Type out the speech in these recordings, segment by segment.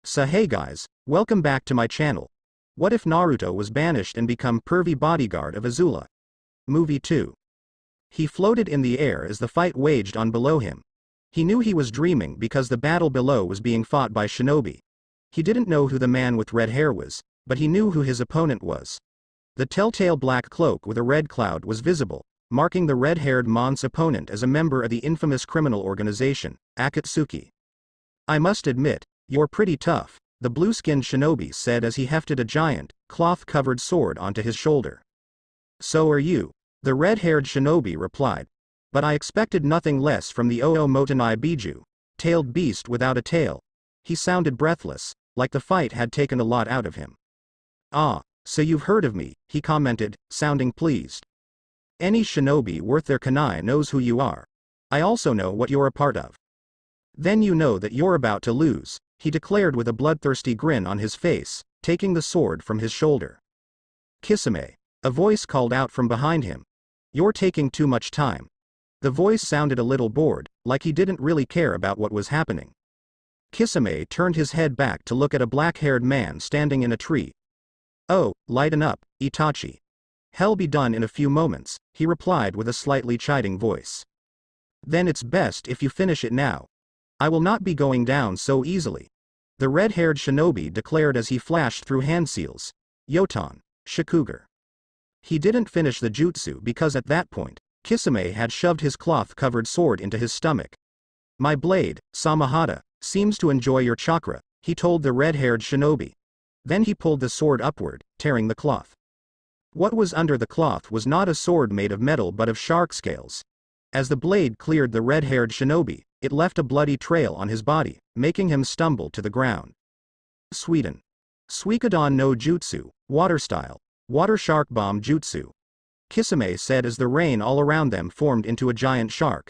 So hey guys, welcome back to my channel. What if Naruto was banished and become pervy bodyguard of Azula? Movie 2. He floated in the air as the fight waged on below him. He knew he was dreaming because the battle below was being fought by shinobi. He didn't know who the man with red hair was, but he knew who his opponent was. The telltale black cloak with a red cloud was visible, marking the red-haired man's opponent as a member of the infamous criminal organization, Akatsuki. I must admit, you're pretty tough, the blue-skinned shinobi said as he hefted a giant, cloth-covered sword onto his shoulder. So are you, the red-haired shinobi replied. But I expected nothing less from the Motenai Biju, tailed beast without a tail. He sounded breathless, like the fight had taken a lot out of him. Ah, so you've heard of me, he commented, sounding pleased. Any shinobi worth their kunai knows who you are. I also know what you're a part of. Then you know that you're about to lose, he declared with a bloodthirsty grin on his face, taking the sword from his shoulder. Kisame, a voice called out from behind him. You're taking too much time. The voice sounded a little bored, like he didn't really care about what was happening. Kisame turned his head back to look at a black-haired man standing in a tree. Oh, lighten up, Itachi. Hell be done in a few moments, he replied with a slightly chiding voice. Then it's best if you finish it now. I will not be going down so easily. The red-haired shinobi declared as he flashed through hand seals. Yotan, Shikuger. He didn't finish the jutsu because at that point, Kisame had shoved his cloth-covered sword into his stomach. My blade, Samahata, seems to enjoy your chakra, he told the red-haired shinobi. Then he pulled the sword upward, tearing the cloth. What was under the cloth was not a sword made of metal but of shark scales. As the blade cleared the red-haired shinobi, it left a bloody trail on his body, making him stumble to the ground. Sweden. Suikoden no Jutsu, Water Style, Water Shark Bomb Jutsu. Kisame said as the rain all around them formed into a giant shark.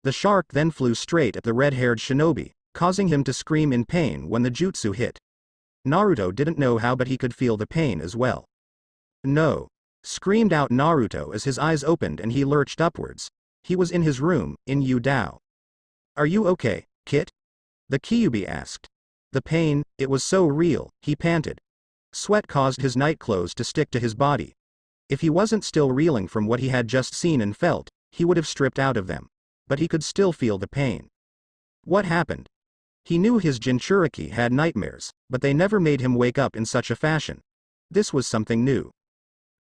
The shark then flew straight at the red-haired shinobi, causing him to scream in pain when the jutsu hit. Naruto didn't know how but he could feel the pain as well. No! Screamed out Naruto as his eyes opened and he lurched upwards. He was in his room, in Udao. Are you okay, Kit? The Kyuubi asked. The pain, it was so real, he panted. Sweat caused his nightclothes to stick to his body. If he wasn't still reeling from what he had just seen and felt, he would have stripped out of them. But he could still feel the pain. What happened? He knew his Jinchuriki had nightmares, but they never made him wake up in such a fashion. This was something new.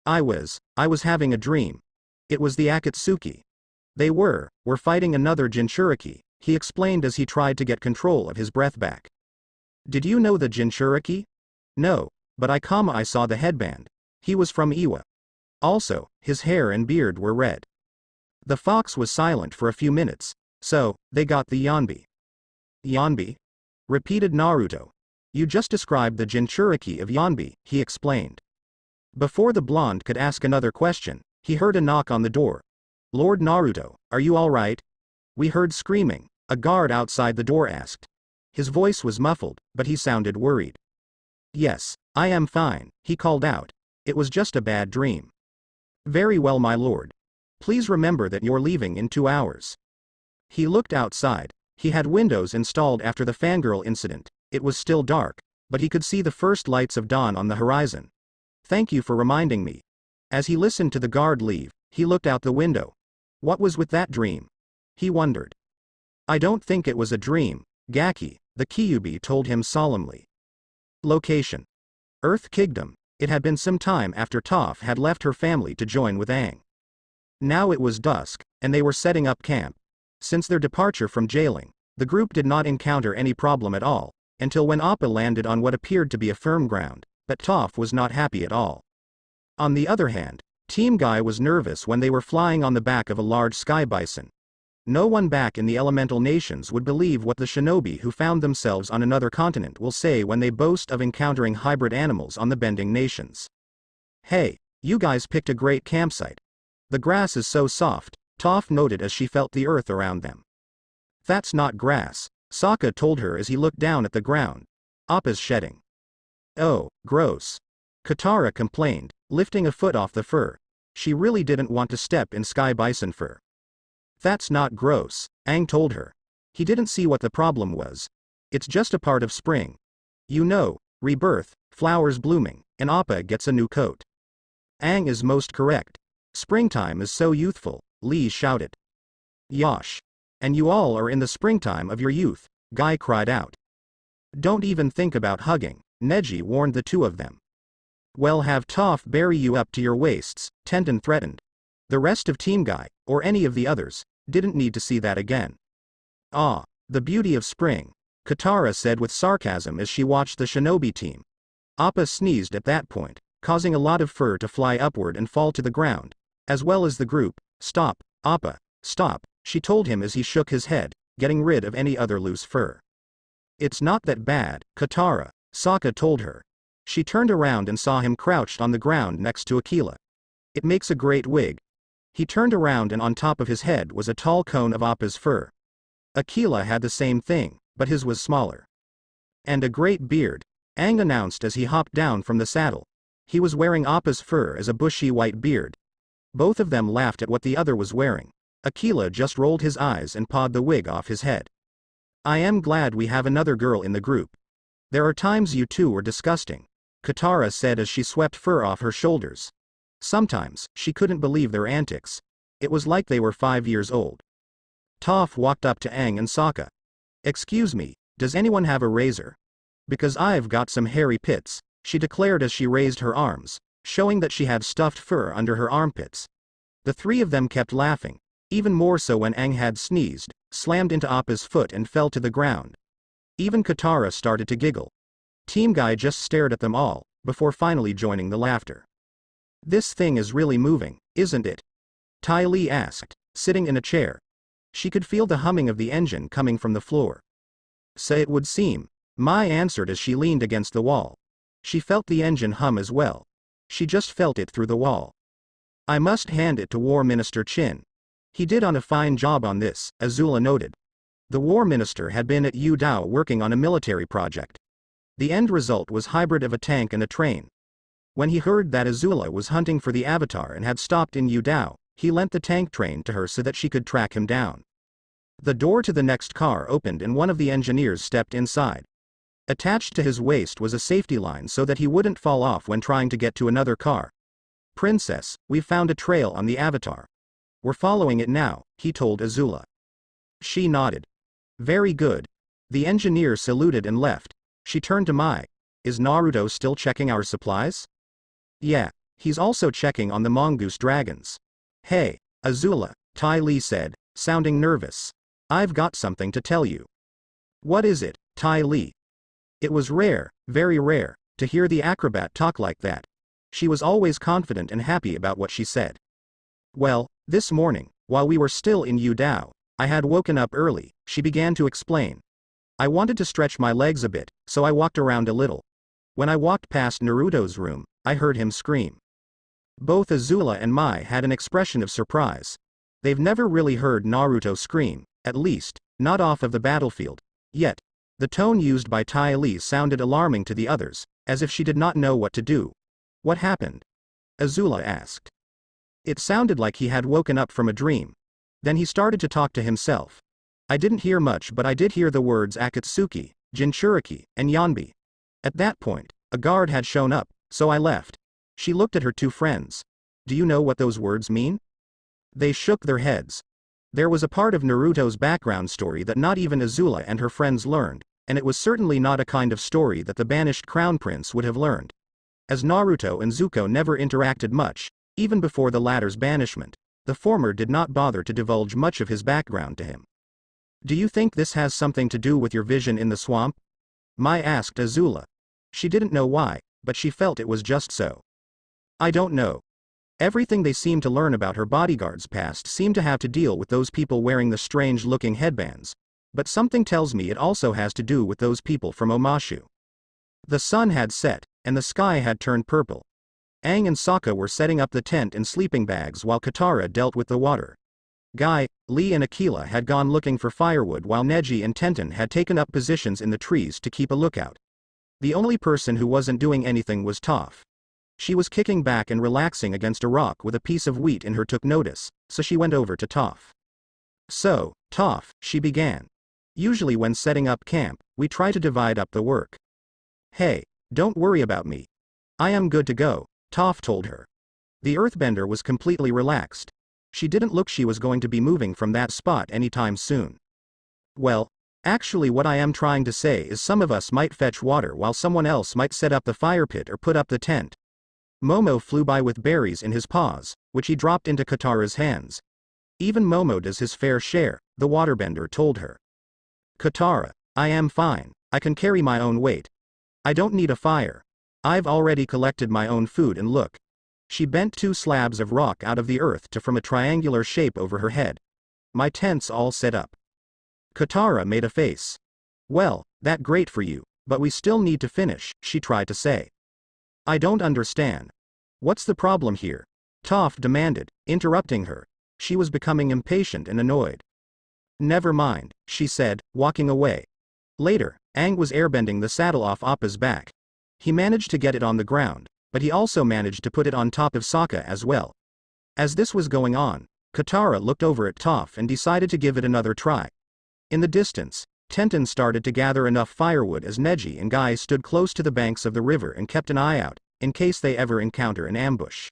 I was having a dream. It was the Akatsuki. They were fighting another Jinchuriki, he explained as he tried to get control of his breath back. Did you know the Jinchuriki? No, but I saw the headband. He was from Iwa. Also, his hair and beard were red. The fox was silent for a few minutes. So, they got the Yanbi. Yanbi? Repeated Naruto. You just described the Jinchuriki of Yanbi, he explained. Before the blonde could ask another question, he heard a knock on the door. Lord Naruto, are you all right? We heard screaming, a guard outside the door asked. His voice was muffled, but he sounded worried. Yes, I am fine, he called out. It was just a bad dream. Very well, my lord. Please remember that you're leaving in 2 hours. He looked outside. He had windows installed after the fangirl incident. It was still dark, but he could see the first lights of dawn on the horizon. Thank you for reminding me. As he listened to the guard leave, he looked out the window. What was with that dream? He wondered. I don't think it was a dream, Gaki, the Kyuubi told him solemnly. Location. Earth Kingdom. It had been some time after Toph had left her family to join with Aang. Now it was dusk, and they were setting up camp. Since their departure from jailing, the group did not encounter any problem at all, until when Appa landed on what appeared to be a firm ground, but Toph was not happy at all. On the other hand, Team Guy was nervous when they were flying on the back of a large sky bison. No one back in the elemental nations would believe what the shinobi who found themselves on another continent will say when they boast of encountering hybrid animals on the bending nations. Hey, you guys picked a great campsite. The grass is so soft, Toph noted as she felt the earth around them. That's not grass, Sokka told her as he looked down at the ground. Appa's shedding. Oh, gross. Katara complained, lifting a foot off the fur. She really didn't want to step in sky bison fur. That's not gross, Aang told her. He didn't see what the problem was. It's just a part of spring. You know, rebirth, flowers blooming, and Appa gets a new coat. Aang is most correct. Springtime is so youthful, Lee shouted. Yosh. And you all are in the springtime of your youth, Guy cried out. Don't even think about hugging, Neji warned the two of them. Well, have Toph bury you up to your waists, Tenten threatened. The rest of Team Guy, or any of the others, didn't need to see that again. Ah, the beauty of spring, Katara said with sarcasm as she watched the shinobi team. Appa sneezed at that point, causing a lot of fur to fly upward and fall to the ground, as well as the group. Stop, Appa, stop, she told him as he shook his head, getting rid of any other loose fur. It's not that bad, Katara, Sokka told her. She turned around and saw him crouched on the ground next to Aquila. It makes a great wig. He turned around and on top of his head was a tall cone of Appa's fur. Aquila had the same thing, but his was smaller. And a great beard, Aang announced as he hopped down from the saddle. He was wearing Appa's fur as a bushy white beard. Both of them laughed at what the other was wearing. Aquila just rolled his eyes and pawed the wig off his head. I am glad we have another girl in the group. There are times you two are disgusting, Katara said as she swept fur off her shoulders. Sometimes, she couldn't believe their antics. It was like they were 5 years old. Toph walked up to Aang and Sokka. Excuse me, does anyone have a razor? Because I've got some hairy pits, she declared as she raised her arms, showing that she had stuffed fur under her armpits. The three of them kept laughing, even more so when Aang had sneezed, slammed into Appa's foot and fell to the ground. Even Katara started to giggle. Team Guy just stared at them all, before finally joining the laughter. This thing is really moving, isn't it? Ty Lee asked, sitting in a chair. She could feel the humming of the engine coming from the floor. So it would seem, Mai answered as she leaned against the wall. She felt the engine hum as well. She just felt it through the wall. I must hand it to War Minister Chin. He did a fine job on this, Azula noted. The War Minister had been at Yu Dao working on a military project. The end result was hybrid of a tank and a train. When he heard that Azula was hunting for the Avatar and had stopped in Yu Dao, he lent the tank train to her so that she could track him down. The door to the next car opened and one of the engineers stepped inside. Attached to his waist was a safety line so that he wouldn't fall off when trying to get to another car. Princess, we've found a trail on the Avatar. We're following it now, he told Azula. She nodded. Very good. The engineer saluted and left. She turned to Mai. Is Naruto still checking our supplies? Yeah, he's also checking on the mongoose dragons. Hey, Azula, Ty Lee said, sounding nervous. I've got something to tell you. What is it, Ty Lee? It was rare, very rare, to hear the acrobat talk like that. She was always confident and happy about what she said. Well, this morning, while we were still in Yu Dao, I had woken up early, she began to explain. I wanted to stretch my legs a bit, so I walked around a little. When I walked past Naruto's room, I heard him scream. Both Azula and Mai had an expression of surprise. They've never really heard Naruto scream, at least, not off of the battlefield. Yet, the tone used by Ty Lee sounded alarming to the others, as if she did not know what to do. What happened? Azula asked. It sounded like he had woken up from a dream. Then he started to talk to himself. I didn't hear much, but I did hear the words Akatsuki, Jinchuriki, and Yanbi. At that point, a guard had shown up, so I left. She looked at her two friends. Do you know what those words mean? They shook their heads. There was a part of Naruto's background story that not even Azula and her friends learned, and it was certainly not a kind of story that the banished crown prince would have learned. As Naruto and Zuko never interacted much, even before the latter's banishment, the former did not bother to divulge much of his background to him. Do you think this has something to do with your vision in the swamp? Mai asked Azula. She didn't know why, but she felt it was just so. I don't know. Everything they seemed to learn about her bodyguard's past seemed to have to deal with those people wearing the strange-looking headbands. But something tells me it also has to do with those people from Omashu. The sun had set, and the sky had turned purple. Aang and Sokka were setting up the tent and sleeping bags while Katara dealt with the water. Guy, Lee and Aquila had gone looking for firewood while Neji and Tenten had taken up positions in the trees to keep a lookout. The only person who wasn't doing anything was Toph. She was kicking back and relaxing against a rock with a piece of wheat in her. Took notice, so she went over to Toph. So, Toph, she began. Usually when setting up camp, we try to divide up the work. Hey, don't worry about me. I am good to go, Toph told her. The earthbender was completely relaxed. She didn't look she was going to be moving from that spot anytime soon. Well, actually what I am trying to say is some of us might fetch water while someone else might set up the fire pit or put up the tent. Momo flew by with berries in his paws, which he dropped into Katara's hands. Even Momo does his fair share, the waterbender told her. Katara, I am fine, I can carry my own weight. I don't need a fire. I've already collected my own food and look. She bent 2 slabs of rock out of the earth to form a triangular shape over her head. My tent's all set up. Katara made a face. Well, that's great for you, but we still need to finish, she tried to say. I don't understand. What's the problem here? Toph demanded, interrupting her. She was becoming impatient and annoyed. Never mind, she said, walking away. Later, Aang was airbending the saddle off Appa's back. He managed to get it on the ground, but he also managed to put it on top of Sokka as well. As this was going on, Katara looked over at Toph and decided to give it another try. In the distance, Tenten started to gather enough firewood as Neji and Guy stood close to the banks of the river and kept an eye out, in case they ever encounter an ambush.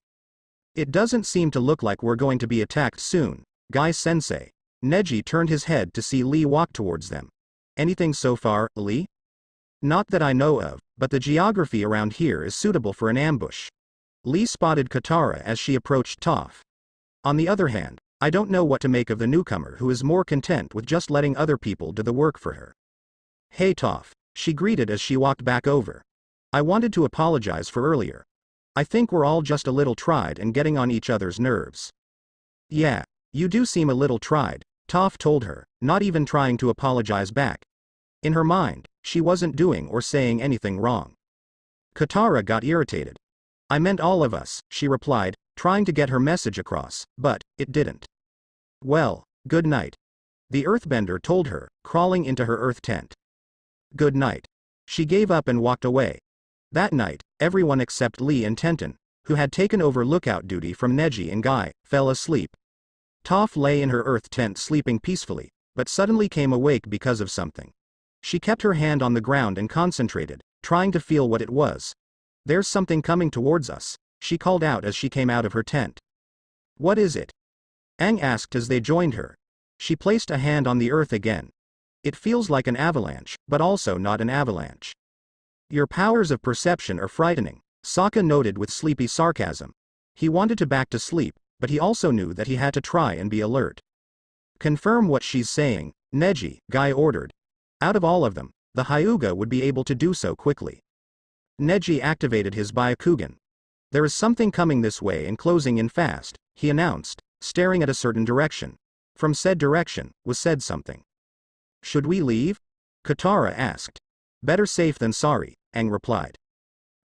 It doesn't seem to look like we're going to be attacked soon, Guy-sensei. Neji turned his head to see Lee walk towards them. Anything so far, Lee? Not that I know of, but the geography around here is suitable for an ambush. Lee spotted Katara as she approached Toph. On the other hand, I don't know what to make of the newcomer who is more content with just letting other people do the work for her. Hey Toph, she greeted as she walked back over. I wanted to apologize for earlier. I think we're all just a little tried and getting on each other's nerves. Yeah, you do seem a little tried, Toph told her, not even trying to apologize back. In her mind, she wasn't doing or saying anything wrong. Katara got irritated. I meant all of us, she replied, trying to get her message across, but it didn't. Well, good night. The earthbender told her, crawling into her earth tent. Good night. She gave up and walked away. That night, everyone except Lee and Tenten, who had taken over lookout duty from Neji and Guy, fell asleep. Toph lay in her earth tent sleeping peacefully, but suddenly came awake because of something. She kept her hand on the ground and concentrated, trying to feel what it was. There's something coming towards us, she called out as she came out of her tent. What is it? Aang asked as they joined her. She placed a hand on the earth again. It feels like an avalanche, but also not an avalanche. Your powers of perception are frightening, Sokka noted with sleepy sarcasm. He wanted to back to sleep, but he also knew that he had to try and be alert. Confirm what she's saying, Neji, Guy ordered. Out of all of them, the Hyuga would be able to do so quickly. Neji activated his Byakugan. There is something coming this way and closing in fast, he announced, staring at a certain direction. From said direction, was said something. Should we leave? Katara asked. Better safe than sorry, Aang replied.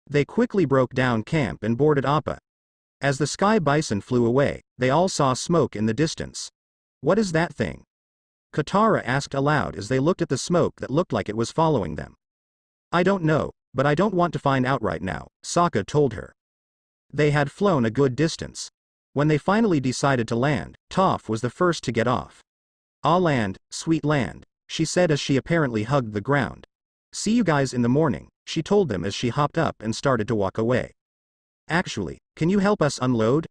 They quickly broke down camp and boarded Appa. As the sky bison flew away, they all saw smoke in the distance. What is that thing? Katara asked aloud as they looked at the smoke that looked like it was following them. I don't know, but I don't want to find out right now, Sokka told her. They had flown a good distance. When they finally decided to land, Toph was the first to get off. Ah land, sweet land, she said as she apparently hugged the ground. See you guys in the morning, she told them as she hopped up and started to walk away. Actually, can you help us unload?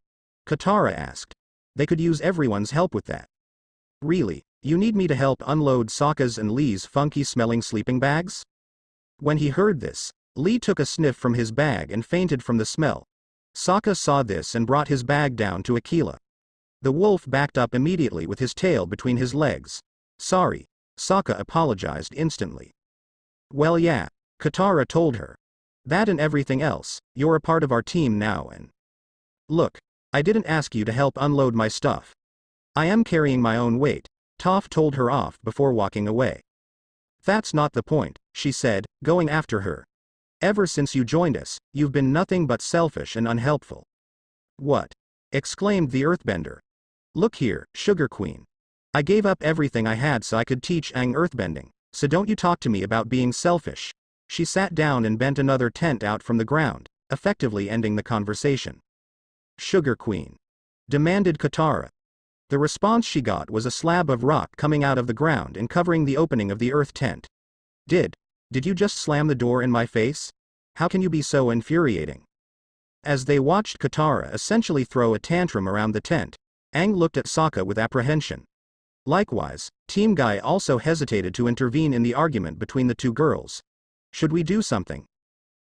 Katara asked. They could use everyone's help with that. Really, you need me to help unload Sokka's and Lee's funky-smelling sleeping bags? When he heard this, Lee took a sniff from his bag and fainted from the smell. Sokka saw this and brought his bag down to Aquila. The wolf backed up immediately with his tail between his legs. Sorry, Sokka apologized instantly. Well yeah, Katara told her. That and everything else, you're a part of our team now and... Look, I didn't ask you to help unload my stuff. I am carrying my own weight, Toph told her off before walking away. That's not the point, she said, going after her. Ever since you joined us, you've been nothing but selfish and unhelpful. What? Exclaimed the earthbender. Look here, Sugar Queen. I gave up everything I had so I could teach Aang earthbending, so don't you talk to me about being selfish. She sat down and bent another tent out from the ground, effectively ending the conversation. Sugar Queen. Demanded Katara. The response she got was a slab of rock coming out of the ground and covering the opening of the earth tent. Did you just slam the door in my face? How can you be so infuriating? As they watched Katara essentially throw a tantrum around the tent, Aang looked at Sokka with apprehension. Likewise, Team Guy also hesitated to intervene in the argument between the two girls. Should we do something?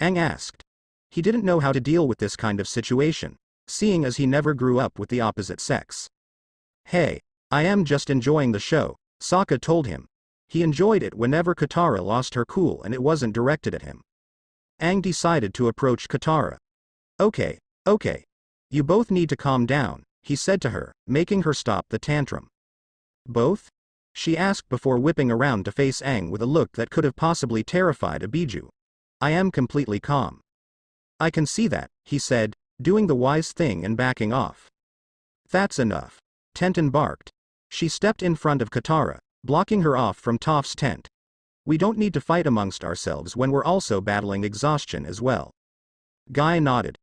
Aang asked. He didn't know how to deal with this kind of situation, seeing as he never grew up with the opposite sex. Hey, I am just enjoying the show, Sokka told him. He enjoyed it whenever Katara lost her cool and it wasn't directed at him. Aang decided to approach Katara. Okay. You both need to calm down, he said to her, making her stop the tantrum. Both? She asked before whipping around to face Aang with a look that could have possibly terrified a Biju. I am completely calm. I can see that, he said, doing the wise thing and backing off. That's enough. Tenten barked. She stepped in front of Katara, blocking her off from Toph's tent. We don't need to fight amongst ourselves when we're also battling exhaustion as well. Guy nodded.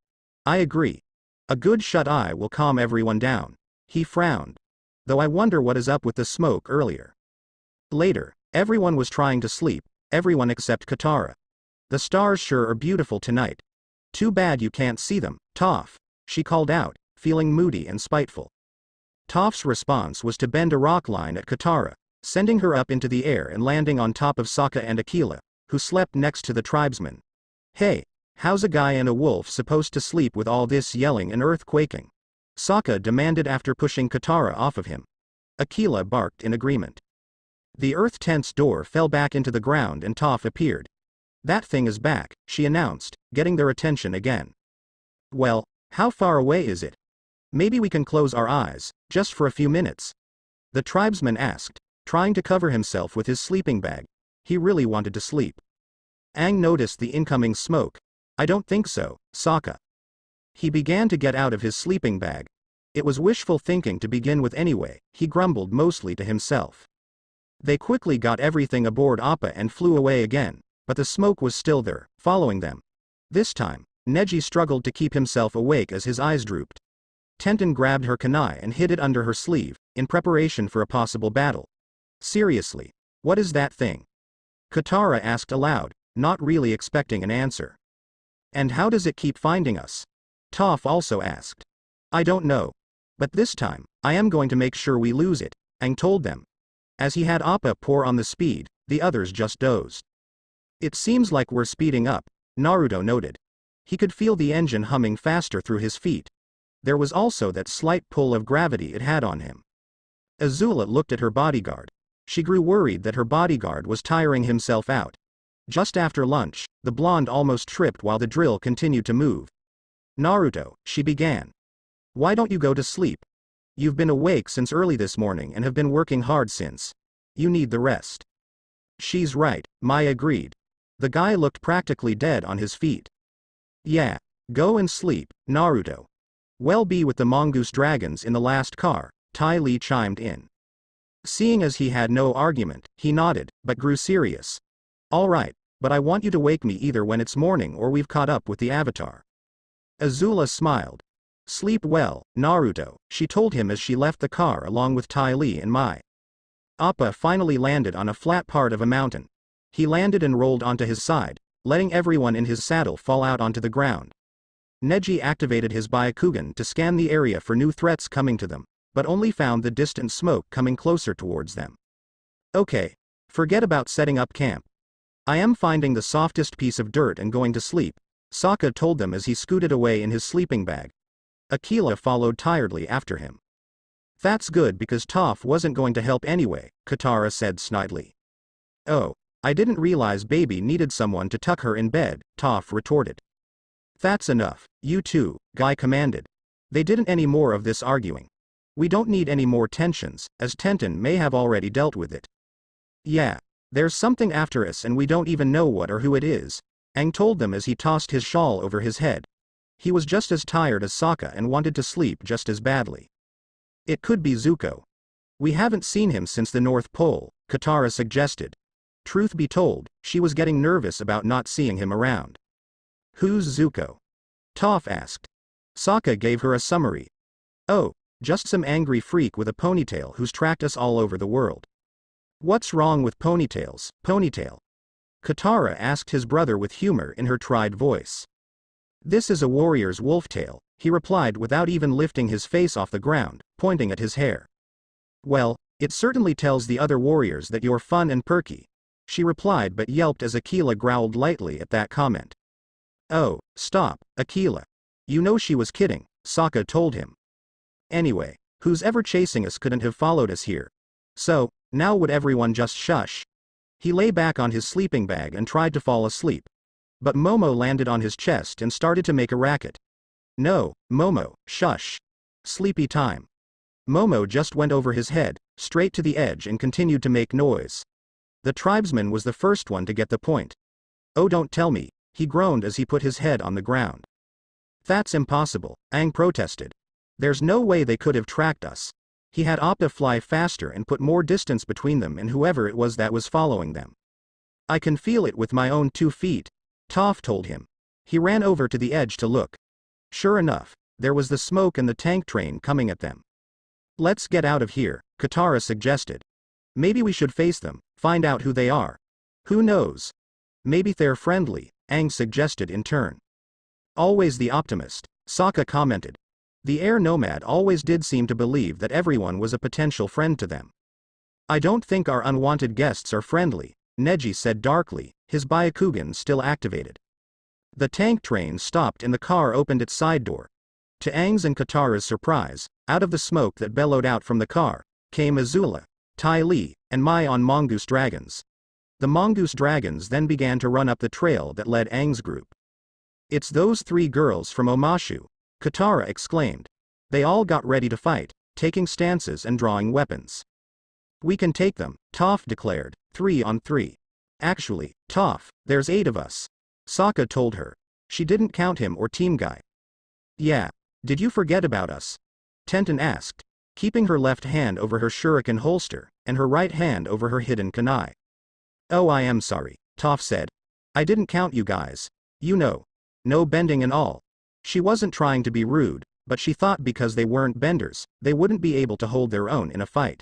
I agree. A good shut-eye will calm everyone down. He frowned. Though I wonder what is up with the smoke earlier. Later, everyone was trying to sleep, everyone except Katara. The stars sure are beautiful tonight. Too bad you can't see them, Toph, she called out, feeling moody and spiteful. Toph's response was to bend a rock line at Katara, sending her up into the air and landing on top of Sokka and Aquila, who slept next to the tribesmen. Hey, how's a guy and a wolf supposed to sleep with all this yelling and earthquaking? Sokka demanded after pushing Katara off of him. Aquila barked in agreement. The earth tent's door fell back into the ground and Toph appeared. That thing is back, she announced, getting their attention again. Well, how far away is it? Maybe we can close our eyes, just for a few minutes. The tribesman asked, trying to cover himself with his sleeping bag. He really wanted to sleep. Aang noticed the incoming smoke. I don't think so, Sokka. He began to get out of his sleeping bag. It was wishful thinking to begin with anyway, he grumbled mostly to himself. They quickly got everything aboard Appa and flew away again, but the smoke was still there, following them. This time, Neji struggled to keep himself awake as his eyes drooped. Tenten grabbed her kunai and hid it under her sleeve, in preparation for a possible battle. Seriously, what is that thing? Katara asked aloud, not really expecting an answer. And how does it keep finding us? Toph also asked. I don't know. But this time, I am going to make sure we lose it, Aang told them. As he had Appa pour on the speed, the others just dozed. It seems like we're speeding up, Naruto noted. He could feel the engine humming faster through his feet. There was also that slight pull of gravity it had on him. Azula looked at her bodyguard. She grew worried that her bodyguard was tiring himself out. Just after lunch, the blonde almost tripped while the drill continued to move. Naruto, she began. Why don't you go to sleep? You've been awake since early this morning and have been working hard since. You need the rest. She's right, Mai agreed. The guy looked practically dead on his feet. Yeah, go and sleep, Naruto. Well, be with the mongoose dragons in the last car, Ty Lee chimed in. Seeing as he had no argument, he nodded, but grew serious. All right, but I want you to wake me either when it's morning or we've caught up with the Avatar. Azula smiled. Sleep well, Naruto, she told him as she left the car along with Ty Lee and Mai. Appa finally landed on a flat part of a mountain. He landed and rolled onto his side, letting everyone in his saddle fall out onto the ground. Neji activated his Byakugan to scan the area for new threats coming to them, but only found the distant smoke coming closer towards them. Okay, forget about setting up camp. I am finding the softest piece of dirt and going to sleep, Sokka told them as he scooted away in his sleeping bag. Aquila followed tiredly after him. That's good because Toph wasn't going to help anyway, Katara said snidely. Oh, I didn't realize baby needed someone to tuck her in bed, Toph retorted. That's enough, you two, Guy commanded. They didn't any more of this arguing. We don't need any more tensions, as Tenten may have already dealt with it. Yeah, there's something after us and we don't even know what or who it is, Aang told them as he tossed his shawl over his head. He was just as tired as Sokka and wanted to sleep just as badly. It could be Zuko. We haven't seen him since the North Pole, Katara suggested. Truth be told, she was getting nervous about not seeing him around. Who's Zuko? Toph asked. Sokka gave her a summary. Oh, just some angry freak with a ponytail who's tracked us all over the world. What's wrong with ponytails, Ponytail? Katara asked his brother with humor in her tried voice. This is a warrior's wolf tail, he replied without even lifting his face off the ground, pointing at his hair. Well, it certainly tells the other warriors that you're fun and perky, she replied but yelped as Aquila growled lightly at that comment. Oh, stop, Aquila. You know she was kidding, Sokka told him. Anyway, who's ever chasing us couldn't have followed us here. So, now would everyone just shush? He lay back on his sleeping bag and tried to fall asleep. But Momo landed on his chest and started to make a racket. No, Momo, shush. Sleepy time. Momo just went over his head, straight to the edge and continued to make noise. The tribesman was the first one to get the point. Oh, don't tell me, he groaned as he put his head on the ground. That's impossible, Aang protested. There's no way they could have tracked us. He had Appa fly faster and put more distance between them and whoever it was that was following them. I can feel it with my own 2 feet, Toph told him. He ran over to the edge to look. Sure enough, there was the smoke and the tank train coming at them. Let's get out of here, Katara suggested. Maybe we should face them, find out who they are. Who knows? Maybe they're friendly, Aang suggested in turn. Always the optimist, Sokka commented. The air nomad always did seem to believe that everyone was a potential friend to them. I don't think our unwanted guests are friendly, Neji said darkly, his Byakugan still activated. The tank train stopped and the car opened its side door. To Aang's and Katara's surprise, out of the smoke that bellowed out from the car, came Azula, Ty Lee, and Mai on mongoose dragons. The mongoose dragons then began to run up the trail that led Aang's group. It's those 3 girls from Omashu, Katara exclaimed. They all got ready to fight, taking stances and drawing weapons. We can take them, Toph declared, 3 on 3. Actually, Toph, there's 8 of us. Sokka told her. She didn't count him or Team Guy. Yeah. Did you forget about us? Tenten asked, keeping her left hand over her shuriken holster, and her right hand over her hidden kunai. Oh, I am sorry, Toph said. I didn't count you guys. You know. No bending and all. She wasn't trying to be rude, but she thought because they weren't benders, they wouldn't be able to hold their own in a fight.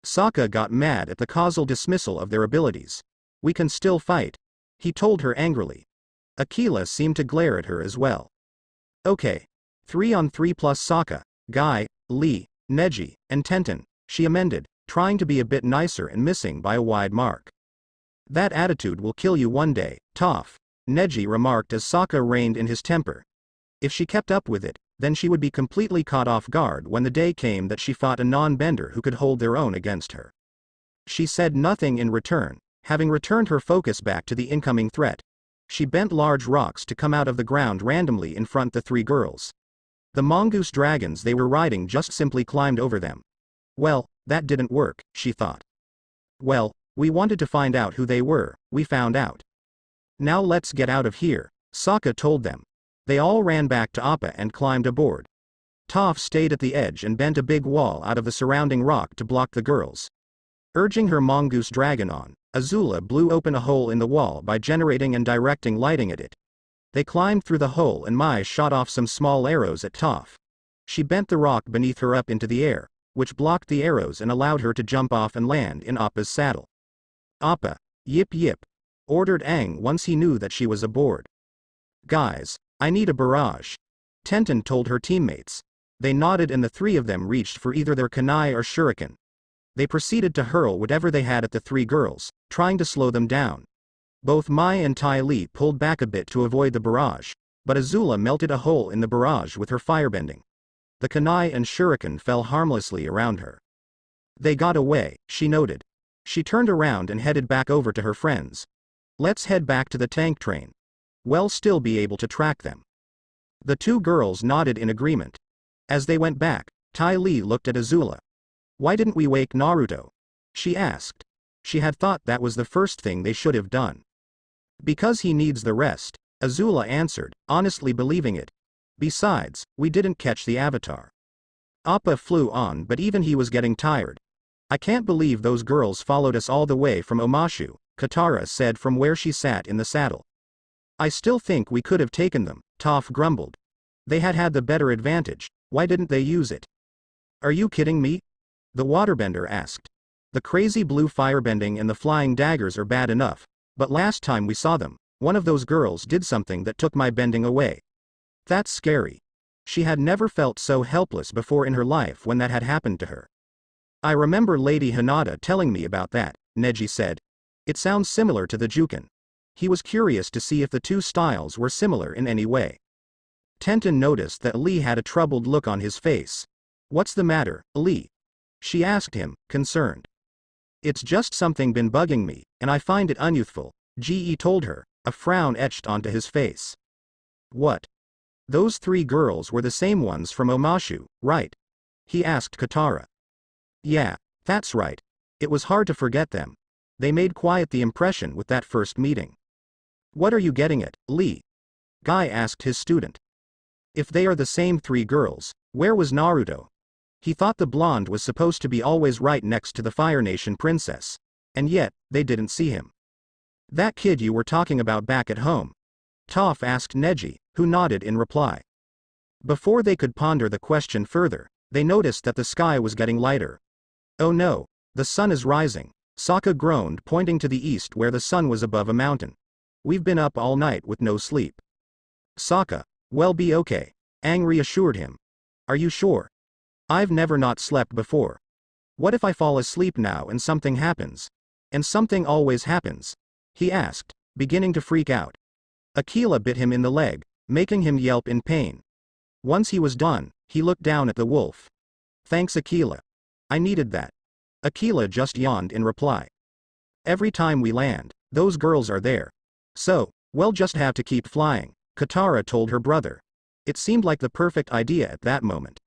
Sokka got mad at the causal dismissal of their abilities. We can still fight, he told her angrily. Aquila seemed to glare at her as well. Okay. 3 on 3 plus Sokka, Guy, Lee, Neji, and Tenten, she amended, trying to be a bit nicer and missing by a wide mark. That attitude will kill you one day, Toph, Neji remarked as Sokka reined in his temper. If she kept up with it, then she would be completely caught off guard when the day came that she fought a non-bender who could hold their own against her. She said nothing in return, having returned her focus back to the incoming threat. She bent large rocks to come out of the ground randomly in front the 3 girls. The mongoose dragons they were riding just simply climbed over them. Well, that didn't work, she thought. Well, we wanted to find out who they were, we found out. Now let's get out of here, Sokka told them. They all ran back to Appa and climbed aboard. Toph stayed at the edge and bent a big wall out of the surrounding rock to block the girls. Urging her mongoose dragon on, Azula blew open a hole in the wall by generating and directing lighting at it. They climbed through the hole and Mai shot off some small arrows at Toph. She bent the rock beneath her up into the air, which blocked the arrows and allowed her to jump off and land in Appa's saddle. Appa, yip yip, ordered Aang once he knew that she was aboard. Guys, I need a barrage, Tenten told her teammates. They nodded and the 3 of them reached for either their kunai or shuriken. They proceeded to hurl whatever they had at the 3 girls, trying to slow them down. Both Mai and Ty Lee pulled back a bit to avoid the barrage, but Azula melted a hole in the barrage with her firebending. The kunai and shuriken fell harmlessly around her. They got away, she noted. She turned around and headed back over to her friends. Let's head back to the tank train. We'll still be able to track them. The 2 girls nodded in agreement. As they went back, Ty Lee looked at Azula. Why didn't we wake Naruto? She asked. She had thought that was the first thing they should have done. Because he needs the rest, Azula answered, honestly believing it. Besides, we didn't catch the avatar. Appa flew on but even he was getting tired. I can't believe those girls followed us all the way from Omashu, Katara said from where she sat in the saddle. I still think we could have taken them, Toph grumbled. They had the better advantage, why didn't they use it? Are you kidding me? The waterbender asked. The crazy blue firebending and the flying daggers are bad enough, But last time we saw them, one of those girls did something that took my bending away. That's scary. She had never felt so helpless before in her life when that had happened to her. I remember Lady Hinata telling me about that, Neji said. It sounds similar to the Juken. He was curious to see if the two styles were similar in any way. Tenten noticed that Lee had a troubled look on his face. What's the matter, Lee? She asked him, concerned. It's just something been bugging me, and I find it unyouthful, Ge told her, a frown etched onto his face. What? Those three girls were the same ones from Omashu, right? He asked Katara. Yeah, that's right. It was hard to forget them. They made quite the impression with that first meeting. What are you getting at, Lee? Guy asked his student. If they are the same three girls, where was Naruto? He thought the blonde was supposed to be always right next to the Fire Nation princess. And yet, they didn't see him. That kid you were talking about back at home? Toph asked Neji, who nodded in reply. Before they could ponder the question further, they noticed that the sky was getting lighter. Oh no, the sun is rising, Sokka groaned, pointing to the east where the sun was above a mountain. We've been up all night with no sleep. Sokka, well, be okay, Aang reassured him. Are you sure? I've never not slept before. What if I fall asleep now and something happens? And something always happens, he asked, beginning to freak out. Aquila bit him in the leg, making him yelp in pain. Once he was done, he looked down at the wolf. Thanks, Aquila. I needed that. Aquila just yawned in reply. Every time we land, those girls are there. So, we'll just have to keep flying, Katara told her brother. It seemed like the perfect idea at that moment.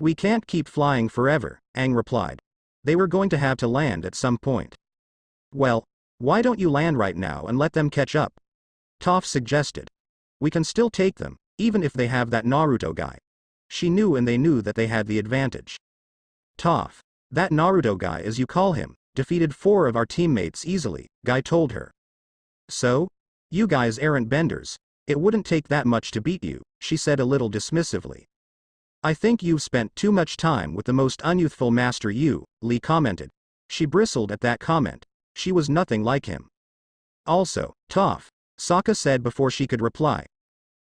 We can't keep flying forever, Aang replied. They were going to have to land at some point. Well, why don't you land right now and let them catch up? Toph suggested. We can still take them, even if they have that Naruto guy. She knew and they knew that they had the advantage. Toph, that Naruto guy as you call him, defeated 4 of our teammates easily, Guy told her. So? You guys aren't benders. It wouldn't take that much to beat you, she said a little dismissively. I think you've spent too much time with the most unyouthful master you, Lee commented. She bristled at that comment. She was nothing like him. Also, Toph, Sokka said before she could reply.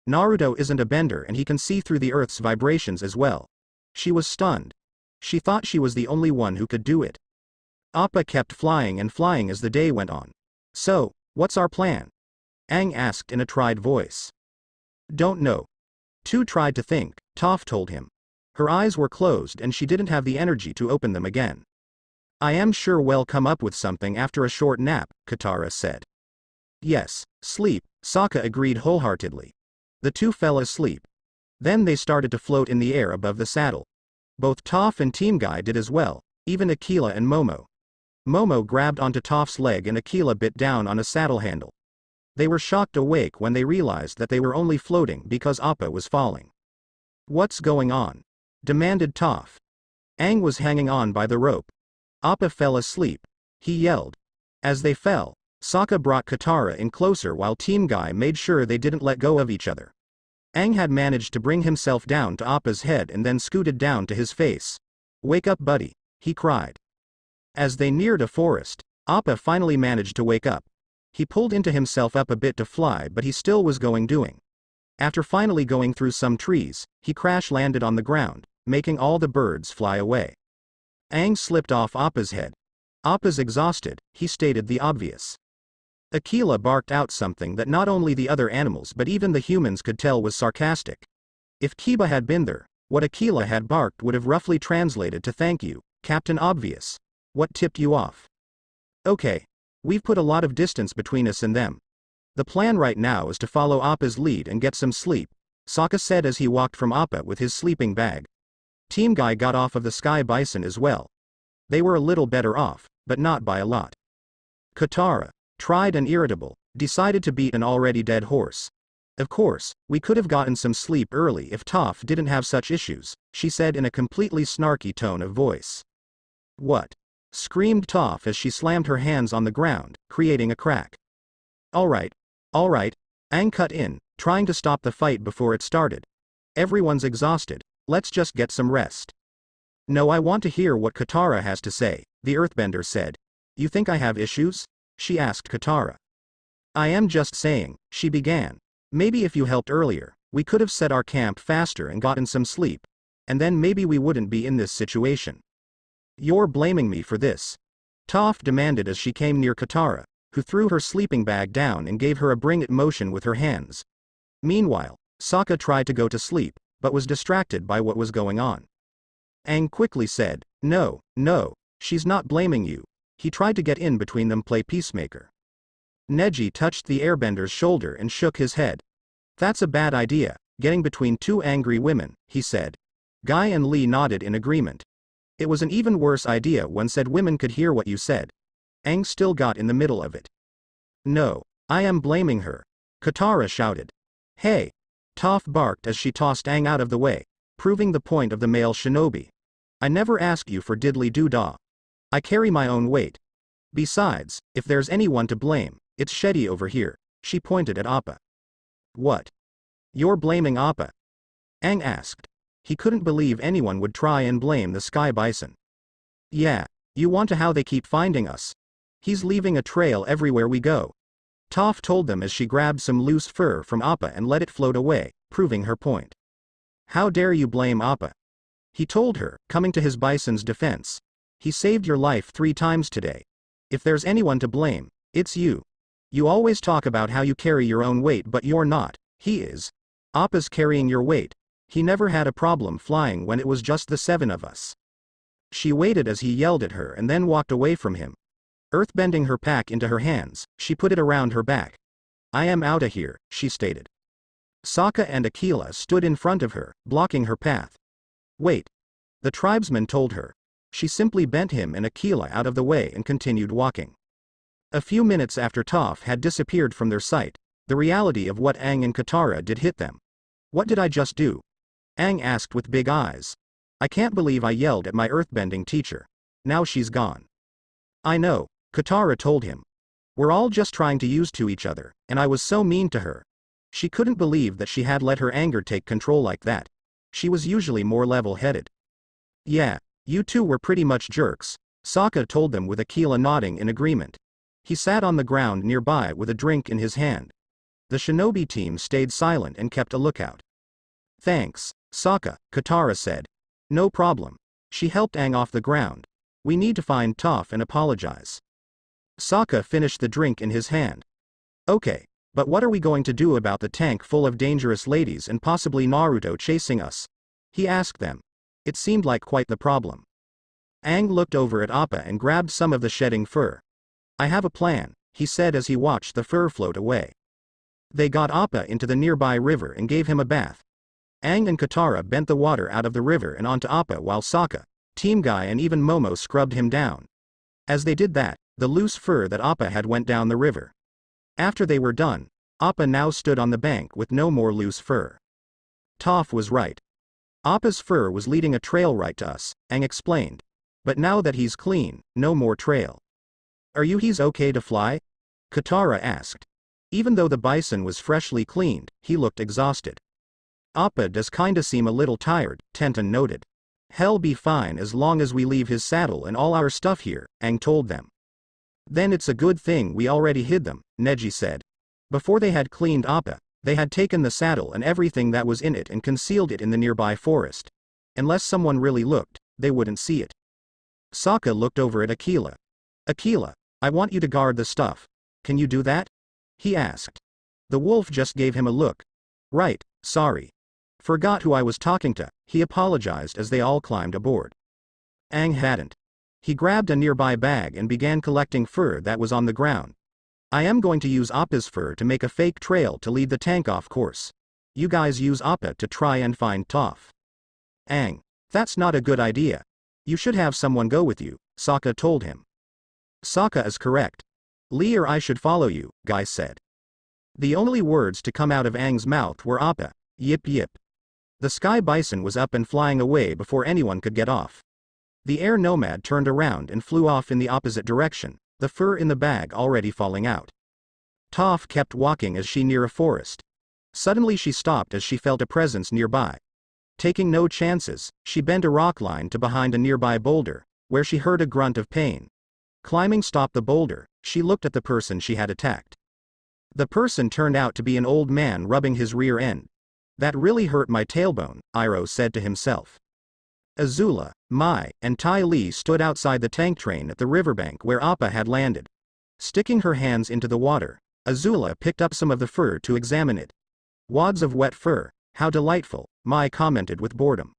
Naruto isn't a bender and he can see through the earth's vibrations as well. She was stunned. She thought she was the only one who could do it. Appa kept flying and flying as the day went on. So, what's our plan? Aang asked in a tried voice. Don't know. Tu tried to think, Toph told him. Her eyes were closed and she didn't have the energy to open them again. I am sure we'll come up with something after a short nap, Katara said. Yes, sleep, Sokka agreed wholeheartedly. The two fell asleep. Then they started to float in the air above the saddle. Both Toph and Team Guy did as well, even Aquila and Momo. Momo grabbed onto Toph's leg and Aquila bit down on a saddle handle. They were shocked awake when they realized that they were only floating because Appa was falling. What's going on? Demanded Toph. Aang was hanging on by the rope. Appa fell asleep, he yelled. As they fell, Sokka brought Katara in closer while Team Guy made sure they didn't let go of each other. Aang had managed to bring himself down to Appa's head and then scooted down to his face. Wake up, buddy, he cried. As they neared a forest, Appa finally managed to wake up. He pulled into himself up a bit to fly, but he still was doing. After finally going through some trees, he crash-landed on the ground, making all the birds fly away. Aang slipped off Appa's head. Appa's exhausted, he stated the obvious. Aquila barked out something that not only the other animals but even the humans could tell was sarcastic. If Kiba had been there, what Aquila had barked would have roughly translated to thank you, Captain Obvious. What tipped you off? Okay. We've put a lot of distance between us and them. The plan right now is to follow Appa's lead and get some sleep, Sokka said as he walked from Appa with his sleeping bag. Team Guy got off of the Sky Bison as well. They were a little better off, but not by a lot. Katara, tried and irritable, decided to beat an already dead horse. Of course, we could have gotten some sleep early if Toph didn't have such issues, she said in a completely snarky tone of voice. What? Screamed Toph as she slammed her hands on the ground, creating a crack. Alright, Aang cut in, trying to stop the fight before it started. Everyone's exhausted, let's just get some rest. No, I want to hear what Katara has to say, the Earthbender said. You think I have issues? She asked Katara. I am just saying, she began. Maybe if you helped earlier, we could have set our camp faster and gotten some sleep. And then maybe we wouldn't be in this situation. You're blaming me for this. Toph demanded as she came near Katara, who threw her sleeping bag down and gave her a bring it motion with her hands. Meanwhile, Sokka tried to go to sleep, but was distracted by what was going on. Aang quickly said, No, she's not blaming you. He tried to get in between them, play peacemaker. Neji touched the airbender's shoulder and shook his head. That's a bad idea, getting between two angry women, he said. Guy and Lee nodded in agreement. It was an even worse idea when said women could hear what you said. Aang still got in the middle of it. No, I am blaming her. Katara shouted. Hey! Toph barked as she tossed Aang out of the way, proving the point of the male shinobi. I never asked you for diddly-doo-dah. I carry my own weight. Besides, if there's anyone to blame, it's Shetty over here, she pointed at Appa. What? You're blaming Appa? Aang asked. He couldn't believe anyone would try and blame the Sky Bison. Yeah, you want to how they keep finding us. He's leaving a trail everywhere we go. Toph told them as she grabbed some loose fur from Appa and let it float away, proving her point. How dare you blame Appa? He told her, coming to his bison's defense. He saved your life 3 times today. If there's anyone to blame, it's you. You always talk about how you carry your own weight, but you're not, he is. Appa's carrying your weight. He never had a problem flying when it was just the 7 of us. She waited as he yelled at her and then walked away from him. Earthbending her pack into her hands, she put it around her back. I am outta here, she stated. Sokka and Aquila stood in front of her, blocking her path. Wait. The tribesman told her. She simply bent him and Aquila out of the way and continued walking. A few minutes after Toph had disappeared from their sight, the reality of what Aang and Katara did hit them. What did I just do? Aang asked with big eyes. I can't believe I yelled at my earthbending teacher. Now she's gone. I know, Katara told him. We're all just trying to use to each other, and I was so mean to her. She couldn't believe that she had let her anger take control like that. She was usually more level-headed. Yeah, you two were pretty much jerks, Sokka told them with Aquila nodding in agreement. He sat on the ground nearby with a drink in his hand. The shinobi team stayed silent and kept a lookout. Thanks, Sokka, Katara said. No problem. She helped Aang off the ground. We need to find Toph and apologize. Sokka finished the drink in his hand. Okay, but what are we going to do about the tank full of dangerous ladies and possibly Naruto chasing us? He asked them. It seemed like quite the problem. Aang looked over at Appa and grabbed some of the shedding fur. I have a plan, he said as he watched the fur float away. They got Appa into the nearby river and gave him a bath. Aang and Katara bent the water out of the river and onto Appa while Sokka, Team Guy and even Momo scrubbed him down. As they did that, the loose fur that Appa had went down the river. After they were done, Appa now stood on the bank with no more loose fur. Toph was right. Appa's fur was leading a trail right to us, Aang explained. But now that he's clean, no more trail. Are you he's okay to fly? Katara asked. Even though the bison was freshly cleaned, he looked exhausted. Appa does kinda seem a little tired, Tenten noted. He'll be fine as long as we leave his saddle and all our stuff here, Aang told them. Then it's a good thing we already hid them, Neji said. Before they had cleaned Appa, they had taken the saddle and everything that was in it and concealed it in the nearby forest. Unless someone really looked, they wouldn't see it. Sokka looked over at Aquila. Aquila, I want you to guard the stuff. Can you do that? He asked. The wolf just gave him a look. Right, sorry. Forgot who I was talking to, he apologized as they all climbed aboard. Aang hadn't. He grabbed a nearby bag and began collecting fur that was on the ground. I am going to use Appa's fur to make a fake trail to lead the tank off course. You guys use Appa to try and find Toph. Aang, that's not a good idea. You should have someone go with you, Sokka told him. Sokka is correct. Lee or I should follow you, Guy said. The only words to come out of Aang's mouth were Appa, yip yip. The sky bison was up and flying away before anyone could get off. The air nomad turned around and flew off in the opposite direction, the fur in the bag already falling out. Toph kept walking as she near a forest. Suddenly she stopped as she felt a presence nearby. Taking no chances, she bent a rock line to behind a nearby boulder, where she heard a grunt of pain. Climbing stopped the boulder, she looked at the person she had attacked. The person turned out to be an old man rubbing his rear end. That really hurt my tailbone, Iroh said to himself. Azula, Mai, and Ty Lee stood outside the tank train at the riverbank where Appa had landed. Sticking her hands into the water, Azula picked up some of the fur to examine it. Wads of wet fur, how delightful, Mai commented with boredom.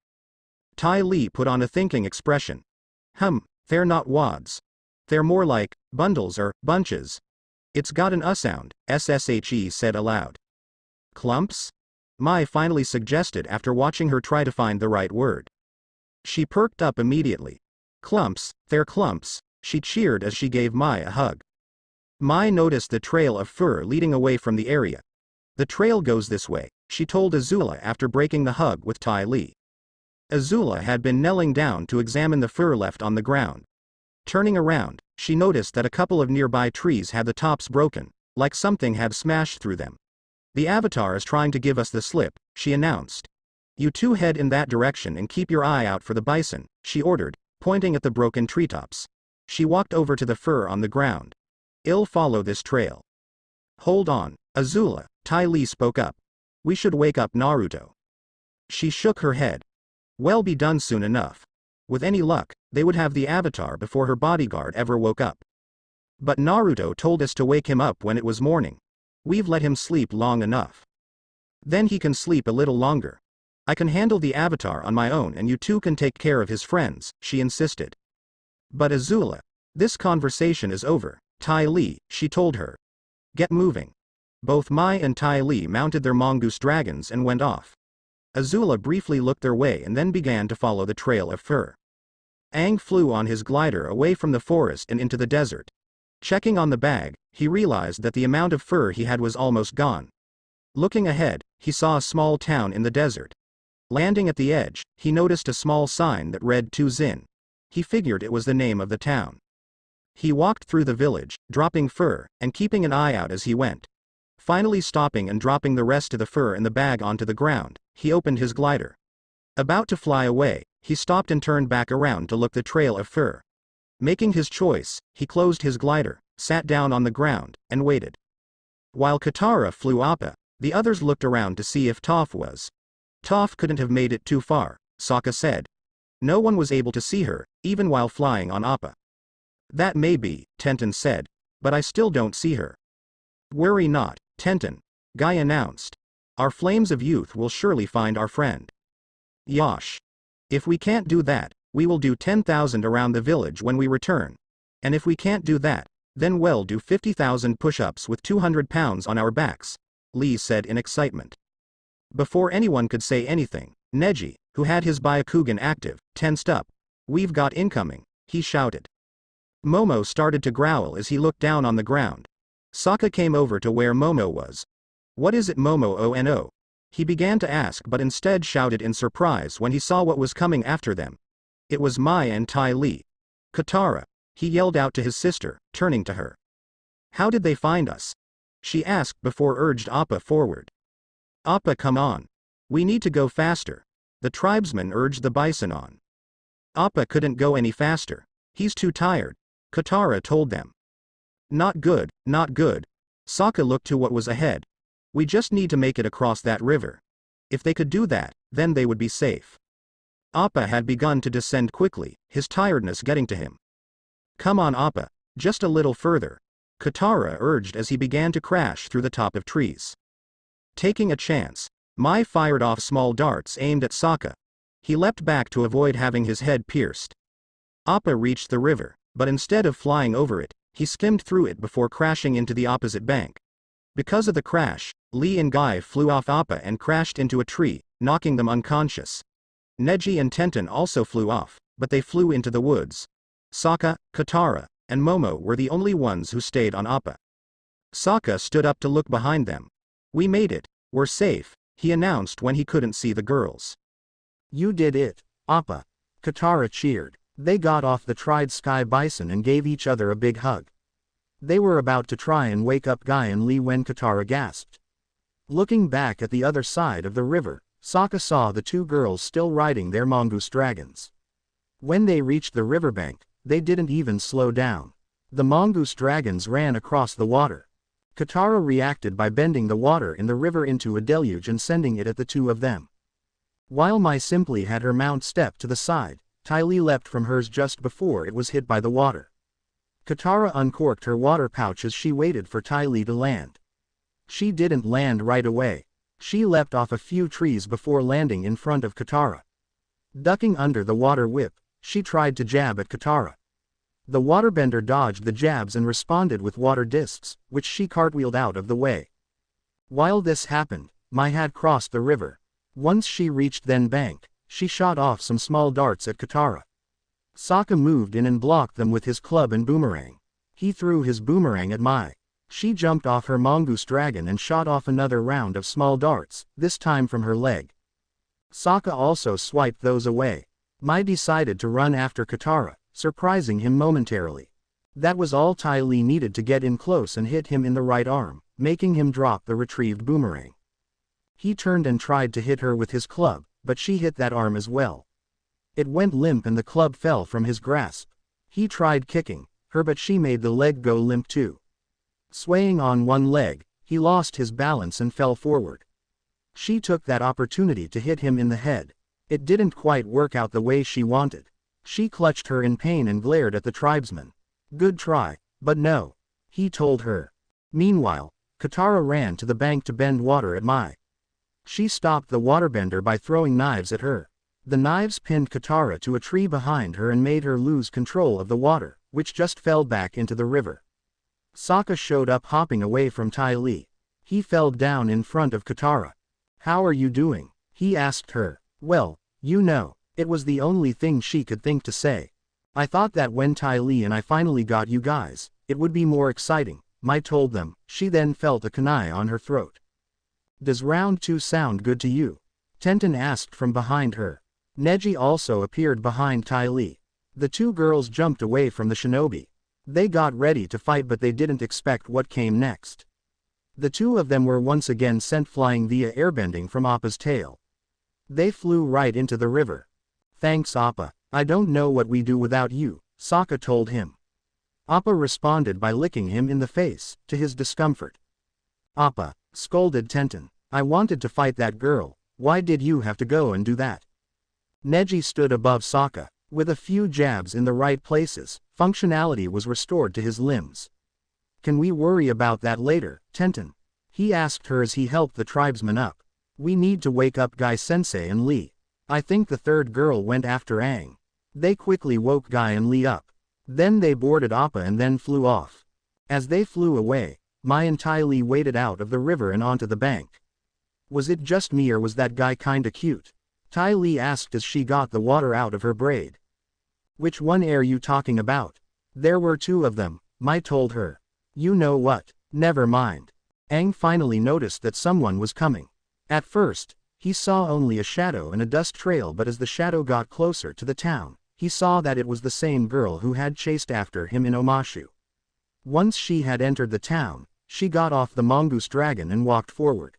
Ty Lee put on a thinking expression. They're not wads. They're more like bundles or bunches. It's got an sound, SSHE said aloud. Clumps? Mai finally suggested after watching her try to find the right word. She perked up immediately. Clumps, they're clumps, she cheered as she gave Mai a hug. Mai noticed the trail of fur leading away from the area. The trail goes this way, she told Azula after breaking the hug with Ty Lee. Azula had been kneeling down to examine the fur left on the ground. Turning around, she noticed that a couple of nearby trees had the tops broken, like something had smashed through them. The Avatar is trying to give us the slip, she announced. You two head in that direction and keep your eye out for the bison, she ordered, pointing at the broken treetops. She walked over to the fur on the ground. I'll follow this trail. Hold on, Azula, Ty Lee spoke up. We should wake up Naruto. She shook her head. Well, be done soon enough. With any luck, they would have the Avatar before her bodyguard ever woke up. But Naruto told us to wake him up when it was morning. We've let him sleep long enough. Then he can sleep a little longer. I can handle the Avatar on my own and you two can take care of his friends, she insisted. But Azula, this conversation is over, Ty Lee, she told her. Get moving. Both Mai and Ty Lee mounted their mongoose dragons and went off. Azula briefly looked their way and then began to follow the trail of fur. Aang flew on his glider away from the forest and into the desert. Checking on the bag, he realized that the amount of fur he had was almost gone. Looking ahead, he saw a small town in the desert. Landing at the edge, he noticed a small sign that read Tu Zin. He figured it was the name of the town. He walked through the village, dropping fur, and keeping an eye out as he went. Finally stopping and dropping the rest of the fur in the bag onto the ground, he opened his glider. About to fly away, he stopped and turned back around to look the trail of fur. Making his choice, he closed his glider, sat down on the ground, and waited. While Katara flew Appa, the others looked around to see if Toph was. Toph couldn't have made it too far, Sokka said. No one was able to see her, even while flying on Appa. That may be, Tenten said, but I still don't see her. Worry not, Tenten, Guy announced. Our flames of youth will surely find our friend. Yosh. If we can't do that, we will do 10,000 around the village when we return. And if we can't do that, then we'll do 50,000 push-ups with 200 pounds on our backs, Lee said in excitement. Before anyone could say anything, Neji, who had his Byakugan active, tensed up. We've got incoming, he shouted. Momo started to growl as he looked down on the ground. Sokka came over to where Momo was. What is it, Momo? Oh, he began to ask but instead shouted in surprise when he saw what was coming after them. It was Mai and Ty Lee. Katara, he yelled out to his sister, turning to her. How did they find us? She asked before urged Appa forward. Appa, come on. We need to go faster. The tribesmen urged the bison on. Appa couldn't go any faster. He's too tired, Katara told them. Not good, not good. Sokka looked to what was ahead. We just need to make it across that river. If they could do that, then they would be safe. Appa had begun to descend quickly, his tiredness getting to him. Come on Appa, just a little further, Katara urged as he began to crash through the top of trees. Taking a chance, Mai fired off small darts aimed at Sokka. He leapt back to avoid having his head pierced. Appa reached the river, but instead of flying over it, he skimmed through it before crashing into the opposite bank. Because of the crash, Lee and Guy flew off Appa and crashed into a tree, knocking them unconscious. Neji and Tenten also flew off, but they flew into the woods. Sokka, Katara, and Momo were the only ones who stayed on Appa. Sokka stood up to look behind them. We made it, we're safe, he announced when he couldn't see the girls. You did it, Appa, Katara cheered. They got off the tried sky bison and gave each other a big hug. They were about to try and wake up Guy and Lee when Katara gasped. Looking back at the other side of the river, Sokka saw the two girls still riding their mongoose dragons. When they reached the riverbank, they didn't even slow down. The mongoose dragons ran across the water. Katara reacted by bending the water in the river into a deluge and sending it at the two of them. While Mai simply had her mount step to the side, Ty Lee leapt from hers just before it was hit by the water. Katara uncorked her water pouch as she waited for Ty Lee to land. She didn't land right away. She leapt off a few trees before landing in front of Katara. Ducking under the water whip, she tried to jab at Katara. The waterbender dodged the jabs and responded with water discs, which she cartwheeled out of the way. While this happened, Mai had crossed the river. Once she reached then bank, she shot off some small darts at Katara. Sokka moved in and blocked them with his club and boomerang. He threw his boomerang at Mai. She jumped off her mongoose dragon and shot off another round of small darts, this time from her leg. Sokka also swiped those away. Mai decided to run after Katara, surprising him momentarily. That was all Ty Lee needed to get in close and hit him in the right arm, making him drop the retrieved boomerang. He turned and tried to hit her with his club, but she hit that arm as well. It went limp and the club fell from his grasp. He tried kicking her but she made the leg go limp too. Swaying on one leg, he lost his balance and fell forward. She took that opportunity to hit him in the head. It didn't quite work out the way she wanted. She clutched her in pain and glared at the tribesman. Good try, but no, he told her. Meanwhile, Katara ran to the bank to bend water at Mai. She stopped the waterbender by throwing knives at her. The knives pinned Katara to a tree behind her and made her lose control of the water, which just fell back into the river. Sokka showed up hopping away from Ty Lee. He fell down in front of Katara. "How are you doing?" he asked her. "Well, you know." It was the only thing she could think to say. "I thought that when Ty Lee and I finally got you guys, it would be more exciting," Mai told them. She then felt a kunai on her throat. "Does round 2 sound good to you?" Tenten asked from behind her. Neji also appeared behind Ty Lee. The two girls jumped away from the shinobi. They got ready to fight but they didn't expect what came next. The two of them were once again sent flying via airbending from Appa's tail. They flew right into the river. "Thanks Appa, I don't know what we do without you," Sokka told him. Appa responded by licking him in the face, to his discomfort. "Appa," scolded Tenten, "I wanted to fight that girl, why did you have to go and do that?" Neji stood above Sokka. With a few jabs in the right places, functionality was restored to his limbs. "Can we worry about that later, Tenten?" he asked her as he helped the tribesmen up. "We need to wake up Guy Sensei and Lee. I think the third girl went after Aang." They quickly woke Guy and Lee up. Then they boarded Appa and then flew off. As they flew away, Mai and Ty Lee waded out of the river and onto the bank. "Was it just me or was that guy kinda cute?" Ty Lee asked as she got the water out of her braid. "Which one are you talking about?" "There were two of them," Mai told her. "You know what, never mind." Aang finally noticed that someone was coming. At first, he saw only a shadow and a dust trail but as the shadow got closer to the town, he saw that it was the same girl who had chased after him in Omashu. Once she had entered the town, she got off the mongoose dragon and walked forward.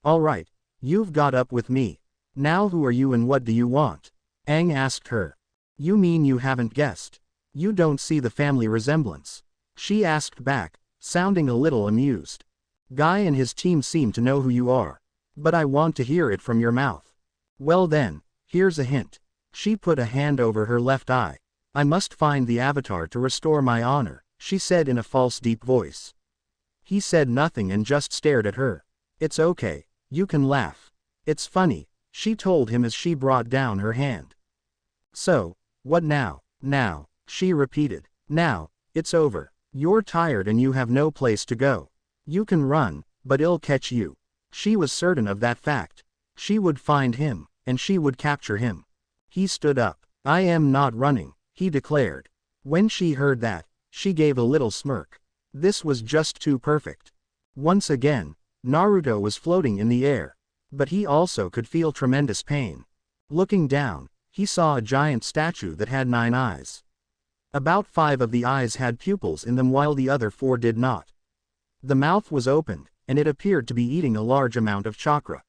"All right, you've got up with me. Now who are you and what do you want?" Aang asked her. "You mean you haven't guessed? You don't see the family resemblance?" she asked back, sounding a little amused. "Guy and his team seem to know who you are. But I want to hear it from your mouth." "Well then, here's a hint." She put a hand over her left eye. "I must find the avatar to restore my honor," she said in a false deep voice. He said nothing and just stared at her. "It's okay, you can laugh. It's funny," she told him as she brought down her hand. "So, what now?" "Now," she repeated. "Now, it's over. You're tired and you have no place to go. You can run, but it'll catch you." She was certain of that fact. She would find him, and she would capture him. He stood up. "I am not running," he declared. When she heard that, she gave a little smirk. This was just too perfect. Once again, Naruto was floating in the air. But he also could feel tremendous pain. Looking down, he saw a giant statue that had 9 eyes. About 5 of the eyes had pupils in them while the other 4 did not. The mouth was opened, and it appeared to be eating a large amount of chakra.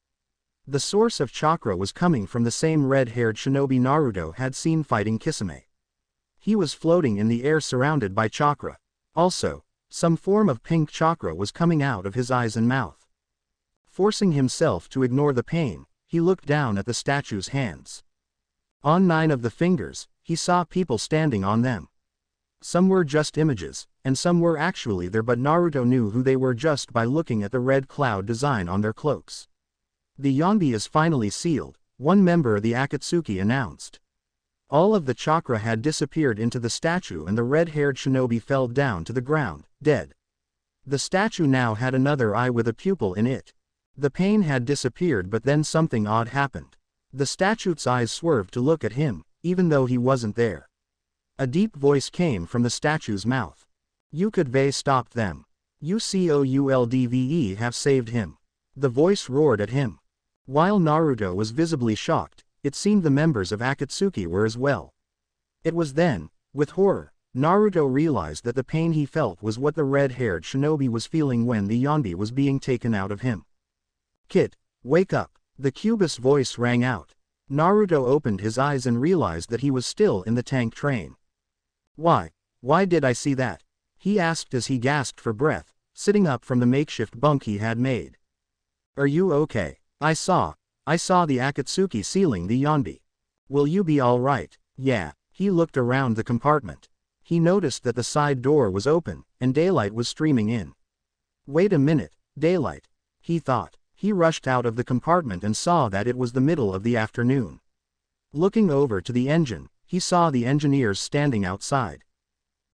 The source of chakra was coming from the same red-haired shinobi Naruto had seen fighting Kisame. He was floating in the air surrounded by chakra. Also, Some form of pink chakra was coming out of his eyes and mouth. Forcing himself to ignore the pain, he looked down at the statue's hands. On 9 of the fingers, he saw people standing on them. Some were just images, and some were actually there, but Naruto knew who they were just by looking at the red cloud design on their cloaks. The Yonbi is finally sealed, one member of the Akatsuki announced. All of the chakra had disappeared into the statue and the red-haired shinobi fell down to the ground, dead. The statue now had another eye with a pupil in it. The pain had disappeared, but then something odd happened. The statue's eyes swerved to look at him, even though he wasn't there. A deep voice came from the statue's mouth. "You could stop them. You could have saved him." The voice roared at him. While Naruto was visibly shocked, it seemed the members of Akatsuki were as well. It was then, with horror, Naruto realized that the pain he felt was what the red-haired shinobi was feeling when the Yonbi was being taken out of him. "Kid, wake up," the Cubist voice rang out. Naruto opened his eyes and realized that he was still in the tank train. Why did I see that?" he asked as he gasped for breath, sitting up from the makeshift bunk he had made. "Are you okay? I saw the Akatsuki sealing the Yonbi. Will you be alright?" "Yeah." He looked around the compartment. He noticed that the side door was open, and daylight was streaming in. "Wait a minute, daylight," he thought. He rushed out of the compartment and saw that it was the middle of the afternoon. Looking over to the engine, he saw the engineers standing outside.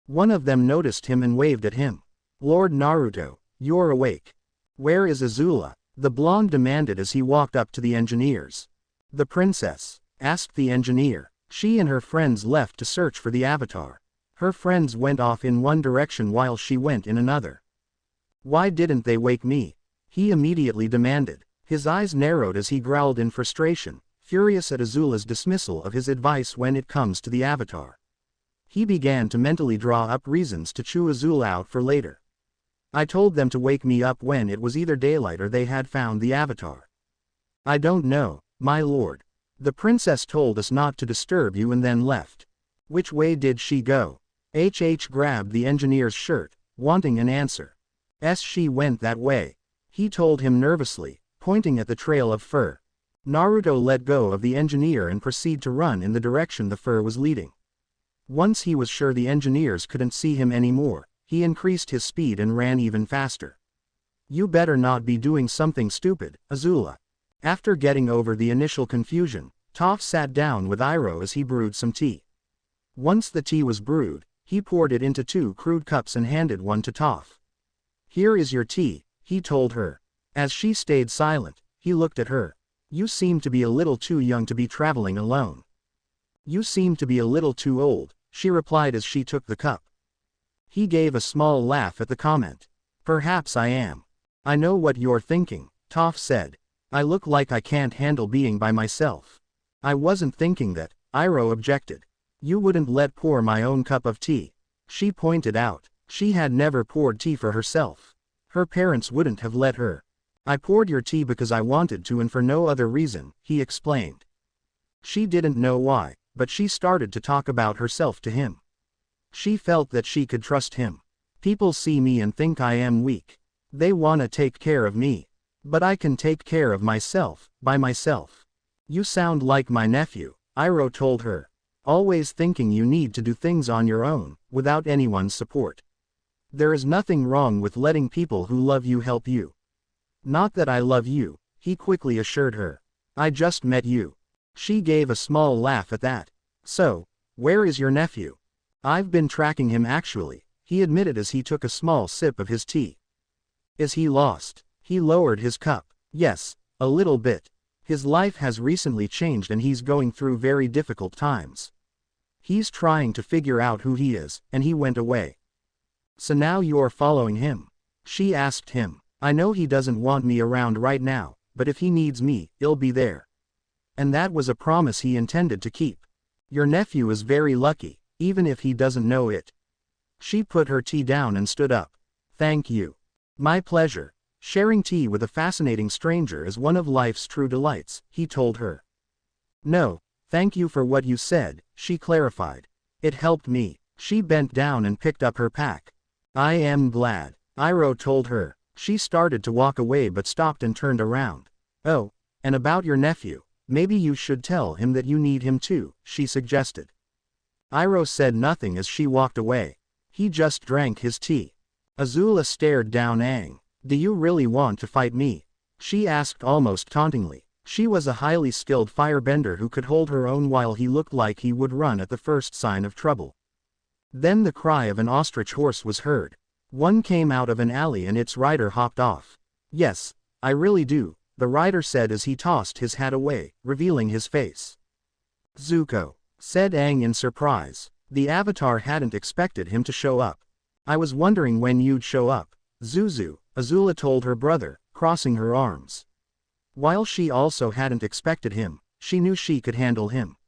One of them noticed him and waved at him. "Lord Naruto, you're awake. Where is Azula?" the blonde demanded as he walked up to the engineers. "The princess?" asked the engineer. "She and her friends left to search for the avatar. Her friends went off in one direction while she went in another." "Why didn't they wake me?" he immediately demanded. His eyes narrowed as he growled in frustration, furious at Azula's dismissal of his advice when it comes to the avatar. He began to mentally draw up reasons to chew Azula out for later. "I told them to wake me up when it was either daylight or they had found the avatar." "I don't know, my lord. The princess told us not to disturb you and then left." "Which way did she go?" HH grabbed the engineer's shirt, wanting an answer. She went that way," he told him nervously, pointing at the trail of fur. Naruto let go of the engineer and proceeded to run in the direction the fur was leading. Once he was sure the engineers couldn't see him anymore, he increased his speed and ran even faster. "You better not be doing something stupid, Azula." After getting over the initial confusion, Toph sat down with Iroh as he brewed some tea. Once the tea was brewed, he poured it into 2 crude cups and handed one to Toph. "Here is your tea," he told her. As she stayed silent, he looked at her. "You seem to be a little too young to be traveling alone." "You seem to be a little too old," she replied as she took the cup. He gave a small laugh at the comment. "Perhaps I am. I know what you're thinking," Toph said. "I look like I can't handle being by myself." "I wasn't thinking that," Iroh objected. "You wouldn't let pour my own cup of tea," she pointed out. She had never poured tea for herself. Her parents wouldn't have let her. "I poured your tea because I wanted to and for no other reason," he explained. She didn't know why, but she started to talk about herself to him. She felt that she could trust him. "People see me and think I am weak. They wanna take care of me. But I can take care of myself, by myself." "You sound like my nephew," Iroh told her. "Always thinking you need to do things on your own, without anyone's support. There is nothing wrong with letting people who love you help you." "Not that I love you," he quickly assured her. "I just met you." She gave a small laugh at that. "So, where is your nephew?" "I've been tracking him actually," he admitted as he took a small sip of his tea. "Is he lost?" He lowered his cup. "Yes, a little bit. His life has recently changed and he's going through very difficult times. He's trying to figure out who he is, and he went away." "So now you're following him?" she asked him. "I know he doesn't want me around right now, but if he needs me, I'll be there." And that was a promise he intended to keep. "Your nephew is very lucky, even if he doesn't know it." She put her tea down and stood up. "Thank you. My pleasure. Sharing tea with a fascinating stranger is one of life's true delights," he told her. "No, thank you for what you said," she clarified. "It helped me." She bent down and picked up her pack. I am glad, Iroh told her. She started to walk away but stopped and turned around. Oh, and about your nephew, maybe you should tell him that you need him too, she suggested. Iroh said nothing as she walked away. He just drank his tea. Azula stared down Aang. Do you really want to fight me? She asked almost tauntingly. She was a highly skilled firebender who could hold her own while he looked like he would run at the first sign of trouble. Then the cry of an ostrich horse was heard. One came out of an alley and its rider hopped off. Yes, I really do, the rider said as he tossed his hat away, revealing his face. Zuko, said Aang in surprise. The Avatar hadn't expected him to show up. I was wondering when you'd show up, Zuzu, Azula told her brother, crossing her arms. While she also hadn't expected him, she knew she could handle him.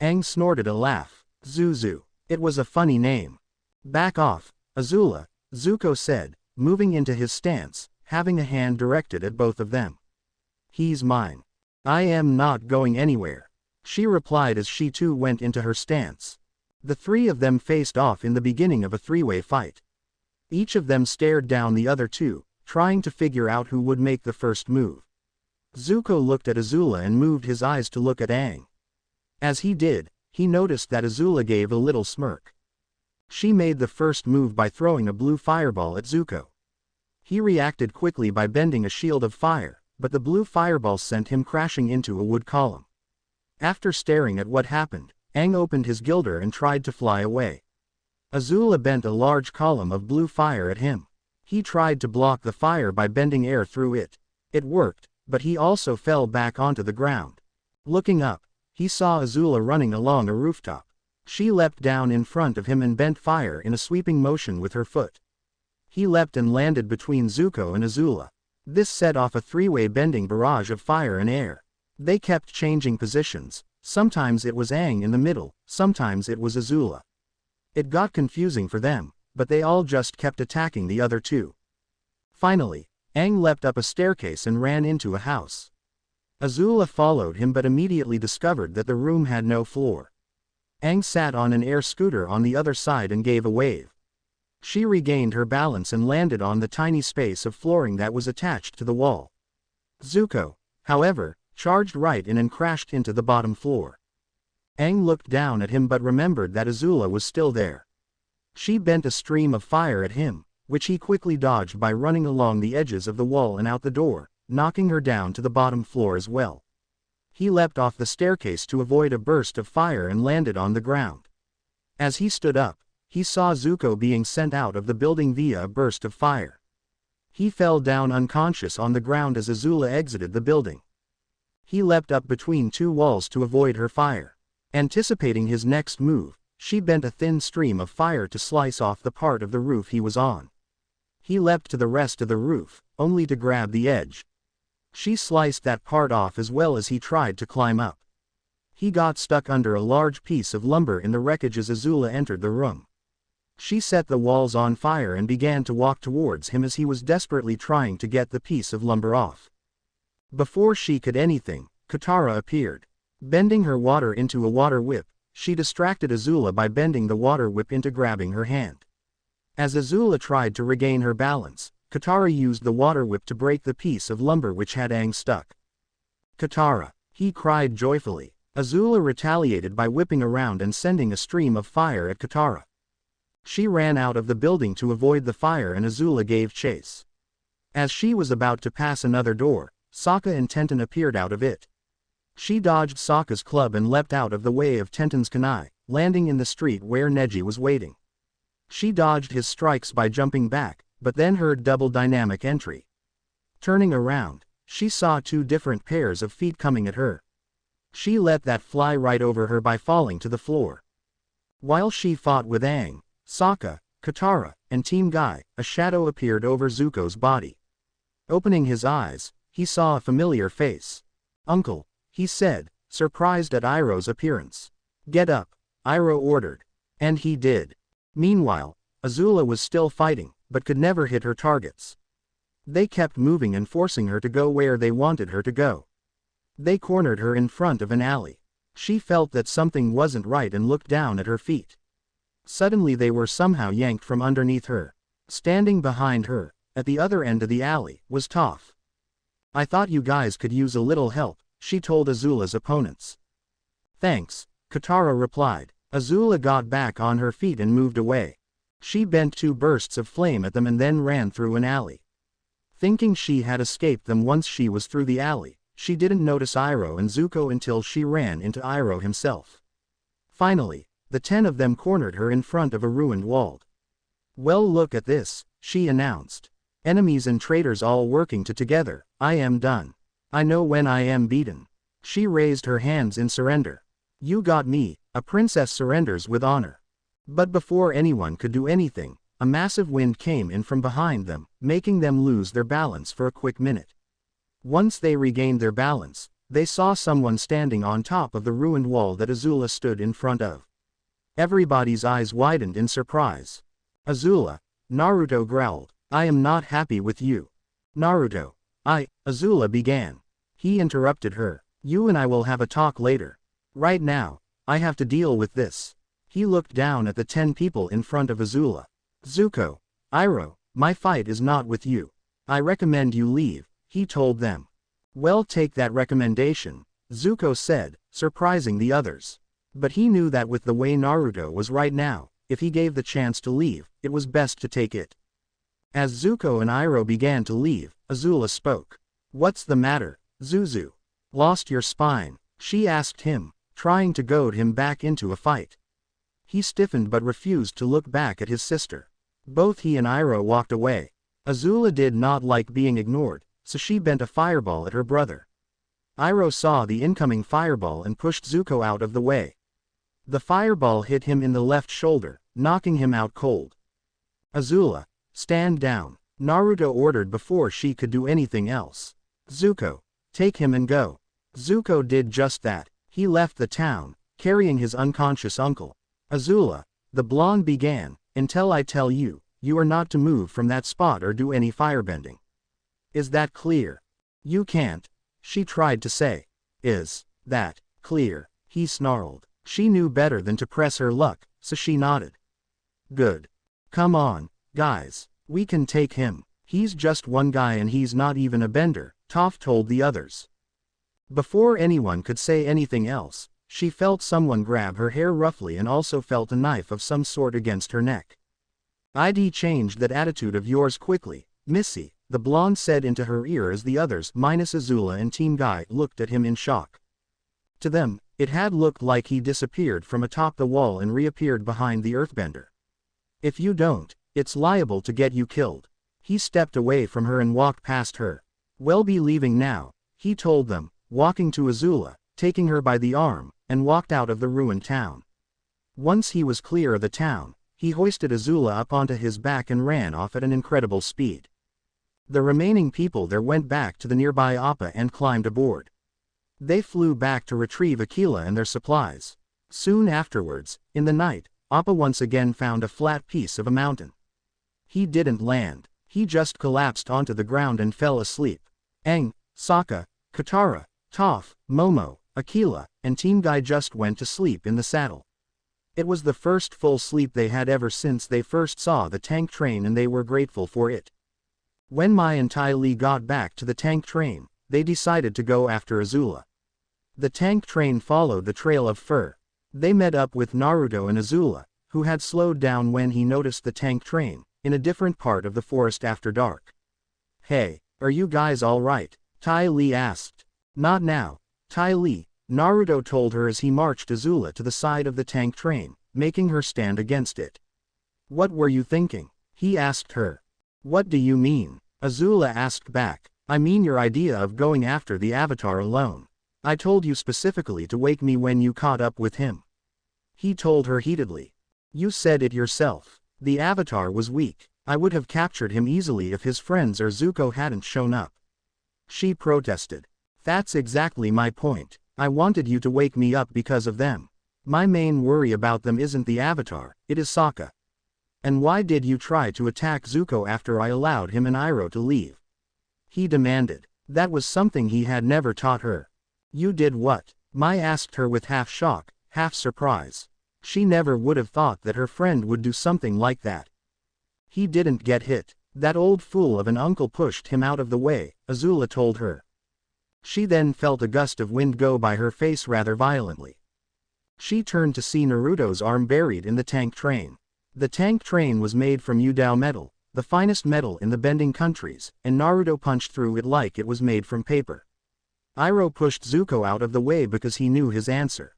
Aang snorted a laugh. Zuzu. It was a funny name. Back off, Azula, Zuko said, moving into his stance, having a hand directed at both of them. He's mine. I am not going anywhere, she replied as she too went into her stance. The three of them faced off in the beginning of a three-way fight. Each of them stared down the other two, trying to figure out who would make the first move. Zuko looked at Azula and moved his eyes to look at Aang. As he did, he noticed that Azula gave a little smirk. She made the first move by throwing a blue fireball at Zuko. He reacted quickly by bending a shield of fire, but the blue fireball sent him crashing into a wood column. After staring at what happened, Aang opened his gilder and tried to fly away. Azula bent a large column of blue fire at him. He tried to block the fire by bending air through it. It worked, but he also fell back onto the ground. Looking up, he saw Azula running along a rooftop. She leapt down in front of him and bent fire in a sweeping motion with her foot. He leapt and landed between Zuko and Azula. This set off a three-way bending barrage of fire and air. They kept changing positions. Sometimes it was Aang in the middle, sometimes it was Azula. It got confusing for them, but they all just kept attacking the other two. Finally, Aang leapt up a staircase and ran into a house. Azula followed him but immediately discovered that the room had no floor. Aang sat on an air scooter on the other side and gave a wave. She regained her balance and landed on the tiny space of flooring that was attached to the wall. Zuko, however, charged right in and crashed into the bottom floor. Aang looked down at him but remembered that Azula was still there. She bent a stream of fire at him, which he quickly dodged by running along the edges of the wall and out the door, knocking her down to the bottom floor as well. He leapt off the staircase to avoid a burst of fire and landed on the ground. As he stood up, he saw Zuko being sent out of the building via a burst of fire. He fell down unconscious on the ground as Azula exited the building. He leapt up between two walls to avoid her fire. Anticipating his next move, she bent a thin stream of fire to slice off the part of the roof he was on. He leapt to the rest of the roof, only to grab the edge. She sliced that part off as well as he tried to climb up. He got stuck under a large piece of lumber in the wreckage as Azula entered the room. She set the walls on fire and began to walk towards him as he was desperately trying to get the piece of lumber off. Before she could anything, Katara appeared. Bending her water into a water whip, she distracted Azula by bending the water whip into grabbing her hand. As Azula tried to regain her balance, Katara used the water whip to break the piece of lumber which had Aang stuck. Katara, he cried joyfully. Azula retaliated by whipping around and sending a stream of fire at Katara. She ran out of the building to avoid the fire and Azula gave chase. As she was about to pass another door, Sokka and Tenten appeared out of it. She dodged Sokka's club and leapt out of the way of Tenten's kunai, landing in the street where Neji was waiting. She dodged his strikes by jumping back, but then heard double dynamic entry. Turning around, she saw two different pairs of feet coming at her. She let that fly right over her by falling to the floor. While she fought with Aang, Sokka, Katara, and Team Guy, a shadow appeared over Zuko's body. Opening his eyes, he saw a familiar face. "Uncle," he said, surprised at Iroh's appearance. "Get up," Iroh ordered. And he did. Meanwhile, Azula was still fighting, but could never hit her targets. They kept moving and forcing her to go where they wanted her to go. They cornered her in front of an alley. She felt that something wasn't right and looked down at her feet. Suddenly they were somehow yanked from underneath her. Standing behind her, at the other end of the alley, was Toph. I thought you guys could use a little help, she told Azula's opponents. Thanks, Katara replied. Azula got back on her feet and moved away. She bent 2 bursts of flame at them and then ran through an alley. Thinking she had escaped them once she was through the alley, she didn't notice Iroh and Zuko until she ran into Iroh himself. Finally, the 10 of them cornered her in front of a ruined wall. Well, look at this, she announced. Enemies and traitors all working together, I am done. I know when I am beaten. She raised her hands in surrender. You got me, a princess surrenders with honor. But before anyone could do anything, a massive wind came in from behind them, making them lose their balance for a quick minute. Once they regained their balance, they saw someone standing on top of the ruined wall that Azula stood in front of. Everybody's eyes widened in surprise. Azula, Naruto growled, I am not happy with you. Naruto, Azula began. He interrupted her. You and I will have a talk later. Right now, I have to deal with this. He looked down at the 10 people in front of Azula. Zuko, Iroh, my fight is not with you. I recommend you leave, he told them. Well, take that recommendation, Zuko said, surprising the others. But he knew that with the way Naruto was right now, if he gave the chance to leave, it was best to take it. As Zuko and Iroh began to leave, Azula spoke. What's the matter, Zuzu? Lost your spine? She asked him, trying to goad him back into a fight. He stiffened but refused to look back at his sister. Both he and Iroh walked away. Azula did not like being ignored, so she bent a fireball at her brother. Iroh saw the incoming fireball and pushed Zuko out of the way. The fireball hit him in the left shoulder, knocking him out cold. Azula, stand down, Naruto ordered before she could do anything else. Zuko, take him and go. Zuko did just that. He left the town, carrying his unconscious uncle. Azula, the blonde began, until I tell you, you are not to move from that spot or do any firebending. Is that clear? You can't, she tried to say. Is that clear? He snarled. She knew better than to press her luck, so she nodded. Good. Come on, guys, we can take him. He's just one guy and he's not even a bender, Toph told the others. Before anyone could say anything else, she felt someone grab her hair roughly and also felt a knife of some sort against her neck. I'd changed that attitude of yours quickly, Missy, the blonde said into her ear as the others minus Azula and Team Guy looked at him in shock. To them, it had looked like he disappeared from atop the wall and reappeared behind the earthbender. If you don't, it's liable to get you killed. He stepped away from her and walked past her. We'll be leaving now, he told them, walking to Azula, taking her by the arm, and walked out of the ruined town. Once he was clear of the town, he hoisted Azula up onto his back and ran off at an incredible speed. The remaining people there went back to the nearby Appa and climbed aboard. They flew back to retrieve Aquila and their supplies. Soon afterwards, in the night, Appa once again found a flat piece of a mountain. He didn't land, he just collapsed onto the ground and fell asleep. Aang, Sokka, Katara, Toph, Momo, Aquila, and Team Guy just went to sleep in the saddle. It was the first full sleep they had ever since they first saw the tank train and they were grateful for it. When Mai and Ty Lee got back to the tank train, they decided to go after Azula. The tank train followed the trail of fur. They met up with Naruto and Azula, who had slowed down when he noticed the tank train, in a different part of the forest after dark. Hey, are you guys alright? Ty Lee asked. Not now, Ty Lee, Naruto told her as he marched Azula to the side of the tank train, making her stand against it. What were you thinking? He asked her. What do you mean? Azula asked back. I mean your idea of going after the Avatar alone. I told you specifically to wake me when you caught up with him. He told her heatedly. You said it yourself. The Avatar was weak. I would have captured him easily if his friends or Zuko hadn't shown up. She protested. That's exactly my point. I wanted you to wake me up because of them. My main worry about them isn't the Avatar, it is Sokka. And why did you try to attack Zuko after I allowed him and Iroh to leave? He demanded. That was something he had never taught her. You did what? Mai asked her with half shock, half surprise. She never would have thought that her friend would do something like that. He didn't get hit. That old fool of an uncle pushed him out of the way, Azula told her. She then felt a gust of wind go by her face rather violently. She turned to see Naruto's arm buried in the tank train. The tank train was made from Yudao metal, the finest metal in the bending countries, and Naruto punched through it like it was made from paper. Iroh pushed Zuko out of the way because he knew his answer.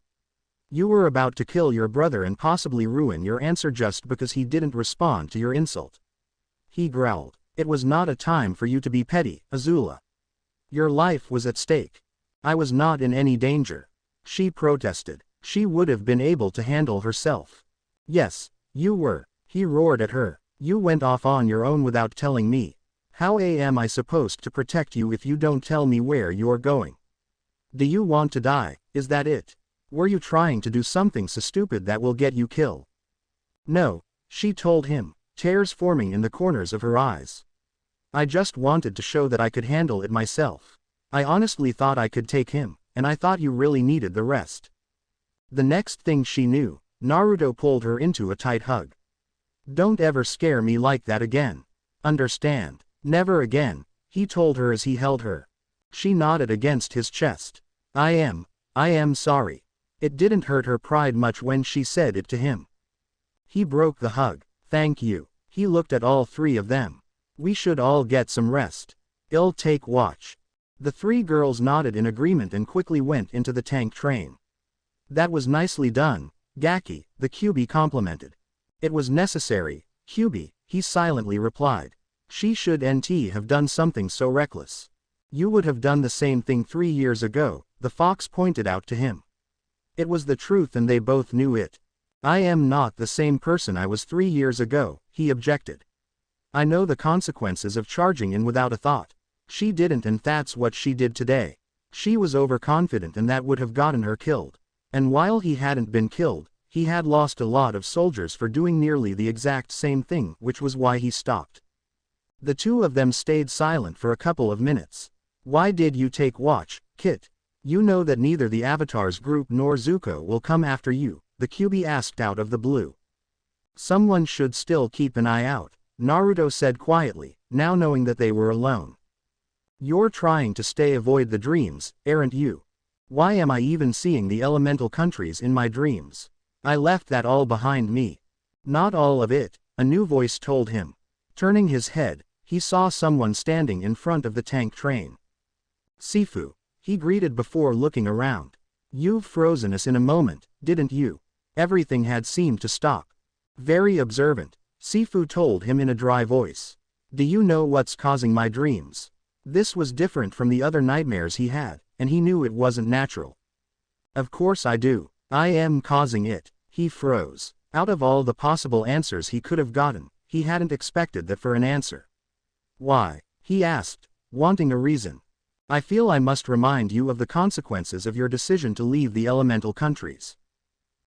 You were about to kill your brother and possibly ruin your answer just because he didn't respond to your insult. He growled. It was not a time for you to be petty, Azula. Your life was at stake. I was not in any danger. She protested. She would have been able to handle herself. Yes, you were. He roared at her. You went off on your own without telling me. How am I supposed to protect you if you don't tell me where you're going? Do you want to die, is that it? Were you trying to do something so stupid that will get you killed? No, she told him, tears forming in the corners of her eyes. I just wanted to show that I could handle it myself. I honestly thought I could take him, and I thought you really needed the rest. The next thing she knew, Naruto pulled her into a tight hug. Don't ever scare me like that again. Understand? Never again, he told her as he held her. She nodded against his chest. I am sorry. It didn't hurt her pride much when she said it to him. He broke the hug. Thank you. He looked at all three of them. We should all get some rest. I'll take watch. The three girls nodded in agreement and quickly went into the tank train. That was nicely done, Gaki, the Kyuubi complimented. It was necessary, Kyuubi, he silently replied. She should have done something so reckless. You would have done the same thing 3 years ago, the fox pointed out to him. It was the truth and they both knew it. I am not the same person I was 3 years ago, he objected. I know the consequences of charging in without a thought. She didn't, and that's what she did today. She was overconfident and that would have gotten her killed. And while he hadn't been killed, he had lost a lot of soldiers for doing nearly the exact same thing, which was why he stopped. The two of them stayed silent for a couple of minutes. Why did you take watch, Kit? You know that neither the Avatar's group nor Zuko will come after you, the Kyuubi asked out of the blue. Someone should still keep an eye out, Naruto said quietly, now knowing that they were alone. You're trying to avoid the dreams, aren't you? Why am I even seeing the elemental countries in my dreams? I left that all behind me. Not all of it, a new voice told him. Turning his head, he saw someone standing in front of the tank train. Sifu, he greeted before looking around. You've frozen us in a moment, didn't you? Everything had seemed to stop. Very observant, Sifu told him in a dry voice. Do you know what's causing my dreams? This was different from the other nightmares he had, and he knew it wasn't natural. Of course I do. I am causing it. He froze. Out of all the possible answers he could have gotten, he hadn't expected that for an answer. Why? He asked, wanting a reason. I feel I must remind you of the consequences of your decision to leave the elemental countries.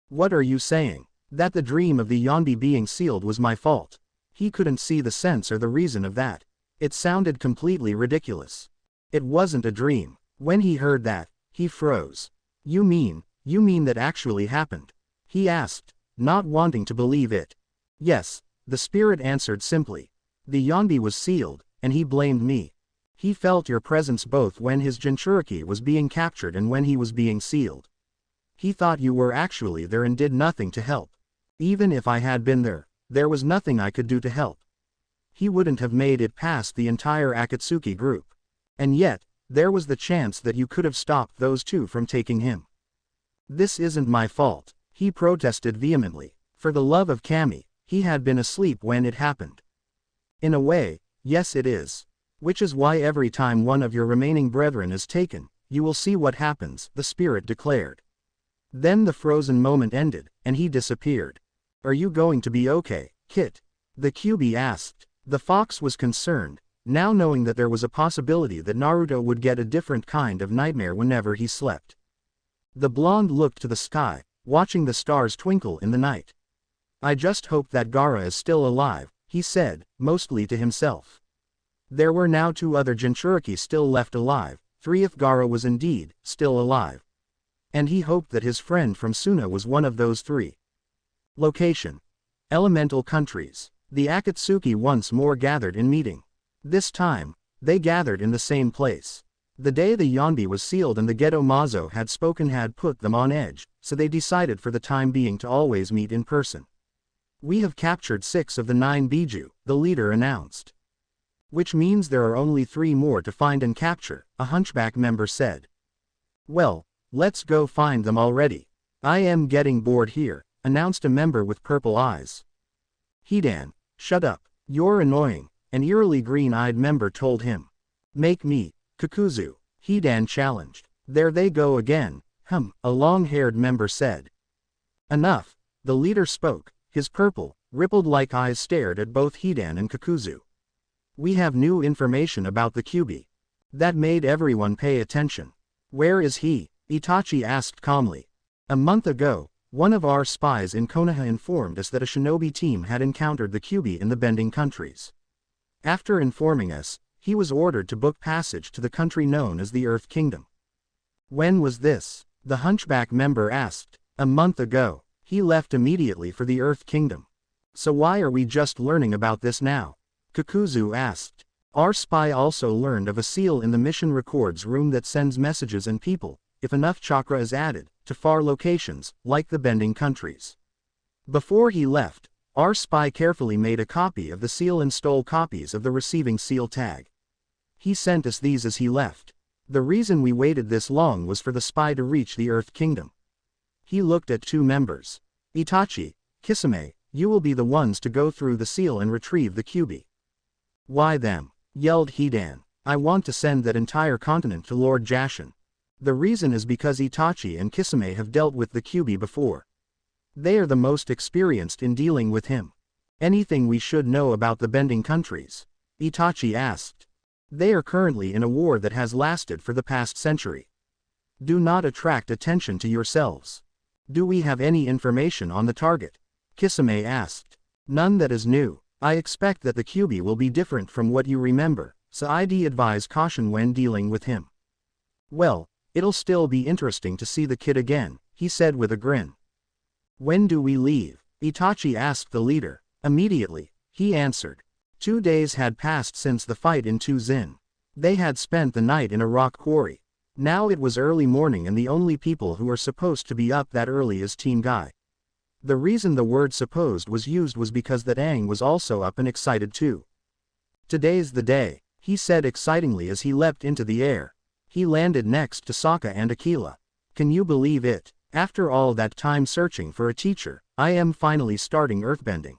What are you saying? That the dream of the Yonbi being sealed was my fault? He couldn't see the sense or the reason of that. It sounded completely ridiculous. It wasn't a dream. When he heard that, he froze. You mean that actually happened? He asked, not wanting to believe it. Yes, the spirit answered simply. The Yonbi was sealed, and he blamed me. He felt your presence both when his Jinchuriki was being captured and when he was being sealed. He thought you were actually there and did nothing to help. Even if I had been there, there was nothing I could do to help. He wouldn't have made it past the entire Akatsuki group. And yet, there was the chance that you could have stopped those two from taking him. This isn't my fault, he protested vehemently. For the love of Kami, he had been asleep when it happened. In a way, yes it is. Which is why every time one of your remaining brethren is taken, you will see what happens, the spirit declared. Then the frozen moment ended, and he disappeared. Are you going to be okay, Kit? The Kyuubi asked. The fox was concerned, now knowing that there was a possibility that Naruto would get a different kind of nightmare whenever he slept. The blonde looked to the sky, watching the stars twinkle in the night. I just hope that Gaara is still alive, he said, mostly to himself. There were now 2 other Jinchuriki still left alive, 3 if Gaara was indeed still alive. And he hoped that his friend from Suna was one of those 3. Location: elemental countries. The Akatsuki once more gathered in meeting. This time, they gathered in the same place. The day the Yonbi was sealed and the Geto Mazo had spoken had put them on edge, so they decided for the time being to always meet in person. We have captured 6 of the 9 Biju, the leader announced. Which means there are only 3 more to find and capture, a hunchback member said. Well, let's go find them already. I am getting bored here, announced a member with purple eyes. Hidan, shut up, you're annoying, an eerily green-eyed member told him. Make me, Kakuzu, Hidan challenged. There they go again, a long-haired member said. Enough, the leader spoke, his purple, rippled-like eyes stared at both Hidan and Kakuzu. We have new information about the Kyuubi. That made everyone pay attention. Where is he? Itachi asked calmly. A month ago, one of our spies in Konoha informed us that a shinobi team had encountered the Kyuubi in the Bending countries. After informing us, he was ordered to book passage to the country known as the Earth Kingdom. When was this? The hunchback member asked. A month ago. He left immediately for the Earth Kingdom. So why are we just learning about this now? Kakuzu asked. Our spy also learned of a seal in the mission records room that sends messages and people, if enough chakra is added, to far locations, like the Bending countries. Before he left, our spy carefully made a copy of the seal and stole copies of the receiving seal tag. He sent us these as he left. The reason we waited this long was for the spy to reach the Earth Kingdom. He looked at 2 members. Itachi, Kisame, you will be the ones to go through the seal and retrieve the Kyuubi. Why them? Yelled Hidan. I want to send that entire continent to Lord Jashin. The reason is because Itachi and Kisame have dealt with the Kyuubi before. They are the most experienced in dealing with him. Anything we should know about the Bending countries? Itachi asked. They are currently in a war that has lasted for the past century. Do not attract attention to yourselves. Do we have any information on the target? Kisame asked. None that is new. I expect that the Kyuubi will be different from what you remember, so I'd advise caution when dealing with him. Well, it'll still be interesting to see the kid again, he said with a grin. When do we leave? Itachi asked the leader. Immediately, he answered. 2 days had passed since the fight in Tuzin. They had spent the night in a rock quarry. Now it was early morning and the only people who are supposed to be up that early is Team Guy. The reason the word supposed was used was because that Aang was also up and excited too. Today's the day, he said excitingly as he leapt into the air. He landed next to Sokka and Aquila. Can you believe it? After all that time searching for a teacher, I am finally starting earthbending.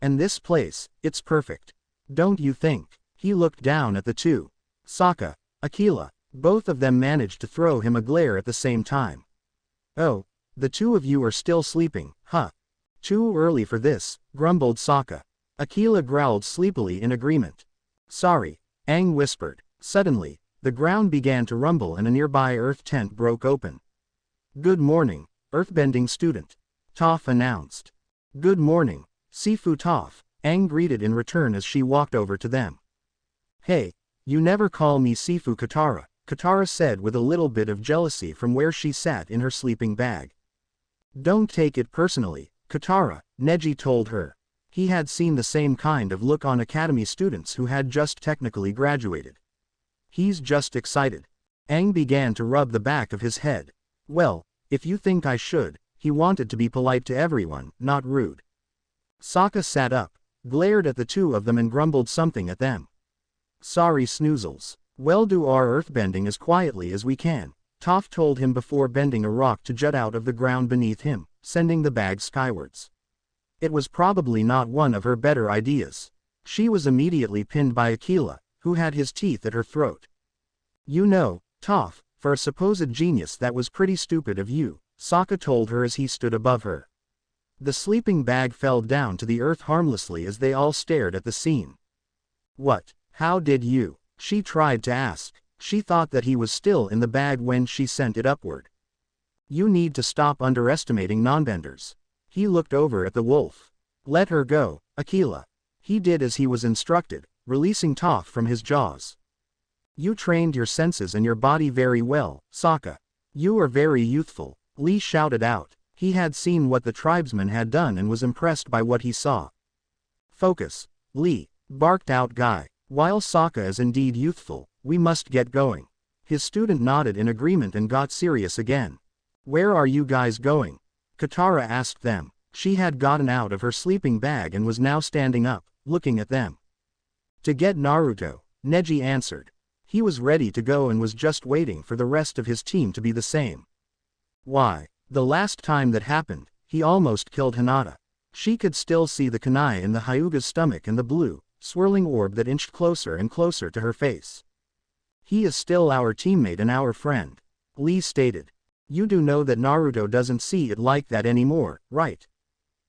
And this place, it's perfect. Don't you think? He looked down at the 2. Sokka, Aquila, both of them managed to throw him a glare at the same time. Oh, the 2 of you are still sleeping, huh? Too early for this, grumbled Sokka. Aquila growled sleepily in agreement. Sorry, Aang whispered. Suddenly, the ground began to rumble and a nearby earth tent broke open. Good morning, earthbending student. Toph announced. Good morning, Sifu Toph, Aang greeted in return as she walked over to them. Hey, you never call me Sifu Katara, Katara said with a little bit of jealousy from where she sat in her sleeping bag. Don't take it personally, Katara, Neji told her. He had seen the same kind of look on academy students who had just technically graduated. He's just excited. Aang began to rub the back of his head. Well, if you think I should, he wanted to be polite to everyone, not rude. Sokka sat up, glared at the 2 of them and grumbled something at them. Sorry snoozles. We'll do our earthbending as quietly as we can, Toph told him before bending a rock to jut out of the ground beneath him, sending the bag skywards. It was probably not one of her better ideas. She was immediately pinned by Aquila, who had his teeth at her throat. You know, Toph, for a supposed genius that was pretty stupid of you, Sokka told her as he stood above her. The sleeping bag fell down to the earth harmlessly as they all stared at the scene. What? How did you? She tried to ask. She thought that he was still in the bag when she sent it upward. You need to stop underestimating nonbenders. He looked over at the wolf. Let her go, Aquila. He did as he was instructed, releasing Toph from his jaws. You trained your senses and your body very well, Sokka. You are very youthful, Lee shouted out. He had seen what the tribesman had done and was impressed by what he saw. Focus, Lee, barked out Guy. While Sokka is indeed youthful, we must get going. His student nodded in agreement and got serious again. Where are you guys going? Katara asked them. She had gotten out of her sleeping bag and was now standing up, looking at them. To get Naruto, Neji answered. He was ready to go and was just waiting for the rest of his team to be the same. Why? The last time that happened, he almost killed Hinata. She could still see the kunai in the Hyuga's stomach and the blue, swirling orb that inched closer and closer to her face. He is still our teammate and our friend, Lee stated. You do know that Naruto doesn't see it like that anymore, right?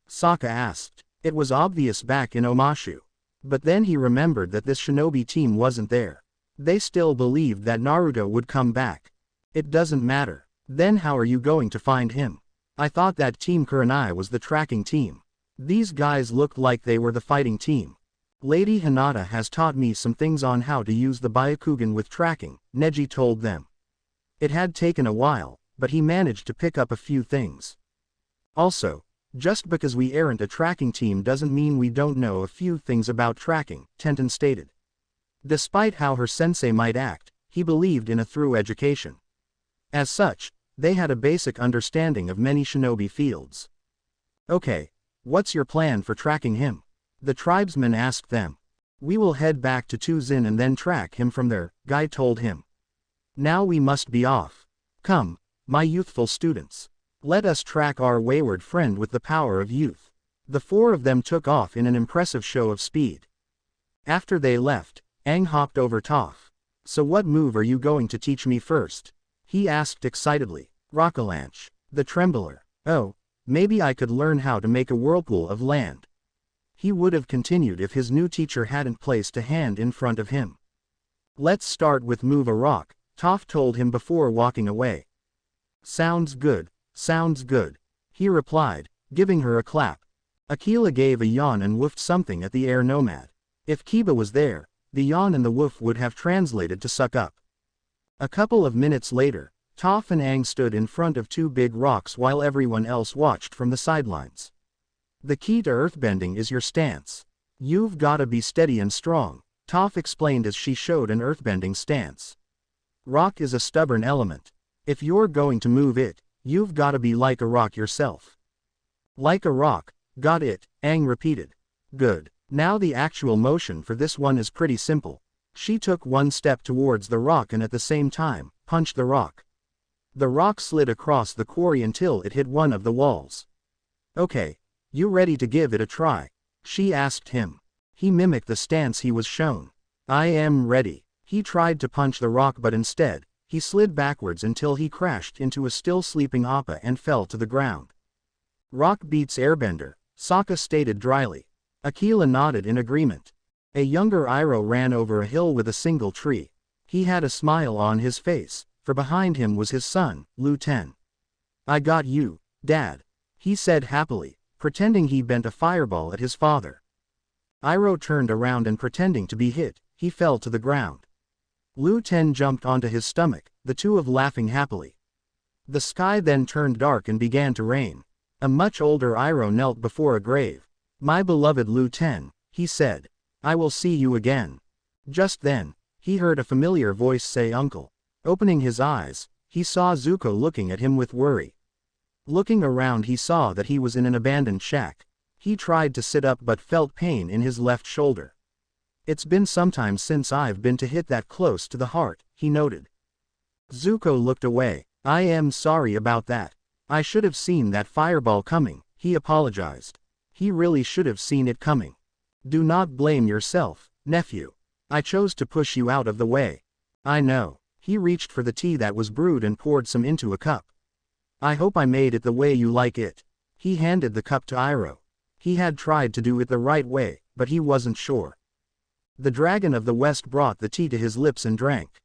Sokka asked. It was obvious back in Omashu. But then he remembered that this shinobi team wasn't there. They still believed that Naruto would come back. It doesn't matter. Then how are you going to find him? I thought that Team Kurenai was the tracking team. These guys looked like they were the fighting team. Lady Hinata has taught me some things on how to use the Byakugan with tracking, Neji told them. It had taken a while, but he managed to pick up a few things. Also, just because we aren't a tracking team doesn't mean we don't know a few things about tracking, Tenten stated. Despite how her sensei might act, he believed in a through education. As such, they had a basic understanding of many shinobi fields. Okay, what's your plan for tracking him? The tribesmen asked them. We will head back to Tuzin and then track him from there, Guy told him. Now we must be off. Come, my youthful students. Let us track our wayward friend with the power of youth. The four of them took off in an impressive show of speed. After they left, Aang hopped over Toph. So what move are you going to teach me first? He asked excitedly. Rockalanche. The Trembler. Oh, maybe I could learn how to make a whirlpool of land. He would have continued if his new teacher hadn't placed a hand in front of him. Let's start with move a rock, Toph told him before walking away. Sounds good, he replied, giving her a clap. Aquila gave a yawn and woofed something at the air nomad. If Kiba was there, the yawn and the woof would have translated to suck up. A couple of minutes later, Toph and Aang stood in front of two big rocks while everyone else watched from the sidelines. The key to earthbending is your stance. You've gotta be steady and strong, Toph explained as she showed an earthbending stance. Rock is a stubborn element. If you're going to move it, you've gotta be like a rock yourself. Like a rock, got it, Aang repeated. Good. Now the actual motion for this one is pretty simple. She took one step towards the rock and at the same time, punched the rock. The rock slid across the quarry until it hit one of the walls. Okay, you ready to give it a try? She asked him. He mimicked the stance he was shown. I am ready. He tried to punch the rock but instead, he slid backwards until he crashed into a still sleeping Appa and fell to the ground. Rock beats airbender, Sokka stated dryly. Aquila nodded in agreement. A younger Iroh ran over a hill with a single tree. He had a smile on his face, for behind him was his son, Lu Ten. I got you, Dad, he said happily, pretending he bent a fireball at his father. Iroh turned around and pretending to be hit, he fell to the ground. Lu Ten jumped onto his stomach, the two of laughing happily. The sky then turned dark and began to rain. A much older Iroh knelt before a grave. My beloved Lu Ten, he said. I will see you again. Just then, he heard a familiar voice say uncle. Opening his eyes, he saw Zuko looking at him with worry. Looking around he saw that he was in an abandoned shack. He tried to sit up but felt pain in his left shoulder. It's been some time since I've been to hit that close to the heart, he noted. Zuko looked away. I am sorry about that. I should have seen that fireball coming, he apologized. He really should have seen it coming. Do not blame yourself, nephew. I chose to push you out of the way. I know. He reached for the tea that was brewed and poured some into a cup. I hope I made it the way you like it. He handed the cup to Iroh. He had tried to do it the right way, but he wasn't sure. The Dragon of the West brought the tea to his lips and drank.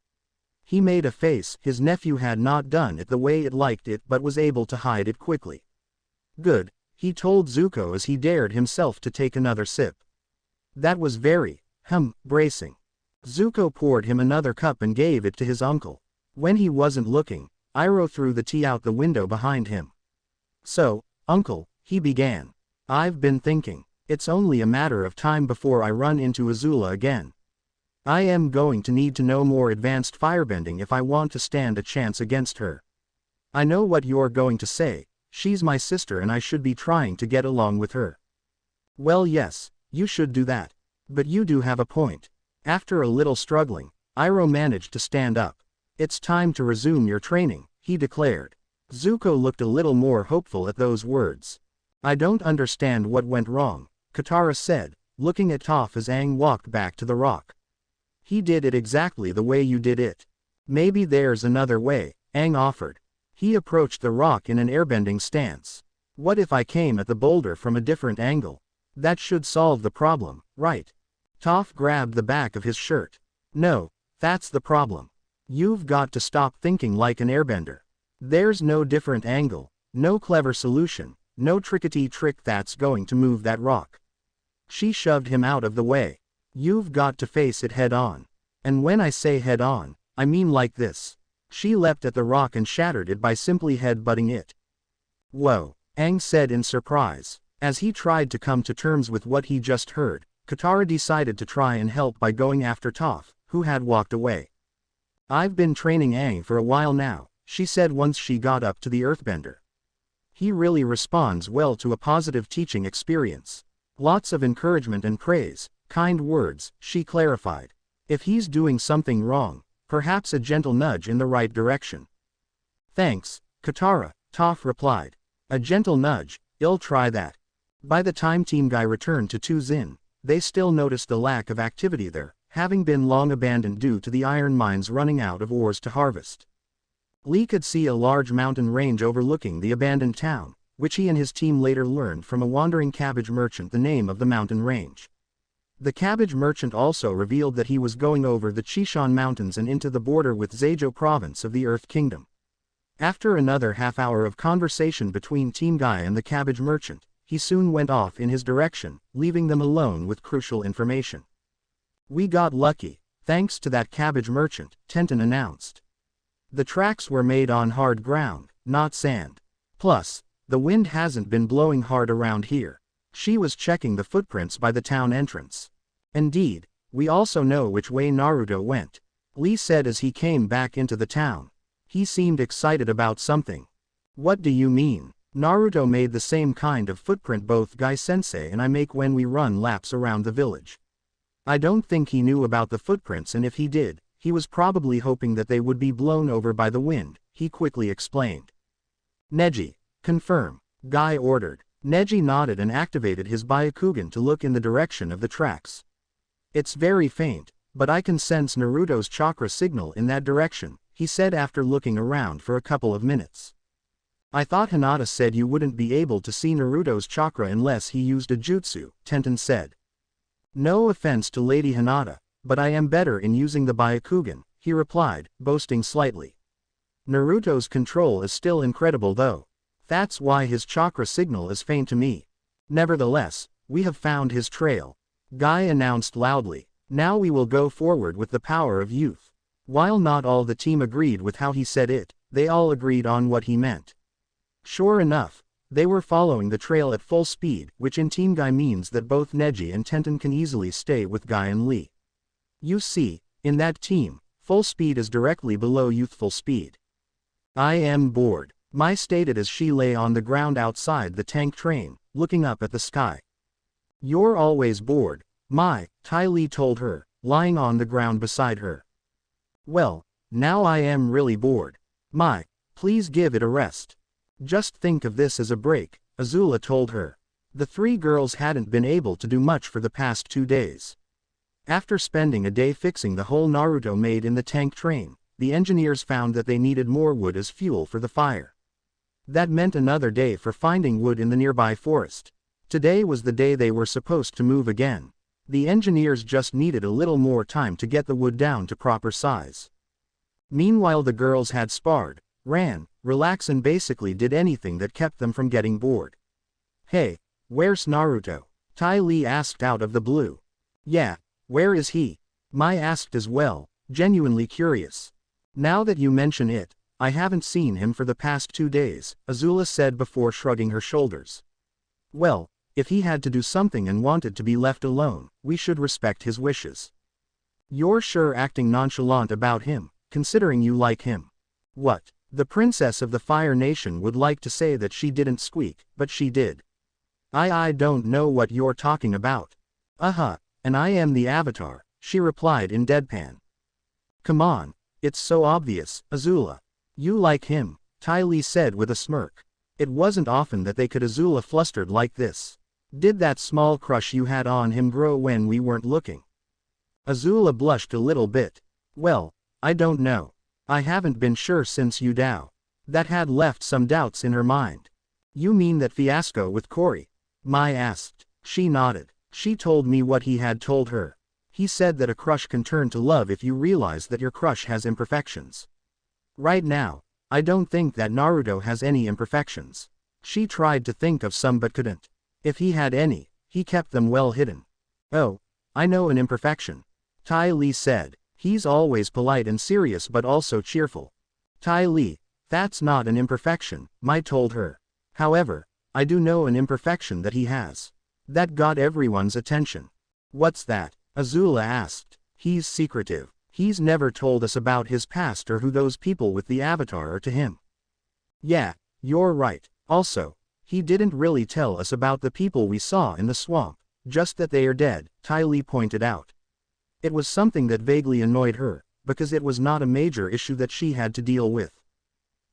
He made a face. His nephew had not done it the way it liked it but was able to hide it quickly. Good, he told Zuko as he dared himself to take another sip. That was very, bracing. Zuko poured him another cup and gave it to his uncle. When he wasn't looking, Iroh threw the tea out the window behind him. So, uncle, he began. I've been thinking. It's only a matter of time before I run into Azula again. I am going to need to know more advanced firebending if I want to stand a chance against her. I know what you're going to say, she's my sister and I should be trying to get along with her. Well yes, you should do that. But you do have a point. After a little struggling, Iroh managed to stand up. It's time to resume your training, he declared. Zuko looked a little more hopeful at those words. I don't understand what went wrong, Katara said, looking at Toph as Aang walked back to the rock. He did it exactly the way you did it. Maybe there's another way, Aang offered. He approached the rock in an airbending stance. What if I came at the boulder from a different angle? That should solve the problem, right? Toph grabbed the back of his shirt. No, that's the problem. You've got to stop thinking like an airbender. There's no different angle, no clever solution, no trickety trick that's going to move that rock. She shoved him out of the way. You've got to face it head on. And when I say head on, I mean like this. She leapt at the rock and shattered it by simply head-butting it. Whoa, Aang said in surprise. As he tried to come to terms with what he just heard, Katara decided to try and help by going after Toph, who had walked away. I've been training Aang for a while now, she said once she got up to the earthbender. He really responds well to a positive teaching experience. Lots of encouragement and praise, kind words, she clarified. If he's doing something wrong, perhaps a gentle nudge in the right direction. Thanks, Katara, Toph replied. A gentle nudge, I'll try that. By the time Team Guy returned to Tuzin, they still noticed the lack of activity there, having been long abandoned due to the iron mines running out of ores to harvest. Lee could see a large mountain range overlooking the abandoned town, which he and his team later learned from a wandering cabbage merchant the name of the mountain range. The cabbage merchant also revealed that he was going over the Chishan Mountains and into the border with Zhejiang province of the Earth Kingdom. After another half-hour of conversation between Team Guy and the cabbage merchant, he soon went off in his direction, leaving them alone with crucial information. We got lucky, thanks to that cabbage merchant, Tenten announced. The tracks were made on hard ground, not sand. Plus, the wind hasn't been blowing hard around here. She was checking the footprints by the town entrance. Indeed, we also know which way Naruto went, Lee said as he came back into the town. He seemed excited about something. What do you mean? Naruto made the same kind of footprint both Guy-sensei and I make when we run laps around the village. I don't think he knew about the footprints, and if he did, he was probably hoping that they would be blown over by the wind, he quickly explained. Neji, confirm, Guy ordered. Neji nodded and activated his Byakugan to look in the direction of the tracks. It's very faint, but I can sense Naruto's chakra signal in that direction, he said after looking around for a couple of minutes. I thought Hinata said you wouldn't be able to see Naruto's chakra unless he used a jutsu, Tenten said. No offense to Lady Hinata, but I am better in using the Byakugan, he replied, boasting slightly. Naruto's control is still incredible though. That's why his chakra signal is faint to me. Nevertheless, we have found his trail, Guy announced loudly. Now we will go forward with the power of youth. While not all the team agreed with how he said it, they all agreed on what he meant. Sure enough, they were following the trail at full speed, which in Team Guy means that both Neji and Tenten can easily stay with Guy and Lee. You see, in that team, full speed is directly below youthful speed. I am bored, Mai stated as she lay on the ground outside the tank train, looking up at the sky. You're always bored, Mai, Ty Lee told her, lying on the ground beside her. Well, now I am really bored. Mai, please give it a rest. Just think of this as a break, Azula told her. The three girls hadn't been able to do much for the past 2 days. After spending a day fixing the hole Naruto made in the tank train, the engineers found that they needed more wood as fuel for the fire. That meant another day for finding wood in the nearby forest. Today was the day they were supposed to move again. The engineers just needed a little more time to get the wood down to proper size. Meanwhile the girls had sparred, ran, relaxed and basically did anything that kept them from getting bored. Hey, where's Naruto? Ty Lee asked out of the blue. Yeah, where is he? Mai asked as well, genuinely curious. Now that you mention it, I haven't seen him for the past 2 days, Azula said before shrugging her shoulders. Well, If he had to do something and wanted to be left alone, we should respect his wishes. You're sure acting nonchalant about him, considering you like him. What? The princess of the Fire Nation would like to say that she didn't squeak, but she did. I don't know what you're talking about. And I am the Avatar, she replied in deadpan. Come on, it's so obvious, Azula. You like him, Ty Lee said with a smirk. It wasn't often that they could Azula flustered like this. Did that small crush you had on him grow when we weren't looking? Azula blushed a little bit. Well, I don't know. I haven't been sure since you Dao. That had left some doubts in her mind. You mean that fiasco with Cory? Mai asked. She nodded. She told me what he had told her. He said that a crush can turn to love if you realize that your crush has imperfections. Right now, I don't think that Naruto has any imperfections. She tried to think of some but couldn't. If he had any, he kept them well hidden. Oh, I know an imperfection. Ty Lee said. He's always polite and serious but also cheerful. Ty Lee, that's not an imperfection, Mai told her. However, I do know an imperfection that he has. That got everyone's attention. What's that? Azula asked. He's secretive. He's never told us about his past or who those people with the Avatar are to him. Yeah, you're right. Also, he didn't really tell us about the people we saw in the swamp, just that they are dead, Ty Lee pointed out. It was something that vaguely annoyed her, because it was not a major issue that she had to deal with.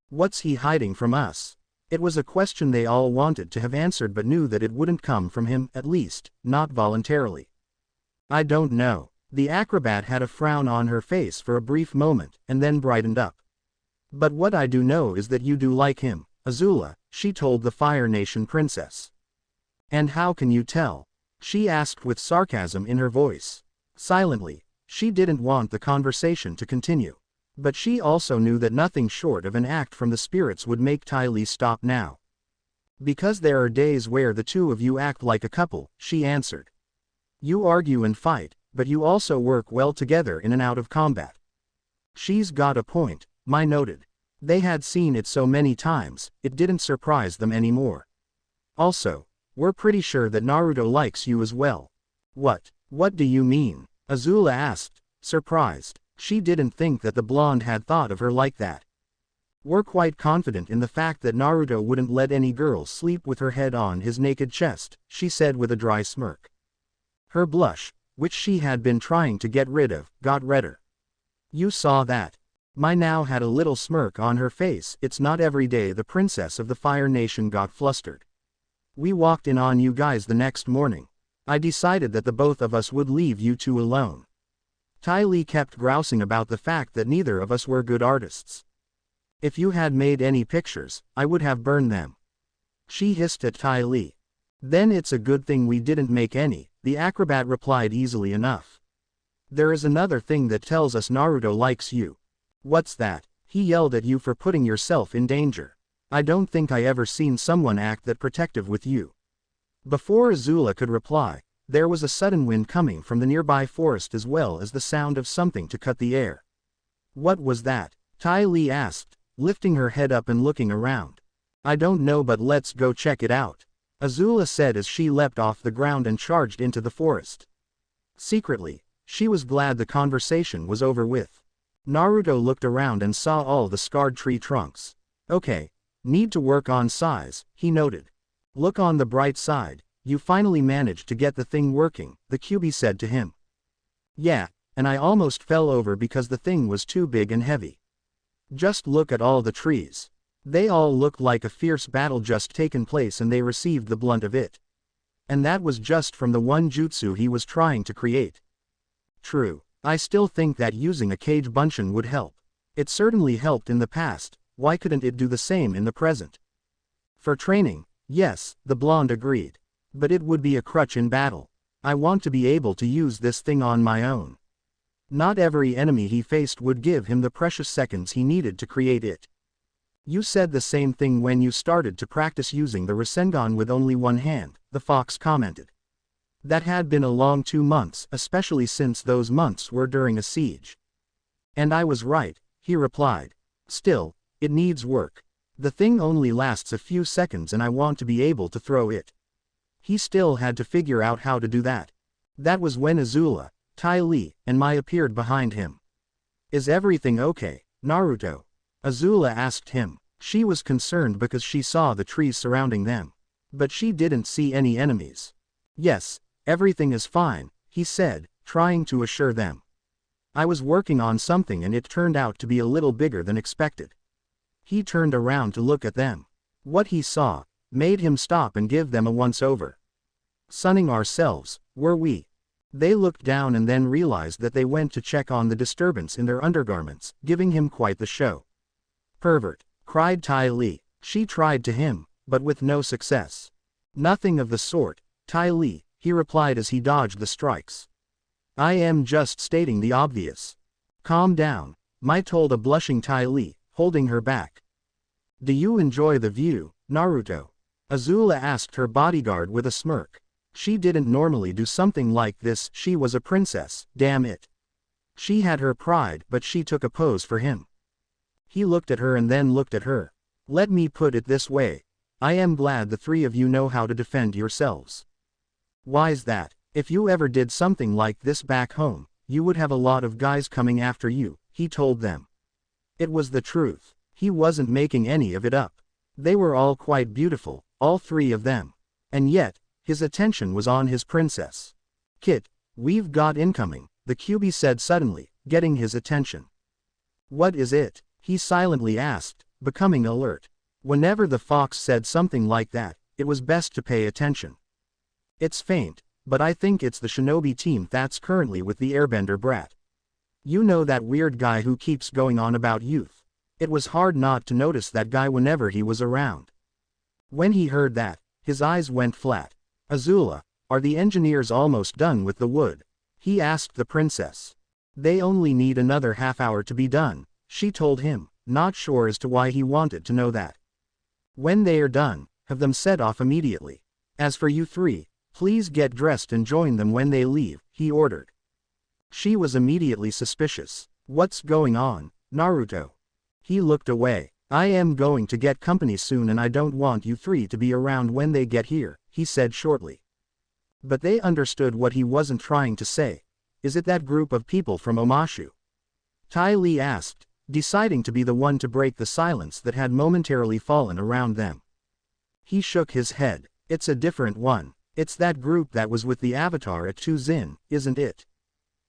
What's he hiding from us? It was a question they all wanted to have answered but knew that it wouldn't come from him, at least, not voluntarily. I don't know. The acrobat had a frown on her face for a brief moment, and then brightened up. But what I do know is that you do like him, Azula, she told the Fire Nation princess. And how can you tell? She asked with sarcasm in her voice. Silently, she didn't want the conversation to continue. But she also knew that nothing short of an act from the spirits would make Ty Lee stop now. Because there are days where the two of you act like a couple, she answered. You argue and fight, but you also work well together in and out of combat. She's got a point, Mai noted. They had seen it so many times, it didn't surprise them anymore. Also, we're pretty sure that Naruto likes you as well. What do you mean? Azula asked, surprised. She didn't think that the blonde had thought of her like that. We're quite confident in the fact that Naruto wouldn't let any girl sleep with her head on his naked chest, she said with a dry smirk. Her blush, which she had been trying to get rid of, got redder. You saw that. Mai now had a little smirk on her face. It's not every day the princess of the Fire Nation got flustered. We walked in on you guys the next morning. I decided that the both of us would leave you two alone. Ty Lee kept grousing about the fact that neither of us were good artists. If you had made any pictures, I would have burned them. She hissed at Ty Lee. Then it's a good thing we didn't make any, the acrobat replied easily enough. There is another thing that tells us Naruto likes you. What's that? He yelled at you for putting yourself in danger. I don't think I ever seen someone act that protective with you. Before Azula could reply, there was a sudden wind coming from the nearby forest as well as the sound of something to cut the air. What was that? Ty Lee asked, lifting her head up and looking around. I don't know, but let's go check it out, Azula said as she leapt off the ground and charged into the forest. Secretly, she was glad the conversation was over with. Naruto looked around and saw all the scarred tree trunks. Okay, need to work on size, he noted. Look on the bright side, you finally managed to get the thing working, the QB said to him. Yeah, and I almost fell over because the thing was too big and heavy. Just look at all the trees. They all look like a fierce battle just taken place and they received the blunt of it. And that was just from the one jutsu he was trying to create. True, I still think that using a cage bunshin would help. It certainly helped in the past, why couldn't it do the same in the present? For training, yes, the blonde agreed. But it would be a crutch in battle. I want to be able to use this thing on my own. Not every enemy he faced would give him the precious seconds he needed to create it. You said the same thing when you started to practice using the Rasengan with only one hand, the fox commented. That had been a long 2 months, especially since those months were during a siege. And I was right, he replied. Still, it needs work. The thing only lasts a few seconds and I want to be able to throw it. He still had to figure out how to do that. That was when Azula, Ty Lee, and Mai appeared behind him. "Is everything okay, Naruto?" Azula asked him. She was concerned because she saw the trees surrounding them. But she didn't see any enemies. "Yes, everything is fine," he said, trying to assure them. "I was working on something and it turned out to be a little bigger than expected." He turned around to look at them. What he saw made him stop and give them a once-over. "Sunning ourselves, were we?" They looked down and then realized that they went to check on the disturbance in their undergarments, giving him quite the show. "Pervert," cried Ty Lee. She tried to him, but with no success. "Nothing of the sort, Ty Lee," he replied as he dodged the strikes. "I am just stating the obvious." "Calm down," Mai told a blushing Ty Lee, holding her back. "Do you enjoy the view, Naruto?" Azula asked her bodyguard with a smirk. She didn't normally do something like this. She was a princess, damn it. She had her pride, but she took a pose for him. He looked at her and then looked at her. "Let me put it this way. I am glad the three of you know how to defend yourselves." "Why's that?" "If you ever did something like this back home, you would have a lot of guys coming after you," he told them. It was the truth. He wasn't making any of it up. They were all quite beautiful, all three of them. And yet, his attention was on his princess. "Kit, we've got incoming," the QB said suddenly, getting his attention. "What is it?" he silently asked, becoming alert. Whenever the fox said something like that, it was best to pay attention. "It's faint, but I think it's the shinobi team that's currently with the airbender brat. You know that weird guy who keeps going on about youth." It was hard not to notice that guy whenever he was around. When he heard that, his eyes went flat. "Azula, are the engineers almost done with the wood?" he asked the princess. "They only need another half-hour to be done," she told him, not sure as to why he wanted to know that. "When they are done, have them set off immediately. As for you three, please get dressed and join them when they leave," he ordered. She was immediately suspicious. "What's going on, Naruto?" He looked away. "I am going to get company soon and I don't want you three to be around when they get here," he said shortly. But they understood what he wasn't trying to say. "Is it that group of people from Omashu?" Ty Lee asked, deciding to be the one to break the silence that had momentarily fallen around them. He shook his head. "It's a different one. It's that group that was with the Avatar at Tuzin, isn't it?"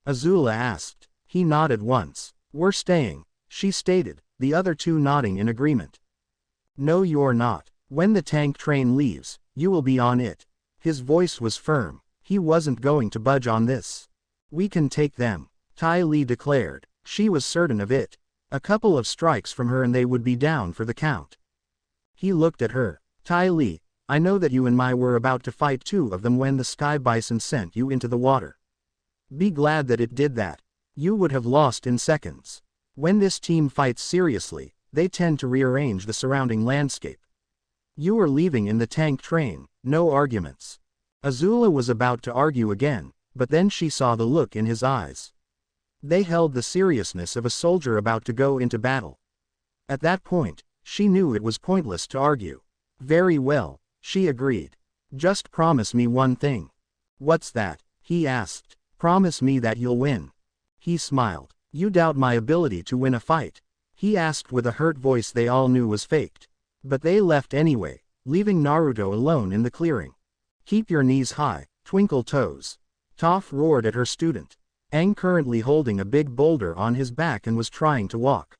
Azula asked. He nodded once. "We're staying," she stated, the other two nodding in agreement. "No, you're not. When the tank train leaves, you will be on it." His voice was firm. He wasn't going to budge on this. "We can take them," Ty Lee declared. She was certain of it. A couple of strikes from her and they would be down for the count. He looked at her. "Ty Lee, I know that you and Mai were about to fight two of them when the sky bison sent you into the water. Be glad that it did that. You would have lost in seconds. When this team fights seriously, they tend to rearrange the surrounding landscape. You are leaving in the tank train, no arguments." Azula was about to argue again, but then she saw the look in his eyes. They held the seriousness of a soldier about to go into battle. At that point, she knew it was pointless to argue. "Very well," she agreed. "Just promise me one thing." "What's that?" he asked. "Promise me that you'll win." He smiled. "You doubt my ability to win a fight?" he asked with a hurt voice they all knew was faked. But they left anyway, leaving Naruto alone in the clearing. "Keep your knees high, twinkle toes." Toph roared at her student. Aang currently holding a big boulder on his back and was trying to walk.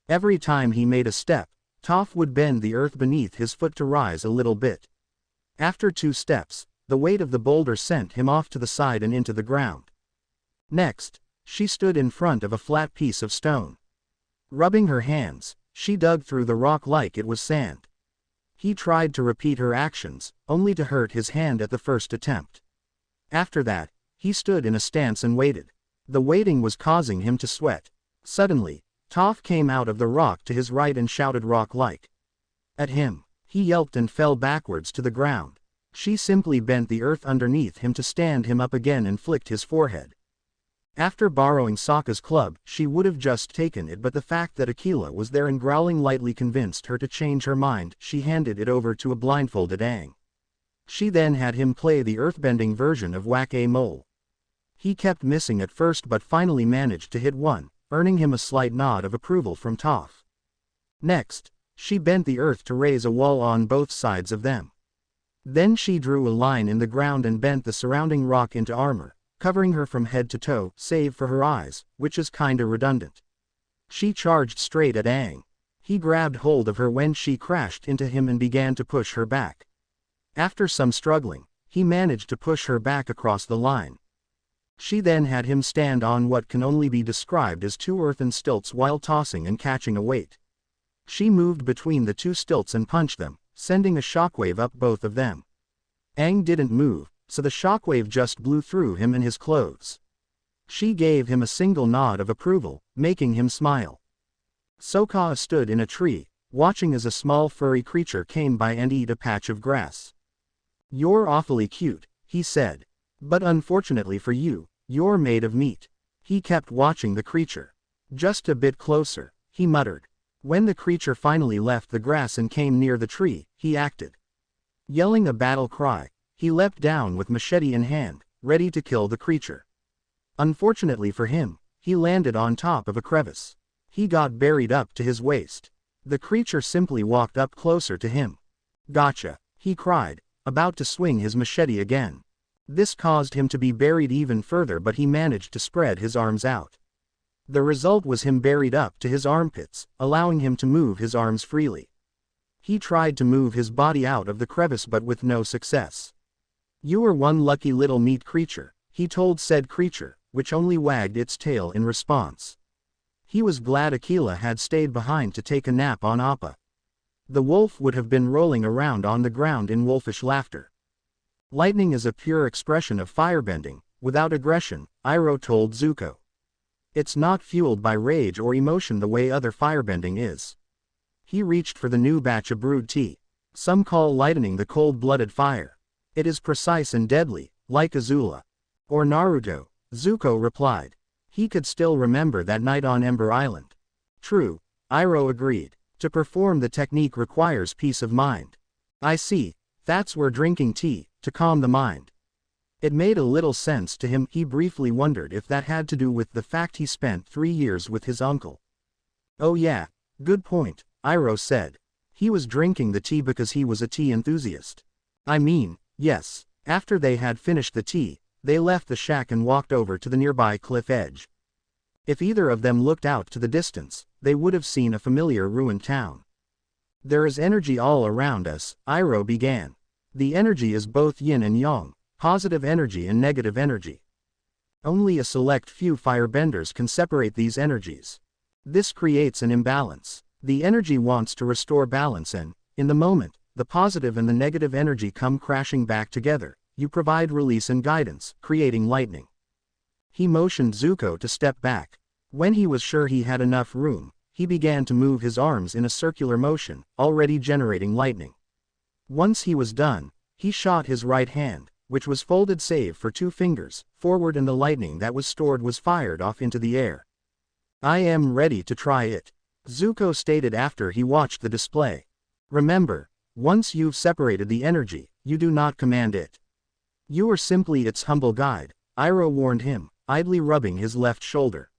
Every time he made a step, Toph would bend the earth beneath his foot to rise a little bit. After 2 steps, the weight of the boulder sent him off to the side and into the ground. Next, she stood in front of a flat piece of stone. Rubbing her hands, she dug through the rock like it was sand. He tried to repeat her actions, only to hurt his hand at the first attempt. After that, he stood in a stance and waited. The waiting was causing him to sweat. Suddenly, Toph came out of the rock to his right and shouted rock-like at him. He yelped and fell backwards to the ground. She simply bent the earth underneath him to stand him up again and flicked his forehead. After borrowing Sokka's club, she would have just taken it, but the fact that Aquila was there and growling lightly convinced her to change her mind. She handed it over to a blindfolded Aang. She then had him play the earthbending version of Whack-A-Mole. He kept missing at first but finally managed to hit one, earning him a slight nod of approval from Toph. Next, she bent the earth to raise a wall on both sides of them. Then she drew a line in the ground and bent the surrounding rock into armor, covering her from head to toe, save for her eyes, which is kinda redundant. She charged straight at Aang. He grabbed hold of her when she crashed into him and began to push her back. After some struggling, he managed to push her back across the line. She then had him stand on what can only be described as two earthen stilts while tossing and catching a weight. She moved between the two stilts and punched them, sending a shockwave up both of them. Aang didn't move, so the shockwave just blew through him and his clothes. She gave him a single nod of approval, making him smile. Sokka stood in a tree, watching as a small furry creature came by and ate a patch of grass. "You're awfully cute," he said. "But unfortunately for you, you're made of meat." He kept watching the creature. "Just a bit closer," he muttered. When the creature finally left the grass and came near the tree, he acted. Yelling a battle cry, he leapt down with machete in hand, ready to kill the creature. Unfortunately for him, he landed on top of a crevice. He got buried up to his waist. The creature simply walked up closer to him. "Gotcha," he cried, about to swing his machete again. This caused him to be buried even further, but he managed to spread his arms out. The result was him buried up to his armpits, allowing him to move his arms freely. He tried to move his body out of the crevice but with no success. "You are one lucky little meat creature," he told said creature, which only wagged its tail in response. He was glad Aquila had stayed behind to take a nap on Appa. The wolf would have been rolling around on the ground in wolfish laughter. "Lightning is a pure expression of firebending, without aggression," Iroh told Zuko. "It's not fueled by rage or emotion the way other firebending is." He reached for the new batch of brewed tea. "Some call lightning the cold-blooded fire. It is precise and deadly, like Azula. Or Naruto," Zuko replied. He could still remember that night on Ember Island. "True," Iroh agreed. "To perform the technique requires peace of mind." "I see, that's where drinking tea, to calm the mind." It made a little sense to him. He briefly wondered if that had to do with the fact he spent 3 years with his uncle. "Oh yeah, good point," Iroh said. He was drinking the tea because he was a tea enthusiast. "I mean, yes." After they had finished the tea, they left the shack and walked over to the nearby cliff edge. If either of them looked out to the distance, they would have seen a familiar ruined town. "There is energy all around us," Iroh began. "The energy is both yin and yang, positive energy and negative energy. Only a select few firebenders can separate these energies. This creates an imbalance. The energy wants to restore balance and, in the moment, the positive and the negative energy come crashing back together. You provide release and guidance, creating lightning." He motioned Zuko to step back. When he was sure he had enough room, he began to move his arms in a circular motion, already generating lightning. Once he was done, he shot his right hand, which was folded save for 2 fingers, forward, and the lightning that was stored was fired off into the air. "I am ready to try it," Zuko stated after he watched the display. "Remember, once you've separated the energy, you do not command it. You are simply its humble guide," Iroh warned him, idly rubbing his left shoulder.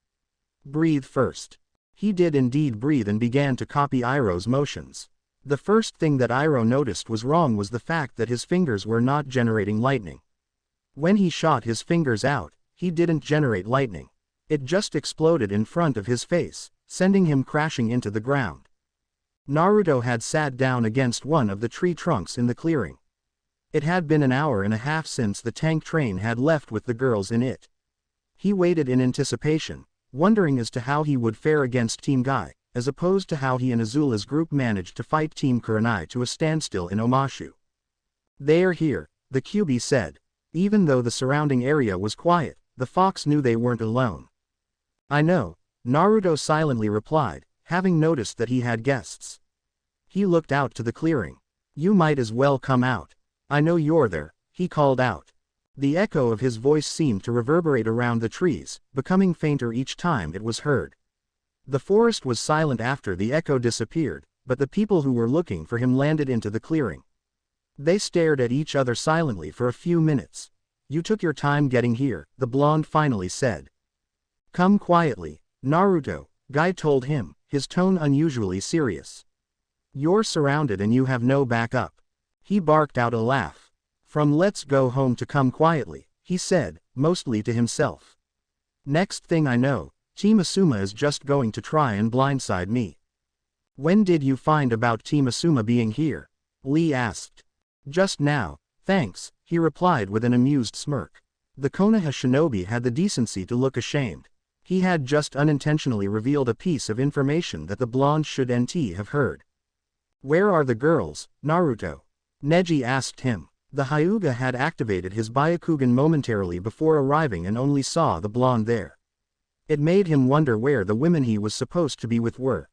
"Breathe first." He did indeed breathe and began to copy Iroh's motions. The first thing that Iroh noticed was wrong was the fact that his fingers were not generating lightning. When he shot his fingers out, he didn't generate lightning. It just exploded in front of his face, sending him crashing into the ground. Naruto had sat down against one of the tree trunks in the clearing. It had been an hour and a half since the tank train had left with the girls in it. He waited in anticipation, wondering as to how he would fare against Team Guy, as opposed to how he and Azula's group managed to fight Team Kurenai to a standstill in Omashu. "They are here," the QB said. Even though the surrounding area was quiet, the fox knew they weren't alone. "I know," Naruto silently replied, having noticed that he had guests. He looked out to the clearing. "You might as well come out. I know you're there," he called out. The echo of his voice seemed to reverberate around the trees, becoming fainter each time it was heard. The forest was silent after the echo disappeared, but the people who were looking for him landed into the clearing. They stared at each other silently for a few minutes. You took your time getting here, the blonde finally said. Come quietly, Naruto, Guy told him, his tone unusually serious. You're surrounded and you have no backup. He barked out a laugh. From let's go home to come quietly, he said, mostly to himself. Next thing I know, Team Asuma is just going to try and blindside me. When did you find about Team Asuma being here? Lee asked. Just now, thanks, he replied with an amused smirk. The Konoha shinobi had the decency to look ashamed. He had just unintentionally revealed a piece of information that the blonde should have heard. Where are the girls, Naruto? Neji asked him. The Hyuga had activated his Byakugan momentarily before arriving and only saw the blonde there. It made him wonder where the women he was supposed to be with were.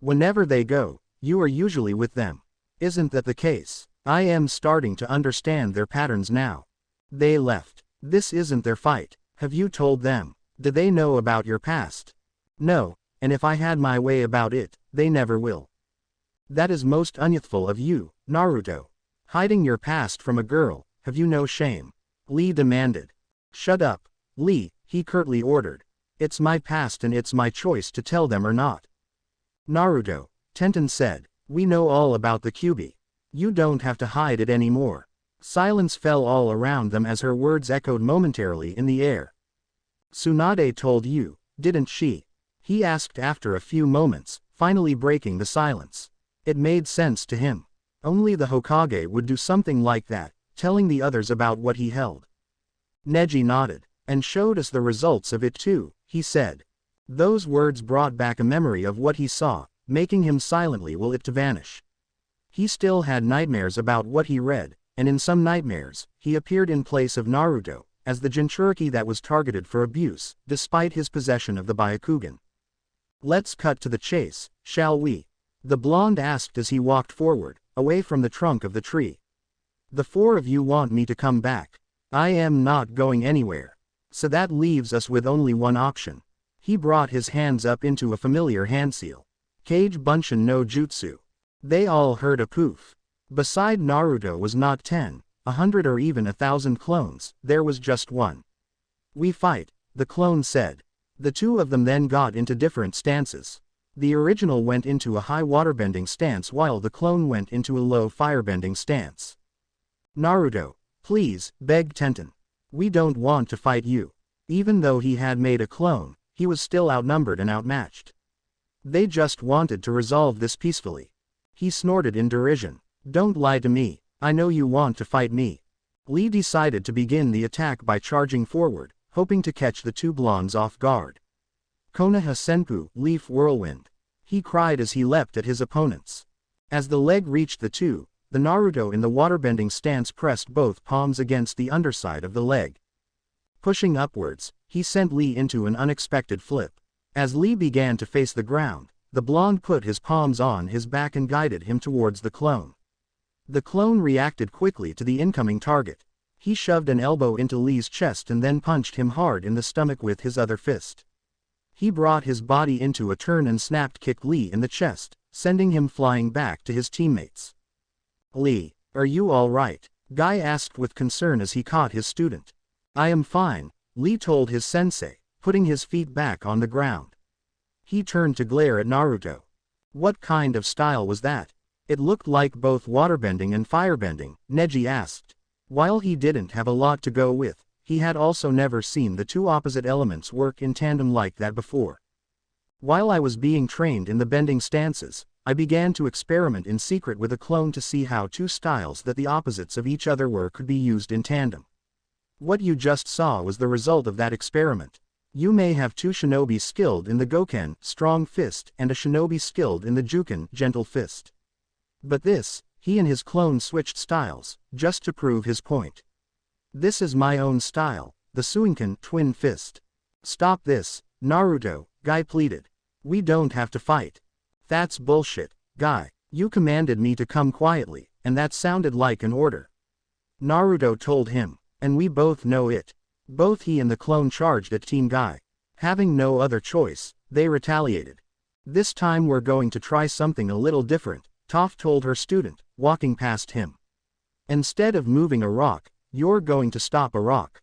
Whenever they go, you are usually with them. Isn't that the case? I am starting to understand their patterns now. They left. This isn't their fight. Have you told them? Do they know about your past? No, and if I had my way about it, they never will. That is most unyouthful of you, Naruto. Hiding your past from a girl, have you no shame? Lee demanded. Shut up, Lee, he curtly ordered. It's my past and it's my choice to tell them or not. Naruto, Tenten said, we know all about the Kyuubi. You don't have to hide it anymore. Silence fell all around them as her words echoed momentarily in the air. Tsunade told you, didn't she? He asked after a few moments, finally breaking the silence. It made sense to him. Only the Hokage would do something like that, telling the others about what he held. Neji nodded, and showed us the results of it too, he said. Those words brought back a memory of what he saw, making him silently will it to vanish. He still had nightmares about what he read, and in some nightmares, he appeared in place of Naruto, as the Jinchuriki that was targeted for abuse, despite his possession of the Byakugan. Let's cut to the chase, shall we? The blonde asked as he walked forward, away from the trunk of the tree. The four of you want me to come back. I am not going anywhere. So that leaves us with only one option. He brought his hands up into a familiar hand seal. Kage Bunshin no Jutsu. They all heard a poof. Beside Naruto was not 10, 100 or even 1,000 clones, there was just one. We fight, the clone said. The two of them then got into different stances. The original went into a high waterbending stance while the clone went into a low firebending stance. Naruto, please, begged Tenten. We don't want to fight you. Even though he had made a clone, he was still outnumbered and outmatched. They just wanted to resolve this peacefully. He snorted in derision. Don't lie to me, I know you want to fight me. Lee decided to begin the attack by charging forward, hoping to catch the two blondes off guard. Konoha Senpu, Leaf Whirlwind. He cried as he leapt at his opponents. As the leg reached the two, the Naruto in the waterbending stance pressed both palms against the underside of the leg. Pushing upwards, he sent Lee into an unexpected flip. As Lee began to face the ground, the blonde put his palms on his back and guided him towards the clone. The clone reacted quickly to the incoming target. He shoved an elbow into Lee's chest and then punched him hard in the stomach with his other fist. He brought his body into a turn and kicked Lee in the chest, sending him flying back to his teammates. Lee, are you all right? Guy asked with concern as he caught his student. I am fine, Lee told his sensei, putting his feet back on the ground. He turned to glare at Naruto. What kind of style was that? It looked like both waterbending and firebending, Neji asked. While he didn't have a lot to go with, he had also never seen the two opposite elements work in tandem like that before. While I was being trained in the bending stances, I began to experiment in secret with a clone to see how two styles that the opposites of each other were could be used in tandem. What you just saw was the result of that experiment. You may have two shinobi skilled in the Goken, strong fist, and a shinobi skilled in the Juken, gentle fist. But this, he and his clone switched styles, just to prove his point. This is my own style, the Suinkan, twin fist. Stop this, Naruto, Guy pleaded. We don't have to fight. That's bullshit, Guy. You commanded me to come quietly, and that sounded like an order. Naruto told him, and we both know it. Both he and the clone charged at Team Guy. Having no other choice, they retaliated. This time we're going to try something a little different, Toph told her student, walking past him. Instead of moving a rock, you're going to stop a rock.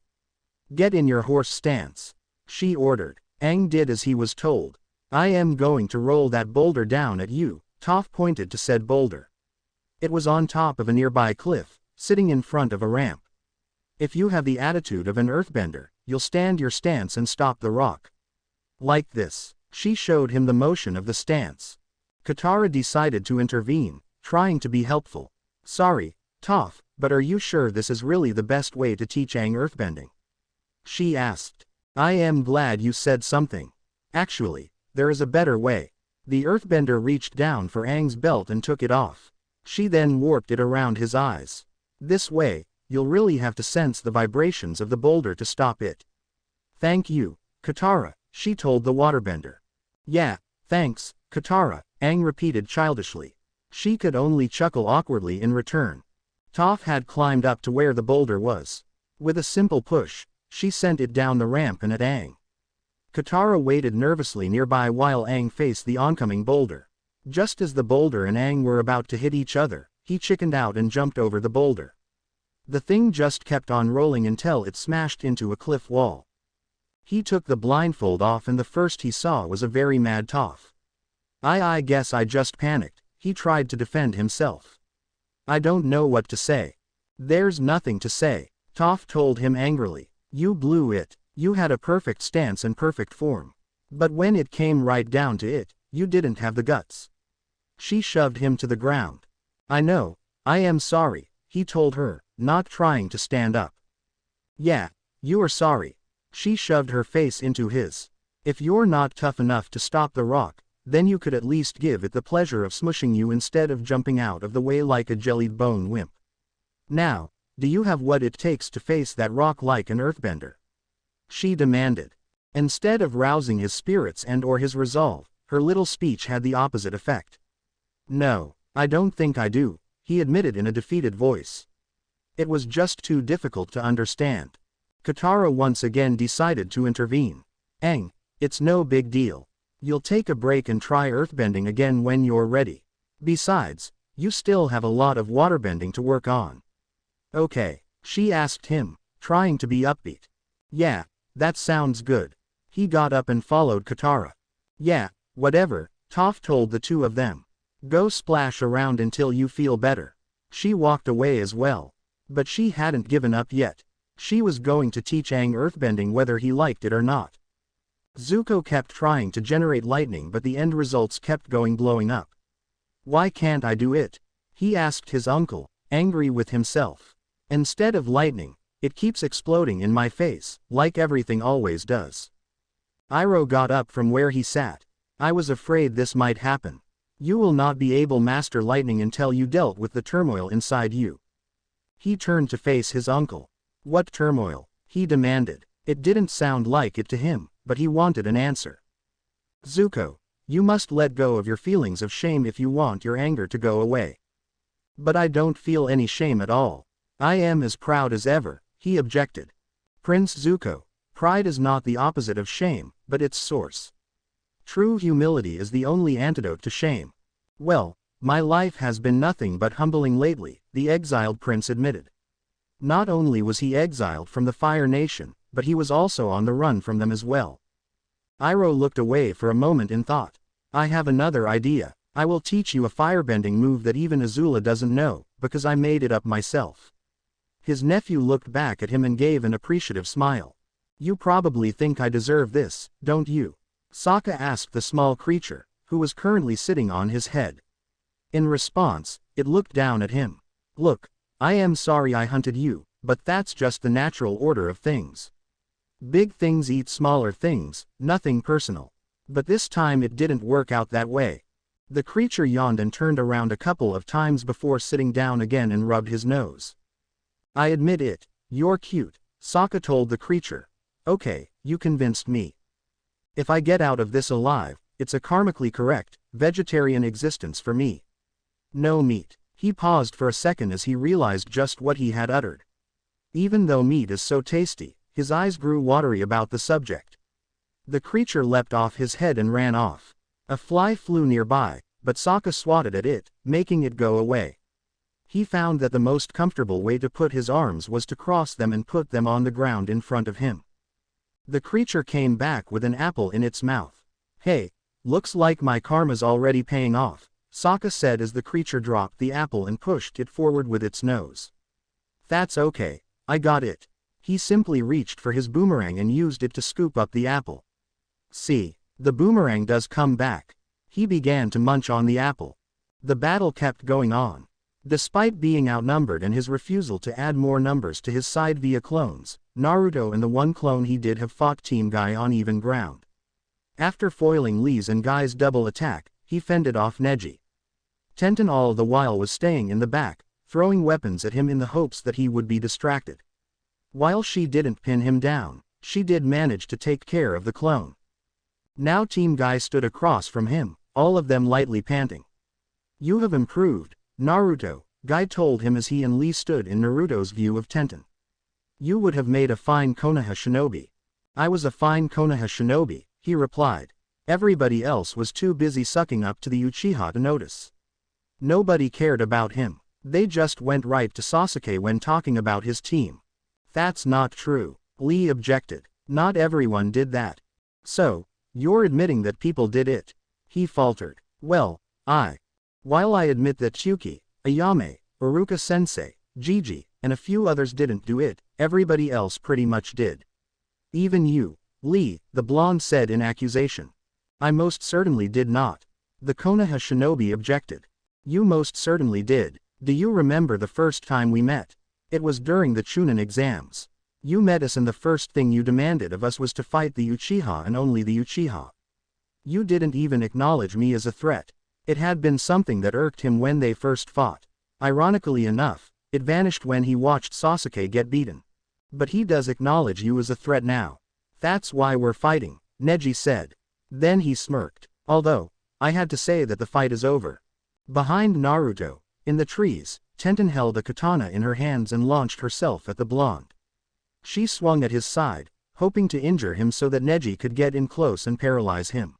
Get in your horse stance, she ordered. Aang did as he was told. I am going to roll that boulder down at you, Toph pointed to said boulder. It was on top of a nearby cliff, sitting in front of a ramp. If you have the attitude of an earthbender, you'll stand your stance and stop the rock. Like this. She showed him the motion of the stance. Katara decided to intervene, trying to be helpful. Sorry, Toph, but are you sure this is really the best way to teach Aang earthbending? She asked. I am glad you said something. Actually, there is a better way. The earthbender reached down for Aang's belt and took it off. She then warped it around his eyes. This way, you'll really have to sense the vibrations of the boulder to stop it. Thank you, Katara, she told the waterbender. Yeah, thanks, Katara, Aang repeated childishly. She could only chuckle awkwardly in return. Toph had climbed up to where the boulder was. With a simple push, she sent it down the ramp and at Aang. Katara waited nervously nearby while Aang faced the oncoming boulder. Just as the boulder and Aang were about to hit each other, he chickened out and jumped over the boulder. The thing just kept on rolling until it smashed into a cliff wall. He took the blindfold off and the first he saw was a very mad Toph. I guess I just panicked, he tried to defend himself. I don't know what to say. There's nothing to say, Toph told him angrily. You blew it. You had a perfect stance and perfect form. But when it came right down to it, you didn't have the guts. She shoved him to the ground. I know, I am sorry, he told her, not trying to stand up. Yeah, you are sorry. She shoved her face into his. If you're not tough enough to stop the rock, then you could at least give it the pleasure of smushing you instead of jumping out of the way like a jellied bone wimp. Now, do you have what it takes to face that rock like an earthbender? She demanded. Instead of rousing his spirits and or his resolve, her little speech had the opposite effect. No, I don't think I do, he admitted in a defeated voice. It was just too difficult to understand. Katara once again decided to intervene. Aang, it's no big deal. You'll take a break and try earthbending again when you're ready. Besides, you still have a lot of waterbending to work on. Okay, she asked him, trying to be upbeat. Yeah, that sounds good. He got up and followed Katara. Yeah, whatever, Toph told the two of them. Go splash around until you feel better. She walked away as well. But she hadn't given up yet. She was going to teach Aang earthbending whether he liked it or not. Zuko kept trying to generate lightning but the end results kept blowing up. Why can't I do it? He asked his uncle, angry with himself. Instead of lightning, it keeps exploding in my face, like everything always does. Iroh got up from where he sat. I was afraid this might happen. You will not be able to master lightning until you dealt with the turmoil inside you. He turned to face his uncle. What turmoil? He demanded. It didn't sound like it to him, but he wanted an answer. Zuko, you must let go of your feelings of shame if you want your anger to go away. But I don't feel any shame at all. I am as proud as ever, he objected. Prince Zuko, pride is not the opposite of shame, but its source. True humility is the only antidote to shame. Well, my life has been nothing but humbling lately, the exiled prince admitted. Not only was he exiled from the Fire Nation, but he was also on the run from them as well. Iroh looked away for a moment in thought. I have another idea. I will teach you a firebending move that even Azula doesn't know, because I made it up myself. His nephew looked back at him and gave an appreciative smile. You probably think I deserve this, don't you? Sokka asked the small creature, who was currently sitting on his head. In response, it looked down at him. Look, I am sorry I hunted you, but that's just the natural order of things. Big things eat smaller things, nothing personal. But this time it didn't work out that way. The creature yawned and turned around a couple of times before sitting down again and rubbed his nose. I admit it, you're cute, Sokka told the creature. Okay, you convinced me. If I get out of this alive, it's a karmically correct, vegetarian existence for me. No meat. He paused for a second as he realized just what he had uttered. Even though meat is so tasty, his eyes grew watery about the subject. The creature leapt off his head and ran off. A fly flew nearby, but Sokka swatted at it, making it go away. He found that the most comfortable way to put his arms was to cross them and put them on the ground in front of him. The creature came back with an apple in its mouth. "Hey, looks like my karma's already paying off," Sokka said as the creature dropped the apple and pushed it forward with its nose. "That's okay, I got it." He simply reached for his boomerang and used it to scoop up the apple. "See, the boomerang does come back." He began to munch on the apple. The battle kept going on. Despite being outnumbered and his refusal to add more numbers to his side via clones, Naruto and the one clone he did have fought Team Guy on even ground. After foiling Lee's and Guy's double attack, he fended off Neji. Tenten all the while was staying in the back, throwing weapons at him in the hopes that he would be distracted. While she didn't pin him down, she did manage to take care of the clone. Now Team Guy stood across from him, all of them lightly panting. "You have improved, Naruto," Guy told him as he and Lee stood in Naruto's view of Tenten. "You would have made a fine Konoha shinobi." "I was a fine Konoha shinobi," he replied. Everybody else was too busy sucking up to the Uchiha to notice. Nobody cared about him. They just went right to Sasuke when talking about his team. "That's not true," Lee objected. "Not everyone did that." "So, you're admitting that people did it?" he faltered. "Well, while I admit that Chuki, Ayame, Iruka-sensei, Gigi, and a few others didn't do it, everybody else pretty much did." "Even you, Lee," the blonde said in accusation. "I most certainly did not." The Konoha shinobi objected. "You most certainly did. Do you remember the first time we met? It was during the Chunin exams. You met us and the first thing you demanded of us was to fight the Uchiha and only the Uchiha. You didn't even acknowledge me as a threat." It had been something that irked him when they first fought. Ironically enough, it vanished when he watched Sasuke get beaten. "But he does acknowledge you as a threat now. That's why we're fighting," Neji said. Then he smirked. "Although, I had to say that the fight is over." Behind Naruto, in the trees, Tenten held a katana in her hands and launched herself at the blonde. She swung at his side, hoping to injure him so that Neji could get in close and paralyze him.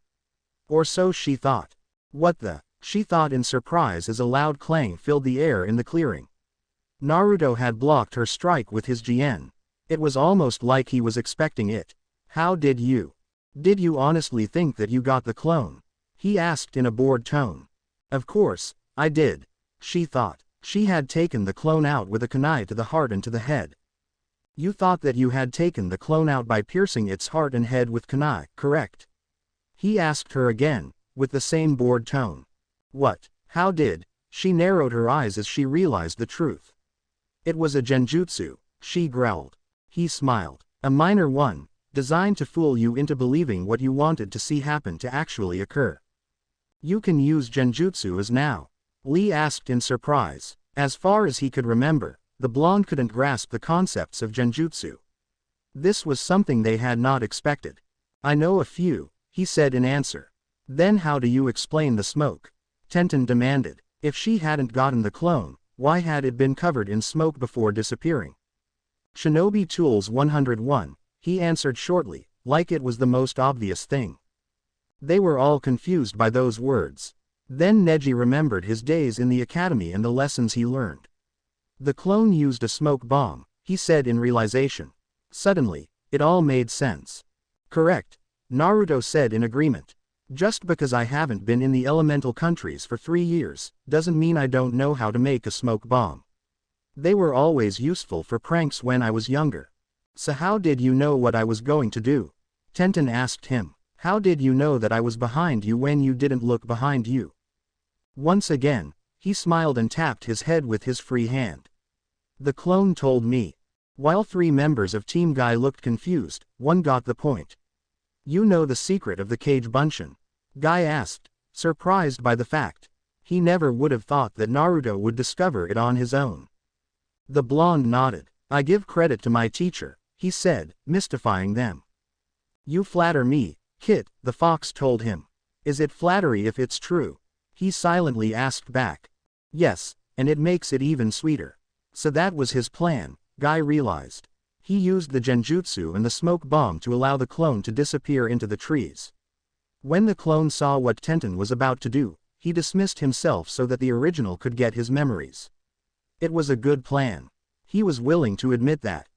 Or so she thought. "What the?" she thought in surprise as a loud clang filled the air in the clearing. Naruto had blocked her strike with his Jien. It was almost like he was expecting it. "How did you honestly think that you got the clone?" he asked in a bored tone. "Of course, I did." She thought. She had taken the clone out with a kunai to the heart and to the head. "You thought that you had taken the clone out by piercing its heart and head with kunai, correct?" he asked her again, with the same bored tone. "What? How did?" She narrowed her eyes as she realized the truth. "It was a genjutsu," she growled. He smiled. "A minor one, designed to fool you into believing what you wanted to see happen to actually occur." "You can use genjutsu as now?" Lee asked in surprise. As far as he could remember, the blonde couldn't grasp the concepts of genjutsu. This was something they had not expected. "I know a few," he said in answer. "Then how do you explain the smoke?" Tenten demanded. If she hadn't gotten the clone, why had it been covered in smoke before disappearing? "Shinobi Tools 101, he answered shortly, like it was the most obvious thing. They were all confused by those words. Then Neji remembered his days in the academy and the lessons he learned. "The clone used a smoke bomb," he said in realization. Suddenly, it all made sense. "Correct," Naruto said in agreement. "Just because I haven't been in the elemental countries for 3 years, doesn't mean I don't know how to make a smoke bomb. They were always useful for pranks when I was younger." "So how did you know what I was going to do?" Tenten asked him. "How did you know that I was behind you when you didn't look behind you?" Once again, he smiled and tapped his head with his free hand. "The clone told me." While 3 members of Team Guy looked confused, one got the point. "You know the secret of the Kage Bunshin?" Guy asked, surprised by the fact. He never would have thought that Naruto would discover it on his own. The blonde nodded. "I give credit to my teacher," he said, mystifying them. "You flatter me, Kit," the fox told him. "Is it flattery if it's true?" he silently asked back. "Yes, and it makes it even sweeter." So that was his plan, Guy realized. He used the genjutsu and the smoke bomb to allow the clone to disappear into the trees. When the clone saw what Tenten was about to do, he dismissed himself so that the original could get his memories. It was a good plan. He was willing to admit that.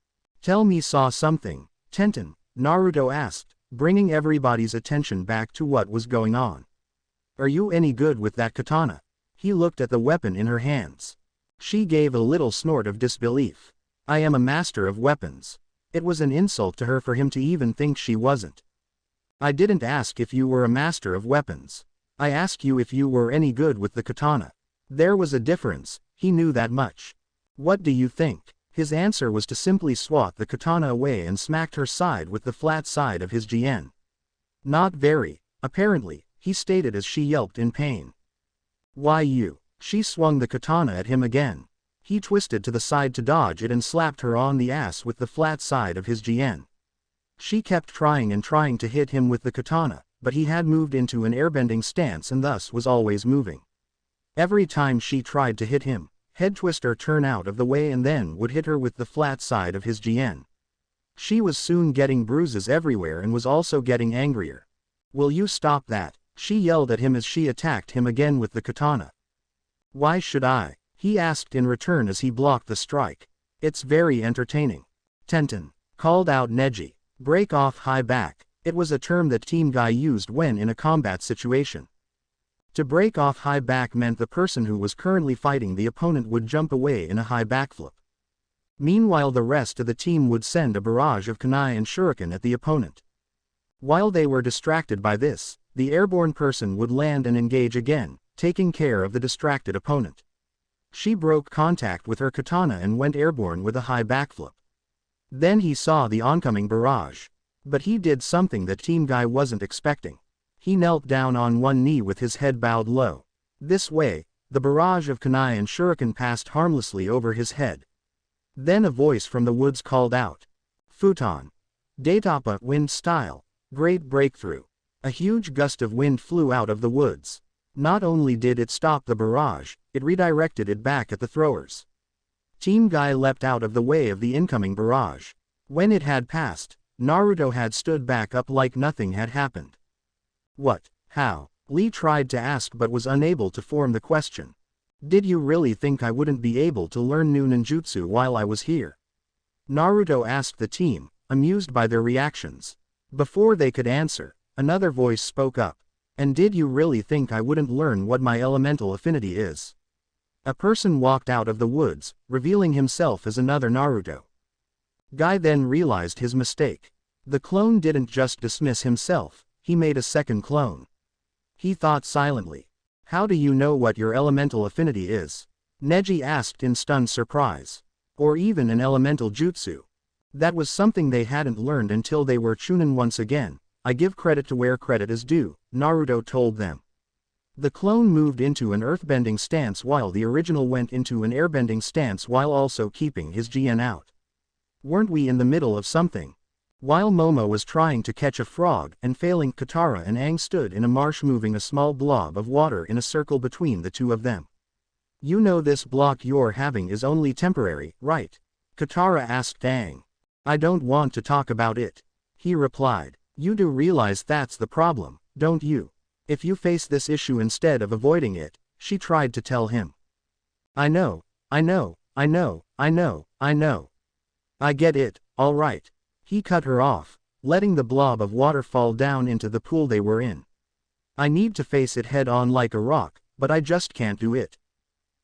Tell me saw something, Tenten, Naruto asked, bringing everybody's attention back to what was going on. Are you any good with that katana? He looked at the weapon in her hands. She gave a little snort of disbelief. I am a master of weapons. It was an insult to her for him to even think she wasn't. I didn't ask if you were a master of weapons. I asked you if you were any good with the katana. There was a difference, he knew that much. What do you think? His answer was to simply swat the katana away and smacked her side with the flat side of his GN. Not very, apparently, he stated as she yelped in pain. Why you? She swung the katana at him again. He twisted to the side to dodge it and slapped her on the ass with the flat side of his GN. She kept trying and trying to hit him with the katana, but he had moved into an airbending stance and thus was always moving. Every time she tried to hit him, head twister turn out of the way and then would hit her with the flat side of his GN. She was soon getting bruises everywhere and was also getting angrier. Will you stop that? She yelled at him as she attacked him again with the katana. Why should I? He asked in return as he blocked the strike. It's very entertaining. Tenten, called out Neji. Break off high back. It was a term that Team Guy used when in a combat situation. To break off high back meant the person who was currently fighting the opponent would jump away in a high backflip. Meanwhile the rest of the team would send a barrage of kunai and shuriken at the opponent. While they were distracted by this, the airborne person would land and engage again, taking care of the distracted opponent. She broke contact with her katana and went airborne with a high backflip. Then he saw the oncoming barrage. But he did something that Team Guy wasn't expecting. He knelt down on one knee with his head bowed low. This way, the barrage of kunai and shuriken passed harmlessly over his head. Then a voice from the woods called out. Futon. Daitapa wind style. Great breakthrough. A huge gust of wind flew out of the woods. Not only did it stop the barrage, it redirected it back at the throwers. Team Guy leapt out of the way of the incoming barrage. When it had passed, Naruto had stood back up like nothing had happened. What? How? Lee tried to ask but was unable to form the question. Did you really think I wouldn't be able to learn new ninjutsu while I was here? Naruto asked the team, amused by their reactions. Before they could answer, another voice spoke up. And did you really think I wouldn't learn what my elemental affinity is? A person walked out of the woods, revealing himself as another Naruto. Guy then realized his mistake. The clone didn't just dismiss himself, he made a second clone. He thought silently. How do you know what your elemental affinity is? Neji asked in stunned surprise. Or even an elemental jutsu. That was something they hadn't learned until they were Chunin once again. I give credit to where credit is due, Naruto told them. The clone moved into an earthbending stance while the original went into an airbending stance while also keeping his GN out. Weren't we in the middle of something? While Momo was trying to catch a frog and failing, Katara and Aang stood in a marsh moving a small blob of water in a circle between the two of them. You know this block you're having is only temporary, right? Katara asked Aang. I don't want to talk about it. He replied. You do realize that's the problem, don't you? If you face this issue instead of avoiding it, she tried to tell him. I know. I get it, all right. He cut her off, letting the blob of water fall down into the pool they were in. I need to face it head on like a rock, but I just can't do it.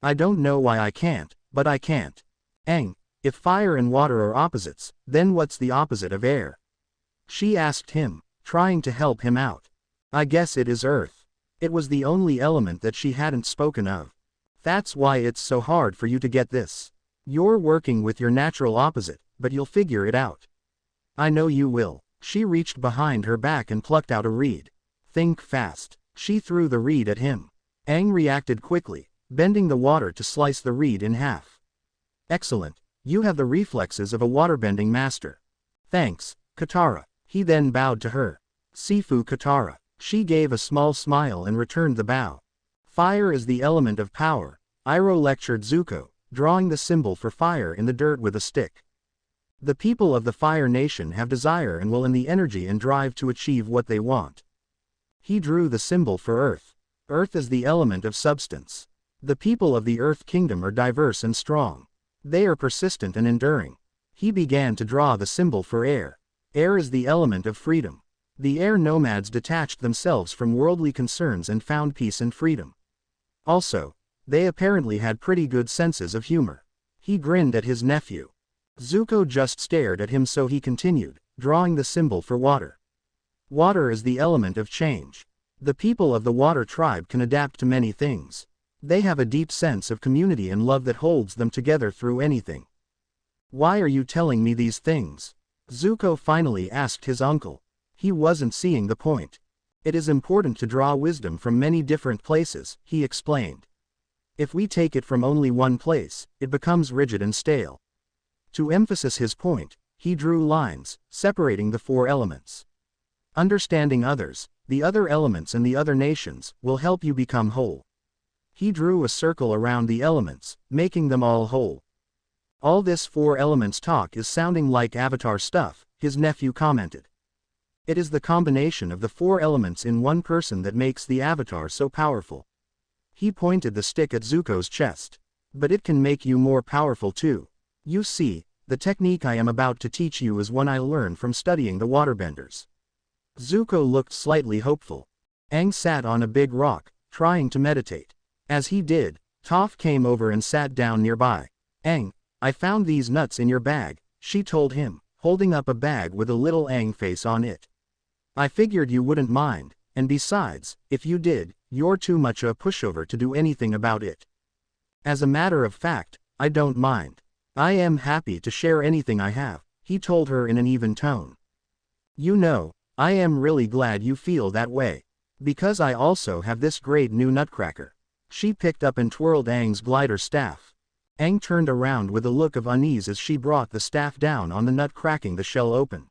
I don't know why I can't, but I can't. Aang, if fire and water are opposites, then what's the opposite of air? She asked him, trying to help him out. I guess it is earth. It was the only element that she hadn't spoken of. That's why it's so hard for you to get this. You're working with your natural opposite, but you'll figure it out. I know you will. She reached behind her back and plucked out a reed. Think fast. She threw the reed at him. Aang reacted quickly, bending the water to slice the reed in half. Excellent. You have the reflexes of a waterbending master. Thanks, Katara. He then bowed to her. Sifu Katara. She gave a small smile and returned the bow. Fire is the element of power, Iroh lectured Zuko, drawing the symbol for fire in the dirt with a stick. The people of the Fire Nation have desire and will and the energy and drive to achieve what they want. He drew the symbol for earth. Earth is the element of substance. The people of the Earth Kingdom are diverse and strong. They are persistent and enduring. He began to draw the symbol for air. Air is the element of freedom. The air nomads detached themselves from worldly concerns and found peace and freedom. Also, they apparently had pretty good senses of humor. He grinned at his nephew. Zuko just stared at him, so he continued, drawing the symbol for water. Water is the element of change. The people of the water tribe can adapt to many things. They have a deep sense of community and love that holds them together through anything. Why are you telling me these things? Zuko finally asked his uncle. He wasn't seeing the point. It is important to draw wisdom from many different places, he explained. If we take it from only one place, it becomes rigid and stale. To emphasize his point, he drew lines, separating the four elements. Understanding others, the other elements and the other nations, will help you become whole. He drew a circle around the elements, making them all whole. All this four elements talk is sounding like Avatar stuff, his nephew commented. It is the combination of the four elements in one person that makes the Avatar so powerful. He pointed the stick at Zuko's chest. But it can make you more powerful too. You see, the technique I am about to teach you is one I learned from studying the waterbenders. Zuko looked slightly hopeful. Aang sat on a big rock, trying to meditate. As he did, Toph came over and sat down nearby. Aang, I found these nuts in your bag, she told him, holding up a bag with a little Aang face on it. I figured you wouldn't mind, and besides, if you did, you're too much a pushover to do anything about it. As a matter of fact, I don't mind. I am happy to share anything I have, he told her in an even tone. You know, I am really glad you feel that way. Because I also have this great new nutcracker. She picked up and twirled Aang's glider staff. Aang turned around with a look of unease as she brought the staff down on the nut, cracking the shell open.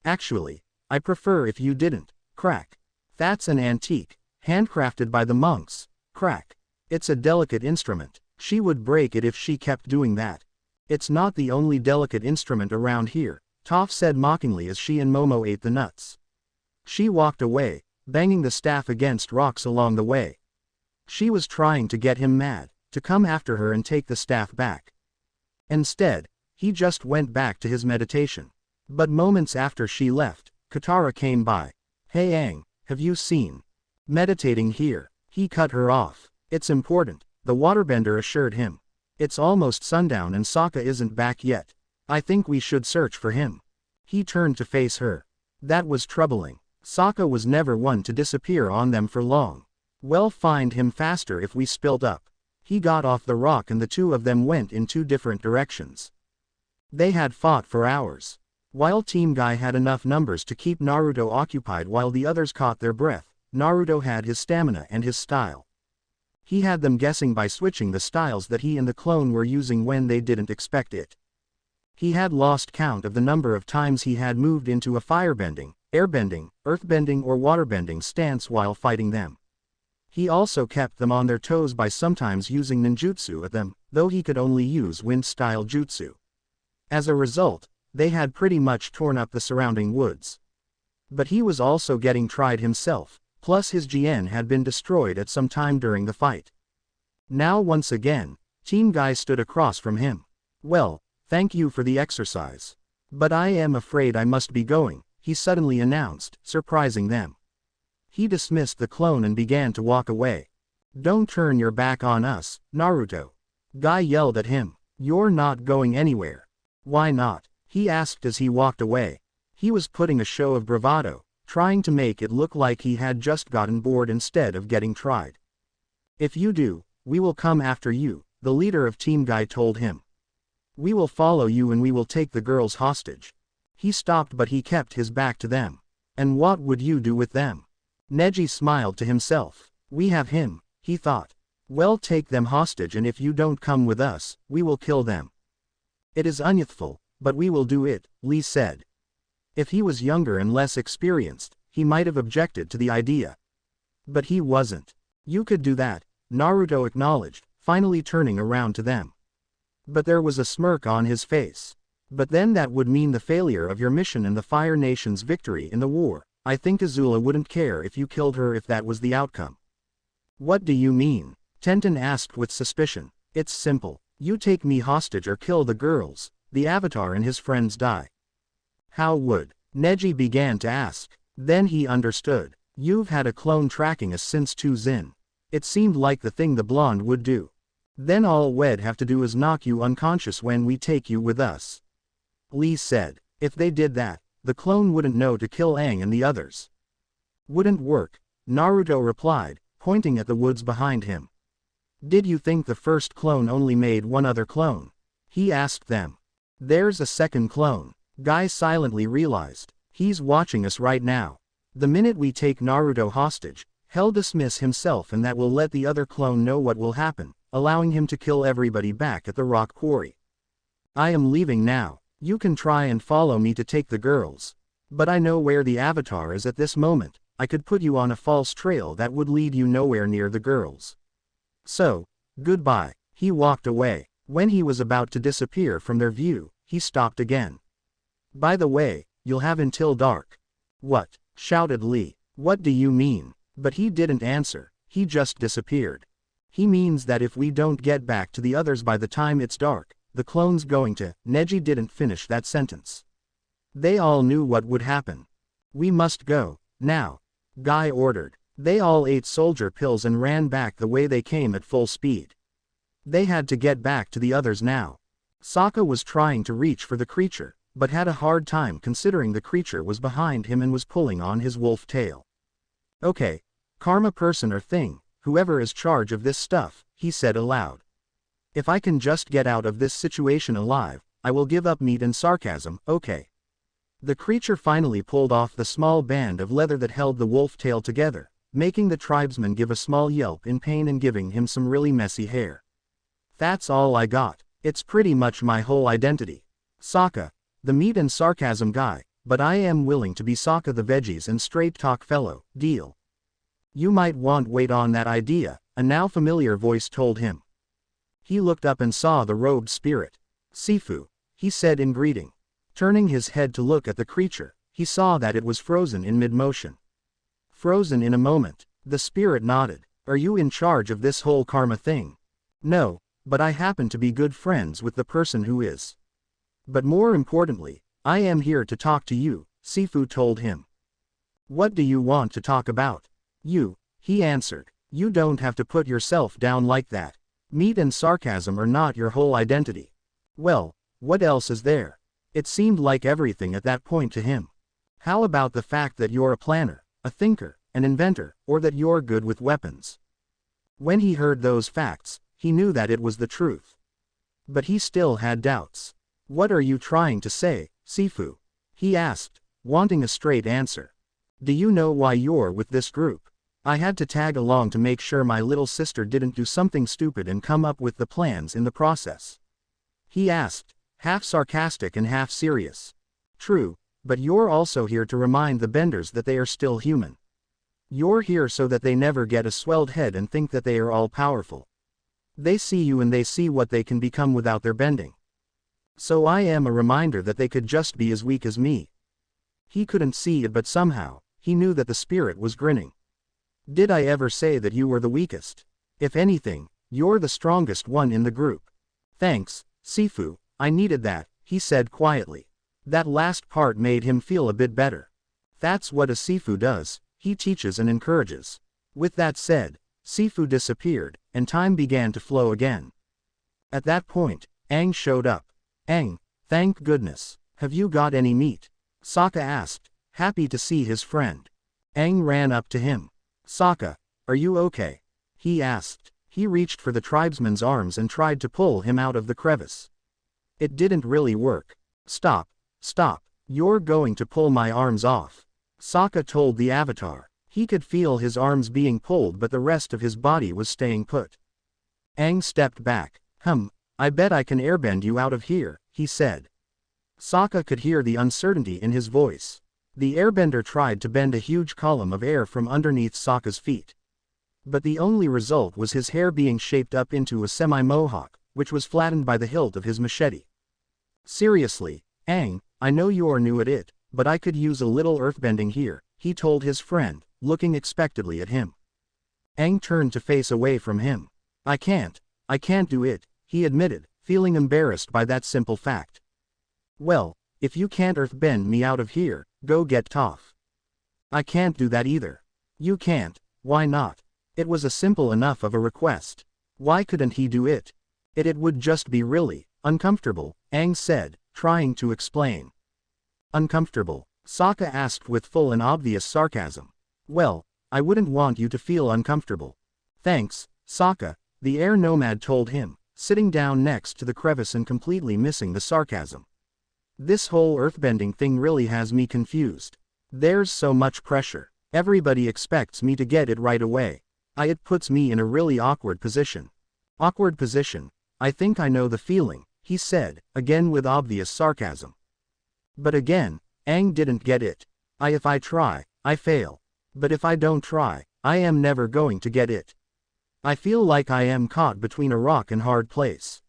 Actually, I prefer if you didn't. Crack. That's an antique, handcrafted by the monks. Crack. It's a delicate instrument. She would break it if she kept doing that. It's not the only delicate instrument around here, Toph said mockingly as she and Momo ate the nuts. She walked away, banging the staff against rocks along the way. She was trying to get him mad, to come after her and take the staff back. Instead, he just went back to his meditation. But moments after she left, Katara came by. Hey Aang, have you seen? Meditating here. He cut her off. It's important, the waterbender assured him. It's almost sundown and Sokka isn't back yet. I think we should search for him. He turned to face her. That was troubling. Sokka was never one to disappear on them for long. We'll find him faster if we split up. He got off the rock and the two of them went in two different directions. They had fought for hours. While Team Guy had enough numbers to keep Naruto occupied while the others caught their breath, Naruto had his stamina and his style. He had them guessing by switching the styles that he and the clone were using when they didn't expect it. He had lost count of the number of times he had moved into a firebending, airbending, earthbending or waterbending stance while fighting them. He also kept them on their toes by sometimes using ninjutsu at them, though he could only use wind-style jutsu. As a result, they had pretty much torn up the surrounding woods. But he was also getting tried himself, plus his GN had been destroyed at some time during the fight. Now once again, Team Guy stood across from him. Well, thank you for the exercise. But I am afraid I must be going, he suddenly announced, surprising them. He dismissed the clone and began to walk away. Don't turn your back on us, Naruto. Guy yelled at him. You're not going anywhere. Why not? He asked as he walked away. He was putting a show of bravado, trying to make it look like he had just gotten bored instead of getting tried. If you do, we will come after you, the leader of Team Guy told him. We will follow you and we will take the girls hostage. He stopped but he kept his back to them. And what would you do with them? Neji smiled to himself. We have him, he thought. Well, take them hostage and if you don't come with us, we will kill them. It is unyouthful, but we will do it, Lee said. If he was younger and less experienced, he might have objected to the idea. But he wasn't. You could do that, Naruto acknowledged, finally turning around to them. But there was a smirk on his face. But then that would mean the failure of your mission and the Fire Nation's victory in the war. I think Azula wouldn't care if you killed her if that was the outcome. What do you mean? Tenten asked with suspicion. It's simple. You take me hostage or kill the girls, the Avatar and his friends die. How would? Neji began to ask. Then he understood. You've had a clone tracking us since 2 Zin. It seemed like the thing the blonde would do. Then all we'd have to do is knock you unconscious when we take you with us. Lee said. If they did that, the clone wouldn't know to kill Aang and the others. Wouldn't work, Naruto replied, pointing at the woods behind him. Did you think the first clone only made one other clone? He asked them. There's a second clone. Guy silently realized. He's watching us right now. The minute we take Naruto hostage, he'll dismiss himself and that will let the other clone know what will happen, allowing him to kill everybody back at the rock quarry. I am leaving now. You can try and follow me to take the girls. But I know where the Avatar is at this moment. I could put you on a false trail that would lead you nowhere near the girls. So, goodbye. He walked away. When he was about to disappear from their view, he stopped again. By the way, you'll have until dark. What? Shouted Lee. What do you mean? But he didn't answer, he just disappeared. He means that if we don't get back to the others by the time it's dark, the clone's going to. Neji didn't finish that sentence. They all knew what would happen. We must go, now. Guy ordered. They all ate soldier pills and ran back the way they came at full speed. They had to get back to the others now. Sokka was trying to reach for the creature, but had a hard time considering the creature was behind him and was pulling on his wolf tail. Okay, karma person or thing, whoever is charge of this stuff, he said aloud. If I can just get out of this situation alive, I will give up meat and sarcasm, okay. The creature finally pulled off the small band of leather that held the wolf tail together, making the tribesman give a small yelp in pain and giving him some really messy hair. That's all I got. It's pretty much my whole identity. Sokka, the meat and sarcasm guy, but I am willing to be Sokka the veggies and straight talk fellow, deal. You might want wait on that idea, a now familiar voice told him. He looked up and saw the robed spirit. Sifu, he said in greeting. Turning his head to look at the creature, he saw that it was frozen in mid-motion. Frozen in a moment, the spirit nodded. Are you in charge of this whole karma thing? No, but I happen to be good friends with the person who is. But more importantly, I am here to talk to you, Sifu told him. What do you want to talk about? You, he answered. You don't have to put yourself down like that. Meat and sarcasm are not your whole identity. Well, what else is there? It seemed like everything at that point to him. How about the fact that you're a planner, a thinker, an inventor, or that you're good with weapons? When he heard those facts, he knew that it was the truth. But he still had doubts. What are you trying to say, Sifu? He asked, wanting a straight answer. Do you know why you're with this group? I had to tag along to make sure my little sister didn't do something stupid and come up with the plans in the process. He asked, half sarcastic and half serious. True, but you're also here to remind the Benders that they are still human. You're here so that they never get a swelled head and think that they are all powerful. They see you and they see what they can become without their bending. So I am a reminder that they could just be as weak as me. He couldn't see it, but somehow, he knew that the spirit was grinning. Did I ever say that you were the weakest? If anything, you're the strongest one in the group. Thanks, Sifu, I needed that, he said quietly. That last part made him feel a bit better. That's what a Sifu does, he teaches and encourages. With that said, Sifu disappeared, and time began to flow again. At that point, Aang showed up. Aang, thank goodness. Have you got any meat? Sokka asked, happy to see his friend. Aang ran up to him. Sokka, are you okay? He asked. He reached for the tribesman's arms and tried to pull him out of the crevice. It didn't really work. Stop, stop, you're going to pull my arms off. Sokka told the Avatar. He could feel his arms being pulled, but the rest of his body was staying put. Aang stepped back. I bet I can airbend you out of here, he said. Sokka could hear the uncertainty in his voice. The airbender tried to bend a huge column of air from underneath Sokka's feet. But the only result was his hair being shaped up into a semi-mohawk, which was flattened by the hilt of his machete. Seriously, Aang, I know you're new at it, but I could use a little earthbending here, he told his friend, looking expectantly at him. Aang turned to face away from him. I can't do it, he admitted, feeling embarrassed by that simple fact. Well, if you can't earthbend me out of here, go get Toph. I can't do that either. You can't, why not? It was a simple enough of a request. Why couldn't he do it? It would just be really uncomfortable, Aang said, trying to explain. Uncomfortable? Sokka asked with full and obvious sarcasm. Well, I wouldn't want you to feel uncomfortable. Thanks, Sokka, the air nomad told him, sitting down next to the crevice and completely missing the sarcasm. This whole earthbending thing really has me confused. There's so much pressure. Everybody expects me to get it right away. It puts me in a really awkward position. Awkward position? I think I know the feeling, he said, again with obvious sarcasm. But again, Aang didn't get it. If I try, I fail. But if I don't try, I am never going to get it. I feel like I am caught between a rock and hard place.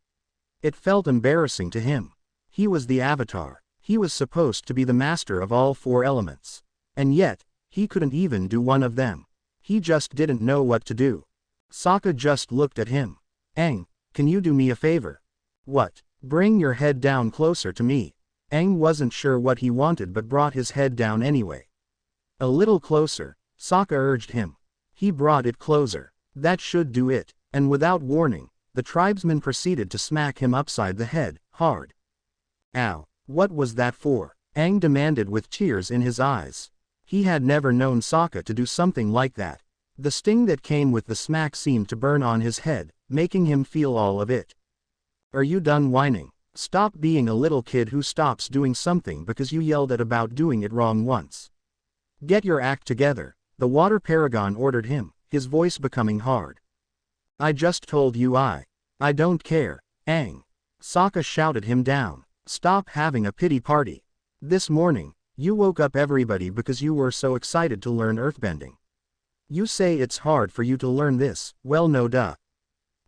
It felt embarrassing to him. He was the Avatar. He was supposed to be the master of all 4 elements. And yet, he couldn't even do one of them. He just didn't know what to do. Sokka just looked at him. Aang, can you do me a favor? What? Bring your head down closer to me. Aang wasn't sure what he wanted but brought his head down anyway. A little closer, Sokka urged him. He brought it closer. That should do it, and without warning, the tribesman proceeded to smack him upside the head, hard. Ow, what was that for? Aang demanded with tears in his eyes. He had never known Sokka to do something like that. The sting that came with the smack seemed to burn on his head, making him feel all of it. Are you done whining? Stop being a little kid who stops doing something because you yelled at about doing it wrong once. Get your act together, the water paragon ordered him, his voice becoming hard. I just told you I don't care, Aang. Sokka shouted him down. Stop having a pity party. This morning, you woke up everybody because you were so excited to learn earthbending. You say it's hard for you to learn this, well no duh.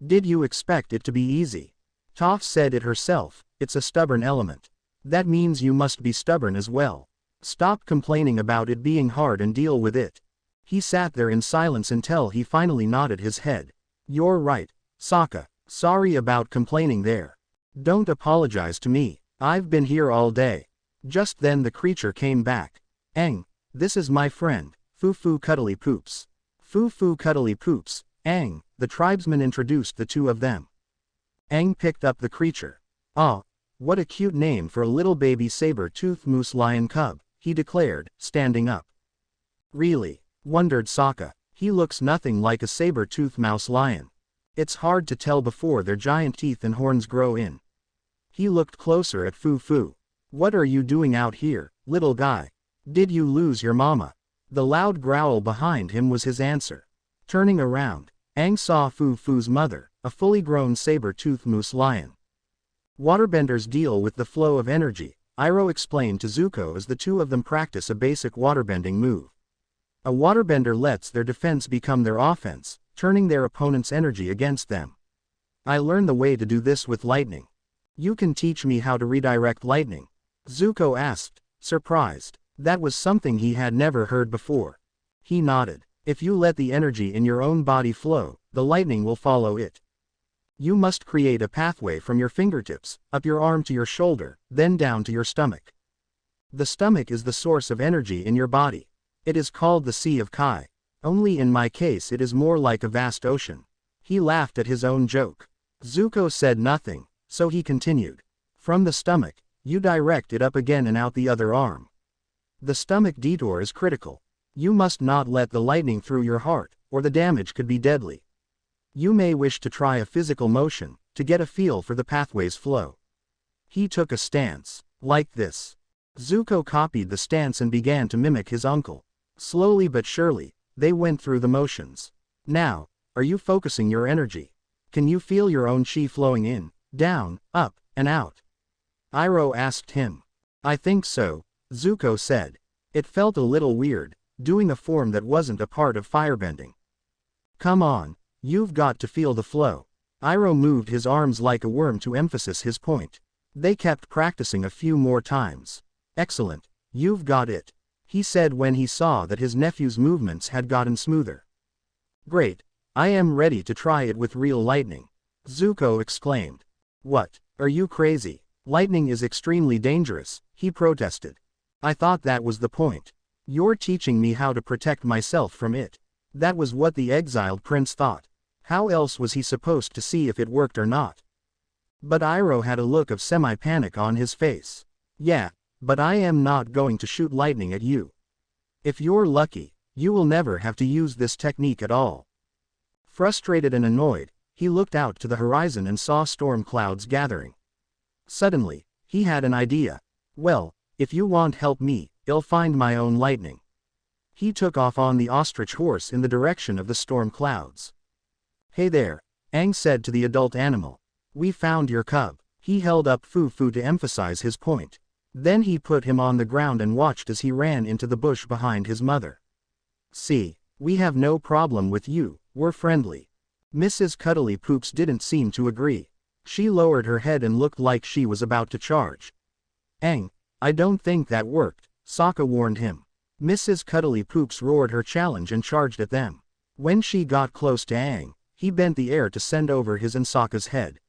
Did you expect it to be easy? Toph said it herself, it's a stubborn element. That means you must be stubborn as well. Stop complaining about it being hard and deal with it. He sat there in silence until he finally nodded his head. You're right, Sokka, sorry about complaining there. Don't apologize to me, I've been here all day. Just then the creature came back. Aang, this is my friend, Foo Cuddly Poops. Foo Cuddly Poops, Aang, the tribesman introduced the two of them. Aang picked up the creature. Ah, what a cute name for a little baby saber-toothed moose lion cub, he declared, standing up. Really? Wondered Sokka. He looks nothing like a saber-toothed mouse lion. It's hard to tell before their giant teeth and horns grow in. He looked closer at Foo. What are you doing out here, little guy? Did you lose your mama? The loud growl behind him was his answer. Turning around, Aang saw Foo's mother, a fully grown saber-toothed moose lion. Waterbenders deal with the flow of energy, Iroh explained to Zuko as the two of them practice a basic waterbending move. A waterbender lets their defense become their offense, turning their opponent's energy against them. I learned the way to do this with lightning. You can teach me how to redirect lightning? Zuko asked, surprised. That was something he had never heard before. He nodded. If you let the energy in your own body flow, the lightning will follow it. You must create a pathway from your fingertips, up your arm to your shoulder, then down to your stomach. The stomach is the source of energy in your body. It is called the Sea of Kai. Only in my case it is more like a vast ocean. He laughed at his own joke. Zuko said nothing, so he continued. From the stomach, you direct it up again and out the other arm. The stomach detour is critical. You must not let the lightning through your heart, or the damage could be deadly. You may wish to try a physical motion, to get a feel for the pathway's flow. He took a stance, like this. Zuko copied the stance and began to mimic his uncle. Slowly but surely, they went through the motions. Now, are you focusing your energy? Can you feel your own chi flowing in, down, up, and out? Iroh asked him. I think so, Zuko said. It felt a little weird, doing a form that wasn't a part of firebending. Come on, you've got to feel the flow. Iroh moved his arms like a worm to emphasize his point. They kept practicing a few more times. Excellent, you've got it, he said when he saw that his nephew's movements had gotten smoother. Great, I am ready to try it with real lightning. Zuko exclaimed. What? Are you crazy? Lightning is extremely dangerous, he protested. I thought that was the point. You're teaching me how to protect myself from it. That was what the exiled prince thought. How else was he supposed to see if it worked or not? But Iroh had a look of semi-panic on his face. Yeah, but I am not going to shoot lightning at you. If you're lucky, you will never have to use this technique at all. Frustrated and annoyed, he looked out to the horizon and saw storm clouds gathering. Suddenly, he had an idea. Well, if you want help me, I'll find my own lightning. He took off on the ostrich horse in the direction of the storm clouds. Hey there, Aang said to the adult animal. We found your cub. He held up Fu-Fu to emphasize his point. Then he put him on the ground and watched as he ran into the bush behind his mother. See, we have no problem with you, we're friendly. Mrs. Cuddly Poops didn't seem to agree. She lowered her head and looked like she was about to charge. Aang, I don't think that worked, Sokka warned him. Mrs. Cuddly Poops roared her challenge and charged at them. When she got close to Aang, he bent the air to send over his and Sokka's head.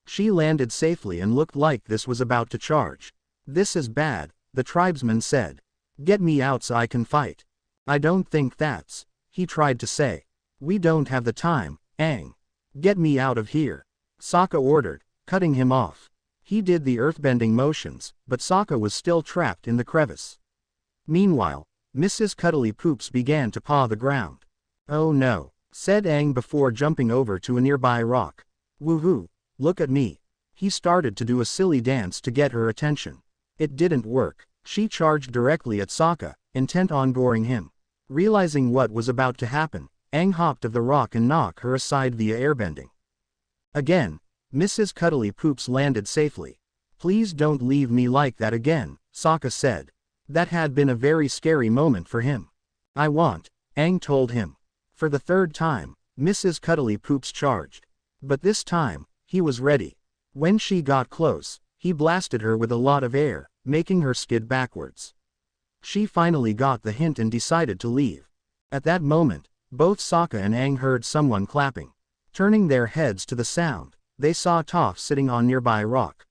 She landed safely and looked like this was about to charge. This is bad, the tribesman said. Get me out so I can fight. I don't think that's, he tried to say. We don't have the time, Aang. Get me out of here. Sokka ordered, cutting him off. He did the earthbending motions, but Sokka was still trapped in the crevice. Meanwhile, Mrs. Cuddly Poops began to paw the ground. Oh no, said Aang before jumping over to a nearby rock. Woohoo, look at me. He started to do a silly dance to get her attention. It didn't work. She charged directly at Sokka, intent on goring him. Realizing what was about to happen, Aang hopped of the rock and knocked her aside via airbending. Again, Mrs. Cuddly Poops landed safely. Please don't leave me like that again, Sokka said. That had been a very scary moment for him. I want, Aang told him. For the third time, Mrs. Cuddly Poops charged. But this time, he was ready. When she got close, he blasted her with a lot of air, making her skid backwards. She finally got the hint and decided to leave. At that moment, both Sokka and Aang heard someone clapping. Turning their heads to the sound, they saw Toph sitting on nearby rock.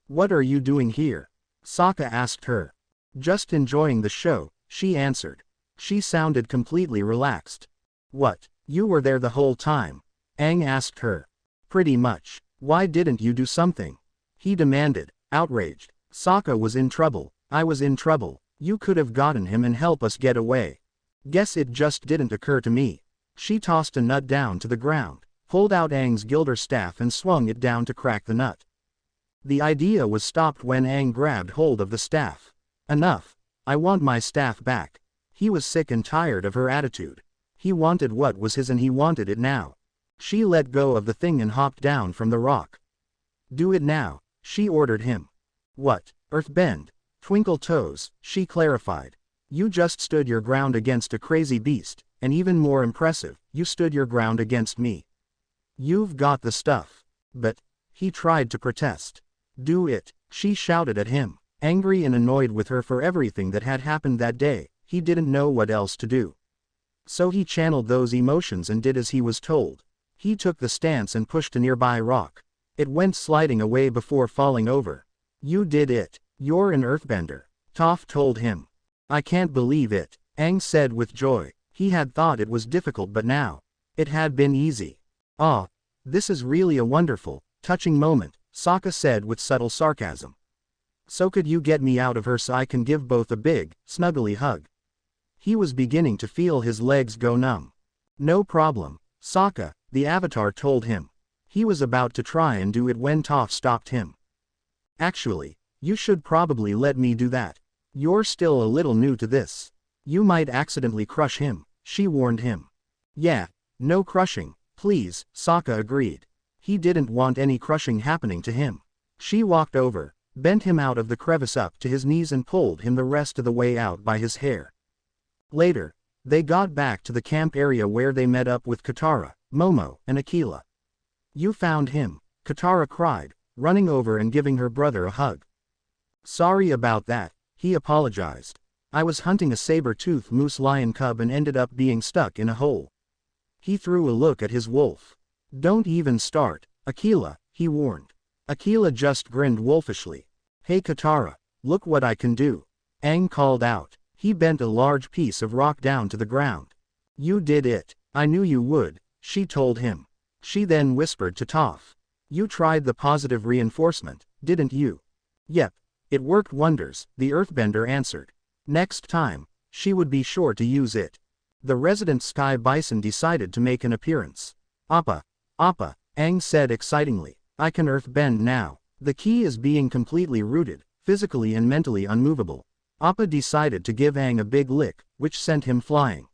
What are you doing here? Sokka asked her. Just enjoying the show, she answered. She sounded completely relaxed. What, you were there the whole time? Aang asked her. Pretty much. Why didn't you do something? He demanded, outraged. Sokka was in trouble, I was in trouble, you could have gotten him and help us get away. Guess it just didn't occur to me. She tossed a nut down to the ground, pulled out Aang's gilder staff and swung it down to crack the nut. The idea was stopped when Aang grabbed hold of the staff. Enough. I want my staff back. He was sick and tired of her attitude. He wanted what was his and he wanted it now. She let go of the thing and hopped down from the rock. Do it now, she ordered him. What, earthbend? Twinkle toes, she clarified. You just stood your ground against a crazy beast, and even more impressive, you stood your ground against me. You've got the stuff. But, he tried to protest. Do it, she shouted at him. Angry and annoyed with her for everything that had happened that day, he didn't know what else to do. So he channeled those emotions and did as he was told. He took the stance and pushed a nearby rock. It went sliding away before falling over. You did it. You're an earthbender, Toph told him. I can't believe it, Aang said with joy. He had thought it was difficult but now, it had been easy. Ah, this is really a wonderful, touching moment, Sokka said with subtle sarcasm. So could you get me out of her so I can give both a big, snuggly hug? He was beginning to feel his legs go numb. No problem, Sokka, the Avatar told him. He was about to try and do it when Toph stopped him. Actually, you should probably let me do that. You're still a little new to this. You might accidentally crush him, she warned him. Yeah, no crushing, please, Sokka agreed. He didn't want any crushing happening to him. She walked over, bent him out of the crevice up to his knees and pulled him the rest of the way out by his hair. Later, they got back to the camp area where they met up with Katara, Momo, and Akela. You found him, Katara cried, running over and giving her brother a hug. Sorry about that, he apologized. I was hunting a saber-toothed moose lion cub and ended up being stuck in a hole. He threw a look at his wolf. Don't even start, Aquila, he warned. Aquila just grinned wolfishly. Hey Katara, look what I can do. Aang called out. He bent a large piece of rock down to the ground. You did it. I knew you would, she told him. She then whispered to Toph. You tried the positive reinforcement, didn't you? Yep. It worked wonders, the earthbender answered. Next time, she would be sure to use it. The resident sky bison decided to make an appearance. Appa, Aang said excitingly. I can earthbend now. The key is being completely rooted, physically and mentally unmovable. Appa decided to give Aang a big lick, which sent him flying.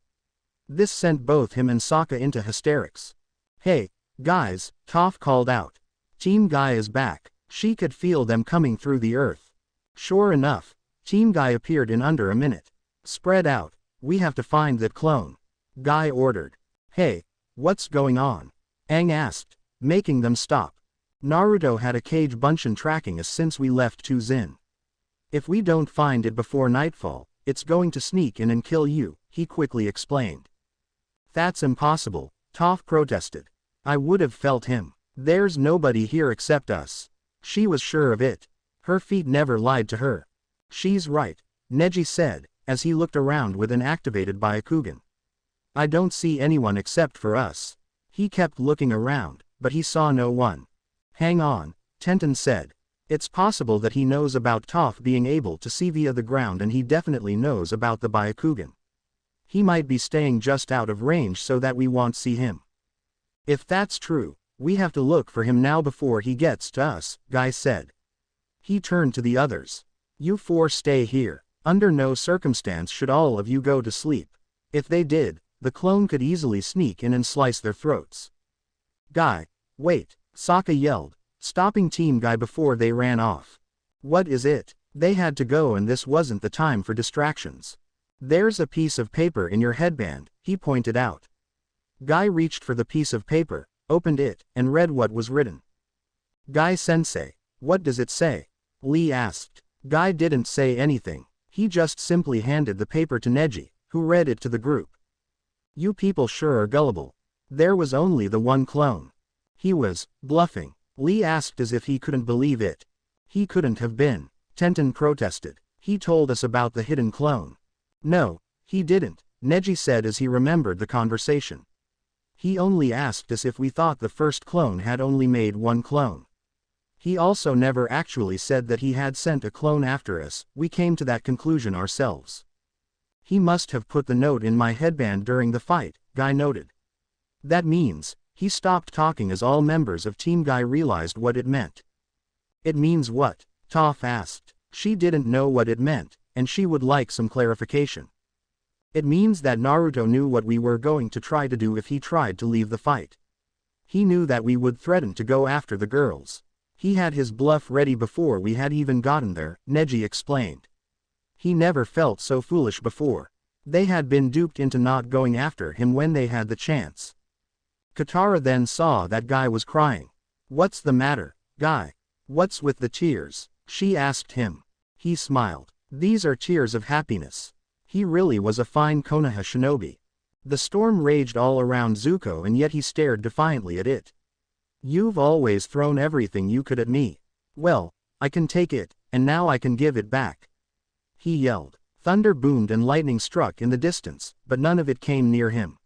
This sent both him and Sokka into hysterics. Hey, guys, Toph called out. Team Guy is back. She could feel them coming through the earth. Sure enough, Team Guy appeared in under a minute. Spread out, we have to find that clone. Guy ordered. Hey, what's going on? Aang asked, making them stop. Naruto had a cage bunchin tracking us since we left Tuzin. If we don't find it before nightfall, it's going to sneak in and kill you, he quickly explained. That's impossible, Toph protested. I would have felt him. There's nobody here except us. She was sure of it. Her feet never lied to her. She's right, Neji said, as he looked around with an activated Byakugan. I don't see anyone except for us. He kept looking around, but he saw no one. Hang on, Tenten said. It's possible that he knows about Toph being able to see via the ground and he definitely knows about the Byakugan. He might be staying just out of range so that we won't see him. If that's true, we have to look for him now before he gets to us, Guy said. He turned to the others. You four stay here. Under no circumstance should all of you go to sleep. If they did, the clone could easily sneak in and slice their throats. Guy, wait, Sokka yelled, stopping Team Guy before they ran off. What is it? They had to go and this wasn't the time for distractions. There's a piece of paper in your headband, he pointed out. Guy reached for the piece of paper, opened it, and read what was written. Guy-sensei, what does it say? Lee asked. Guy didn't say anything. He just simply handed the paper to Neji, who read it to the group. You people sure are gullible. There was only the one clone. He was bluffing. Lee asked as if he couldn't believe it. He couldn't have been. Tenten protested. He told us about the hidden clone. No, he didn't, Neji said as he remembered the conversation. He only asked us if we thought the first clone had only made one clone. He also never actually said that he had sent a clone after us. We came to that conclusion ourselves. He must have put the note in my headband during the fight, Guy noted. That means, he stopped talking as all members of Team Guy realized what it meant. It means what? Toph asked. She didn't know what it meant, and she would like some clarification. It means that Naruto knew what we were going to try to do if he tried to leave the fight. He knew that we would threaten to go after the girls. He had his bluff ready before we had even gotten there, Neji explained. He never felt so foolish before. They had been duped into not going after him when they had the chance. Katara then saw that Guy was crying. What's the matter, Guy? What's with the tears? She asked him. He smiled. These are tears of happiness. He really was a fine Konoha shinobi. The storm raged all around Zuko and yet he stared defiantly at it. You've always thrown everything you could at me. Well, I can take it, and now I can give it back. He yelled. Thunder boomed and lightning struck in the distance, but none of it came near him.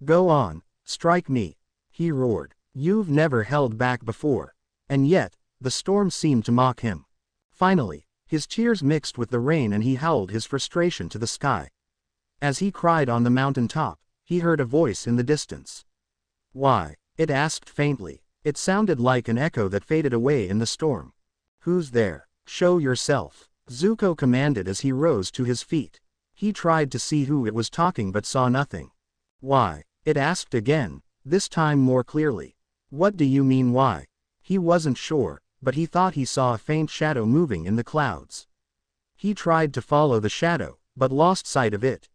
Go on, strike me, he roared. You've never held back before. And yet, the storm seemed to mock him. Finally, his tears mixed with the rain and he howled his frustration to the sky. As he cried on the mountain top, he heard a voice in the distance. Why? It asked faintly. It sounded like an echo that faded away in the storm. Who's there? Show yourself, Zuko commanded as he rose to his feet. He tried to see who it was talking but saw nothing. Why? It asked again, this time more clearly. What do you mean why? He wasn't sure, but he thought he saw a faint shadow moving in the clouds. He tried to follow the shadow, but lost sight of it.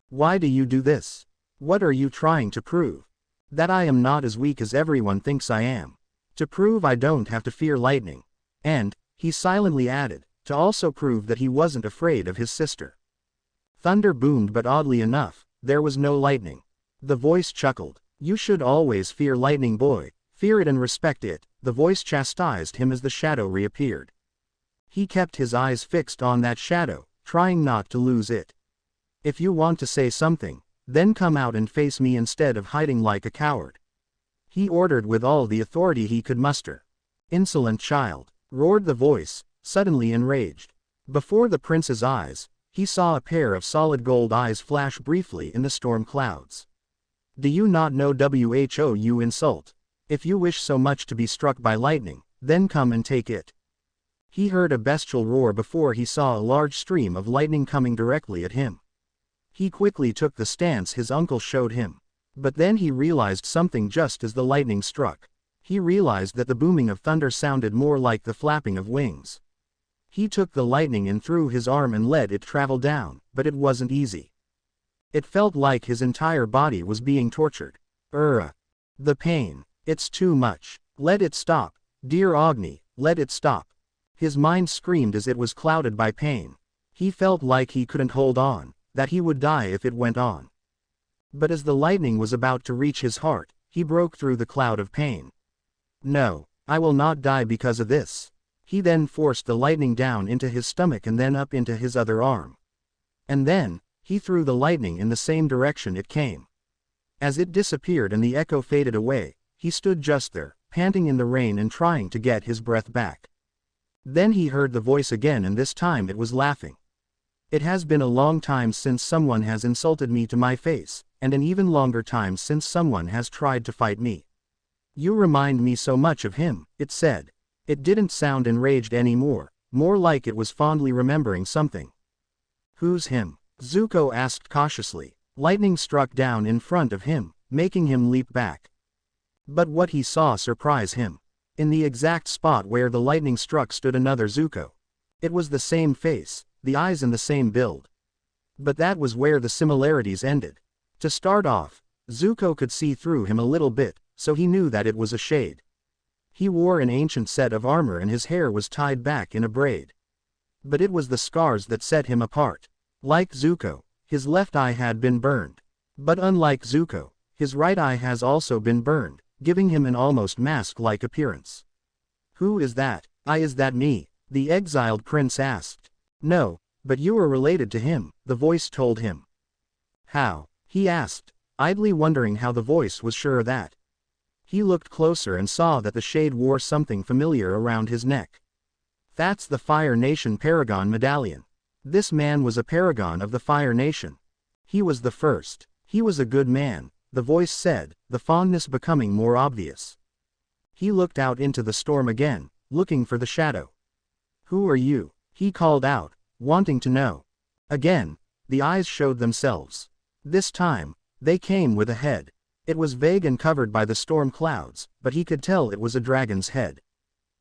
Why do you do this? What are you trying to prove? That I am not as weak as everyone thinks I am. To prove I don't have to fear lightning. And, he silently added, to also prove that he wasn't afraid of his sister. Thunder boomed but oddly enough, there was no lightning. The voice chuckled. You should always fear lightning, boy. Fear it and respect it, the voice chastised him as the shadow reappeared. He kept his eyes fixed on that shadow, trying not to lose it. If you want to say something, then come out and face me instead of hiding like a coward, he ordered with all the authority he could muster. Insolent child, roared the voice, suddenly enraged. Before the prince's eyes, he saw a pair of solid gold eyes flash briefly in the storm clouds. Do you not know who you insult? If you wish so much to be struck by lightning, then come and take it. He heard a bestial roar before he saw a large stream of lightning coming directly at him. He quickly took the stance his uncle showed him. But then he realized something just as the lightning struck. He realized that the booming of thunder sounded more like the flapping of wings. He took the lightning in through his arm and let it travel down, but it wasn't easy. It felt like his entire body was being tortured. The pain. It's too much. Let it stop. Dear Agni, let it stop. His mind screamed as it was clouded by pain. He felt like he couldn't hold on, that he would die if it went on. But as the lightning was about to reach his heart, he broke through the cloud of pain. No, I will not die because of this. He then forced the lightning down into his stomach and then up into his other arm. And then, he threw the lightning in the same direction it came. As it disappeared and the echo faded away, he stood just there, panting in the rain and trying to get his breath back. Then he heard the voice again, and this time it was laughing. It has been a long time since someone has insulted me to my face, and an even longer time since someone has tried to fight me. You remind me so much of him, it said. It didn't sound enraged anymore, more like it was fondly remembering something. Who's him? Zuko asked cautiously. Lightning struck down in front of him, making him leap back. But what he saw surprised him. In the exact spot where the lightning struck stood another Zuko. It was the same face, the eyes and the same build. But that was where the similarities ended. To start off, Zuko could see through him a little bit, so he knew that it was a shade. He wore an ancient set of armor and his hair was tied back in a braid. But it was the scars that set him apart. Like Zuko, his left eye had been burned. But unlike Zuko, his right eye has also been burned, giving him an almost mask-like appearance. Who is that? Is that me? The exiled prince asked. No, but you are related to him, the voice told him. How? He asked, idly wondering how the voice was sure of that. He looked closer and saw that the shade wore something familiar around his neck. That's the Fire Nation Paragon Medallion. This man was a paragon of the Fire Nation. He was the first. He was a good man, the voice said, the fondness becoming more obvious. He looked out into the storm again, looking for the shadow. Who are you? He called out, wanting to know. Again, the eyes showed themselves. This time, they came with a head. It was vague and covered by the storm clouds, but he could tell it was a dragon's head.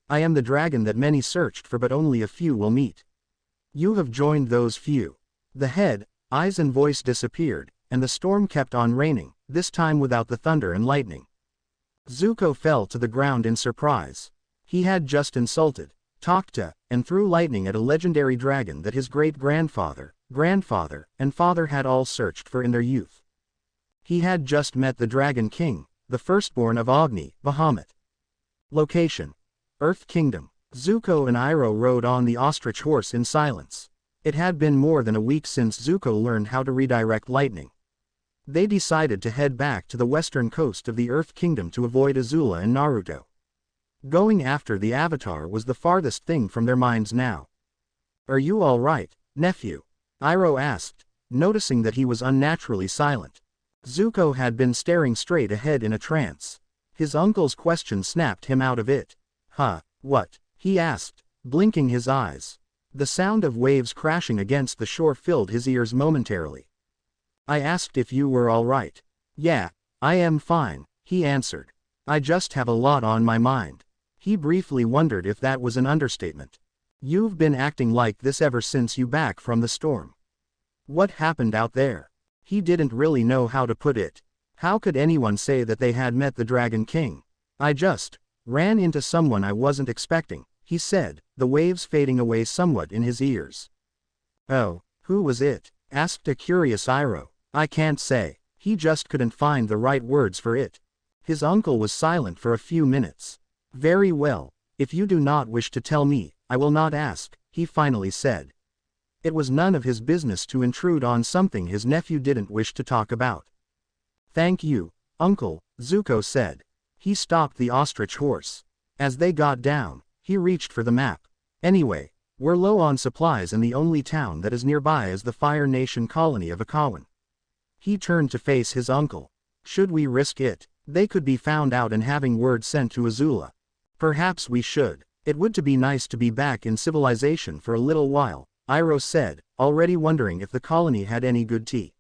I am the dragon that many searched for, but only a few will meet. You have joined those few. The head, eyes and voice disappeared, and the storm kept on raining, this time without the thunder and lightning. Zuko fell to the ground in surprise. He had just insulted, talked to, and threw lightning at a legendary dragon that his great-grandfather, grandfather, and father had all searched for in their youth. He had just met the Dragon King, the firstborn of Agni, Bahamut. Location: Earth Kingdom. Zuko and Iroh rode on the ostrich horse in silence. It had been more than a week since Zuko learned how to redirect lightning. They decided to head back to the western coast of the Earth Kingdom to avoid Azula and Naruto. Going after the Avatar was the farthest thing from their minds now. Are you all right, nephew? Iroh asked, noticing that he was unnaturally silent. Zuko had been staring straight ahead in a trance. His uncle's question snapped him out of it. Huh, what? He asked, blinking his eyes. The sound of waves crashing against the shore filled his ears momentarily. I asked if you were all right. Yeah, I am fine, he answered. I just have a lot on my mind. He briefly wondered if that was an understatement. You've been acting like this ever since you back from the storm. What happened out there? He didn't really know how to put it. How could anyone say that they had met the Dragon King? I just ran into someone I wasn't expecting, he said, the waves fading away somewhat in his ears. Oh, who was it? Asked a curious Iroh. I can't say. He just couldn't find the right words for it. His uncle was silent for a few minutes. "Very well, if you do not wish to tell me, I will not ask," he finally said. It was none of his business to intrude on something his nephew didn't wish to talk about. "Thank you, uncle," Zuko said. He stopped the ostrich horse. As they got down, he reached for the map. "Anyway, we're low on supplies and the only town that is nearby is the Fire Nation colony of Akawan." He turned to face his uncle. "Should we risk it? They could be found out and having word sent to Azula." "Perhaps we should. It would be nice to be back in civilization for a little while," Iroh said, already wondering if the colony had any good tea.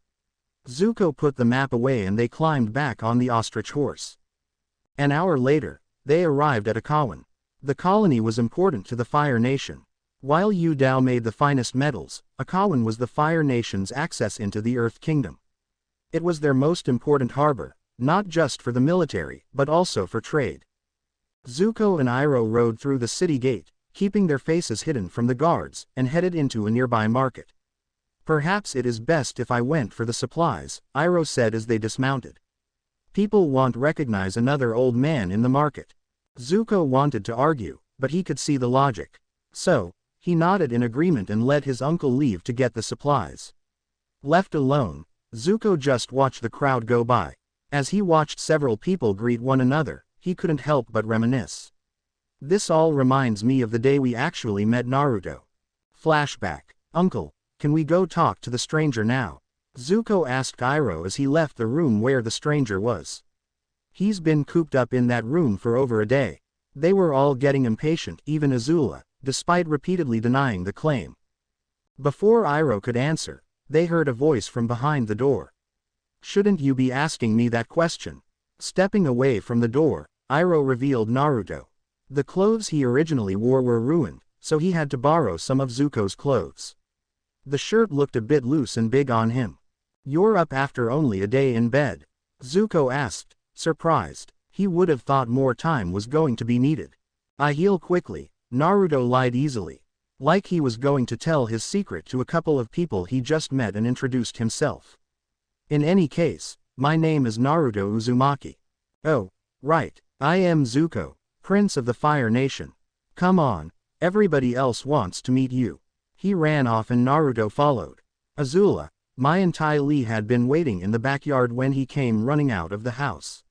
Zuko put the map away and they climbed back on the ostrich horse. An hour later, they arrived at Akawan. The colony was important to the Fire Nation. While Yu Dao made the finest metals, Akawan was the Fire Nation's access into the Earth Kingdom. It was their most important harbor, not just for the military, but also for trade. Zuko and Iroh rode through the city gate, keeping their faces hidden from the guards, and headed into a nearby market. "Perhaps it is best if I went for the supplies," Iroh said as they dismounted. "People won't recognize another old man in the market." Zuko wanted to argue, but he could see the logic. So, he nodded in agreement and let his uncle leave to get the supplies. Left alone, Zuko just watched the crowd go by. As he watched several people greet one another, he couldn't help but reminisce. "This all reminds me of the day we actually met Naruto." Flashback. "Uncle, can we go talk to the stranger now?" Zuko asked Iroh as he left the room where the stranger was. "He's been cooped up in that room for over a day." They were all getting impatient, even Azula, despite repeatedly denying the claim. Before Iroh could answer, they heard a voice from behind the door. "Shouldn't you be asking me that question?" Stepping away from the door, Iroh revealed Naruto. The clothes he originally wore were ruined, so he had to borrow some of Zuko's clothes. The shirt looked a bit loose and big on him. "You're up after only a day in bed?" Zuko asked, surprised. He would have thought more time was going to be needed. "I heal quickly," Naruto lied easily. Like he was going to tell his secret to a couple of people he just met and introduced himself. "In any case, my name is Naruto Uzumaki." "Oh, right, I am Zuko, Prince of the Fire Nation. Come on, everybody else wants to meet you." He ran off and Naruto followed. Azula, Mai and Ty Lee had been waiting in the backyard when he came running out of the house.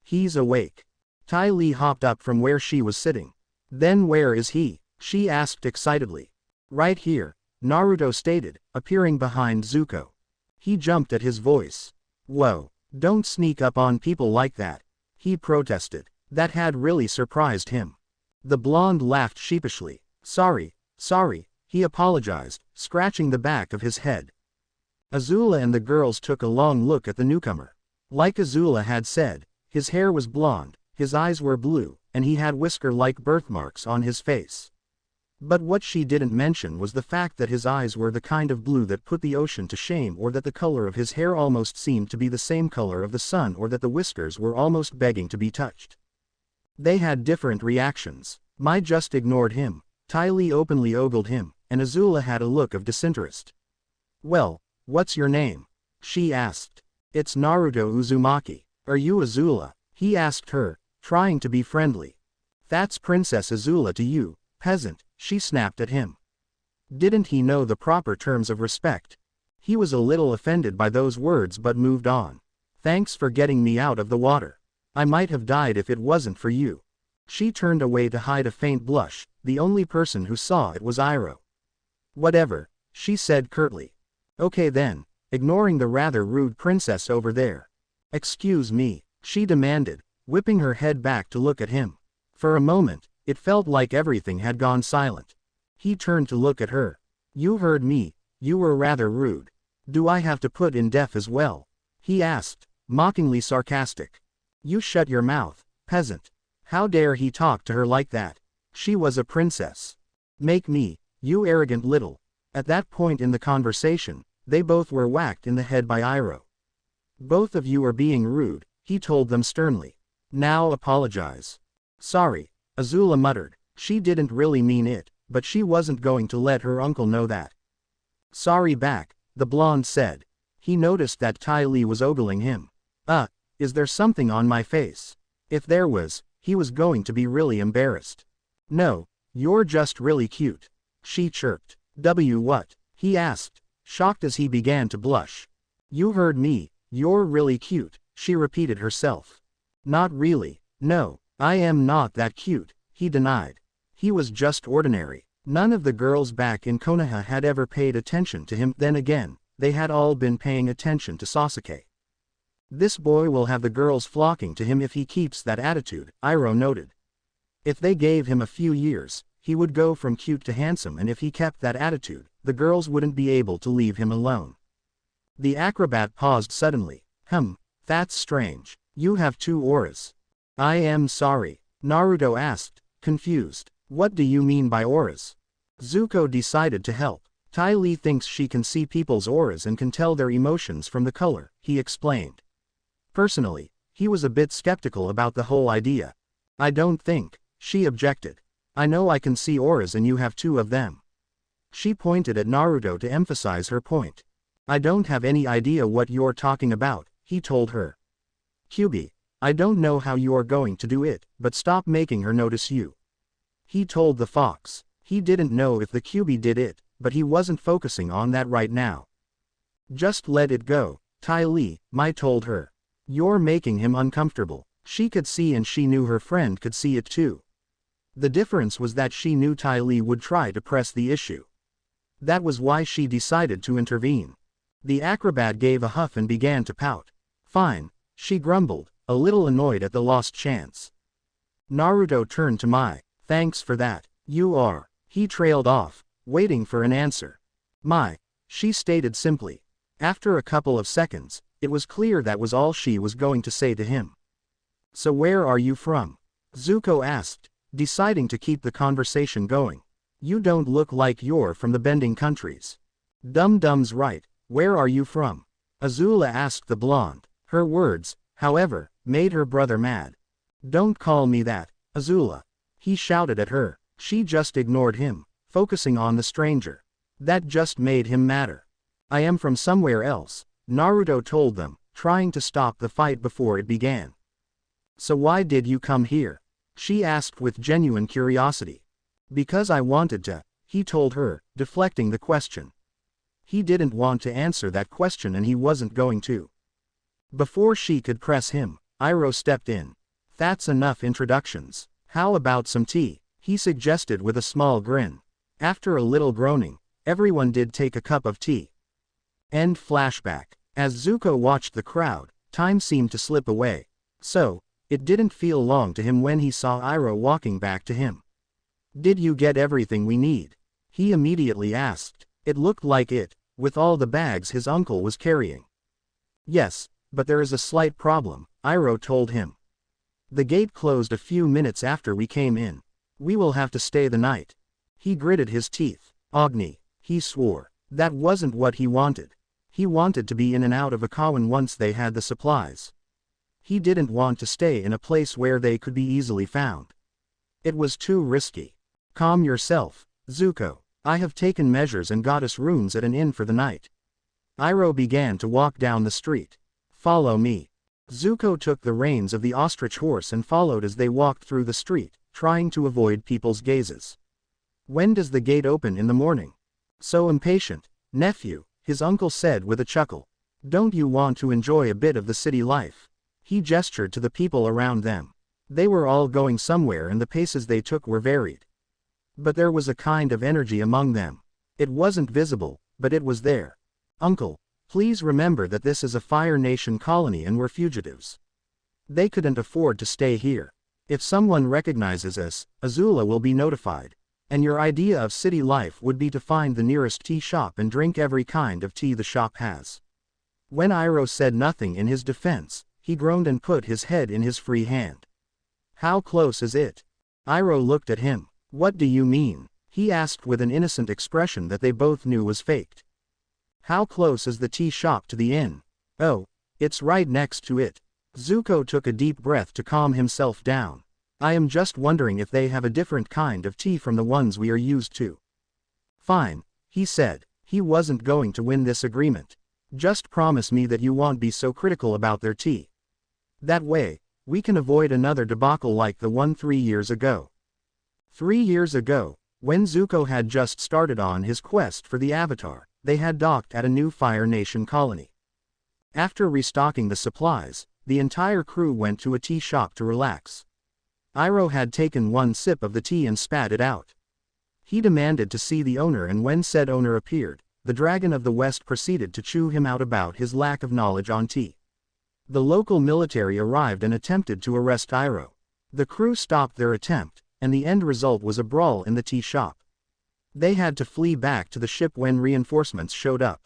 "He's awake." Ty Lee hopped up from where she was sitting. "Then where is he?" she asked excitedly. "Right here," Naruto stated, appearing behind Zuko. He jumped at his voice. "Whoa, don't sneak up on people like that," he protested. That had really surprised him. The blonde laughed sheepishly. Sorry, he apologized, scratching the back of his head. Azula and the girls took a long look at the newcomer. Like Azula had said, his hair was blonde, his eyes were blue, and he had whisker-like birthmarks on his face. But what she didn't mention was the fact that his eyes were the kind of blue that put the ocean to shame, or that the color of his hair almost seemed to be the same color of the sun, or that the whiskers were almost begging to be touched. They had different reactions. Mai just ignored him, Ty Lee openly ogled him, and Azula had a look of disinterest. "Well, what's your name?" she asked. "It's Naruto Uzumaki. Are you Azula?" he asked her, trying to be friendly. "That's Princess Azula to you, peasant," she snapped at him. Didn't he know the proper terms of respect? He was a little offended by those words but moved on. "Thanks for getting me out of the water. I might have died if it wasn't for you." She turned away to hide a faint blush. The only person who saw it was Iroh. "Whatever," she said curtly. "Okay then, ignoring the rather rude princess over there." "Excuse me," she demanded, whipping her head back to look at him. For a moment, it felt like everything had gone silent. He turned to look at her. "You heard me, you were rather rude. Do I have to put in deaf as well?" he asked, mockingly sarcastic. "You shut your mouth, peasant." How dare he talk to her like that? She was a princess. "Make me, you arrogant little." At that point in the conversation, they both were whacked in the head by Iroh. "Both of you are being rude," he told them sternly. "Now apologize." "Sorry," Azula muttered. She didn't really mean it, but she wasn't going to let her uncle know that. "Sorry back," the blonde said. He noticed that Ty Lee was ogling him. Is there something on my face? If there was, he was going to be really embarrassed. No, you're just really cute. She chirped. What? He asked, shocked as he began to blush. You heard me, you're really cute, she repeated herself. Not really, no, I am not that cute, he denied. He was just ordinary. None of the girls back in Konoha had ever paid attention to him. Then again, they had all been paying attention to Sasuke. This boy will have the girls flocking to him if he keeps that attitude, Iroh noted. If they gave him a few years, he would go from cute to handsome, and if he kept that attitude, the girls wouldn't be able to leave him alone. The acrobat paused suddenly. That's strange. You have 2 auras. I am sorry, Naruto asked, confused. What do you mean by auras? Zuko decided to help. Ty Lee thinks she can see people's auras and can tell their emotions from the color, he explained. Personally, he was a bit skeptical about the whole idea. I don't think, she objected. I know I can see auras and you have 2 of them. She pointed at Naruto to emphasize her point. I don't have any idea what you're talking about, he told her. Kyuubi, I don't know how you're going to do it, but stop making her notice you. He told the fox. He didn't know if the Kyuubi did it, but he wasn't focusing on that right now. Just let it go, Ty Lee, Mai told her. You're making him uncomfortable. She could see and she knew her friend could see it too. The difference was that she knew Ty Lee would try to press the issue. That was why she decided to intervene. The acrobat gave a huff and began to pout. Fine, she grumbled, a little annoyed at the lost chance. Naruto turned to Mai. Thanks for that. You are. He trailed off, waiting for an answer. Mai, she stated simply. After a couple of seconds, it was clear that was all she was going to say to him. So where are you from? Zuko asked, deciding to keep the conversation going. You don't look like you're from the Bending countries. Dum-Dum's right, where are you from? Azula asked the blonde. Her words, however, made her brother mad. Don't call me that, Azula. He shouted at her. She just ignored him, focusing on the stranger. That just made him madder. I am from somewhere else, Naruto told them, trying to stop the fight before it began. So why did you come here? She asked with genuine curiosity. Because I wanted to, he told her, deflecting the question. He didn't want to answer that question and he wasn't going to. Before she could press him, Iroh stepped in. That's enough introductions. How about some tea? He suggested with a small grin. After a little groaning, everyone did take a cup of tea. End flashback. As Zuko watched the crowd, time seemed to slip away. So, it didn't feel long to him when he saw Iroh walking back to him. Did you get everything we need? He immediately asked. It looked like it, with all the bags his uncle was carrying. Yes, but there is a slight problem, Iroh told him. The gate closed a few minutes after we came in. We will have to stay the night. He gritted his teeth. Agni, he swore. That wasn't what he wanted. He wanted to be in and out of Akawan once they had the supplies. He didn't want to stay in a place where they could be easily found. It was too risky. Calm yourself, Zuko. I have taken measures and got us rooms at an inn for the night. Iroh began to walk down the street. Follow me. Zuko took the reins of the ostrich horse and followed as they walked through the street, trying to avoid people's gazes. When does the gate open in the morning? So impatient, nephew, his uncle said with a chuckle. Don't you want to enjoy a bit of the city life? He gestured to the people around them. They were all going somewhere and the paces they took were varied. But there was a kind of energy among them. It wasn't visible, but it was there. Uncle, please remember that this is a Fire Nation colony and we're fugitives. They couldn't afford to stay here. If someone recognizes us, Azula will be notified. And your idea of city life would be to find the nearest tea shop and drink every kind of tea the shop has. When Iroh said nothing in his defense, he groaned and put his head in his free hand. How close is it? Iroh looked at him. What do you mean? He asked with an innocent expression that they both knew was faked. How close is the tea shop to the inn? Oh, it's right next to it. Zuko took a deep breath to calm himself down. I am just wondering if they have a different kind of tea from the ones we are used to. Fine, he said. He wasn't going to win this agreement. Just promise me that you won't be so critical about their tea. That way, we can avoid another debacle like the one 3 years ago. 3 years ago, when Zuko had just started on his quest for the Avatar, they had docked at a new Fire Nation colony. After restocking the supplies, the entire crew went to a tea shop to relax. Iroh had taken one sip of the tea and spat it out. He demanded to see the owner, and when said owner appeared, the Dragon of the West proceeded to chew him out about his lack of knowledge on tea. The local military arrived and attempted to arrest Iroh. The crew stopped their attempt, and the end result was a brawl in the tea shop. They had to flee back to the ship when reinforcements showed up.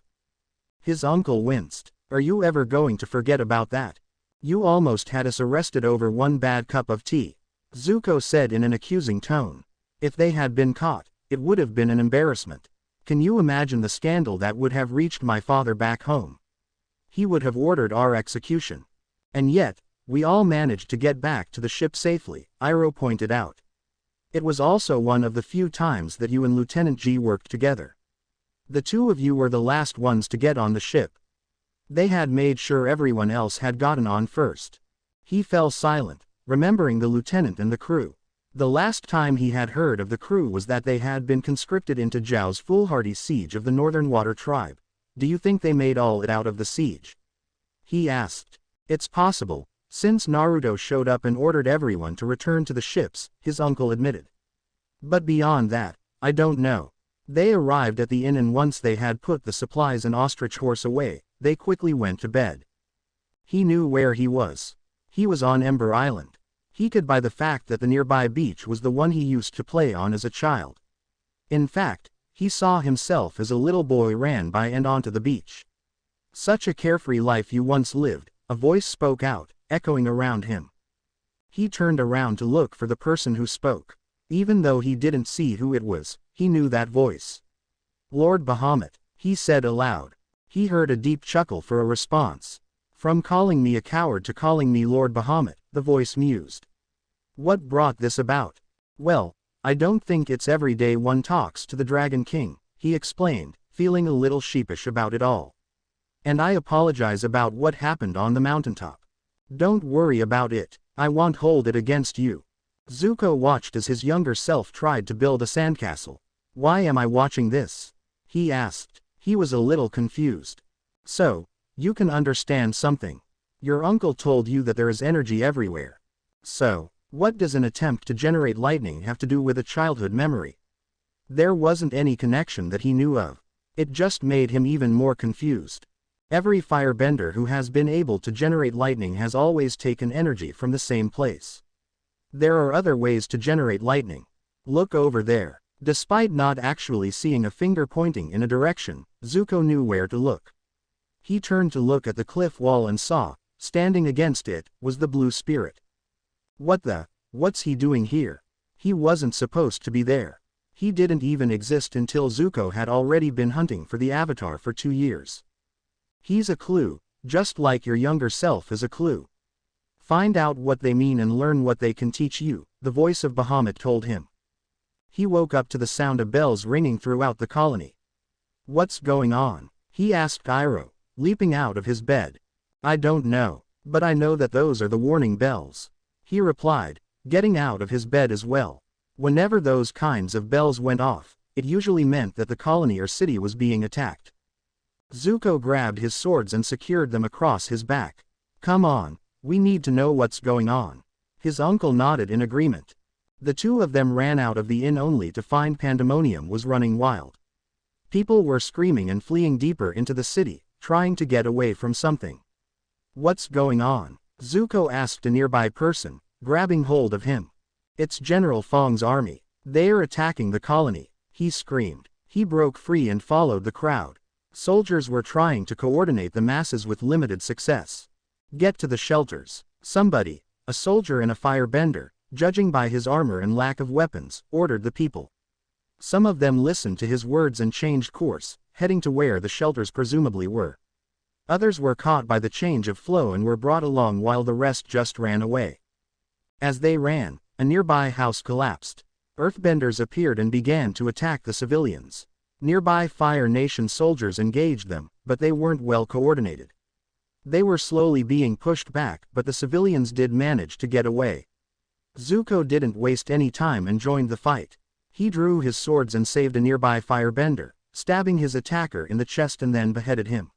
His uncle winced. Are you ever going to forget about that? You almost had us arrested over one bad cup of tea, Zuko said in an accusing tone. If they had been caught, it would have been an embarrassment. Can you imagine the scandal that would have reached my father back home? He would have ordered our execution. And yet, we all managed to get back to the ship safely, Iroh pointed out. It was also one of the few times that you and Lieutenant G worked together. The two of you were the last ones to get on the ship. They had made sure everyone else had gotten on first. He fell silent, remembering the lieutenant and the crew. The last time he had heard of the crew was that they had been conscripted into Zhao's foolhardy siege of the Northern Water Tribe. Do you think they made all it out of the siege? He asked. It's possible, since Naruto showed up and ordered everyone to return to the ships, his uncle admitted. But beyond that, I don't know. They arrived at the inn, and once they had put the supplies and ostrich horse away, they quickly went to bed. He knew where he was. He was on Ember Island. He could by the fact that the nearby beach was the one he used to play on as a child. In fact, he saw himself as a little boy ran by and onto the beach. Such a carefree life you once lived, a voice spoke out, echoing around him. He turned around to look for the person who spoke. Even though he didn't see who it was, he knew that voice. Lord Bahamut, he said aloud. He heard a deep chuckle for a response. From calling me a coward to calling me Lord Bahamut, the voice mused. What brought this about? Well, I don't think it's every day one talks to the Dragon King, he explained, feeling a little sheepish about it all. And I apologize about what happened on the mountaintop. Don't worry about it, I won't hold it against you. Zuko watched as his younger self tried to build a sandcastle. Why am I watching this? He asked. He was a little confused. So, you can understand something. Your uncle told you that there is energy everywhere. So, what does an attempt to generate lightning have to do with a childhood memory? There wasn't any connection that he knew of. It just made him even more confused. Every firebender who has been able to generate lightning has always taken energy from the same place. There are other ways to generate lightning. Look over there. Despite not actually seeing a finger pointing in a direction, Zuko knew where to look. He turned to look at the cliff wall and saw, standing against it, was the blue spirit. What's he doing here? He wasn't supposed to be there. He didn't even exist until Zuko had already been hunting for the Avatar for 2 years. He's a clue, just like your younger self is a clue. Find out what they mean and learn what they can teach you, the voice of Bahamut told him. He woke up to the sound of bells ringing throughout the colony. What's going on? He asked Iroh, leaping out of his bed. I don't know, but I know that those are the warning bells. He replied, getting out of his bed as well. Whenever those kinds of bells went off, it usually meant that the colony or city was being attacked. Zuko grabbed his swords and secured them across his back. Come on, we need to know what's going on. His uncle nodded in agreement. The two of them ran out of the inn only to find pandemonium was running wild. People were screaming and fleeing deeper into the city, trying to get away from something. What's going on? Zuko asked a nearby person, grabbing hold of him. It's General Fong's army. They're attacking the colony, he screamed. He broke free and followed the crowd. Soldiers were trying to coordinate the masses with limited success. Get to the shelters. Somebody, a soldier and a firebender, judging by his armor and lack of weapons, ordered the people. Some of them listened to his words and changed course, heading to where the shelters presumably were. Others were caught by the change of flow and were brought along while the rest just ran away. As they ran, a nearby house collapsed. Earthbenders appeared and began to attack the civilians. Nearby Fire Nation soldiers engaged them, but they weren't well coordinated. They were slowly being pushed back, but the civilians did manage to get away. Zuko didn't waste any time and joined the fight. He drew his swords and saved a nearby firebender, stabbing his attacker in the chest and then beheaded him.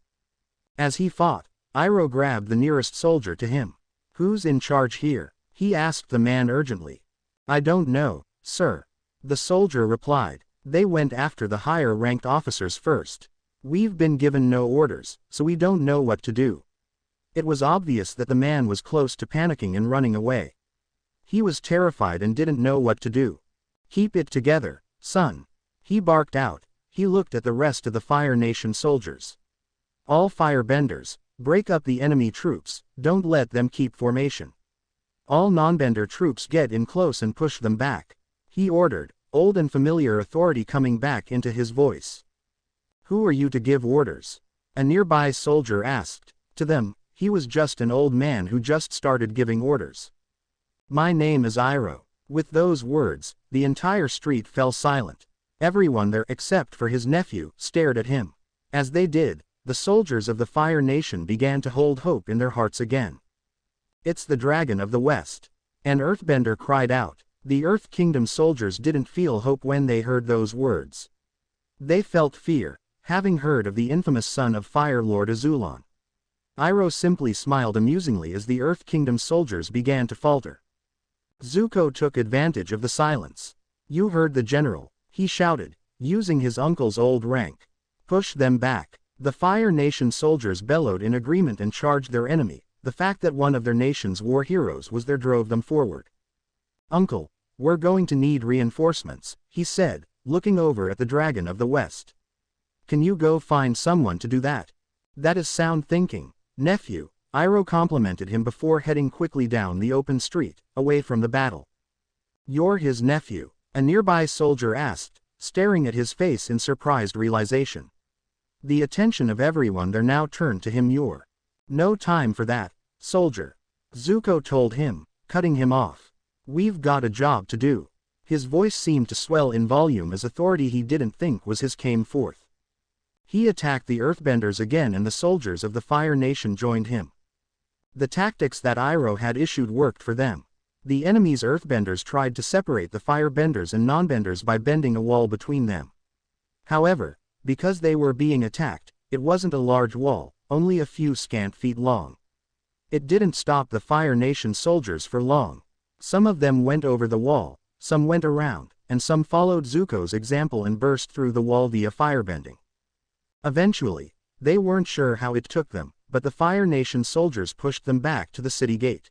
As he fought, Iroh grabbed the nearest soldier to him. "Who's in charge here?" he asked the man urgently. "I don't know, sir," the soldier replied. "They went after the higher-ranked officers first. We've been given no orders, so we don't know what to do." It was obvious that the man was close to panicking and running away. He was terrified and didn't know what to do. "Keep it together, son," he barked out. He looked at the rest of the Fire Nation soldiers. "All firebenders, break up the enemy troops, don't let them keep formation. All non-bender troops get in close and push them back," he ordered, old and familiar authority coming back into his voice. "Who are you to give orders?" a nearby soldier asked. To them, he was just an old man who just started giving orders. "My name is Iroh." With those words, the entire street fell silent. Everyone there except for his nephew stared at him. As they did, the soldiers of the Fire Nation began to hold hope in their hearts again. "It's the Dragon of the West," an earthbender cried out. The Earth Kingdom soldiers didn't feel hope when they heard those words. They felt fear, having heard of the infamous son of Fire Lord Azula. Iroh simply smiled amusingly as the Earth Kingdom soldiers began to falter. Zuko took advantage of the silence. "You heard the general," he shouted, using his uncle's old rank. "Push them back." The Fire Nation soldiers bellowed in agreement and charged their enemy. The fact that one of their nation's war heroes was there drove them forward. "Uncle, we're going to need reinforcements," he said, looking over at the Dragon of the West. "Can you go find someone to do that?" "That is sound thinking, nephew," Iroh complimented him before heading quickly down the open street, away from the battle. "You're his nephew?" a nearby soldier asked, staring at his face in surprised realization. The attention of everyone there now turned to him. "You're no time for that, soldier," Zuko told him, cutting him off. "We've got a job to do." His voice seemed to swell in volume as authority he didn't think was his came forth. He attacked the Earthbenders again and the soldiers of the Fire Nation joined him. The tactics that Iroh had issued worked for them. The enemy's Earthbenders tried to separate the Firebenders and Nonbenders by bending a wall between them. However, because they were being attacked, it wasn't a large wall, only a few scant feet long. It didn't stop the Fire Nation soldiers for long. Some of them went over the wall, some went around, and some followed Zuko's example and burst through the wall via firebending. Eventually, they weren't sure how it took them, but the Fire Nation soldiers pushed them back to the city gate.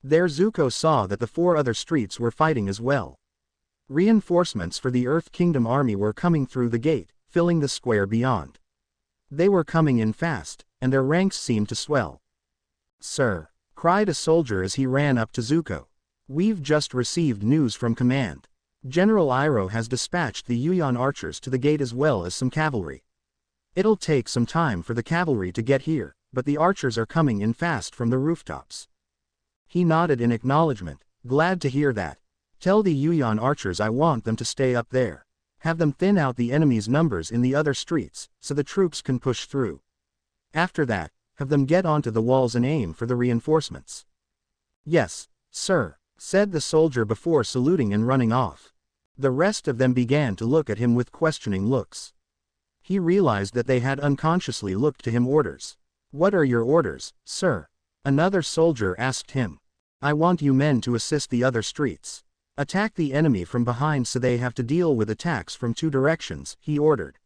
There Zuko saw that the 4 other streets were fighting as well. Reinforcements for the Earth Kingdom army were coming through the gate, filling the square beyond. They were coming in fast, and their ranks seemed to swell. "Sir," cried a soldier as he ran up to Zuko. "We've just received news from command. General Iroh has dispatched the Yuyan archers to the gate as well as some cavalry. It'll take some time for the cavalry to get here, but the archers are coming in fast from the rooftops." He nodded in acknowledgement, glad to hear that. "Tell the Yuyan archers I want them to stay up there. Have them thin out the enemy's numbers in the other streets, so the troops can push through. After that, have them get onto the walls and aim for the reinforcements." "Yes, sir," said the soldier before saluting and running off. The rest of them began to look at him with questioning looks. He realized that they had unconsciously looked to him orders. "What are your orders, sir?" another soldier asked him. "I want you men to assist the other streets. Attack the enemy from behind so they have to deal with attacks from 2 directions," he ordered.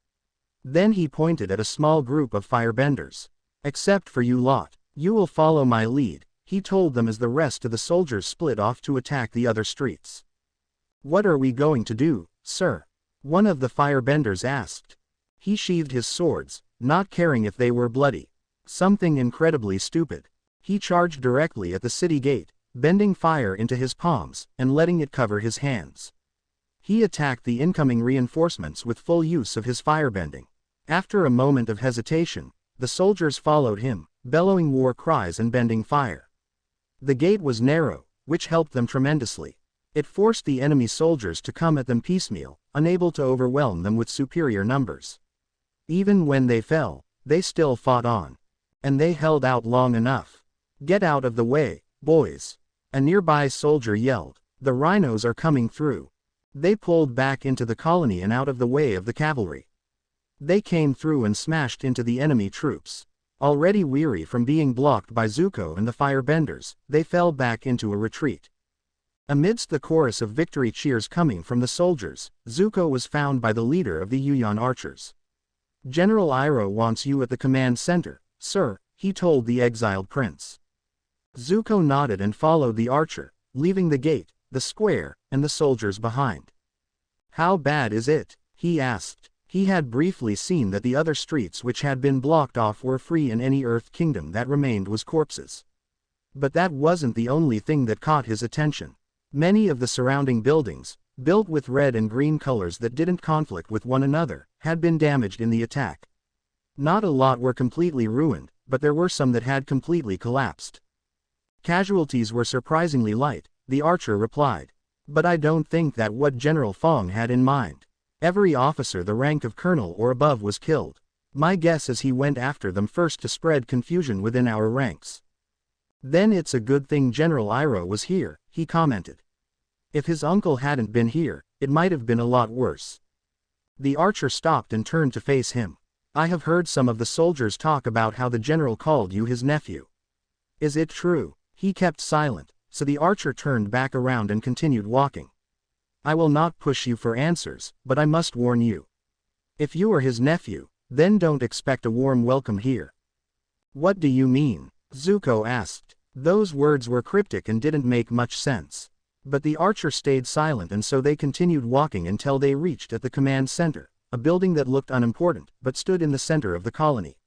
Then he pointed at a small group of firebenders. "Except for you lot, you will follow my lead," he told them as the rest of the soldiers split off to attack the other streets. "What are we going to do, sir?" one of the firebenders asked. He sheathed his swords, not caring if they were bloody. "Something incredibly stupid." He charged directly at the city gate, bending fire into his palms, and letting it cover his hands. He attacked the incoming reinforcements with full use of his firebending. After a moment of hesitation, the soldiers followed him, bellowing war cries and bending fire. The gate was narrow, which helped them tremendously. It forced the enemy soldiers to come at them piecemeal, unable to overwhelm them with superior numbers. Even when they fell, they still fought on. And they held out long enough. "Get out of the way, boys," a nearby soldier yelled. "The rhinos are coming through." They pulled back into the colony and out of the way of the cavalry. They came through and smashed into the enemy troops. Already weary from being blocked by Zuko and the firebenders, they fell back into a retreat. Amidst the chorus of victory cheers coming from the soldiers, Zuko was found by the leader of the Yuyan archers. "General Iroh wants you at the command center, sir," he told the exiled prince. Zuko nodded and followed the archer, leaving the gate, the square, and the soldiers behind. "How bad is it?" he asked. He had briefly seen that the other streets which had been blocked off were free and any Earth kingdom that remained was corpses. But that wasn't the only thing that caught his attention. Many of the surrounding buildings, built with red and green colors that didn't conflict with one another, had been damaged in the attack. Not a lot were completely ruined, but there were some that had completely collapsed. "Casualties were surprisingly light," the archer replied. "But I don't think that what General Fong had in mind. Every officer the rank of colonel or above was killed. My guess is he went after them first to spread confusion within our ranks." "Then it's a good thing General Iroh was here," he commented. "If his uncle hadn't been here, it might have been a lot worse." The archer stopped and turned to face him. "I have heard some of the soldiers talk about how the general called you his nephew. Is it true?" He kept silent, so the archer turned back around and continued walking. "I will not push you for answers, but I must warn you. If you are his nephew, then don't expect a warm welcome here." "What do you mean?" Zuko asked. Those words were cryptic and didn't make much sense. But the archer stayed silent and so they continued walking until they reached at the command center, a building that looked unimportant but stood in the center of the colony.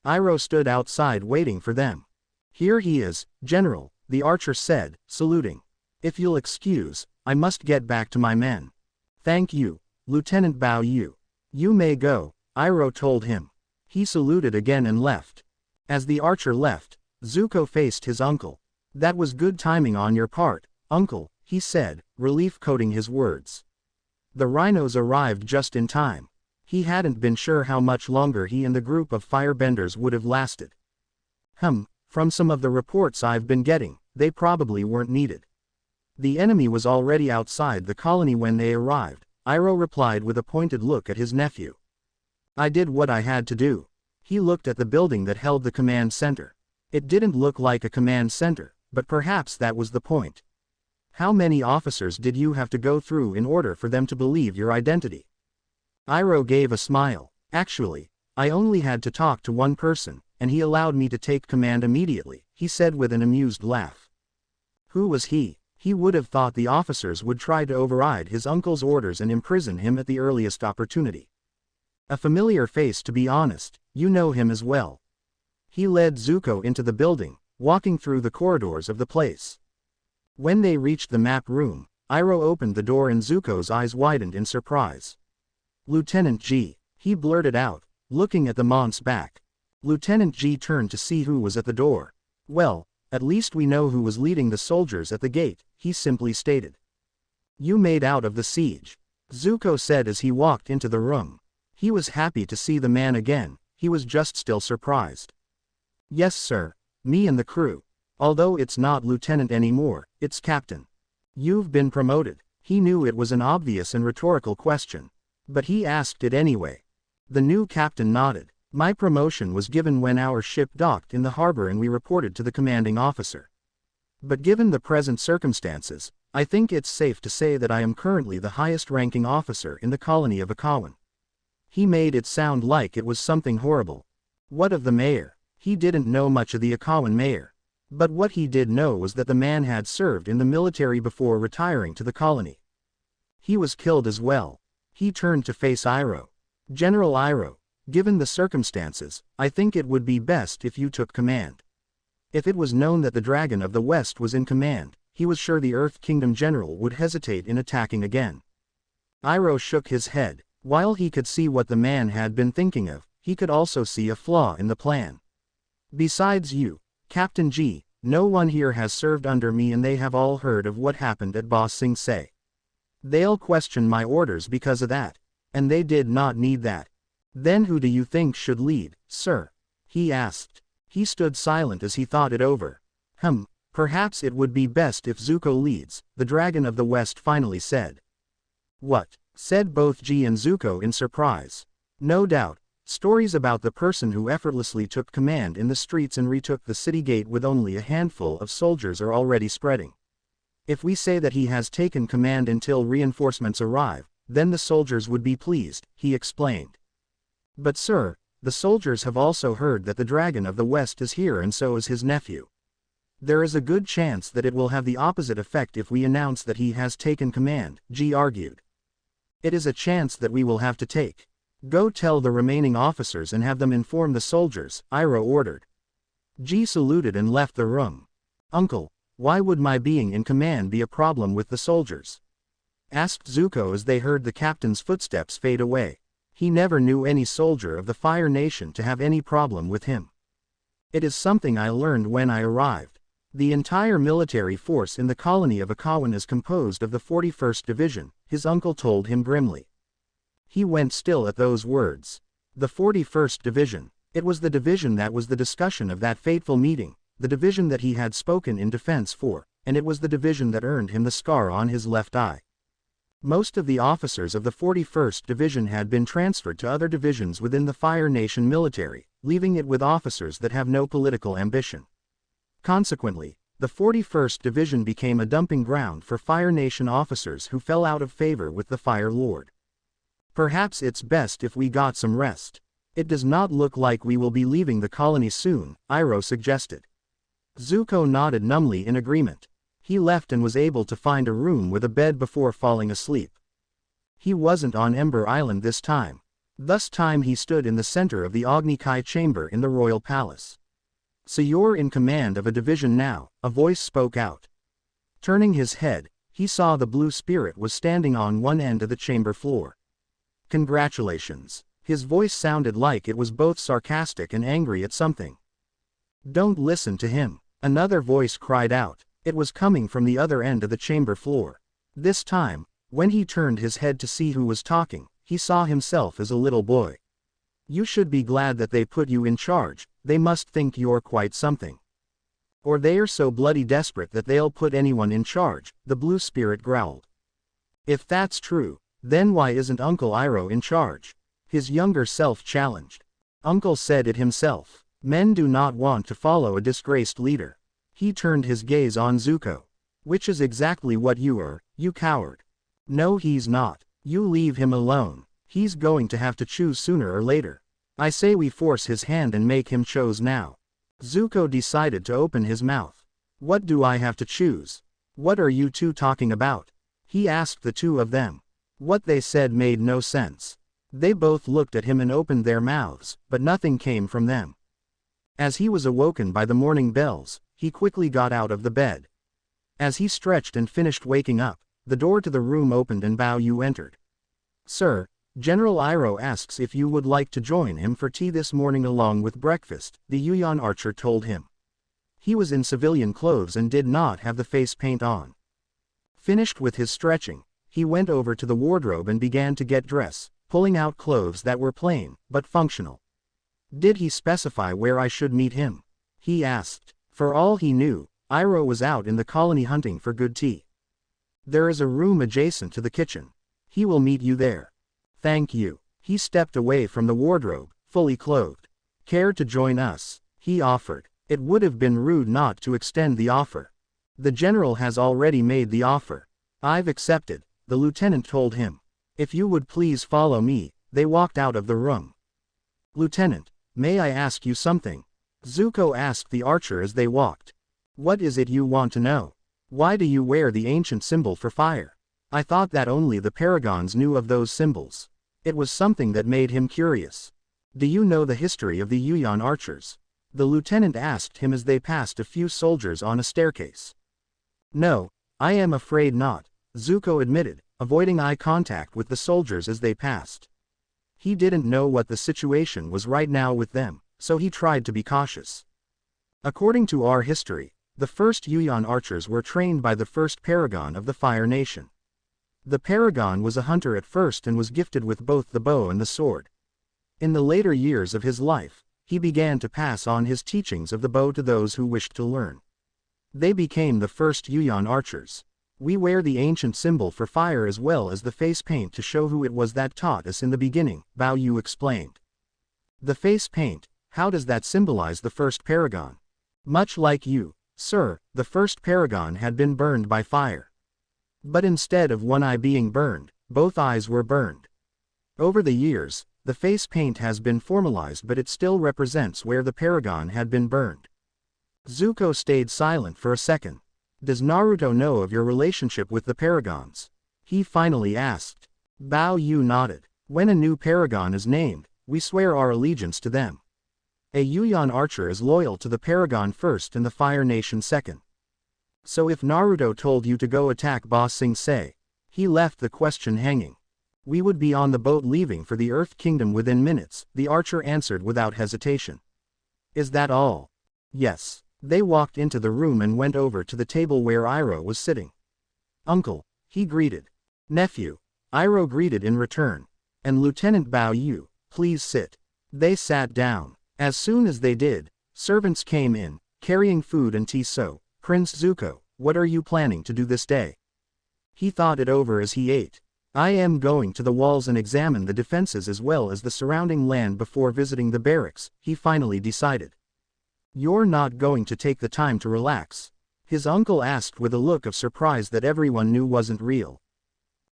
Iroh stood outside waiting for them. "Here he is, General," the archer said, saluting. "If you'll excuse, I must get back to my men." "Thank you, Lieutenant Bao Yu. You may go," Iroh told him. He saluted again and left. As the archer left, Zuko faced his uncle. "That was good timing on your part, Uncle," he said, relief coating his words. The rhinos arrived just in time. He hadn't been sure how much longer he and the group of firebenders would have lasted. From some of the reports I've been getting, they probably weren't needed." "The enemy was already outside the colony when they arrived," Iroh replied with a pointed look at his nephew. "I did what I had to do." He looked at the building that held the command center. It didn't look like a command center, but perhaps that was the point. "How many officers did you have to go through in order for them to believe your identity?" Iroh gave a smile. "Actually, I only had to talk to one person, and he allowed me to take command immediately," he said with an amused laugh. Who was he? He would have thought the officers would try to override his uncle's orders and imprison him at the earliest opportunity. "A familiar face, to be honest. You know him as well." He led Zuko into the building, walking through the corridors of the place. When they reached the map room, Iroh opened the door and Zuko's eyes widened in surprise. "Lieutenant G," he blurted out, looking at the Mont's back. Lieutenant G turned to see who was at the door. "Well, at least we know who was leading the soldiers at the gate," he simply stated. "You made out of the siege," Zuko said as he walked into the room. He was happy to see the man again, he was just still surprised. "Yes sir, me and the crew. Although it's not lieutenant anymore, it's captain." "You've been promoted." He knew it was an obvious and rhetorical question. But he asked it anyway. The new captain nodded. "My promotion was given when our ship docked in the harbor and we reported to the commanding officer. But given the present circumstances, I think it's safe to say that I am currently the highest ranking officer in the colony of Akawan." He made it sound like it was something horrible. What of the mayor? He didn't know much of the Akawan mayor. But what he did know was that the man had served in the military before retiring to the colony. He was killed as well. He turned to face Iroh. "General Iroh, given the circumstances, I think it would be best if you took command." If it was known that the Dragon of the West was in command, he was sure the Earth Kingdom general would hesitate in attacking again. Iroh shook his head. While he could see what the man had been thinking of, he could also see a flaw in the plan. "Besides you, Captain G, no one here has served under me and they have all heard of what happened at Ba Sing Se. They'll question my orders because of that. And they did not need that. Then who do you think should lead, sir? He asked. He stood silent as he thought it over. Perhaps it would be best if Zuko leads, the Dragon of the West finally said. What? Said both Ji and Zuko in surprise. No doubt, stories about the person who effortlessly took command in the streets and retook the city gate with only a handful of soldiers are already spreading. If we say that he has taken command until reinforcements arrive, then the soldiers would be pleased, he explained. But sir, the soldiers have also heard that the Dragon of the West is here and so is his nephew. There is a good chance that it will have the opposite effect if we announce that he has taken command, Ji argued. It is a chance that we will have to take. Go tell the remaining officers and have them inform the soldiers, Iroh ordered. Ji saluted and left the room. Uncle, why would my being in command be a problem with the soldiers? Asked Zuko as they heard the captain's footsteps fade away. He never knew any soldier of the Fire Nation to have any problem with him. It is something I learned when I arrived. The entire military force in the colony of Akawan is composed of the 41st Division, his uncle told him grimly. He went still at those words. The 41st Division. It was the division that was the discussion of that fateful meeting, the division that he had spoken in defense for, and it was the division that earned him the scar on his left eye. Most of the officers of the 41st Division had been transferred to other divisions within the Fire Nation military, leaving it with officers that have no political ambition. Consequently, the 41st Division became a dumping ground for Fire Nation officers who fell out of favor with the Fire Lord. Perhaps it's best if we got some rest. It does not look like we will be leaving the colony soon, Iroh suggested. Zuko nodded numbly in agreement. He left and was able to find a room with a bed before falling asleep. He wasn't on Ember Island this time. Thus time he stood in the center of the Agni Kai chamber in the royal palace. So you're in command of a division now, a voice spoke out. Turning his head, he saw the blue spirit was standing on one end of the chamber floor. Congratulations. His voice sounded like it was both sarcastic and angry at something. Don't listen to him, another voice cried out. It was coming from the other end of the chamber floor. This time, when he turned his head to see who was talking, he saw himself as a little boy. You should be glad that they put you in charge, they must think you're quite something. Or they are so bloody desperate that they'll put anyone in charge, the blue spirit growled. If that's true, then why isn't Uncle Iroh in charge? His younger self challenged. Uncle said it himself. Men do not want to follow a disgraced leader. He turned his gaze on Zuko. Which is exactly what you are, you coward. No, he's not. You leave him alone. He's going to have to choose sooner or later. I say we force his hand and make him choose now. Zuko decided to open his mouth. What do I have to choose? What are you two talking about? He asked the two of them. What they said made no sense. They both looked at him and opened their mouths, but nothing came from them. As he was awoken by the morning bells, he quickly got out of the bed. As he stretched and finished waking up, the door to the room opened and Bao Yu entered. Sir, General Iroh asks if you would like to join him for tea this morning along with breakfast, the Yuyan archer told him. He was in civilian clothes and did not have the face paint on. Finished with his stretching, he went over to the wardrobe and began to get dressed, pulling out clothes that were plain, but functional. Did he specify where I should meet him? He asked. For all he knew, Iroh was out in the colony hunting for good tea. There is a room adjacent to the kitchen. He will meet you there. Thank you. He stepped away from the wardrobe, fully clothed. Care to join us? He offered. It would have been rude not to extend the offer. The general has already made the offer. I've accepted, the lieutenant told him. If you would please follow me, they walked out of the room. Lieutenant, may I ask you something? Zuko asked the archer as they walked. What is it you want to know? Why do you wear the ancient symbol for fire? I thought that only the paragons knew of those symbols. It was something that made him curious. Do you know the history of the Yuyan archers? The lieutenant asked him as they passed a few soldiers on a staircase. No, I am afraid not, Zuko admitted, avoiding eye contact with the soldiers as they passed. He didn't know what the situation was right now with them, so he tried to be cautious. According to our history, the first Yuyan archers were trained by the first paragon of the Fire Nation. The paragon was a hunter at first and was gifted with both the bow and the sword. In the later years of his life, he began to pass on his teachings of the bow to those who wished to learn. They became the first Yuan archers. We wear the ancient symbol for fire as well as the face paint to show who it was that taught us in the beginning, Bao Yu explained. The face paint, how does that symbolize the first paragon? Much like you, sir, the first paragon had been burned by fire. But instead of one eye being burned, both eyes were burned. Over the years, the face paint has been formalized, but it still represents where the paragon had been burned. Zuko stayed silent for a second. Does Naruto know of your relationship with the paragons? He finally asked. Bao Yu nodded. When a new paragon is named, we swear our allegiance to them. A Yuan archer is loyal to the paragon first and the Fire Nation second. So if Naruto told you to go attack Ba Sing Se, he left the question hanging. We would be on the boat leaving for the Earth Kingdom within minutes, the archer answered without hesitation. Is that all? Yes. They walked into the room and went over to the table where Iroh was sitting. Uncle, he greeted. Nephew, Iroh greeted in return. And Lieutenant Bao Yu, please sit. They sat down. As soon as they did, servants came in, carrying food and tea. So, Prince Zuko, what are you planning to do this day? He thought it over as he ate. I am going to the walls and examine the defenses as well as the surrounding land before visiting the barracks, he finally decided. You're not going to take the time to relax? His uncle asked with a look of surprise that everyone knew wasn't real.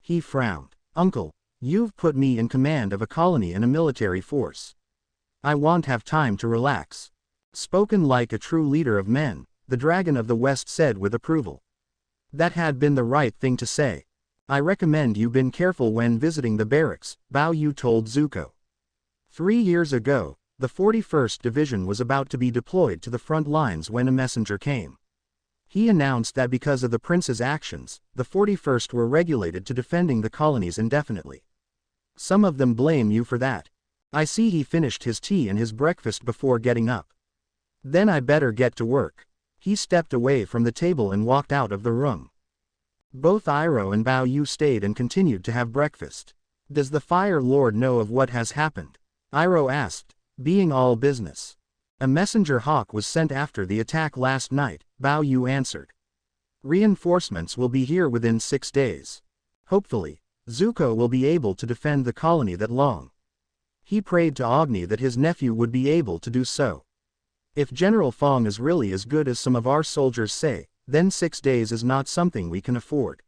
He frowned. Uncle, you've put me in command of a colony and a military force. I won't have time to relax. Spoken like a true leader of men, the Dragon of the West said with approval. That had been the right thing to say. I recommend you been careful when visiting the barracks, Bao Yu told Zuko. 3 years ago, the 41st Division was about to be deployed to the front lines when a messenger came. He announced that because of the prince's actions, the 41st were regulated to defending the colonies indefinitely. Some of them blame you for that. I see he finished his tea and his breakfast before getting up. Then I better get to work. He stepped away from the table and walked out of the room. Both Iroh and Bao Yu stayed and continued to have breakfast. Does the Fire Lord know of what has happened? Iroh asked. Being all business. A messenger hawk was sent after the attack last night, Bao Yu answered. Reinforcements will be here within 6 days. Hopefully, Zuko will be able to defend the colony that long. He prayed to Agni that his nephew would be able to do so. If General Fong is really as good as some of our soldiers say, then 6 days is not something we can afford.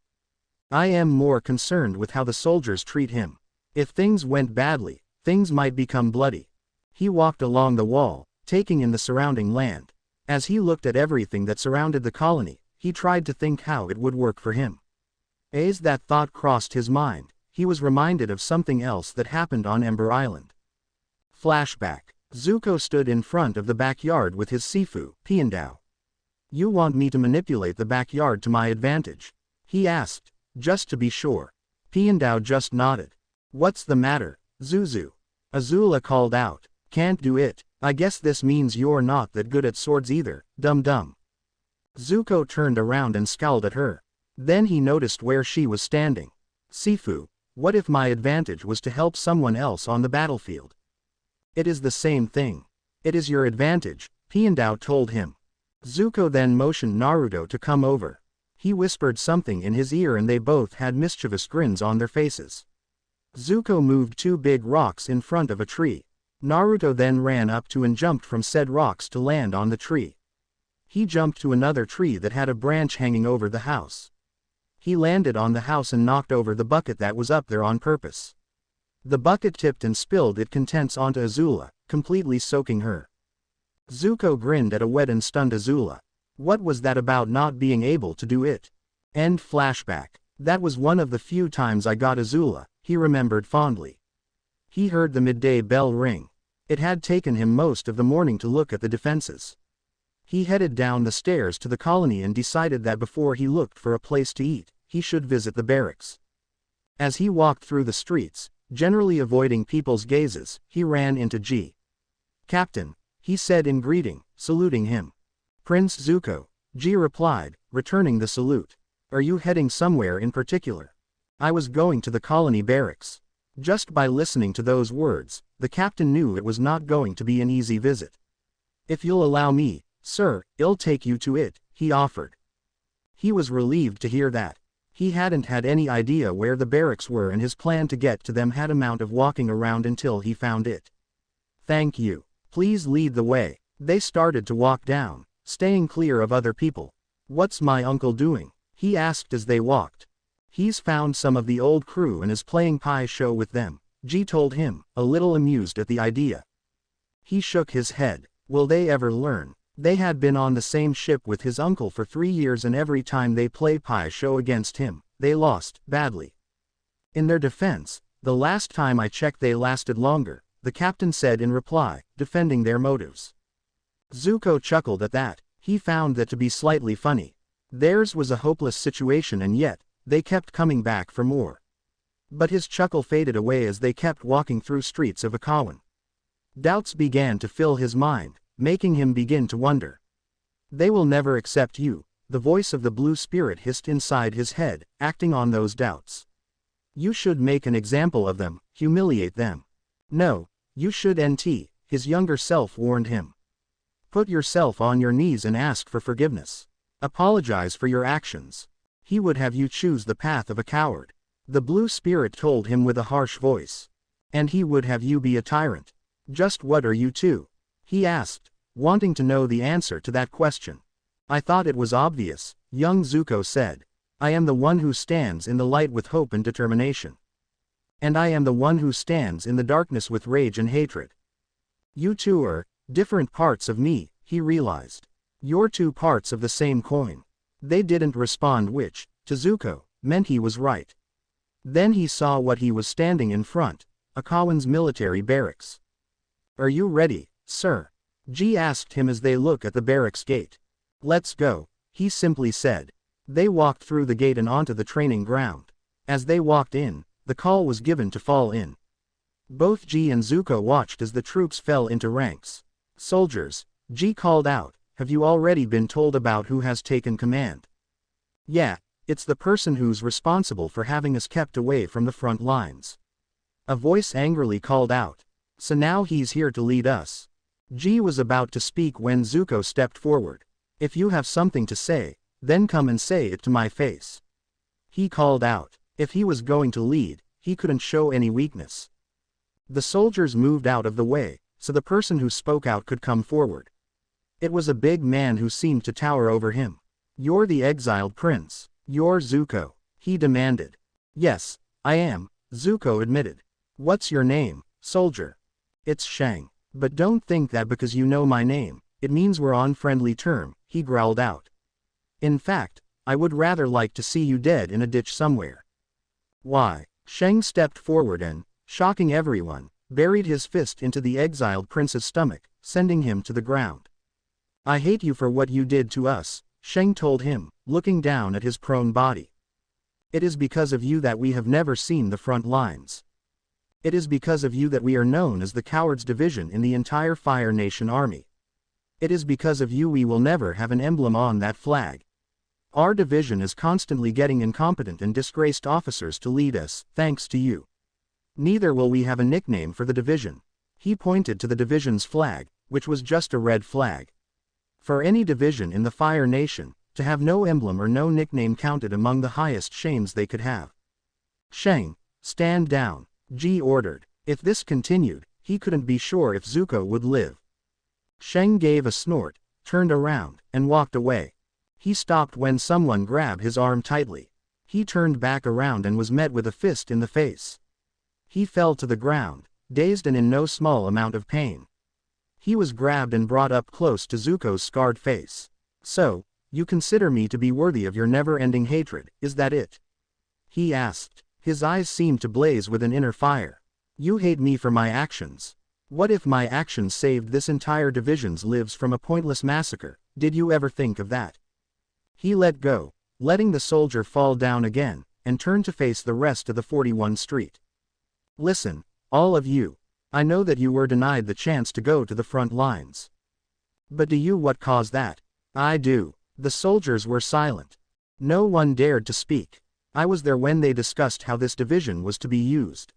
I am more concerned with how the soldiers treat him. If things went badly, things might become bloody. He walked along the wall, taking in the surrounding land. As he looked at everything that surrounded the colony, he tried to think how it would work for him. As that thought crossed his mind, he was reminded of something else that happened on Ember Island. Flashback. Zuko stood in front of the backyard with his Sifu, Piandao. You want me to manipulate the backyard to my advantage? He asked, just to be sure. Piandao just nodded. What's the matter, Zuzu? Azula called out. Can't do it. I guess this means you're not that good at swords either, dum-dum. Zuko turned around and scowled at her. Then he noticed where she was standing. Sifu, what if my advantage was to help someone else on the battlefield? It is the same thing. It is your advantage, Piandao told him. Zuko then motioned Naruto to come over. He whispered something in his ear and they both had mischievous grins on their faces. Zuko moved 2 big rocks in front of a tree. Naruto then ran up to and jumped from said rocks to land on the tree. He jumped to another tree that had a branch hanging over the house. He landed on the house and knocked over the bucket that was up there on purpose. The bucket tipped and spilled its contents onto Azula, completely soaking her. Zuko grinned at a wet and stunned Azula. What was that about not being able to do it? End flashback. That was one of the few times I got Azula, he remembered fondly. He heard the midday bell ring. It had taken him most of the morning to look at the defenses. He headed down the stairs to the colony and decided that before he looked for a place to eat, he should visit the barracks. As he walked through the streets, generally avoiding people's gazes, he ran into G. Captain, he said in greeting, saluting him. Prince Zuko, G replied, returning the salute. Are you heading somewhere in particular? I was going to the colony barracks. Just by listening to those words, the captain knew it was not going to be an easy visit. "If you'll allow me, sir, I'll take you to it," he offered. He was relieved to hear that. He hadn't had any idea where the barracks were, and his plan to get to them had amount of walking around until he found it. "Thank you. Please lead the way." They started to walk down, staying clear of other people. "What's my uncle doing?" he asked as they walked. "He's found some of the old crew and is playing pie show with them," G told him, a little amused at the idea. He shook his head. Will they ever learn? They had been on the same ship with his uncle for 3 years, and every time they play pie show against him, they lost, badly. In their defense, the last time I checked they lasted longer, the captain said in reply, defending their motives. Zuko chuckled at that. He found that to be slightly funny. Theirs was a hopeless situation, and yet, they kept coming back for more. But his chuckle faded away as they kept walking through streets of Akawan. Doubts began to fill his mind, making him begin to wonder. "They will never accept you," the voice of the blue spirit hissed inside his head, acting on those doubts. "You should make an example of them, humiliate them." "No, you should NT, his younger self warned him. "Put yourself on your knees and ask for forgiveness. Apologize for your actions. He would have you choose the path of a coward," the blue spirit told him with a harsh voice. "And he would have you be a tyrant. Just what are you two?" he asked, wanting to know the answer to that question. "I thought it was obvious," young Zuko said. "I am the one who stands in the light with hope and determination. And I am the one who stands in the darkness with rage and hatred. You two are different parts of me," he realized. "You're two parts of the same coin." They didn't respond, which, to Zuko, meant he was right. Then he saw what he was standing in front, Akawan's military barracks. "Are you ready, sir?" G asked him as they looked at the barracks gate. "Let's go," he simply said. They walked through the gate and onto the training ground. As they walked in, the call was given to fall in. Both G and Zuko watched as the troops fell into ranks. "Soldiers," G called out, "have you already been told about who has taken command?" "Yeah, it's the person who's responsible for having us kept away from the front lines," a voice angrily called out. "So now he's here to lead us." G was about to speak when Zuko stepped forward. "If you have something to say, then come and say it to my face," he called out. If he was going to lead, he couldn't show any weakness. The soldiers moved out of the way, so the person who spoke out could come forward. It was a big man who seemed to tower over him. "You're the exiled prince. You're Zuko?" he demanded. "Yes, I am," Zuko admitted. "What's your name, soldier?" "It's Shang. But don't think that because you know my name, it means we're on friendly terms," he growled out. "In fact, I would rather like to see you dead in a ditch somewhere." "Why?" Shang stepped forward and, shocking everyone, buried his fist into the exiled prince's stomach, sending him to the ground. "I hate you for what you did to us," Shang told him, looking down at his prone body. "It is because of you that we have never seen the front lines. It is because of you that we are known as the Cowards Division in the entire Fire Nation army. It is because of you we will never have an emblem on that flag. Our division is constantly getting incompetent and disgraced officers to lead us, thanks to you. Neither will we have a nickname for the division." He pointed to the division's flag, which was just a red flag. For any division in the Fire Nation, to have no emblem or no nickname counted among the highest shames they could have. "Shang, stand down," G ordered. If this continued, he couldn't be sure if Zuko would live. Shang gave a snort, turned around, and walked away. He stopped when someone grabbed his arm tightly. He turned back around and was met with a fist in the face. He fell to the ground, dazed and in no small amount of pain. He was grabbed and brought up close to Zuko's scarred face. "So, you consider me to be worthy of your never-ending hatred, is that it?" he asked. His eyes seemed to blaze with an inner fire. "You hate me for my actions. What if my actions saved this entire division's lives from a pointless massacre? Did you ever think of that?" He let go, letting the soldier fall down again, and turned to face the rest of the 41 Street. "Listen, all of you. I know that you were denied the chance to go to the front lines. But do you what caused that?" "I do." The soldiers were silent. No one dared to speak. "I was there when they discussed how this division was to be used.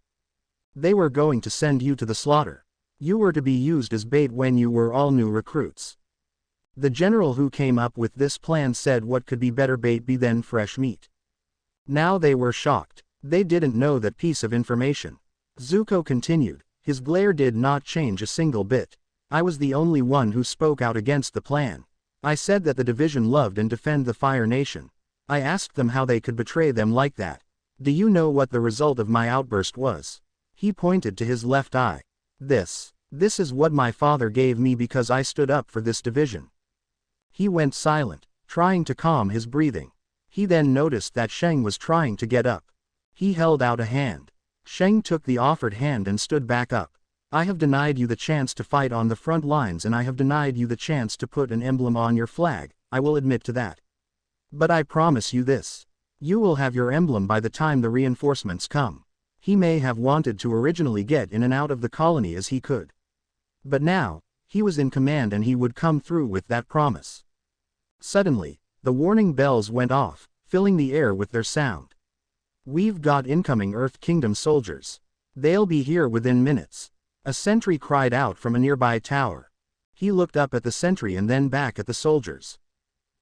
They were going to send you to the slaughter. You were to be used as bait when you were all new recruits. The general who came up with this plan said what could be better bait than fresh meat. Now they were shocked. They didn't know that piece of information. Zuko continued. His glare did not change a single bit. I was the only one who spoke out against the plan. I said that the division loved and defend the Fire Nation. I asked them how they could betray them like that. Do you know what the result of my outburst was? He pointed to his left eye. This is what my father gave me because I stood up for this division. He went silent, trying to calm his breathing. He then noticed that Shang was trying to get up. He held out a hand. Shang took the offered hand and stood back up. I have denied you the chance to fight on the front lines and I have denied you the chance to put an emblem on your flag, I will admit to that. But I promise you this. You will have your emblem by the time the reinforcements come. He may have wanted to originally get in and out of the colony as he could. But now, he was in command and he would come through with that promise. Suddenly, the warning bells went off, filling the air with their sound. We've got incoming Earth Kingdom soldiers. They'll be here within minutes. A sentry cried out from a nearby tower. He looked up at the sentry and then back at the soldiers.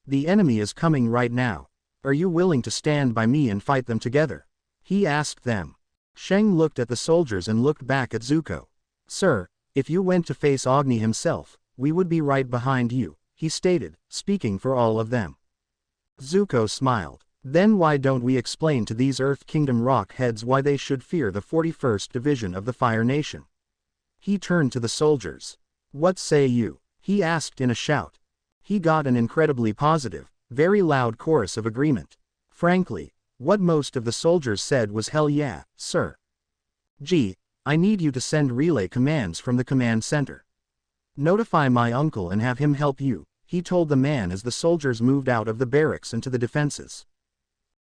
The enemy is coming right now. Are you willing to stand by me and fight them together? He asked them. Shang looked at the soldiers and looked back at Zuko. Sir, if you went to face Agni himself, we would be right behind you, he stated, speaking for all of them. Zuko smiled. Then why don't we explain to these Earth Kingdom rockheads why they should fear the 41st Division of the Fire Nation? He turned to the soldiers. What say you? He asked in a shout. He got an incredibly positive, very loud chorus of agreement. Frankly, what most of the soldiers said was hell yeah, sir. Gee, I need you to send relay commands from the command center. Notify my uncle and have him help you, he told the man as the soldiers moved out of the barracks into the defenses.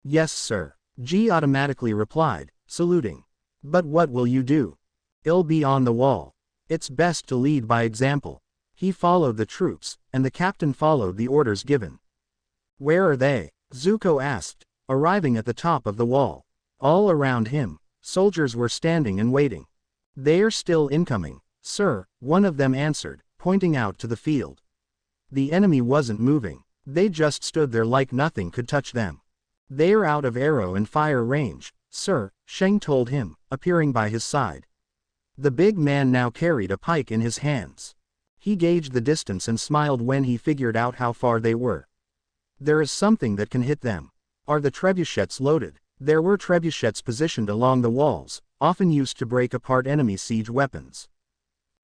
Yes sir, G automatically replied, saluting. But what will you do? I'll be on the wall. It's best to lead by example. He followed the troops, and the captain followed the orders given. Where are they? Zuko asked, arriving at the top of the wall. All around him, soldiers were standing and waiting. They're still incoming, sir, one of them answered, pointing out to the field. The enemy wasn't moving. They just stood there like nothing could touch them. They're out of arrow and fire range, sir, Shang told him, appearing by his side. The big man now carried a pike in his hands. He gauged the distance and smiled when he figured out how far they were. There is something that can hit them. Are the trebuchets loaded? There were trebuchets positioned along the walls, often used to break apart enemy siege weapons.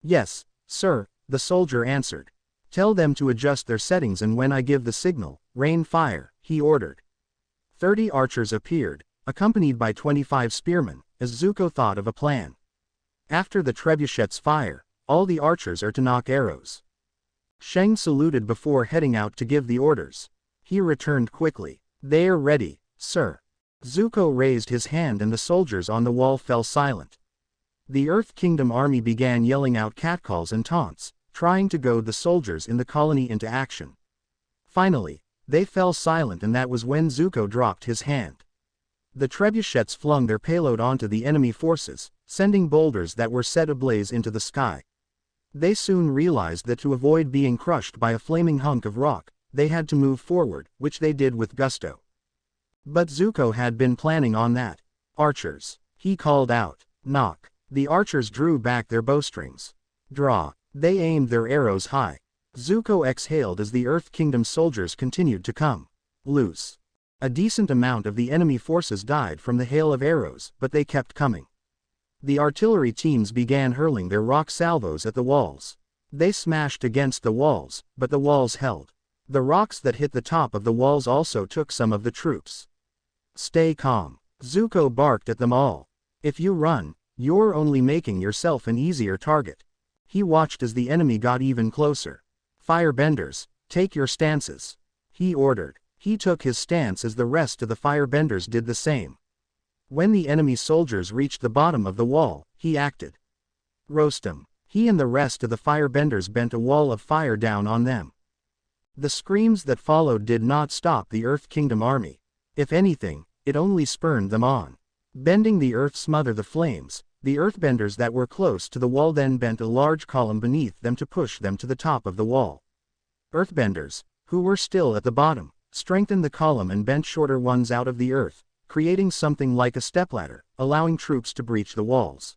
Yes, sir, the soldier answered. Tell them to adjust their settings and when I give the signal, rain fire, he ordered. 30 archers appeared, accompanied by 25 spearmen, as Zuko thought of a plan. After the trebuchets fire, all the archers are to knock arrows. Shang saluted before heading out to give the orders. He returned quickly. They're ready, sir. Zuko raised his hand and the soldiers on the wall fell silent. The Earth Kingdom army began yelling out catcalls and taunts, trying to goad the soldiers in the colony into action. Finally, they fell silent and that was when Zuko dropped his hand. The trebuchets flung their payload onto the enemy forces, sending boulders that were set ablaze into the sky. They soon realized that to avoid being crushed by a flaming hunk of rock, they had to move forward, which they did with gusto. But Zuko had been planning on that. Archers, he called out. Knock. The archers drew back their bowstrings. Draw. They aimed their arrows high. Zuko exhaled as the Earth Kingdom soldiers continued to come loose. A decent amount of the enemy forces died from the hail of arrows, but they kept coming. The artillery teams began hurling their rock salvos at the walls. They smashed against the walls, but the walls held. The rocks that hit the top of the walls also took some of the troops. Stay calm. Zuko barked at them all. If you run, you're only making yourself an easier target. He watched as the enemy got even closer. Firebenders, take your stances. He ordered. He took his stance as the rest of the firebenders did the same. When the enemy soldiers reached the bottom of the wall, he acted. Roast 'em. He and the rest of the firebenders bent a wall of fire down on them. The screams that followed did not stop the Earth Kingdom army. If anything, it only spurred them on. Bending the earth smother the flames, The earthbenders that were close to the wall then bent a large column beneath them to push them to the top of the wall. Earthbenders, who were still at the bottom, strengthened the column and bent shorter ones out of the earth, creating something like a stepladder, allowing troops to breach the walls.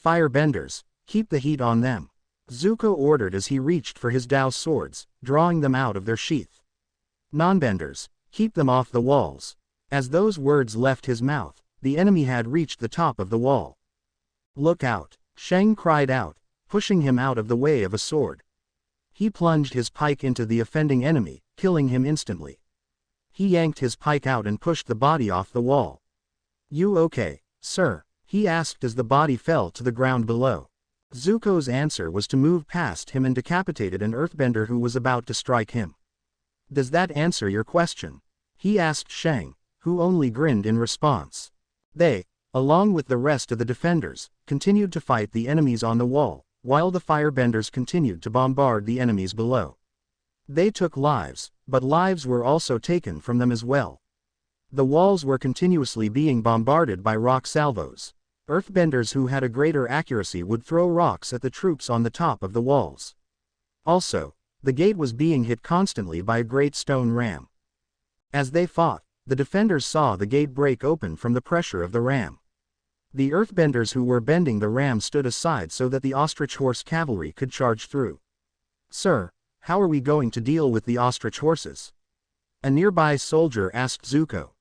Firebenders, keep the heat on them, Zuko ordered as he reached for his Dao swords, drawing them out of their sheath. Nonbenders, keep them off the walls. As those words left his mouth, the enemy had reached the top of the wall. Look out, Shang cried out, pushing him out of the way of a sword. He plunged his pike into the offending enemy, killing him instantly. He yanked his pike out and pushed the body off the wall. You okay, sir? He asked as the body fell to the ground below. Zuko's answer was to move past him and decapitated an earthbender who was about to strike him. Does that answer your question? He asked Shang, who only grinned in response. They, along with the rest of the defenders, continued to fight the enemies on the wall, while the firebenders continued to bombard the enemies below. They took lives, but lives were also taken from them as well. The walls were continuously being bombarded by rock salvos. Earthbenders who had a greater accuracy would throw rocks at the troops on the top of the walls. Also, the gate was being hit constantly by a great stone ram. As they fought, the defenders saw the gate break open from the pressure of the ram. The earthbenders who were bending the ram stood aside so that the ostrich horse cavalry could charge through. Sir, how are we going to deal with the ostrich horses? A nearby soldier asked Zuko.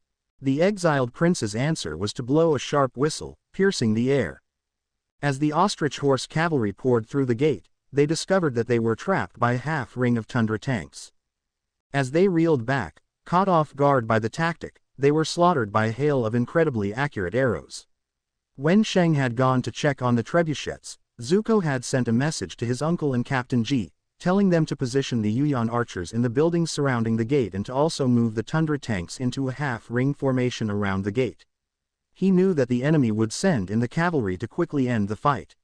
The exiled prince's answer was to blow a sharp whistle, piercing the air. As the ostrich horse cavalry poured through the gate, they discovered that they were trapped by a half-ring of tundra tanks. As they reeled back, caught off guard by the tactic, they were slaughtered by a hail of incredibly accurate arrows. When Shang had gone to check on the trebuchets, Zuko had sent a message to his uncle and Captain G, telling them to position the Yuyan archers in the buildings surrounding the gate and to also move the tundra tanks into a half-ring formation around the gate. He knew that the enemy would send in the cavalry to quickly end the fight.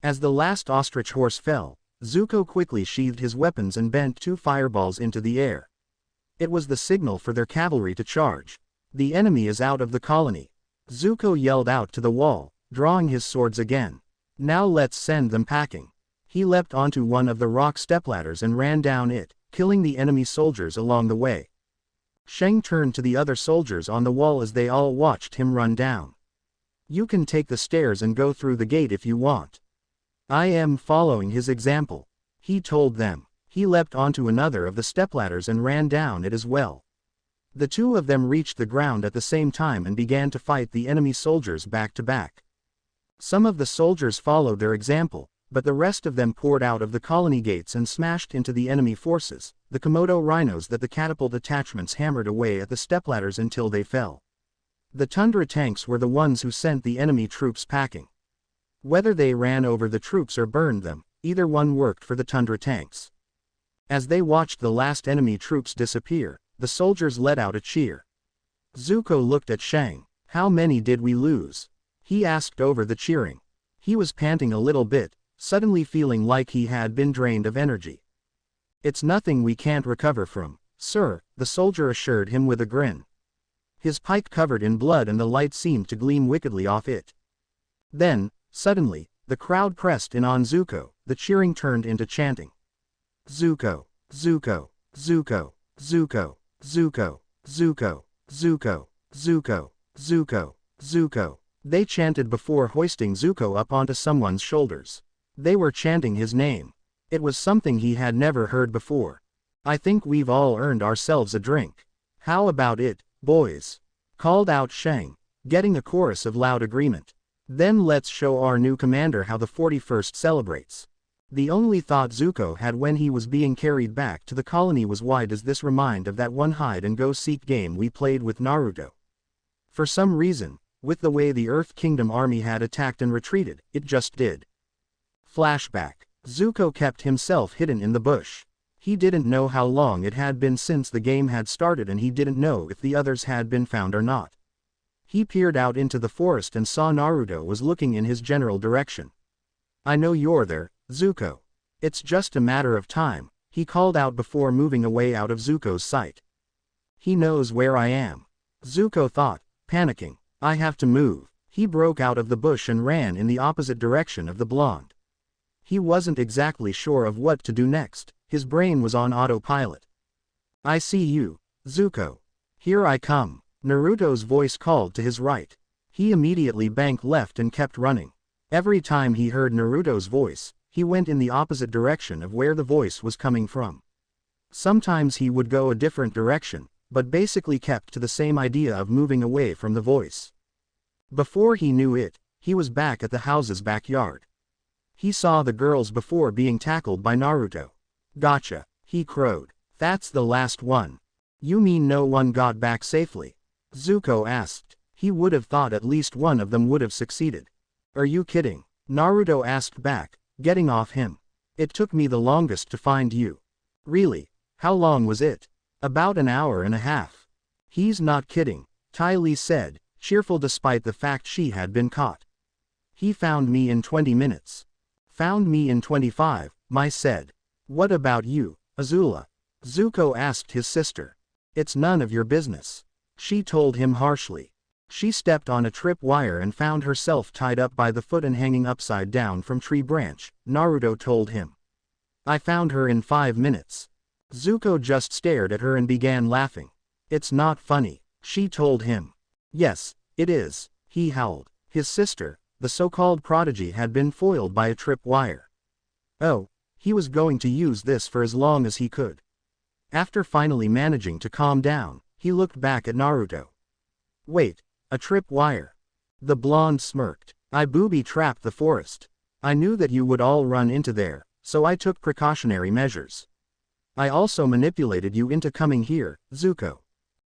As the last ostrich horse fell, Zuko quickly sheathed his weapons and bent 2 fireballs into the air. It was the signal for their cavalry to charge. The enemy is out of the colony. Zuko yelled out to the wall, drawing his swords again. Now let's send them packing. He leapt onto one of the rock stepladders and ran down it, killing the enemy soldiers along the way. Shang turned to the other soldiers on the wall as they all watched him run down. You can take the stairs and go through the gate if you want. I am following his example, he told them. He leapt onto another of the stepladders and ran down it as well. The 2 of them reached the ground at the same time and began to fight the enemy soldiers back to back. Some of the soldiers followed their example, but the rest of them poured out of the colony gates and smashed into the enemy forces, the Komodo rhinos that the catapult attachments hammered away at the stepladders until they fell. The tundra tanks were the ones who sent the enemy troops packing. Whether they ran over the troops or burned them, either one worked for the tundra tanks. As they watched the last enemy troops disappear, the soldiers let out a cheer. Zuko looked at Shang. How many did we lose? He asked over the cheering. He was panting a little bit, suddenly feeling like he had been drained of energy. It's nothing we can't recover from, sir, the soldier assured him with a grin. His pike covered in blood and the light seemed to gleam wickedly off it. Then, suddenly, the crowd pressed in on Zuko, the cheering turned into chanting. Zuko, Zuko, Zuko, Zuko, Zuko, Zuko, Zuko, Zuko, Zuko, Zuko. They chanted before hoisting Zuko up onto someone's shoulders. They were chanting his name. It was something he had never heard before. I think we've all earned ourselves a drink. How about it, boys? Called out Shang, getting a chorus of loud agreement. Then let's show our new commander how the 41st celebrates. The only thought Zuko had when he was being carried back to the colony was why does this remind of that one hide-and-go-seek game we played with Naruto? For some reason, with the way the Earth Kingdom army had attacked and retreated, it just did. Flashback. Zuko kept himself hidden in the bush. He didn't know how long it had been since the game had started and he didn't know if the others had been found or not. He peered out into the forest and saw Naruto was looking in his general direction. I know you're there, Zuko. It's just a matter of time, he called out before moving away out of Zuko's sight. He knows where I am. Zuko thought, panicking. I have to move. He broke out of the bush and ran in the opposite direction of the blonde. He wasn't exactly sure of what to do next, his brain was on autopilot. I see you, Zuko. Here I come. Naruto's voice called to his right. He immediately banked left and kept running. Every time he heard Naruto's voice, he went in the opposite direction of where the voice was coming from. Sometimes he would go a different direction, but basically kept to the same idea of moving away from the voice. Before he knew it, he was back at the house's backyard. He saw the girls before being tackled by Naruto. Gotcha, he crowed. That's the last one. You mean no one got back safely? Zuko asked. He would have thought at least one of them would have succeeded. Are you kidding? Naruto asked back, getting off him. It took me the longest to find you. Really? How long was it? About an hour and a half. He's not kidding, Ty Lee said, cheerful despite the fact she had been caught. He found me in 20 minutes. Found me in 25, Mai said. What about you, Azula? Zuko asked his sister. It's none of your business. She told him harshly. She stepped on a tripwire and found herself tied up by the foot and hanging upside down from tree branch, Naruto told him. I found her in 5 minutes. Zuko just stared at her and began laughing. It's not funny, she told him. Yes, it is, he howled. His sister, the so-called prodigy, had been foiled by a tripwire. Oh, he was going to use this for as long as he could. After finally managing to calm down, he looked back at Naruto. Wait, a tripwire? The blonde smirked. I booby-trapped the forest. I knew that you would all run into there, so I took precautionary measures. I also manipulated you into coming here, Zuko.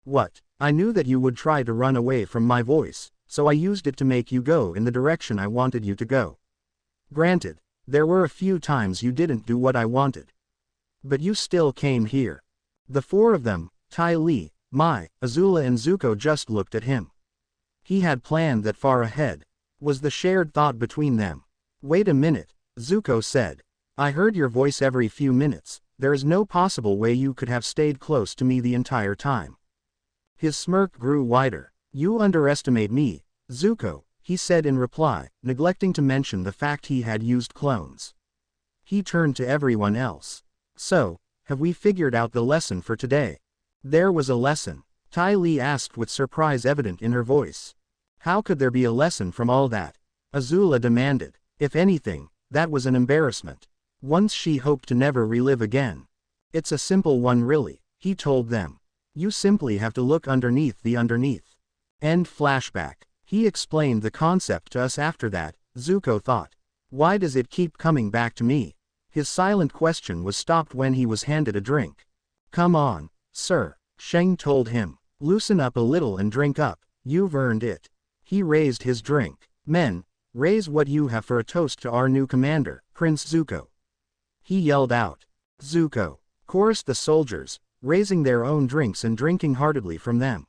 What? I knew that you would try to run away from my voice, so I used it to make you go in the direction I wanted you to go. Granted, there were a few times you didn't do what I wanted. But you still came here. The four of them, Ty Lee, Mai, Azula and Zuko, just looked at him. He had planned that far ahead, was the shared thought between them. Wait a minute, Zuko said. I heard your voice every few minutes. There is no possible way you could have stayed close to me the entire time. His smirk grew wider. You underestimate me, Zuko, he said in reply, neglecting to mention the fact he had used clones. He turned to everyone else. So, have we figured out the lesson for today? There was a lesson, Ty Lee asked with surprise evident in her voice. How could there be a lesson from all that? Azula demanded. If anything, that was an embarrassment. Once she hoped to never relive again. It's a simple one really, he told them. You simply have to look underneath the underneath. End flashback. He explained the concept to us after that, Zuko thought. Why does it keep coming back to me? His silent question was stopped when he was handed a drink. Come on, sir, Sheng told him. Loosen up a little and drink up, you've earned it. He raised his drink. Men, raise what you have for a toast to our new commander, Prince Zuko. He yelled out. Zuko, chorused the soldiers, raising their own drinks and drinking heartily from them.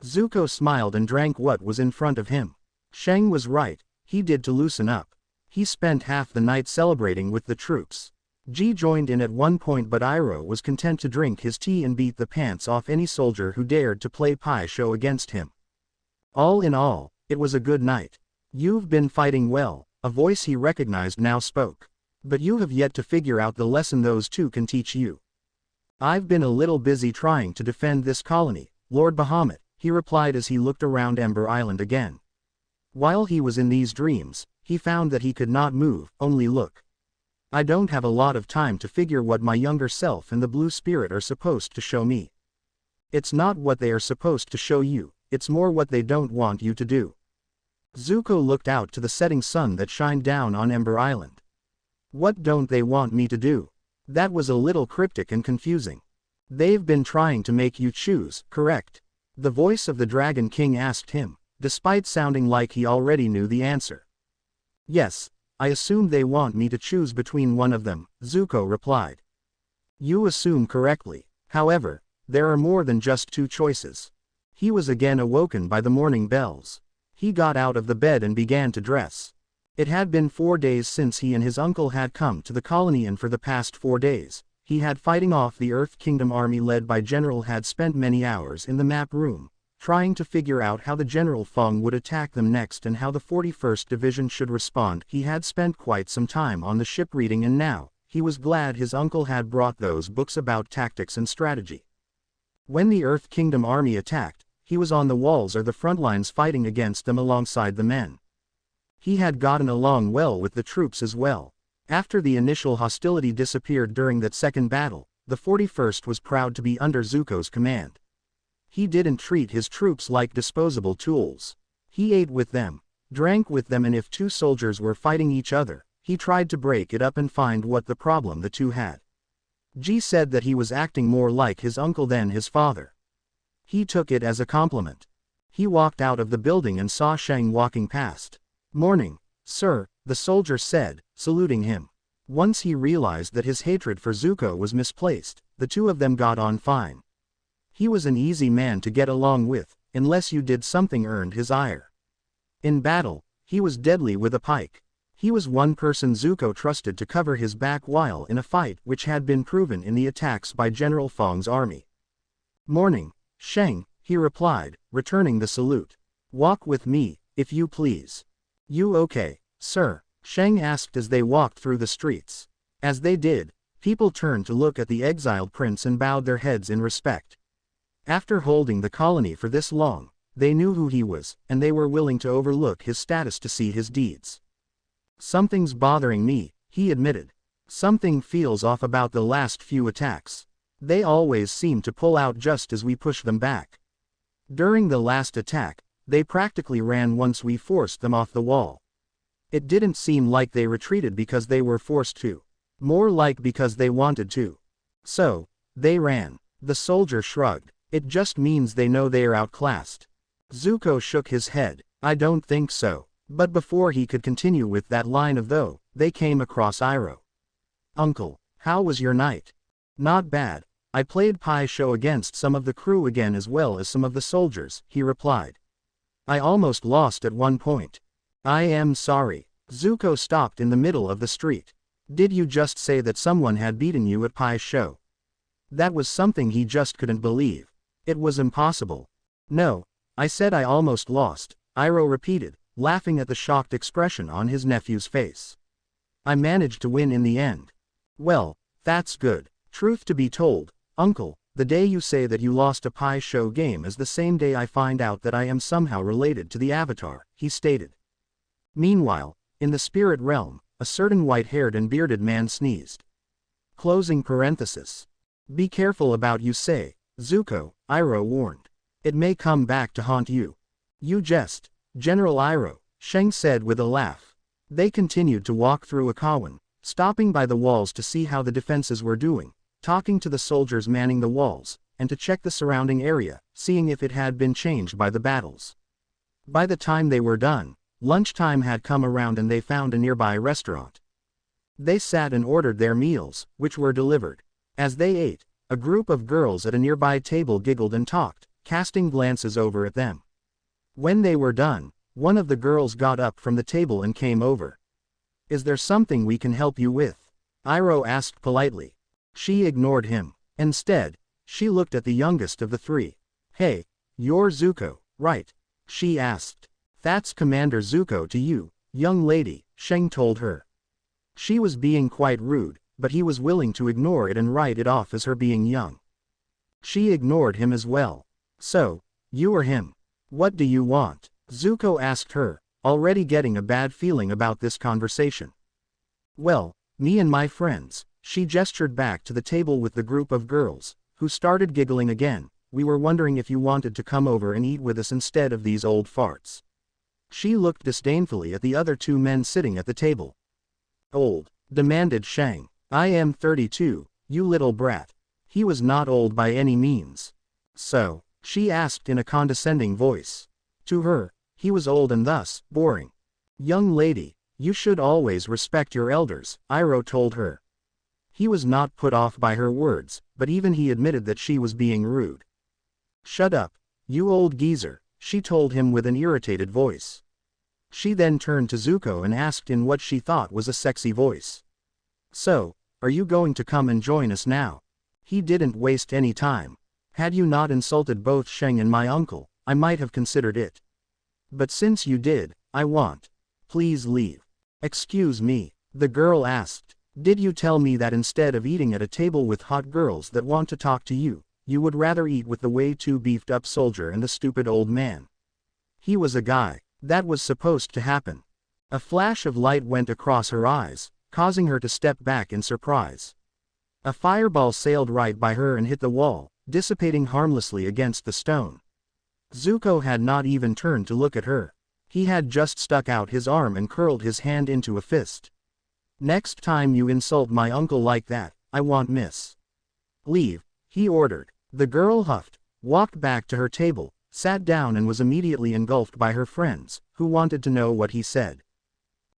Zuko smiled and drank what was in front of him. Sheng was right, he did to loosen up. He spent half the night celebrating with the troops. Ji joined in at one point, but Iroh was content to drink his tea and beat the pants off any soldier who dared to play pie show against him. All in all, it was a good night. You've been fighting well, a voice he recognized now spoke. But you have yet to figure out the lesson those two can teach you. I've been a little busy trying to defend this colony, Lord Bahamut, he replied as he looked around Ember Island again. While he was in these dreams, he found that he could not move, only look. I don't have a lot of time to figure what my younger self and the Blue Spirit are supposed to show me. It's not what they are supposed to show you, it's more what they don't want you to do. Zuko looked out to the setting sun that shined down on Ember Island. What don't they want me to do? That was a little cryptic and confusing. They've been trying to make you choose, correct? The voice of the Dragon King asked him, despite sounding like he already knew the answer. Yes, I assume they want me to choose between one of them, Zuko replied. You assume correctly. However, there are more than just two choices. He was again awoken by the morning bells. He got out of the bed and began to dress. It had been 4 days since he and his uncle had come to the colony, and for the past 4 days, he had fighting off the Earth Kingdom army led by General had spent many hours in the map room, trying to figure out how the General Feng would attack them next and how the 41st Division should respond. He had spent quite some time on the ship reading, and now, he was glad his uncle had brought those books about tactics and strategy. When the Earth Kingdom army attacked, he was on the walls or the front lines fighting against them alongside the men. He had gotten along well with the troops as well. After the initial hostility disappeared during that second battle, the 41st was proud to be under Zuko's command. He didn't treat his troops like disposable tools. He ate with them, drank with them, and if two soldiers were fighting each other, he tried to break it up and find what the problem the two had. Ji said that he was acting more like his uncle than his father. He took it as a compliment. He walked out of the building and saw Shang walking past. "Morning, sir," the soldier said, saluting him. Once he realized that his hatred for Zuko was misplaced, the two of them got on fine. He was an easy man to get along with, unless you did something earned his ire. In battle, he was deadly with a pike. He was one person Zuko trusted to cover his back while in a fight which had been proven in the attacks by General Feng's army. "Morning, Shang," he replied, returning the salute. "Walk with me, if you please." "You okay, sir?" Shang asked as they walked through the streets. As they did, people turned to look at the exiled prince and bowed their heads in respect. After holding the colony for this long, they knew who he was, and they were willing to overlook his status to see his deeds. "Something's bothering me," he admitted. "Something feels off about the last few attacks. They always seem to pull out just as we push them back. During the last attack, they practically ran once we forced them off the wall. It didn't seem like they retreated because they were forced to. More like because they wanted to. So, they ran." The soldier shrugged. "It just means they know they are outclassed." Zuko shook his head. "I don't think so." But before he could continue with that line of though, they came across Iroh. "Uncle, how was your night?" "Not bad. I played Pai Sho against some of the crew again as well as some of the soldiers," he replied. "I almost lost at one point." "I am sorry." Zuko stopped in the middle of the street. "Did you just say that someone had beaten you at Pai Sho?" That was something he just couldn't believe. It was impossible. "No, I said I almost lost," Iroh repeated, laughing at the shocked expression on his nephew's face. "I managed to win in the end." "Well, that's good. Truth to be told, Uncle, the day you say that you lost a Pai Sho game is the same day I find out that I am somehow related to the Avatar," he stated. Meanwhile, in the spirit realm, a certain white-haired and bearded man sneezed. Closing parenthesis. "Be careful about you say, Zuko," Iroh warned. "It may come back to haunt you." "You jest, General Iroh," Shang said with a laugh. They continued to walk through Akawan, stopping by the walls to see how the defenses were doing, talking to the soldiers manning the walls, and to check the surrounding area, seeing if it had been changed by the battles. By the time they were done, lunchtime had come around and they found a nearby restaurant. They sat and ordered their meals, which were delivered. As they ate, a group of girls at a nearby table giggled and talked, casting glances over at them. When they were done, one of the girls got up from the table and came over. "Is there something we can help you with?" Iroh asked politely. She ignored him. Instead, she looked at the youngest of the three. "Hey, you're Zuko, right?" she asked. "That's Commander Zuko to you, young lady," Shang told her. She was being quite rude, but he was willing to ignore it and write it off as her being young. She ignored him as well. "So, you are him. What do you want?" Zuko asked her, already getting a bad feeling about this conversation. "Well, me and my friends," she gestured back to the table with the group of girls, who started giggling again. "We were wondering if you wanted to come over and eat with us instead of these old farts." She looked disdainfully at the other two men sitting at the table. "Old?" demanded Shang. "I am 32, you little brat." He was not old by any means. "So?" she asked in a condescending voice. To her, he was old and thus, boring. "Young lady, you should always respect your elders," Iroh told her. He was not put off by her words, but even he admitted that she was being rude. "Shut up, you old geezer," she told him with an irritated voice. She then turned to Zuko and asked in what she thought was a sexy voice. "So, are you going to come and join us now?" He didn't waste any time. "Had you not insulted both Shang and my uncle, I might have considered it. But since you did, I want. Please leave. Excuse me, the girl asked. Did you tell me that instead of eating at a table with hot girls that want to talk to you, you would rather eat with the way too beefed up soldier and the stupid old man? He was a guy. That was supposed to happen. A flash of light went across her eyes, causing her to step back in surprise. A fireball sailed right by her and hit the wall, dissipating harmlessly against the stone. Zuko had not even turned to look at her. He had just stuck out his arm and curled his hand into a fist. Next time you insult my uncle like that, I want miss. Leave, he ordered. The girl huffed, walked back to her table, sat down and was immediately engulfed by her friends, who wanted to know what he said.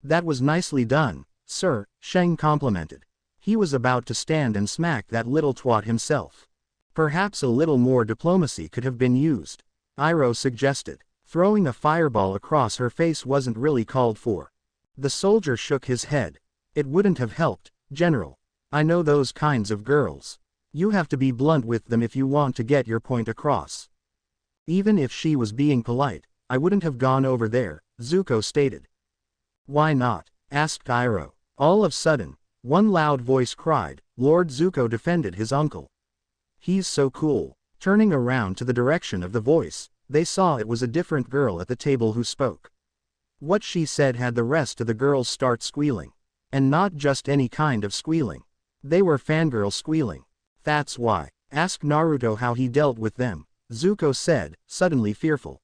That was nicely done, sir, Shang complimented. He was about to stand and smack that little twat himself. Perhaps a little more diplomacy could have been used, Iroh suggested. Throwing a fireball across her face wasn't really called for. The soldier shook his head. It wouldn't have helped, General. I know those kinds of girls. You have to be blunt with them if you want to get your point across. Even if she was being polite, I wouldn't have gone over there, Zuko stated. Why not? Asked Iroh. All of a sudden, one loud voice cried. Lord Zuko defended his uncle. He's so cool. Turning around to the direction of the voice, they saw it was a different girl at the table who spoke. What she said had the rest of the girls start squealing. And not just any kind of squealing. They were fangirl squealing. That's why. Ask Naruto how he dealt with them, Zuko said, suddenly fearful.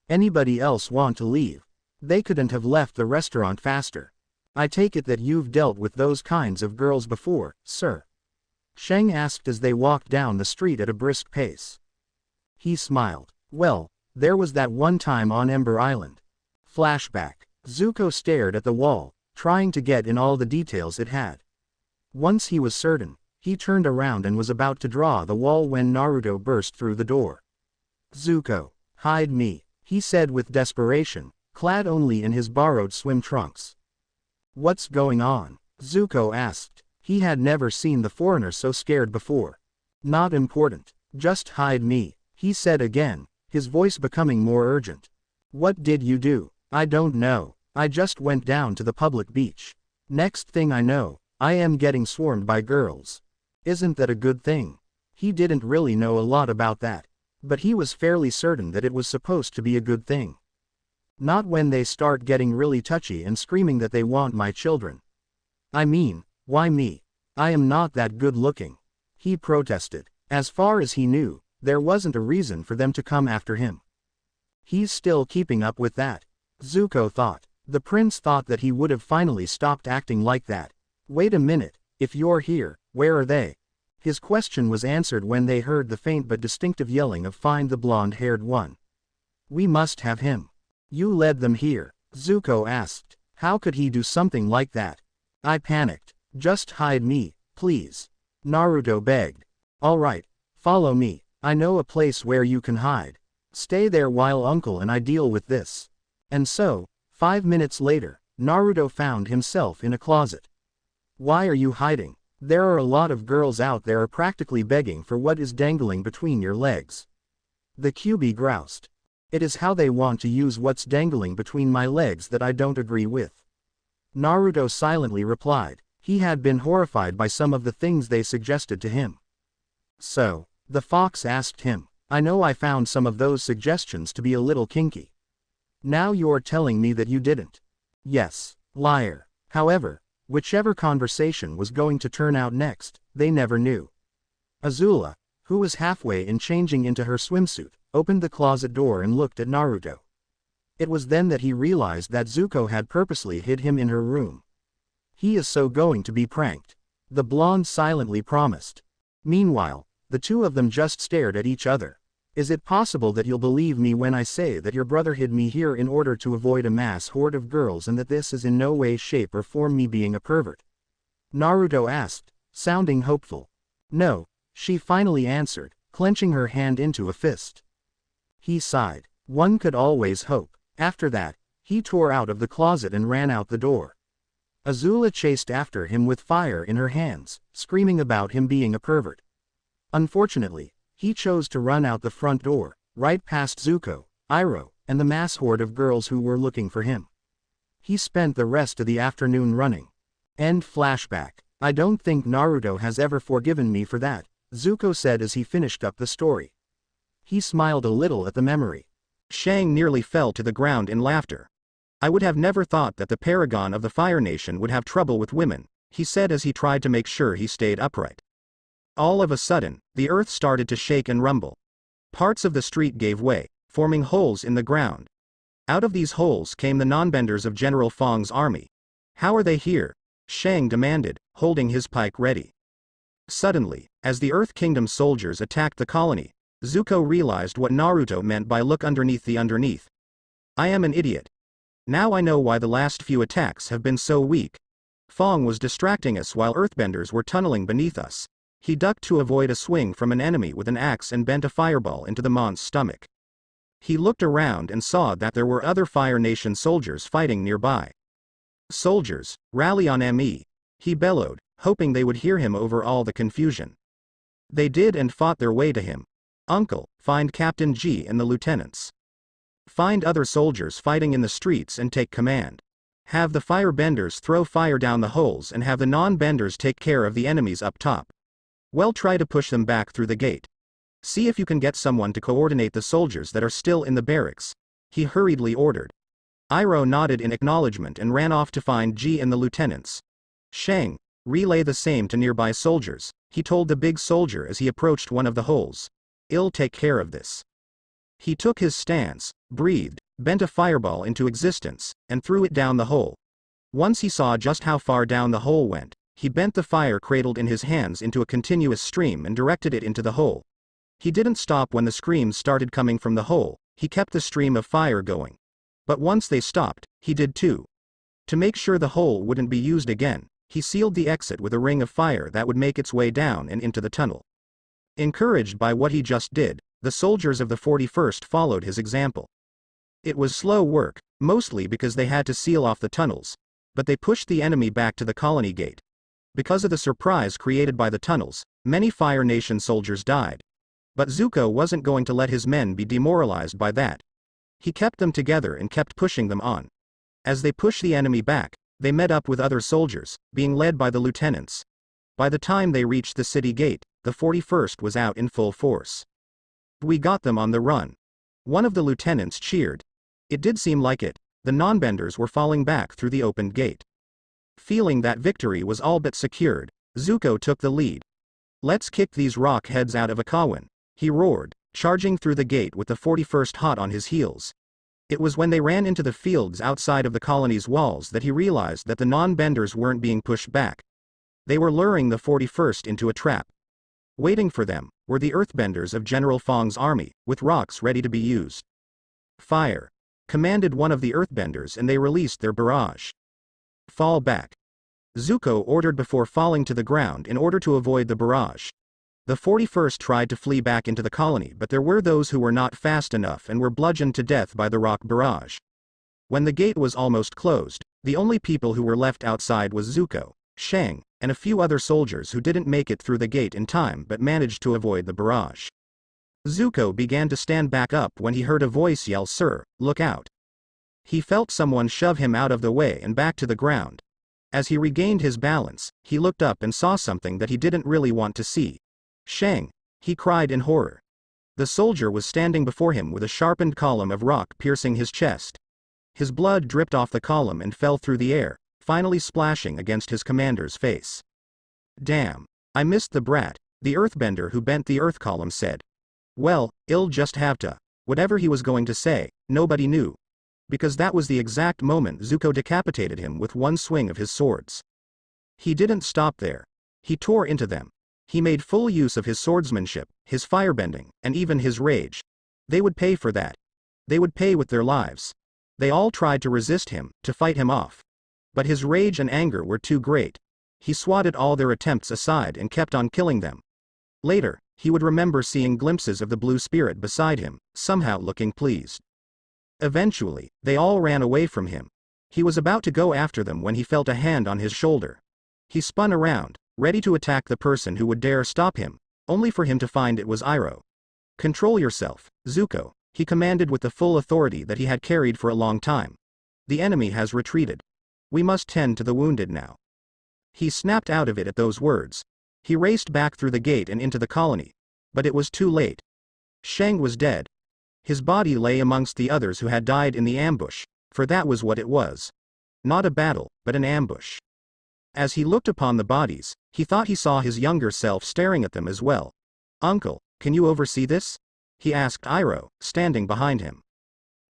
Anybody else want to leave? They couldn't have left the restaurant faster. I take it that you've dealt with those kinds of girls before, sir? Shang asked as they walked down the street at a brisk pace. He smiled. Well, there was that one time on Ember Island. Flashback. Zuko stared at the wall, trying to get in all the details it had. Once he was certain, he turned around and was about to draw the wall when Naruto burst through the door. Zuko, hide me, he said with desperation, clad only in his borrowed swim trunks. What's going on? Zuko asked. He had never seen the foreigner so scared before. Not important. Just hide me, he said again, his voice becoming more urgent. What did you do? I don't know. I just went down to the public beach. Next thing I know, I am getting swarmed by girls. Isn't that a good thing? He didn't really know a lot about that, but he was fairly certain that it was supposed to be a good thing. Not when they start getting really touchy and screaming that they want my children. I mean, why me? I am not that good looking. He protested. As far as he knew, there wasn't a reason for them to come after him. He's still keeping up with that, Zuko thought. The prince thought that he would have finally stopped acting like that. Wait a minute, if you're here, where are they? His question was answered when they heard the faint but distinctive yelling of "Find the blonde-haired one." We must have him. You led them here, Zuko asked. How could he do something like that? I panicked. Just hide me, please. Naruto begged. All right, follow me. I know a place where you can hide. Stay there while Uncle and I deal with this. And so, 5 minutes later, Naruto found himself in a closet. Why are you hiding? There are a lot of girls out there practically begging for what is dangling between your legs. The QB groused. It is how they want to use what's dangling between my legs that I don't agree with. Naruto silently replied. He had been horrified by some of the things they suggested to him. So, the fox asked him, I know I found some of those suggestions to be a little kinky. Now you're telling me that you didn't. Yes, liar. However, whichever conversation was going to turn out next, they never knew. Azula, who was halfway in changing into her swimsuit, opened the closet door and looked at Naruto. It was then that he realized that Zuko had purposely hid him in her room. He is so going to be pranked. The blonde silently promised. Meanwhile, the two of them just stared at each other. Is it possible that you'll believe me when I say that your brother hid me here in order to avoid a mass horde of girls and that this is in no way, shape or form me being a pervert? Naruto asked, sounding hopeful. No, she finally answered, clenching her hand into a fist. He sighed. One could always hope. After that, he tore out of the closet and ran out the door. Azula chased after him with fire in her hands, screaming about him being a pervert. Unfortunately, he chose to run out the front door, right past Zuko, Iroh, and the mass horde of girls who were looking for him. He spent the rest of the afternoon running. End flashback. I don't think Naruto has ever forgiven me for that, Zuko said as he finished up the story. He smiled a little at the memory. Shang nearly fell to the ground in laughter. I would have never thought that the paragon of the Fire Nation would have trouble with women, he said as he tried to make sure he stayed upright. All of a sudden, the earth started to shake and rumble. Parts of the street gave way, forming holes in the ground. Out of these holes came the non-benders of General Fong's army. How are they here? Shang demanded, holding his pike ready. Suddenly, as the Earth Kingdom soldiers attacked the colony, Zuko realized what Naruto meant by look underneath the underneath. I am an idiot. Now I know why the last few attacks have been so weak. Fong was distracting us while earthbenders were tunneling beneath us. He ducked to avoid a swing from an enemy with an axe and bent a fireball into the Mon's stomach. He looked around and saw that there were other Fire Nation soldiers fighting nearby. Soldiers, rally on me, he bellowed, hoping they would hear him over all the confusion. They did and fought their way to him. Uncle, find Captain G and the lieutenants. Find other soldiers fighting in the streets and take command. Have the firebenders throw fire down the holes and have the non-benders take care of the enemies up top. Well, try to push them back through the gate. See if you can get someone to coordinate the soldiers that are still in the barracks, he hurriedly ordered. Iroh nodded in acknowledgement and ran off to find G and the lieutenants. Shang, relay the same to nearby soldiers, he told the big soldier as he approached one of the holes. I'll take care of this. He took his stance, breathed, bent a fireball into existence, and threw it down the hole. Once he saw just how far down the hole went, he bent the fire cradled in his hands into a continuous stream and directed it into the hole. He didn't stop when the screams started coming from the hole, he kept the stream of fire going. But once they stopped, he did too. To make sure the hole wouldn't be used again, he sealed the exit with a ring of fire that would make its way down and into the tunnel. Encouraged by what he just did, the soldiers of the 41st followed his example. It was slow work, mostly because they had to seal off the tunnels, but they pushed the enemy back to the colony gate. Because of the surprise created by the tunnels, many Fire Nation soldiers died. But Zuko wasn't going to let his men be demoralized by that. He kept them together and kept pushing them on. As they pushed the enemy back, they met up with other soldiers, being led by the lieutenants. By the time they reached the city gate, the 41st was out in full force. We got them on the run. One of the lieutenants cheered. It did seem like it, the non-benders were falling back through the opened gate. Feeling that victory was all but secured, Zuko took the lead. Let's kick these rock heads out of Akawan, he roared, charging through the gate with the 41st hot on his heels. It was when they ran into the fields outside of the colony's walls that he realized that the non-benders weren't being pushed back. They were luring the 41st into a trap. Waiting for them were the earthbenders of General Fong's army, with rocks ready to be used. Fire, commanded one of the earthbenders, and they released their barrage. Fall back, Zuko ordered before falling to the ground in order to avoid the barrage. The 41st tried to flee back into the colony, but there were those who were not fast enough and were bludgeoned to death by the rock barrage. When the gate was almost closed, the only people who were left outside was Zuko, Shang, and a few other soldiers who didn't make it through the gate in time but managed to avoid the barrage. Zuko began to stand back up when he heard a voice yell, "Sir, look out." He felt someone shove him out of the way and back to the ground. As he regained his balance, he looked up and saw something that he didn't really want to see. Shang, he cried in horror. The soldier was standing before him with a sharpened column of rock piercing his chest. His blood dripped off the column and fell through the air, finally splashing against his commander's face. Damn, I missed the brat, the earthbender who bent the earth column said. Well, I'll just have to. Whatever he was going to say, nobody knew. Because that was the exact moment Zuko decapitated him with one swing of his swords. He didn't stop there. He tore into them. He made full use of his swordsmanship, his firebending, and even his rage. They would pay for that. They would pay with their lives. They all tried to resist him, to fight him off. But his rage and anger were too great. He swatted all their attempts aside and kept on killing them. Later, he would remember seeing glimpses of the blue spirit beside him, somehow looking pleased. Eventually, they all ran away from him. He was about to go after them when he felt a hand on his shoulder. He spun around, ready to attack the person who would dare stop him, only for him to find it was Iroh. Control yourself, Zuko, he commanded with the full authority that he had carried for a long time. The enemy has retreated. We must tend to the wounded now. He snapped out of it at those words. He raced back through the gate and into the colony. But it was too late. Shang was dead. His body lay amongst the others who had died in the ambush, for that was what it was. Not a battle, but an ambush. As he looked upon the bodies, he thought he saw his younger self staring at them as well. Uncle, can you oversee this? He asked Iroh, standing behind him.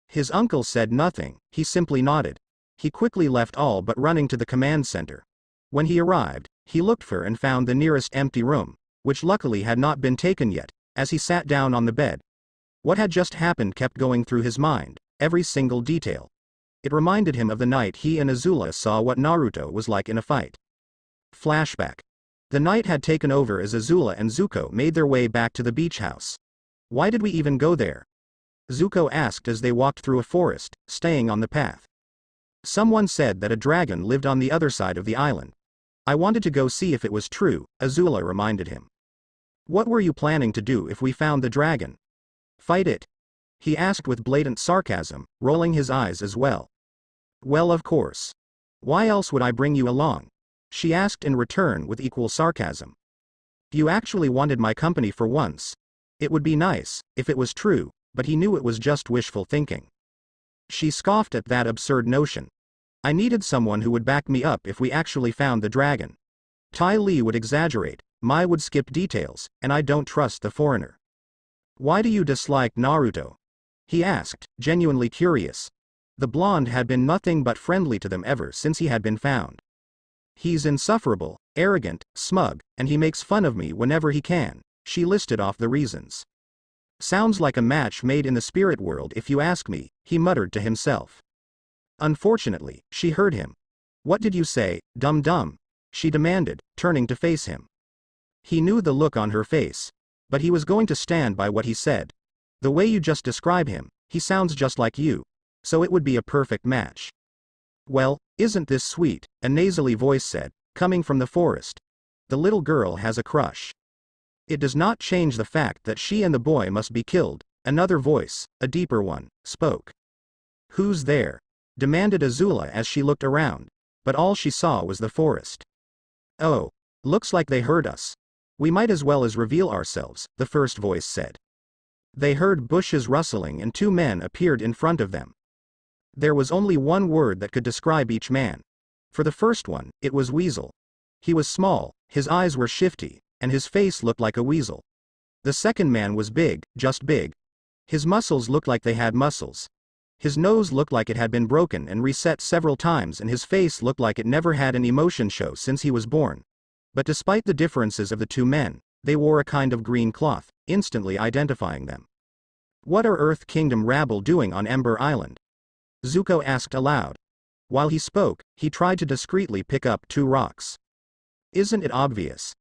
His uncle said nothing, he simply nodded. He quickly left all but running to the command center. When he arrived, he looked for and found the nearest empty room, which luckily had not been taken yet. As he sat down on the bed, what had just happened kept going through his mind, every single detail. It reminded him of the night he and Azula saw what Naruto was like in a fight. Flashback. The night had taken over as Azula and Zuko made their way back to the beach house. Why did we even go there? Zuko asked as they walked through a forest, staying on the path. Someone said that a dragon lived on the other side of the island. I wanted to go see if it was true, Azula reminded him. What were you planning to do if we found the dragon? Fight it? He asked with blatant sarcasm, rolling his eyes as well. Well, of course. Why else would I bring you along? She asked in return with equal sarcasm. You actually wanted my company for once. It would be nice, if it was true, but he knew it was just wishful thinking. She scoffed at that absurd notion. I needed someone who would back me up if we actually found the dragon. Ty Lee would exaggerate, Mai would skip details, and I don't trust the foreigner. Why do you dislike Naruto? He asked, genuinely curious. The blonde had been nothing but friendly to them ever since he had been found. He's insufferable, arrogant, smug, and he makes fun of me whenever he can. She listed off the reasons. Sounds like a match made in the spirit world if you ask me, he muttered to himself. Unfortunately, she heard him. What did you say, dum-dum? She demanded, turning to face him. He knew the look on her face. But he was going to stand by what he said. The way you just describe him, he sounds just like you. So it would be a perfect match. Well, isn't this sweet, a nasally voice said, coming from the forest. The little girl has a crush. It does not change the fact that she and the boy must be killed. Another voice, a deeper one, spoke. Who's there? Demanded Azula as she looked around. But all she saw was the forest. Oh, looks like they heard us. We might as well reveal ourselves, the first voice said. They heard bushes rustling and two men appeared in front of them. There was only one word that could describe each man. For the first one, it was weasel. He was small, his eyes were shifty, and his face looked like a weasel. The second man was big, just big. His muscles looked like they had muscles. His nose looked like it had been broken and reset several times, and his face looked like it never had an emotion show since he was born. But despite the differences of the two men, they wore a kind of green cloth, instantly identifying them. What are Earth Kingdom rabble doing on Ember Island? Zuko asked aloud. While he spoke, he tried to discreetly pick up two rocks. Isn't it obvious?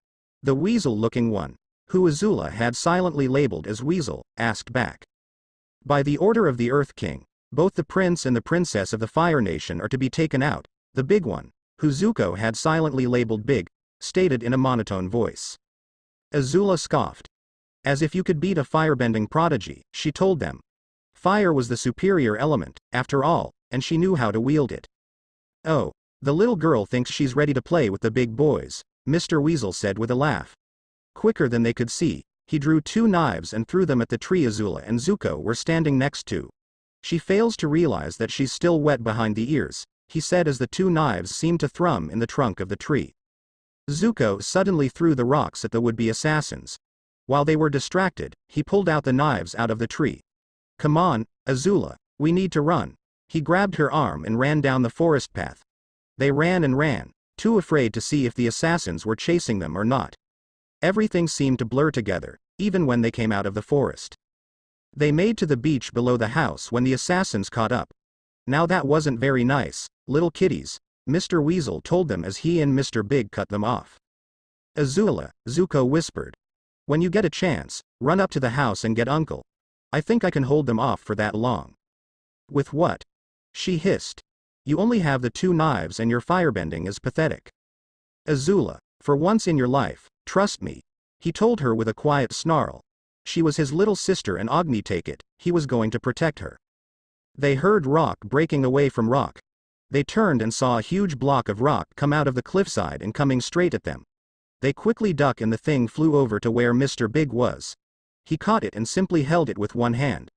The weasel-looking one, who Azula had silently labeled as Weasel, asked back. By the order of the Earth King, both the prince and the princess of the Fire Nation are to be taken out. The big one, who Zuko had silently labeled Big, stated in a monotone voice. Azula scoffed. As if you could beat a firebending prodigy, she told them. Fire was the superior element, after all, and she knew how to wield it. Oh, the little girl thinks she's ready to play with the big boys, Mr. Weasel said with a laugh. Quicker than they could see, he drew two knives and threw them at the tree Azula and Zuko were standing next to. She fails to realize that she's still wet behind the ears, he said as the two knives seemed to thrum in the trunk of the tree. Zuko suddenly threw the rocks at the would-be assassins. While they were distracted, he pulled out the knives out of the tree. Come on, Azula, we need to run. He grabbed her arm and ran down the forest path. They ran and ran, too afraid to see if the assassins were chasing them or not. Everything seemed to blur together, even when they came out of the forest. They made to the beach below the house when the assassins caught up. Now that wasn't very nice, little kitties, Mr. Weasel told them as he and Mr. Big cut them off. Azula, Zuko whispered. When you get a chance, run up to the house and get Uncle. I think I can hold them off for that long. With what? She hissed. You only have the two knives and your firebending is pathetic. Azula, for once in your life, trust me, he told her with a quiet snarl. She was his little sister and Agni take it, he was going to protect her. They heard rock breaking away from rock. They turned and saw a huge block of rock come out of the cliffside and coming straight at them. They quickly ducked and the thing flew over to where Mr. Big was. He caught it and simply held it with one hand.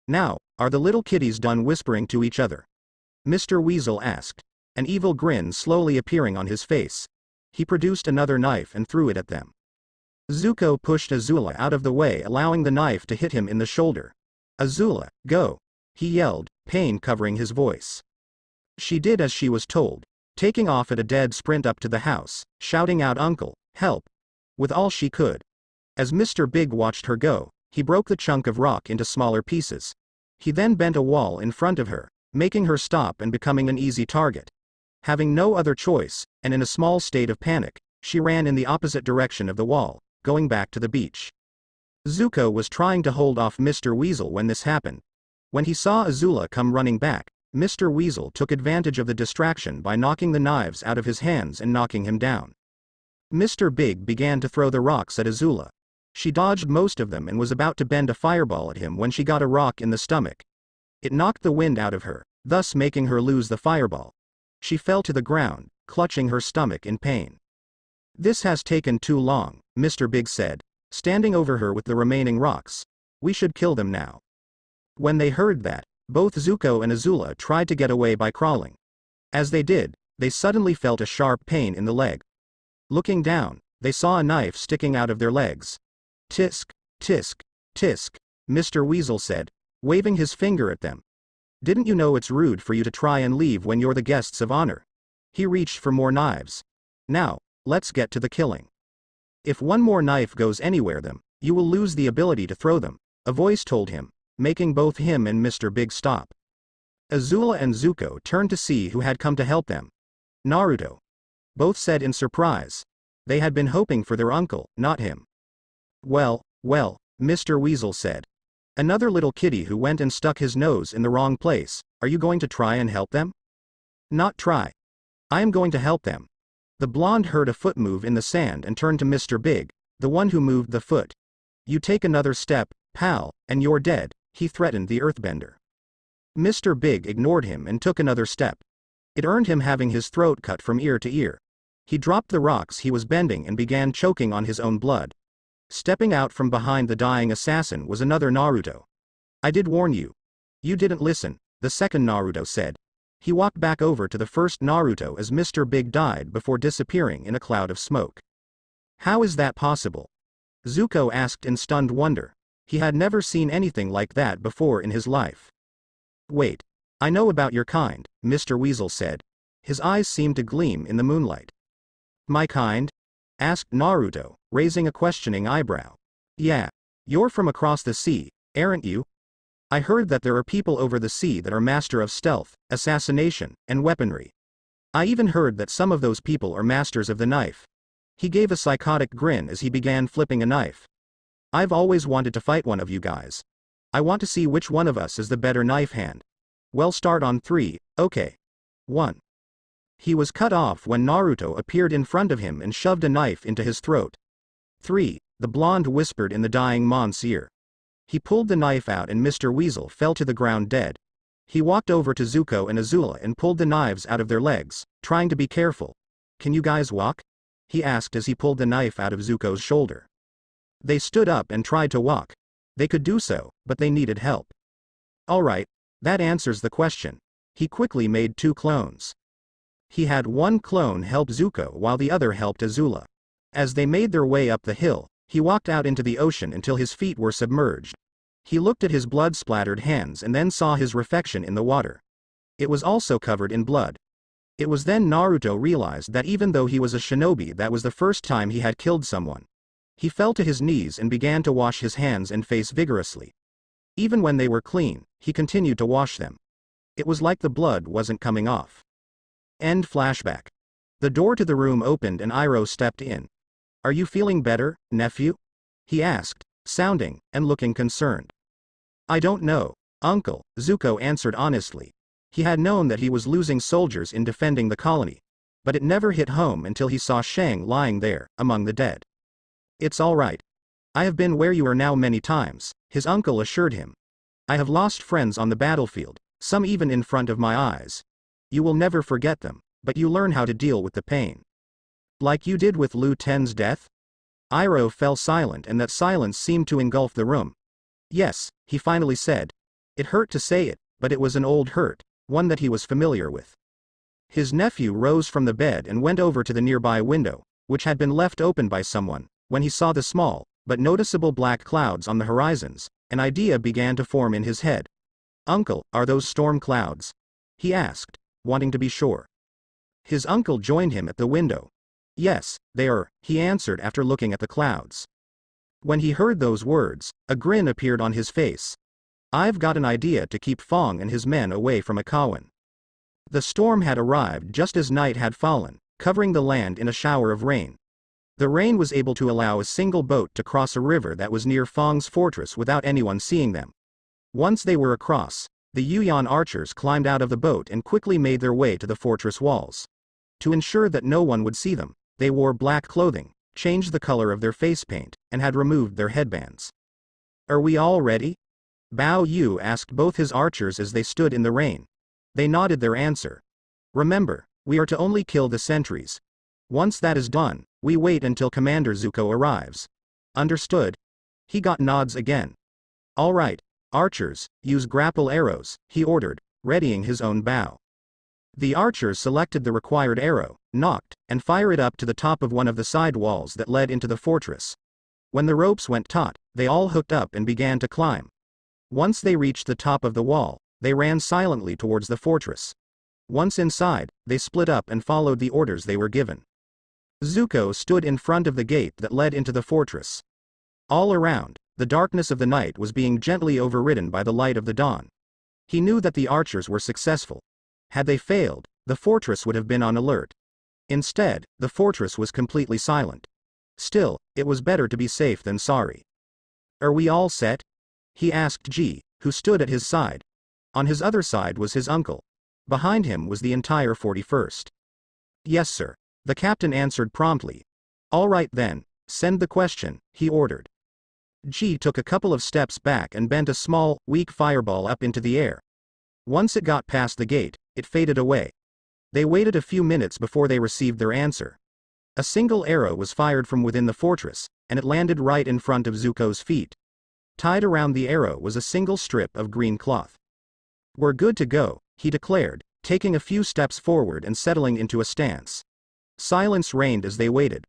Now, are the little kitties done whispering to each other? Mr. Weasel asked, an evil grin slowly appearing on his face. He produced another knife and threw it at them. Zuko pushed Azula out of the way, allowing the knife to hit him in the shoulder. Azula, go! He yelled, pain covering his voice. She did as she was told, taking off at a dead sprint up to the house, shouting out "Uncle, help!" with all she could. As Mr. Big watched her go, he broke the chunk of rock into smaller pieces. He then bent a wall in front of her, making her stop and becoming an easy target. Having no other choice, and in a small state of panic, she ran in the opposite direction of the wall, going back to the beach. Zuko was trying to hold off Mr. Weasel when this happened. When he saw Azula come running back, Mr. Weasel took advantage of the distraction by knocking the knives out of his hands and knocking him down. Mr. Big began to throw the rocks at Azula. She dodged most of them and was about to bend a fireball at him when she got a rock in the stomach. It knocked the wind out of her, thus making her lose the fireball. She fell to the ground, clutching her stomach in pain. "This has taken too long," Mr. Big said, standing over her with the remaining rocks. "We should kill them now." When they heard that, both Zuko and Azula tried to get away by crawling. As they did, they suddenly felt a sharp pain in the leg. Looking down, they saw a knife sticking out of their legs. "Tisk, tisk, tisk," Mr. Weasel said, waving his finger at them. "Didn't you know it's rude for you to try and leave when you're the guests of honor?" He reached for more knives. "Now, let's get to the killing. If one more knife goes anywhere them, you will lose the ability to throw them," a voice told him, making both him and Mr. Big stop. Azula and Zuko turned to see who had come to help them. "Naruto." Both said in surprise. They had been hoping for their uncle, not him. Well, Mr. Weasel said. "Another little kitty who went and stuck his nose in the wrong place, are you going to try and help them?" "Not try. I am going to help them." The blonde heard a foot move in the sand and turned to Mr. Big, the one who moved the foot. "You take another step, pal, and you're dead," he threatened the earthbender. Mr. Big ignored him and took another step. It earned him having his throat cut from ear to ear. He dropped the rocks he was bending and began choking on his own blood. Stepping out from behind the dying assassin was another Naruto. "I did warn you. You didn't listen," the second Naruto said. He walked back over to the first Naruto as Mr. Big died before disappearing in a cloud of smoke. "How is that possible?" Zuko asked in stunned wonder. He had never seen anything like that before in his life. "Wait. I know about your kind," Mr. Weasel said. His eyes seemed to gleam in the moonlight. "My kind?" asked Naruto, raising a questioning eyebrow. "Yeah. You're from across the sea, aren't you? I heard that there are people over the sea that are master of stealth, assassination, and weaponry. I even heard that some of those people are masters of the knife." He gave a psychotic grin as he began flipping a knife. "I've always wanted to fight one of you guys. I want to see which one of us is the better knife hand. We'll start on 3, okay. 1. He was cut off when Naruto appeared in front of him and shoved a knife into his throat. 3, the blonde whispered in the dying Mon's ear. He pulled the knife out and Mr. Weasel fell to the ground dead. He walked over to Zuko and Azula and pulled the knives out of their legs, trying to be careful. "Can you guys walk?" he asked as he pulled the knife out of Zuko's shoulder. They stood up and tried to walk. They could do so, but they needed help. "All right, that answers the question." He quickly made 2 clones. He had one clone help Zuko while the other helped Azula. As they made their way up the hill, he walked out into the ocean until his feet were submerged. He looked at his blood-splattered hands and then saw his reflection in the water. It was also covered in blood. It was then Naruto realized that even though he was a shinobi, that was the first time he had killed someone. He fell to his knees and began to wash his hands and face vigorously. Even when they were clean, he continued to wash them. It was like the blood wasn't coming off. End flashback. The door to the room opened and Iroh stepped in. "Are you feeling better, nephew?" he asked, sounding and looking concerned. "I don't know, uncle," Zuko answered honestly. He had known that he was losing soldiers in defending the colony, but it never hit home until he saw Shang lying there, among the dead. "It's all right. I have been where you are now many times, his uncle assured him. I have lost friends on the battlefield, some even in front of my eyes. You will never forget them, but you learn how to deal with the pain. Like you did with Lu Ten's death? Iroh fell silent, and that silence seemed to engulf the room. Yes, he finally said. It hurt to say it, but it was an old hurt, one that he was familiar with. His nephew rose from the bed and went over to the nearby window, which had been left open by someone. When he saw the small, but noticeable black clouds on the horizons, an idea began to form in his head. Uncle, are those storm clouds? He asked, wanting to be sure. His uncle joined him at the window. Yes, they are, he answered after looking at the clouds. When he heard those words, a grin appeared on his face. I've got an idea to keep Fong and his men away from Akawan. The storm had arrived just as night had fallen, covering the land in a shower of rain. The rain was able to allow a single boat to cross a river that was near Fong's fortress without anyone seeing them. Once they were across, the Yuan archers climbed out of the boat and quickly made their way to the fortress walls. To ensure that no one would see them, they wore black clothing, changed the color of their face paint, and had removed their headbands. Are we all ready? Bao Yu asked both his archers as they stood in the rain. They nodded their answer. Remember, we are to only kill the sentries. Once that is done, we wait until Commander Zuko arrives. Understood? He got nods again. All right, archers, use grapple arrows, he ordered, readying his own bow. The archers selected the required arrow, nocked, and fired it up to the top of one of the side walls that led into the fortress. When the ropes went taut, they all hooked up and began to climb. Once they reached the top of the wall, they ran silently towards the fortress. Once inside, they split up and followed the orders they were given. Zuko stood in front of the gate that led into the fortress. All around, the darkness of the night was being gently overridden by the light of the dawn. He knew that the archers were successful. Had they failed, the fortress would have been on alert. Instead, the fortress was completely silent. Still, it was better to be safe than sorry. Are we all set? He asked Ji, who stood at his side. On his other side was his uncle. Behind him was the entire 41st. Yes, sir. The captain answered promptly. All right then, send the question, he ordered. Ji took a couple of steps back and bent a small, weak fireball up into the air. Once it got past the gate, it faded away. They waited a few minutes before they received their answer. A single arrow was fired from within the fortress, and it landed right in front of Zuko's feet. Tied around the arrow was a single strip of green cloth. We're good to go, he declared, taking a few steps forward and settling into a stance. Silence reigned as they waited.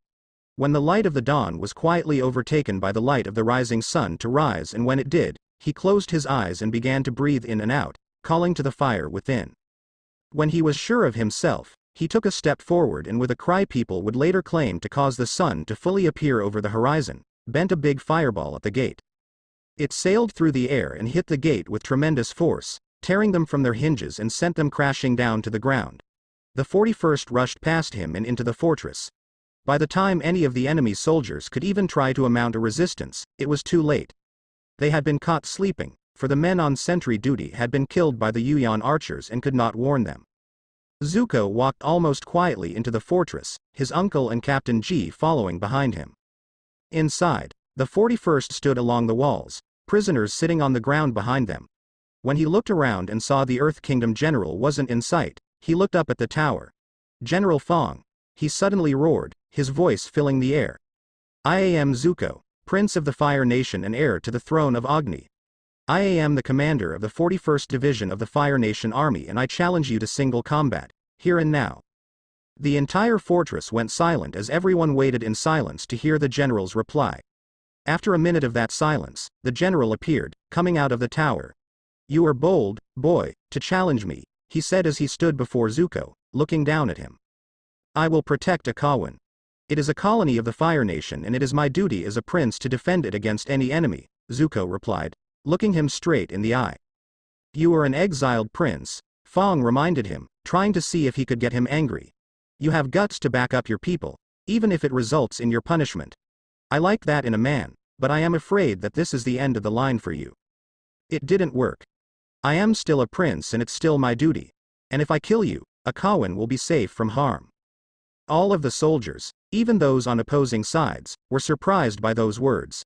When the light of the dawn was quietly overtaken by the light of the rising sun to rise, and when it did, he closed his eyes and began to breathe in and out, calling to the fire within. When he was sure of himself, he took a step forward and with a cry people would later claim to cause the sun to fully appear over the horizon, bent a big fireball at the gate. It sailed through the air and hit the gate with tremendous force, tearing them from their hinges and sent them crashing down to the ground. The 41st rushed past him and into the fortress. By the time any of the enemy's soldiers could even try to mount a resistance, it was too late. They had been caught sleeping, for the men on sentry duty had been killed by the Yuan archers and could not warn them. Zuko walked almost quietly into the fortress, his uncle and Captain Ji following behind him. Inside, the 41st stood along the walls, prisoners sitting on the ground behind them. When he looked around and saw the Earth Kingdom general wasn't in sight, he looked up at the tower. General Fong, he suddenly roared, his voice filling the air. I am Zuko, Prince of the Fire Nation and heir to the throne of Agni. I am the commander of the 41st Division of the Fire Nation Army, and I challenge you to single combat, here and now. The entire fortress went silent as everyone waited in silence to hear the general's reply. After a minute of that silence, the general appeared, coming out of the tower. You are bold, boy, to challenge me, he said as he stood before Zuko, looking down at him. I will protect Akawan. It is a colony of the Fire Nation and it is my duty as a prince to defend it against any enemy, Zuko replied, looking him straight in the eye. You are an exiled prince, Fong reminded him, trying to see if he could get him angry. You have guts to back up your people, even if it results in your punishment. I like that in a man, but I am afraid that this is the end of the line for you. It didn't work. I am still a prince and it's still my duty. And if I kill you, Akawan will be safe from harm. All of the soldiers, even those on opposing sides, were surprised by those words.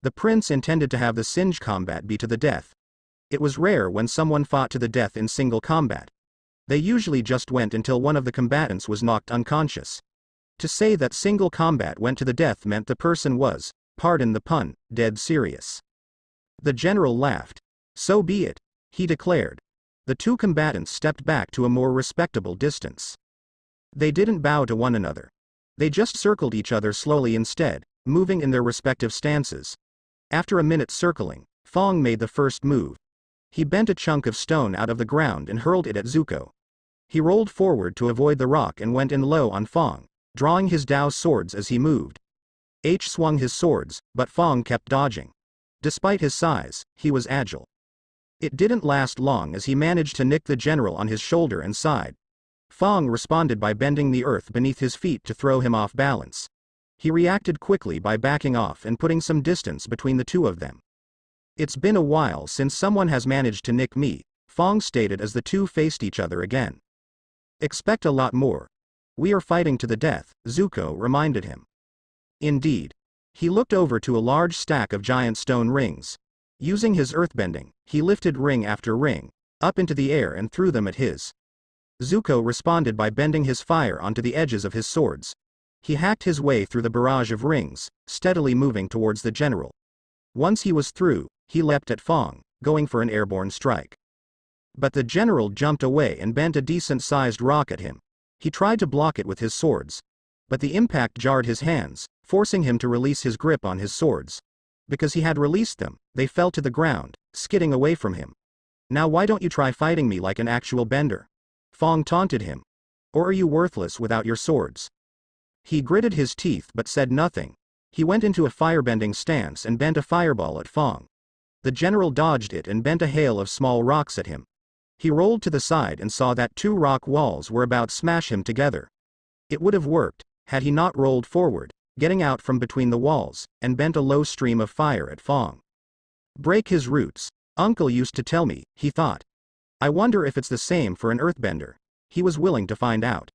The prince intended to have the singe combat be to the death. It was rare when someone fought to the death in single combat. They usually just went until one of the combatants was knocked unconscious. To say that single combat went to the death meant the person was, pardon the pun, dead serious. The general laughed. So be it, he declared. The two combatants stepped back to a more respectable distance. They didn't bow to one another. They just circled each other slowly instead, moving in their respective stances. After a minute circling, Fong made the first move. He bent a chunk of stone out of the ground and hurled it at Zuko. He rolled forward to avoid the rock and went in low on Fong, drawing his Dao swords as he moved. H swung his swords, but Fong kept dodging. Despite his size, he was agile. It didn't last long as he managed to nick the general on his shoulder and side. Fong responded by bending the earth beneath his feet to throw him off balance. He reacted quickly by backing off and putting some distance between the two of them. It's been a while since someone has managed to nick me, Fong stated as the two faced each other again. Expect a lot more. We are fighting to the death, Zuko reminded him. Indeed. He looked over to a large stack of giant stone rings. Using his earthbending, he lifted ring after ring, up into the air and threw them at his. Zuko responded by bending his fire onto the edges of his swords. He hacked his way through the barrage of rings, steadily moving towards the general. Once he was through, he leapt at Fong, going for an airborne strike. But the general jumped away and bent a decent-sized rock at him. He tried to block it with his swords. But the impact jarred his hands, forcing him to release his grip on his swords. Because he had released them, they fell to the ground, skidding away from him. Now why don't you try fighting me like an actual bender? Fong taunted him. Or are you worthless without your swords? He gritted his teeth but said nothing. He went into a firebending stance and bent a fireball at Fong. The general dodged it and bent a hail of small rocks at him. He rolled to the side and saw that two rock walls were about to smash him together. It would have worked, had he not rolled forward, getting out from between the walls, and bent a low stream of fire at Fong. Break his roots, Uncle used to tell me, he thought. I wonder if it's the same for an earthbender. He was willing to find out.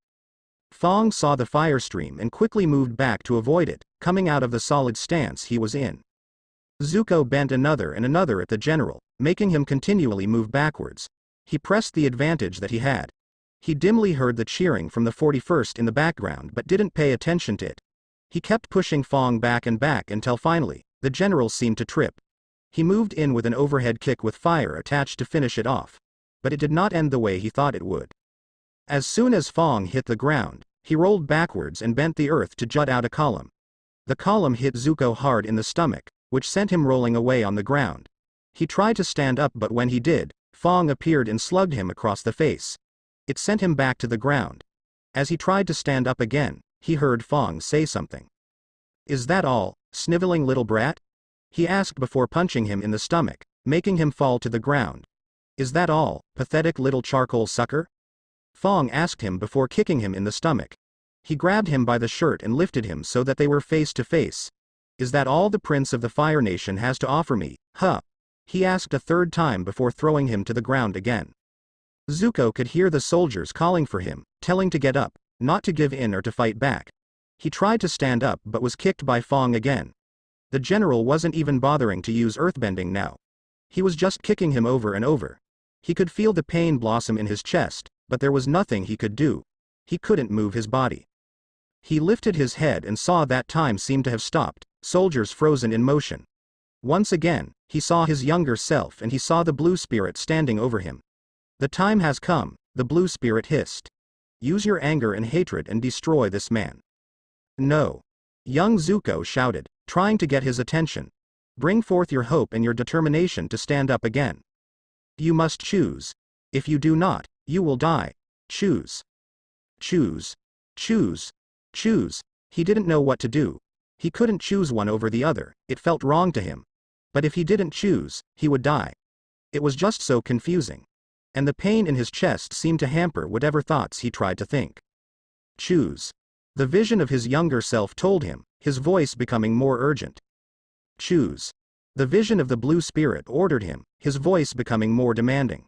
Fong saw the fire stream and quickly moved back to avoid it, coming out of the solid stance he was in. Zuko bent another and another at the general, making him continually move backwards. He pressed the advantage that he had. He dimly heard the cheering from the 41st in the background but didn't pay attention to it. He kept pushing Fong back and back until finally, the general seemed to trip. He moved in with an overhead kick with fire attached to finish it off. But it did not end the way he thought it would. As soon as Fong hit the ground, he rolled backwards and bent the earth to jut out a column. The column hit Zuko hard in the stomach, which sent him rolling away on the ground. He tried to stand up but when he did, Fong appeared and slugged him across the face. It sent him back to the ground. As he tried to stand up again, he heard Fong say something. Is that all, sniveling little brat? He asked before punching him in the stomach, making him fall to the ground. Is that all, pathetic little charcoal sucker? Fong asked him before kicking him in the stomach. He grabbed him by the shirt and lifted him so that they were face to face. Is that all the Prince of the Fire Nation has to offer me, huh? He asked a third time before throwing him to the ground again. Zuko could hear the soldiers calling for him, telling to get up, not to give in or to fight back. He tried to stand up but was kicked by Fong again. The general wasn't even bothering to use earthbending now. He was just kicking him over and over. He could feel the pain blossom in his chest, but there was nothing he could do. He couldn't move his body. He lifted his head and saw that time seemed to have stopped, soldiers frozen in motion. Once again, he saw his younger self and he saw the blue spirit standing over him. The time has come, the blue spirit hissed. Use your anger and hatred and destroy this man. No. Young Zuko shouted, trying to get his attention. Bring forth your hope and your determination to stand up again. You must choose. If you do not, you will die. Choose. Choose. Choose. Choose. He didn't know what to do. He couldn't choose one over the other, it felt wrong to him. But if he didn't choose, he would die. It was just so confusing. And the pain in his chest seemed to hamper whatever thoughts he tried to think. Choose. The vision of his younger self told him, his voice becoming more urgent. Choose. The vision of the blue spirit ordered him, his voice becoming more demanding.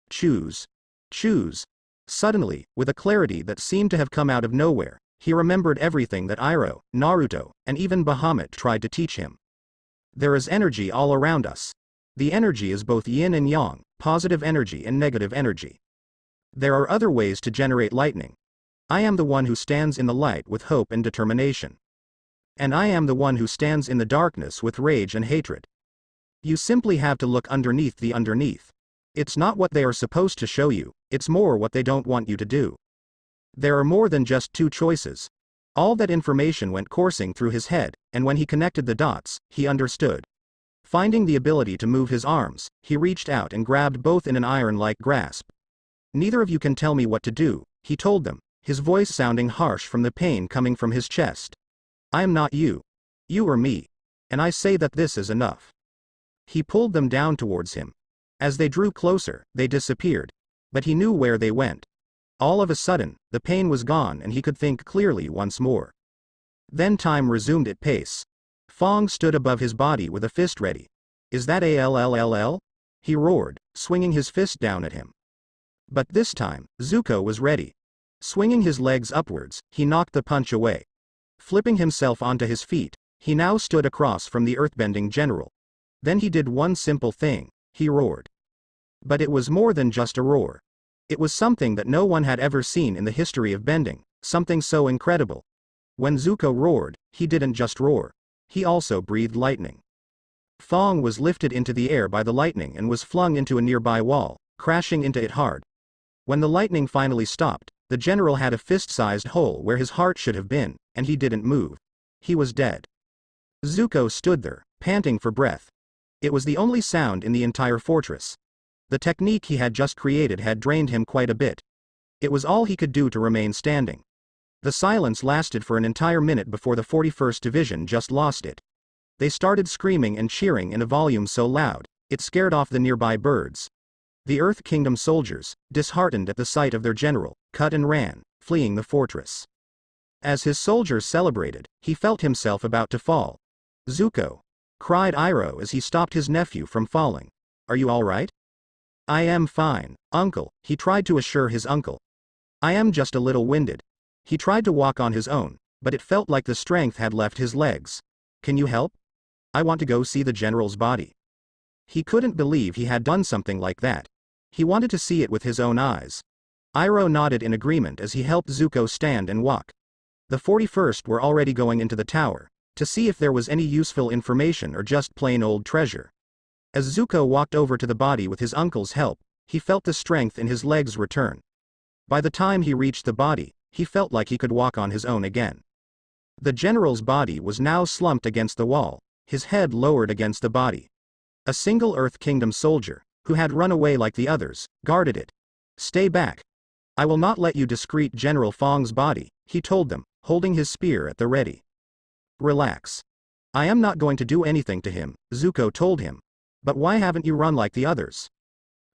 Choose. Choose. Suddenly, with a clarity that seemed to have come out of nowhere, he remembered everything that Iroh, Naruto, and even Bahamut tried to teach him. There is energy all around us. The energy is both yin and yang, positive energy and negative energy. There are other ways to generate lightning. I am the one who stands in the light with hope and determination. And I am the one who stands in the darkness with rage and hatred. You simply have to look underneath the underneath. It's not what they are supposed to show you, it's more what they don't want you to do. There are more than just two choices. All that information went coursing through his head, and when he connected the dots, he understood. Finding the ability to move his arms, he reached out and grabbed both in an iron-like grasp. Neither of you can tell me what to do, he told them, his voice sounding harsh from the pain coming from his chest. I am not you. You are me. And I say that this is enough. He pulled them down towards him. As they drew closer, they disappeared. But he knew where they went. All of a sudden, the pain was gone and he could think clearly once more. Then time resumed at pace. Fong stood above his body with a fist ready. Is that ALLLL? He roared, swinging his fist down at him. But this time, Zuko was ready. Swinging his legs upwards, he knocked the punch away. Flipping himself onto his feet, he now stood across from the earthbending general. Then he did one simple thing, he roared. But it was more than just a roar. It was something that no one had ever seen in the history of bending, something so incredible. When Zuko roared, he didn't just roar. He also breathed lightning. Fong was lifted into the air by the lightning and was flung into a nearby wall, crashing into it hard. When the lightning finally stopped, the general had a fist-sized hole where his heart should have been, and he didn't move. He was dead. Zuko stood there, panting for breath. It was the only sound in the entire fortress. The technique he had just created had drained him quite a bit. It was all he could do to remain standing. The silence lasted for an entire minute before the 41st Division just lost it. They started screaming and cheering in a volume so loud, it scared off the nearby birds. The Earth Kingdom soldiers, disheartened at the sight of their general, cut and ran, fleeing the fortress. As his soldiers celebrated, he felt himself about to fall. Zuko! Cried Iroh as he stopped his nephew from falling. Are you all right? I am fine, uncle, he tried to assure his uncle. I am just a little winded. He tried to walk on his own, but it felt like the strength had left his legs. Can you help? I want to go see the general's body. He couldn't believe he had done something like that. He wanted to see it with his own eyes. Iroh nodded in agreement as he helped Zuko stand and walk. The 41st were already going into the tower, to see if there was any useful information or just plain old treasure. As Zuko walked over to the body with his uncle's help, he felt the strength in his legs return. By the time he reached the body, he felt like he could walk on his own again. The general's body was now slumped against the wall, his head lowered against the body. A single Earth Kingdom soldier, who had run away like the others, guarded it. Stay back. I will not let you discreet General Fong's body, he told them, holding his spear at the ready. Relax. I am not going to do anything to him, Zuko told him. But why haven't you run like the others?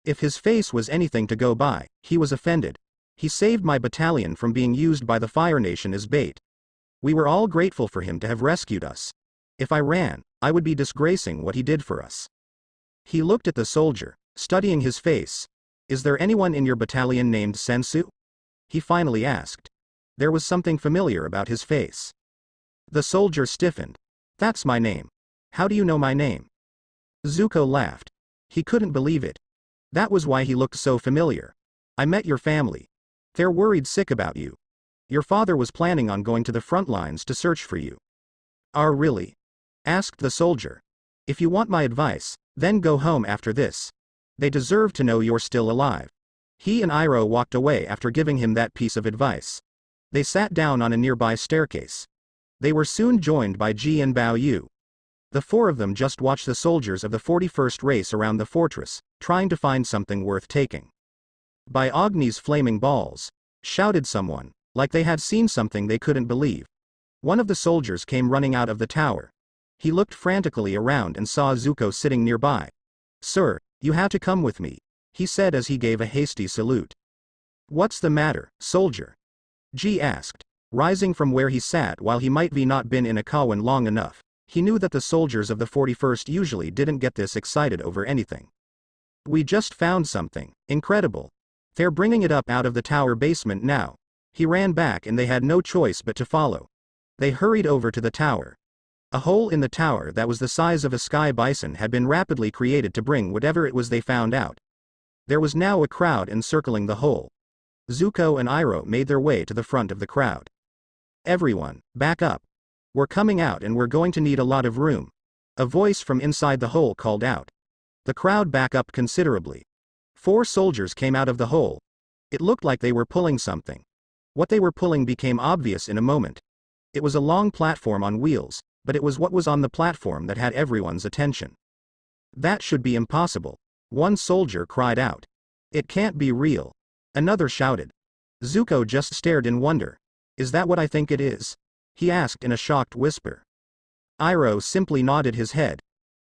If his face was anything to go by, he was offended. He saved my battalion from being used by the Fire Nation as bait. We were all grateful for him to have rescued us. If I ran, I would be disgracing what he did for us. He looked at the soldier, studying his face. Is there anyone in your battalion named Sensu? He finally asked. There was something familiar about his face. The soldier stiffened. That's my name. How do you know my name? Zuko laughed. He couldn't believe it. That was why he looked so familiar. I met your family. They're worried sick about you. Your father was planning on going to the front lines to search for you. Really? Asked the soldier. If you want my advice, then go home after this. They deserve to know you're still alive. He and Iroh walked away after giving him that piece of advice. They sat down on a nearby staircase. They were soon joined by Ji and Bao Yu. The four of them just watched the soldiers of the 41st race around the fortress, trying to find something worth taking. By Agni's flaming balls! Shouted someone, like they had seen something they couldn't believe. One of the soldiers came running out of the tower. He looked frantically around and saw Zuko sitting nearby. Sir, you have to come with me, he said as he gave a hasty salute. What's the matter, soldier? Ji asked, rising from where he sat while he might be not been in a Kawan long enough. He knew that the soldiers of the 41st usually didn't get this excited over anything. We just found something incredible. They're bringing it up out of the tower basement now. He ran back and they had no choice but to follow. They hurried over to the tower. A hole in the tower that was the size of a sky bison had been rapidly created to bring whatever it was they found out. There was now a crowd encircling the hole. Zuko and Iroh made their way to the front of the crowd. "Everyone, back up. We're coming out and we're going to need a lot of room," a voice from inside the hole called out. The crowd backed up considerably. 4 soldiers came out of the hole. It looked like they were pulling something. What they were pulling became obvious in a moment. It was a long platform on wheels, but it was what was on the platform that had everyone's attention. "That should be impossible," one soldier cried out. "It can't be real," another shouted. Zuko just stared in wonder. "Is that what I think it is?" he asked in a shocked whisper. Iroh simply nodded his head.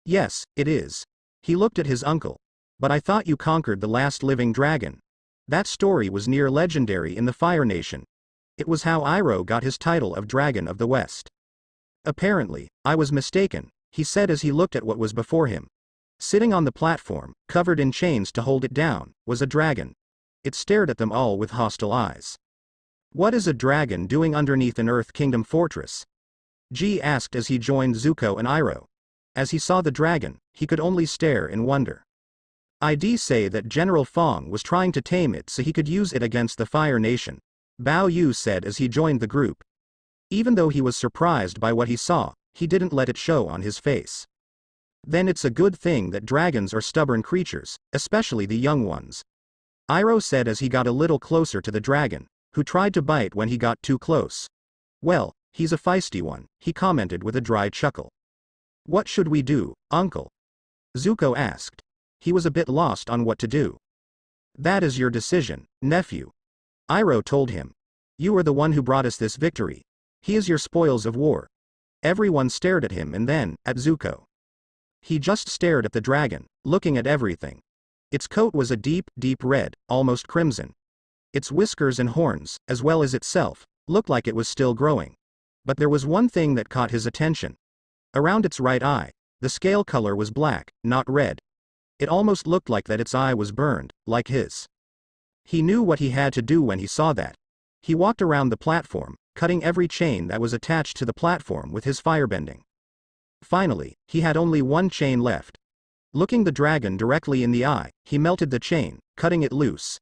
"Yes, it is." He looked at his uncle. "But I thought you conquered the last living dragon. That story was near legendary in the Fire Nation. It was how Iroh got his title of Dragon of the West." "Apparently, I was mistaken," he said as he looked at what was before him. Sitting on the platform, covered in chains to hold it down, was a dragon. It stared at them all with hostile eyes. "What is a dragon doing underneath an Earth Kingdom fortress?" Ji asked as he joined Zuko and Iroh. As he saw the dragon, he could only stare in wonder. "I'd say that General Fong was trying to tame it so he could use it against the Fire Nation," Bao Yu said as he joined the group. Even though he was surprised by what he saw, he didn't let it show on his face. "Then it's a good thing that dragons are stubborn creatures, especially the young ones," Iroh said as he got a little closer to the dragon, who tried to bite when he got too close. "Well, he's a feisty one," he commented with a dry chuckle. "What should we do, uncle?" Zuko asked. He was a bit lost on what to do. "That is your decision, nephew," Iroh told him. "You are the one who brought us this victory. He is your spoils of war." Everyone stared at him and then, at Zuko. He just stared at the dragon, looking at everything. Its coat was a deep, deep red, almost crimson. Its whiskers and horns, as well as itself, looked like it was still growing. But there was one thing that caught his attention. Around its right eye, the scale color was black, not red. It almost looked like that its eye was burned, like his. He knew what he had to do when he saw that. He walked around the platform, cutting every chain that was attached to the platform with his firebending. Finally, he had only one chain left. Looking the dragon directly in the eye, he melted the chain, cutting it loose.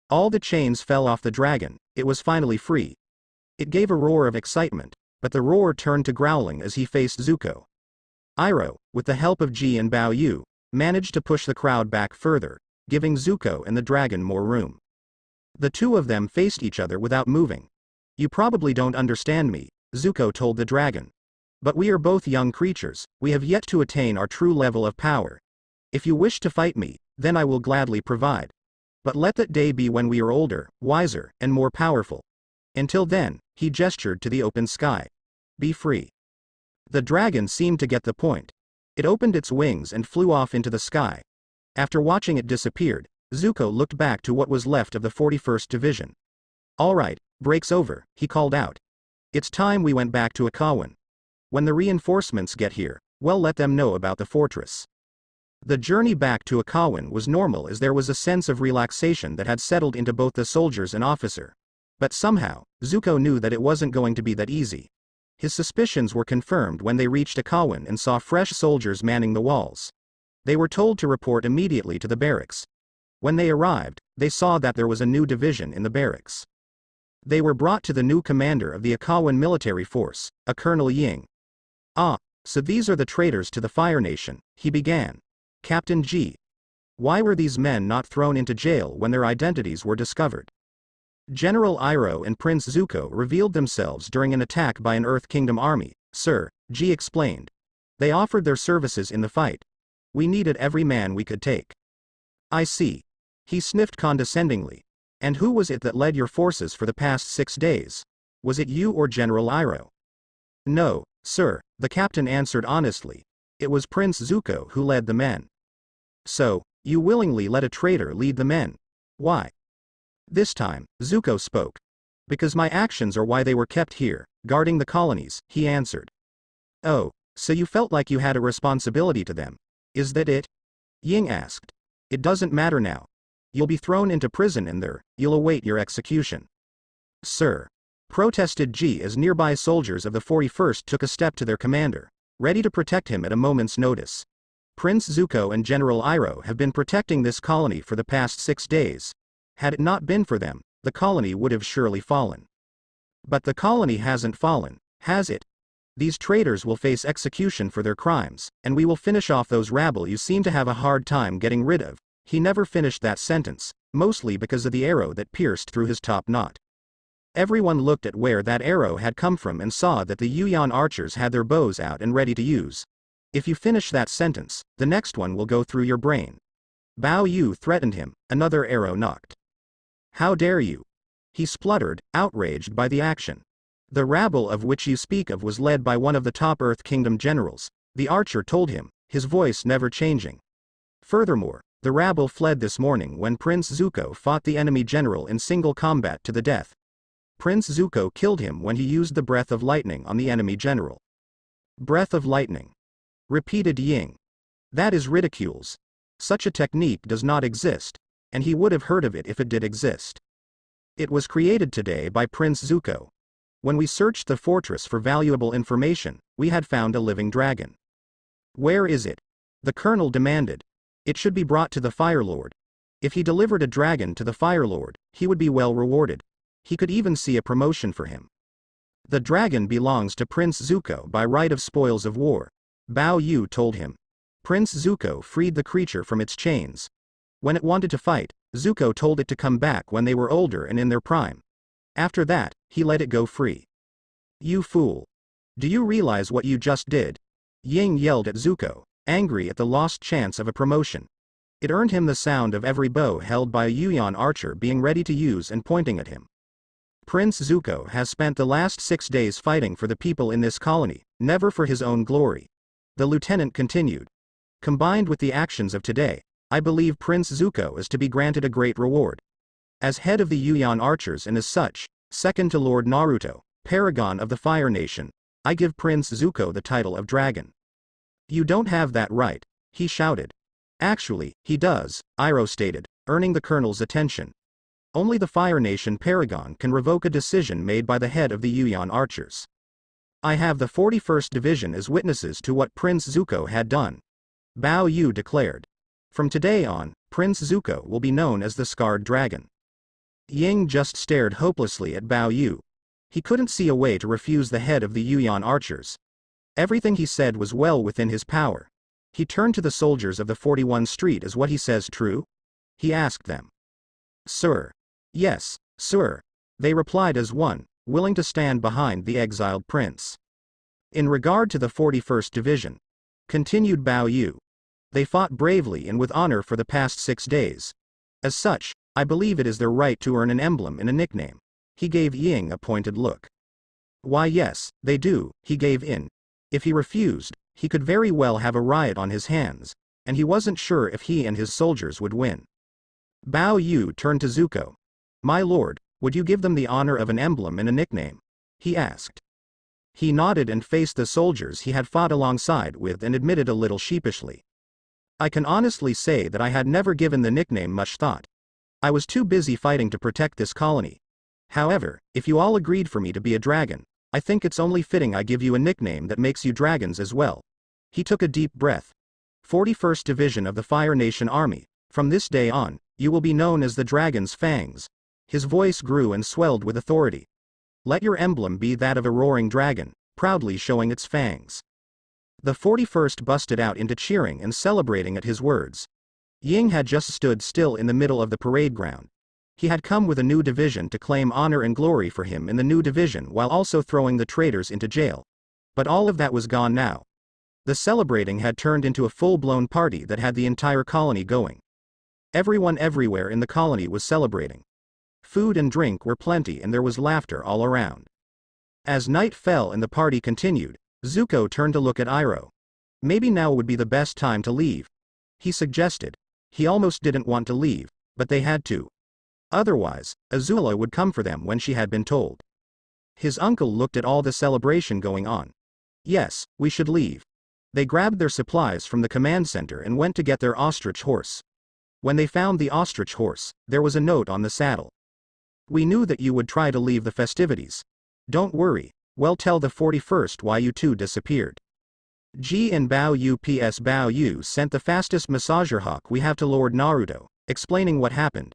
All the chains fell off the dragon. It was finally free. It gave a roar of excitement, but the roar turned to growling as he faced Zuko. Iroh, with the help of Ji and Bao Yu, managed to push the crowd back further, giving Zuko and the dragon more room. The two of them faced each other without moving. "You probably don't understand me," Zuko told the dragon. "But we are both young creatures, we have yet to attain our true level of power. If you wish to fight me, then I will gladly provide. But let that day be when we are older, wiser, and more powerful. Until then," he gestured to the open sky. "Be free." The dragon seemed to get the point. It opened its wings and flew off into the sky. After watching it disappeared, Zuko looked back to what was left of the 41st Division. "All right, break's over," he called out. "It's time we went back to Akawan. When the reinforcements get here, well, let them know about the fortress." The journey back to Akawan was normal as there was a sense of relaxation that had settled into both the soldiers and officer. But somehow, Zuko knew that it wasn't going to be that easy. His suspicions were confirmed when they reached Akawan and saw fresh soldiers manning the walls. They were told to report immediately to the barracks. When they arrived, they saw that there was a new division in the barracks. They were brought to the new commander of the Akawan military force, a Colonel Ying. "Ah, so these are the traitors to the Fire Nation," he began. "Captain Ji. Why were these men not thrown into jail when their identities were discovered?" General Iroh and Prince Zuko revealed themselves during an attack by an Earth Kingdom army, "Sir," Ji explained. "They offered their services in the fight. We needed every man we could take." "I see." He sniffed condescendingly. "And who was it that led your forces for the past 6 days? Was it you or General Iroh?" "No, sir," the captain answered honestly. "It was Prince Zuko who led the men." "So, you willingly let a traitor lead the men? Why?" This time, Zuko spoke. "Because my actions are why they were kept here, guarding the colonies," he answered. "Oh, so you felt like you had a responsibility to them? Is that it?" Ying asked. "It doesn't matter now. You'll be thrown into prison and there, you'll await your execution." "Sir," protested Ji as nearby soldiers of the 41st took a step to their commander. ready to protect him at a moment's notice. Prince Zuko and General Iroh have been protecting this colony for the past 6 days. Had it not been for them, the colony would have surely fallen. But the colony hasn't fallen, has it? These traitors will face execution for their crimes, and we will finish off those rabble you seem to have a hard time getting rid of. He never finished that sentence, mostly because of the arrow that pierced through his top knot. Everyone looked at where that arrow had come from and saw that the Yuyan archers had their bows out and ready to use. If you finish that sentence, the next one will go through your brain. Bao Yu threatened him, another arrow knocked. How dare you? He spluttered, outraged by the action. The rabble of which you speak of was led by one of the top Earth Kingdom generals, the archer told him, his voice never changing. Furthermore, the rabble fled this morning when Prince Zuko fought the enemy general in single combat to the death. Prince Zuko killed him when he used the breath of lightning on the enemy general. Breath of lightning, repeated Ying. That is ridicules. Such a technique does not exist, and he would have heard of it if it did exist. It was created today by Prince Zuko. When we searched the fortress for valuable information, we had found a living dragon. Where is it? The colonel demanded. It should be brought to the Fire Lord. If he delivered a dragon to the Fire Lord, he would be well rewarded. He could even see a promotion for him. The dragon belongs to Prince Zuko by right of spoils of war, Bao Yu told him. Prince Zuko freed the creature from its chains. When it wanted to fight, Zuko told it to come back when they were older and in their prime. After that, he let it go free. You fool. Do you realize what you just did? Ying yelled at Zuko, angry at the lost chance of a promotion. It earned him the sound of every bow held by a Yuyan archer being ready to use and pointing at him. Prince Zuko has spent the last 6 days fighting for the people in this colony, never for his own glory. The lieutenant continued. Combined with the actions of today, I believe Prince Zuko is to be granted a great reward. As head of the Yuyan archers and as such, second to Lord Naruto, paragon of the Fire Nation, I give Prince Zuko the title of dragon. You don't have that right, he shouted. Actually, he does, Iroh stated, earning the colonel's attention. Only the Fire Nation paragon can revoke a decision made by the head of the Yuyan archers. I have the 41st Division as witnesses to what Prince Zuko had done, Bao Yu declared. From today on, Prince Zuko will be known as the Scarred Dragon. Ying just stared hopelessly at Bao Yu. He couldn't see a way to refuse the head of the Yuyan archers. Everything he said was well within his power. He turned to the soldiers of the 41 Street. Is what he says true? He asked them. Sir. Yes, sir. They replied as one, willing to stand behind the exiled prince. In regard to the 41st Division, continued Bao Yu, they fought bravely and with honor for the past 6 days. As such, I believe it is their right to earn an emblem and a nickname. He gave Ying a pointed look. Why yes, they do, he gave in. If he refused, he could very well have a riot on his hands, and he wasn't sure if he and his soldiers would win. Bao Yu turned to Zuko. My lord, would you give them the honor of an emblem and a nickname? He asked. He nodded and faced the soldiers he had fought alongside with and admitted a little sheepishly. I can honestly say that I had never given the nickname much thought. I was too busy fighting to protect this colony. However, if you all agreed for me to be a dragon, I think it's only fitting I give you a nickname that makes you dragons as well. He took a deep breath. 41st Division of the Fire Nation Army, from this day on, you will be known as the Dragon's Fangs. His voice grew and swelled with authority. Let your emblem be that of a roaring dragon, proudly showing its fangs. The 41st busted out into cheering and celebrating at his words. Ying had just stood still in the middle of the parade ground. He had come with a new division to claim honor and glory for him in the new division while also throwing the traitors into jail. But all of that was gone now. The celebrating had turned into a full-blown party that had the entire colony going. Everyone everywhere in the colony was celebrating. Food and drink were plenty and there was laughter all around. As night fell and the party continued, Zuko turned to look at Iroh. Maybe now would be the best time to leave, he suggested. He almost didn't want to leave, but they had to. Otherwise, Azula would come for them when she had been told. His uncle looked at all the celebration going on. Yes, we should leave. They grabbed their supplies from the command center and went to get their ostrich horse. When they found the ostrich horse, there was a note on the saddle. We knew that you would try to leave the festivities. Don't worry, we'll tell the 41st why you two disappeared. G and Bao Yu PS Bao Yu sent the fastest massager hawk we have to Lord Naruto, explaining what happened.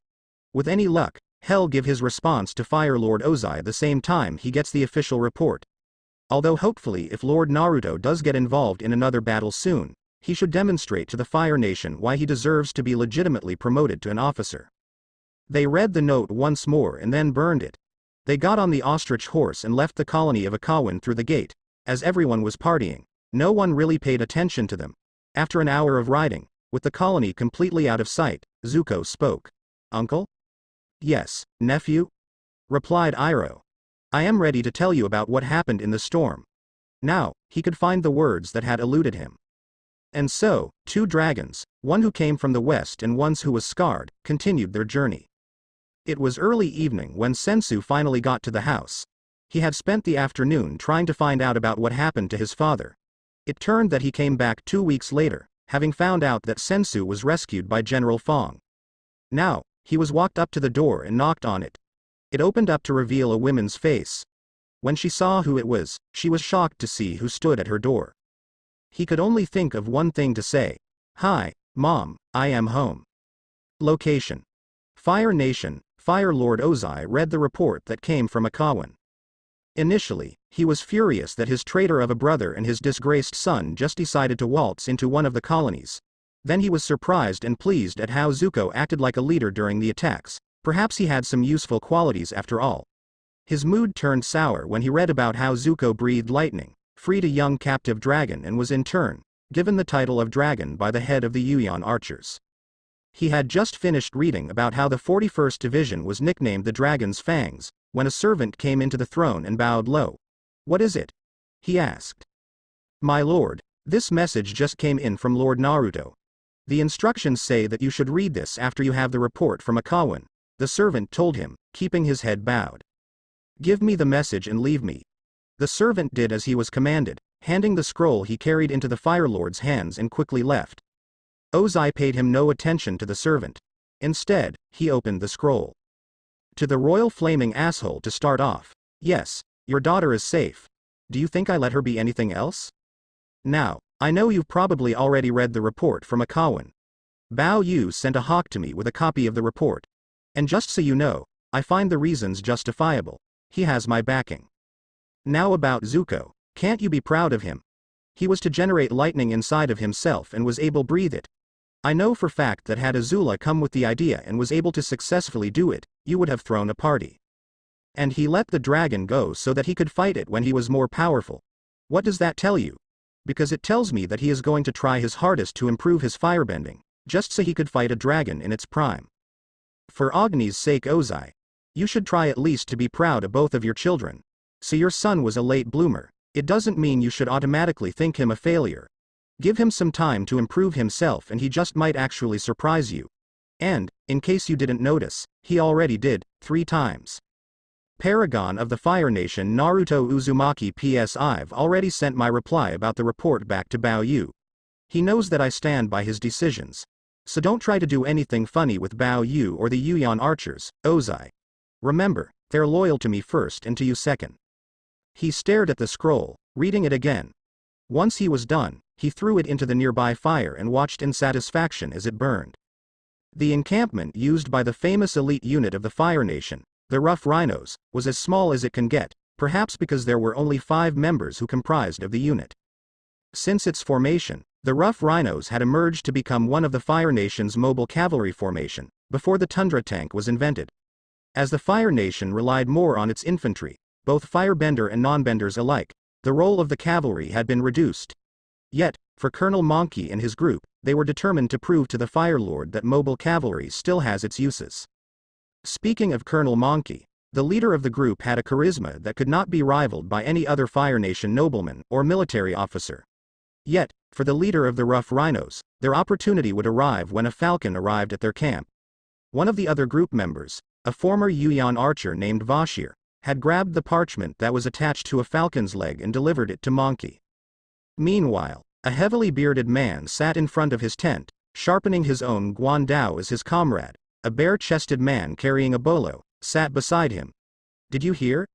With any luck, he'll give his response to Fire Lord Ozai the same time he gets the official report. Although hopefully if Lord Naruto does get involved in another battle soon, he should demonstrate to the Fire Nation why he deserves to be legitimately promoted to an officer. They read the note once more and then burned it. They got on the ostrich horse and left the colony of Akawan through the gate. As everyone was partying, no one really paid attention to them. After an hour of riding, with the colony completely out of sight, Zuko spoke. "Uncle?" "Yes, nephew?" replied Iroh. "I am ready to tell you about what happened in the storm." Now, he could find the words that had eluded him. And so, two dragons, one who came from the west and one who was scarred, continued their journey. It was early evening when Sensu finally got to the house. He had spent the afternoon trying to find out about what happened to his father. It turned that he came back 2 weeks later, having found out that Sensu was rescued by General Fong. Now, he was walked up to the door and knocked on it. It opened up to reveal a woman's face. When she saw who it was, she was shocked to see who stood at her door. He could only think of one thing to say. "Hi, Mom, I am home." Location: Fire Nation. Fire Lord Ozai read the report that came from Akawan. Initially, he was furious that his traitor of a brother and his disgraced son just decided to waltz into one of the colonies. Then he was surprised and pleased at how Zuko acted like a leader during the attacks. Perhaps he had some useful qualities after all. His mood turned sour when he read about how Zuko breathed lightning, freed a young captive dragon and was in turn given the title of dragon by the head of the Yuyan archers. He had just finished reading about how the 41st Division was nicknamed the Dragon's Fangs, when a servant came into the throne and bowed low. "What is it?" he asked. "My lord, this message just came in from Lord Naruto. The instructions say that you should read this after you have the report from Akawan," the servant told him, keeping his head bowed. "Give me the message and leave me." The servant did as he was commanded, handing the scroll he carried into the Fire Lord's hands and quickly left. Ozai paid him no attention to the servant. Instead, he opened the scroll. "To the royal flaming asshole to start off. Yes, your daughter is safe. Do you think I let her be anything else? Now, I know you've probably already read the report from Akawan. Bao Yu sent a hawk to me with a copy of the report. And just so you know, I find the reasons justifiable. He has my backing. Now about Zuko, can't you be proud of him? He was to generate lightning inside of himself and was able to breathe it. I know for fact that had Azula come with the idea and was able to successfully do it, you would have thrown a party. And he let the dragon go so that he could fight it when he was more powerful. What does that tell you? Because it tells me that he is going to try his hardest to improve his firebending, just so he could fight a dragon in its prime. For Agni's sake, Ozai, you should try at least to be proud of both of your children. So your son was a late bloomer. It doesn't mean you should automatically think him a failure. Give him some time to improve himself and he just might actually surprise you. And, in case you didn't notice, he already did, 3 times. Paragon of the Fire Nation Naruto Uzumaki PS I've already sent my reply about the report back to Bao Yu. He knows that I stand by his decisions. So don't try to do anything funny with Bao Yu or the Yuyan archers, Ozai. Remember, they're loyal to me first and to you second. He stared at the scroll, reading it again. Once he was done, he threw it into the nearby fire and watched in satisfaction as it burned. The encampment used by the famous elite unit of the Fire Nation, the Rough Rhinos, was as small as it can get, perhaps because there were only 5 members who comprised of the unit. Since its formation, the Rough Rhinos had emerged to become one of the Fire Nation's mobile cavalry formation, before the Tundra tank was invented. As the Fire Nation relied more on its infantry, both firebender and non-benders alike, the role of the cavalry had been reduced. Yet, for Colonel Monkey and his group, they were determined to prove to the Fire Lord that mobile cavalry still has its uses. Speaking of Colonel Monkey, the leader of the group had a charisma that could not be rivaled by any other Fire Nation nobleman or military officer. Yet, for the leader of the Rough Rhinos, their opportunity would arrive when a falcon arrived at their camp. One of the other group members, a former Yuyan archer named Vashir, had grabbed the parchment that was attached to a falcon's leg and delivered it to Monkey. Meanwhile, a heavily bearded man sat in front of his tent, sharpening his own guandao as his comrade. A bare-chested man carrying a bolo sat beside him. "Did you hear?"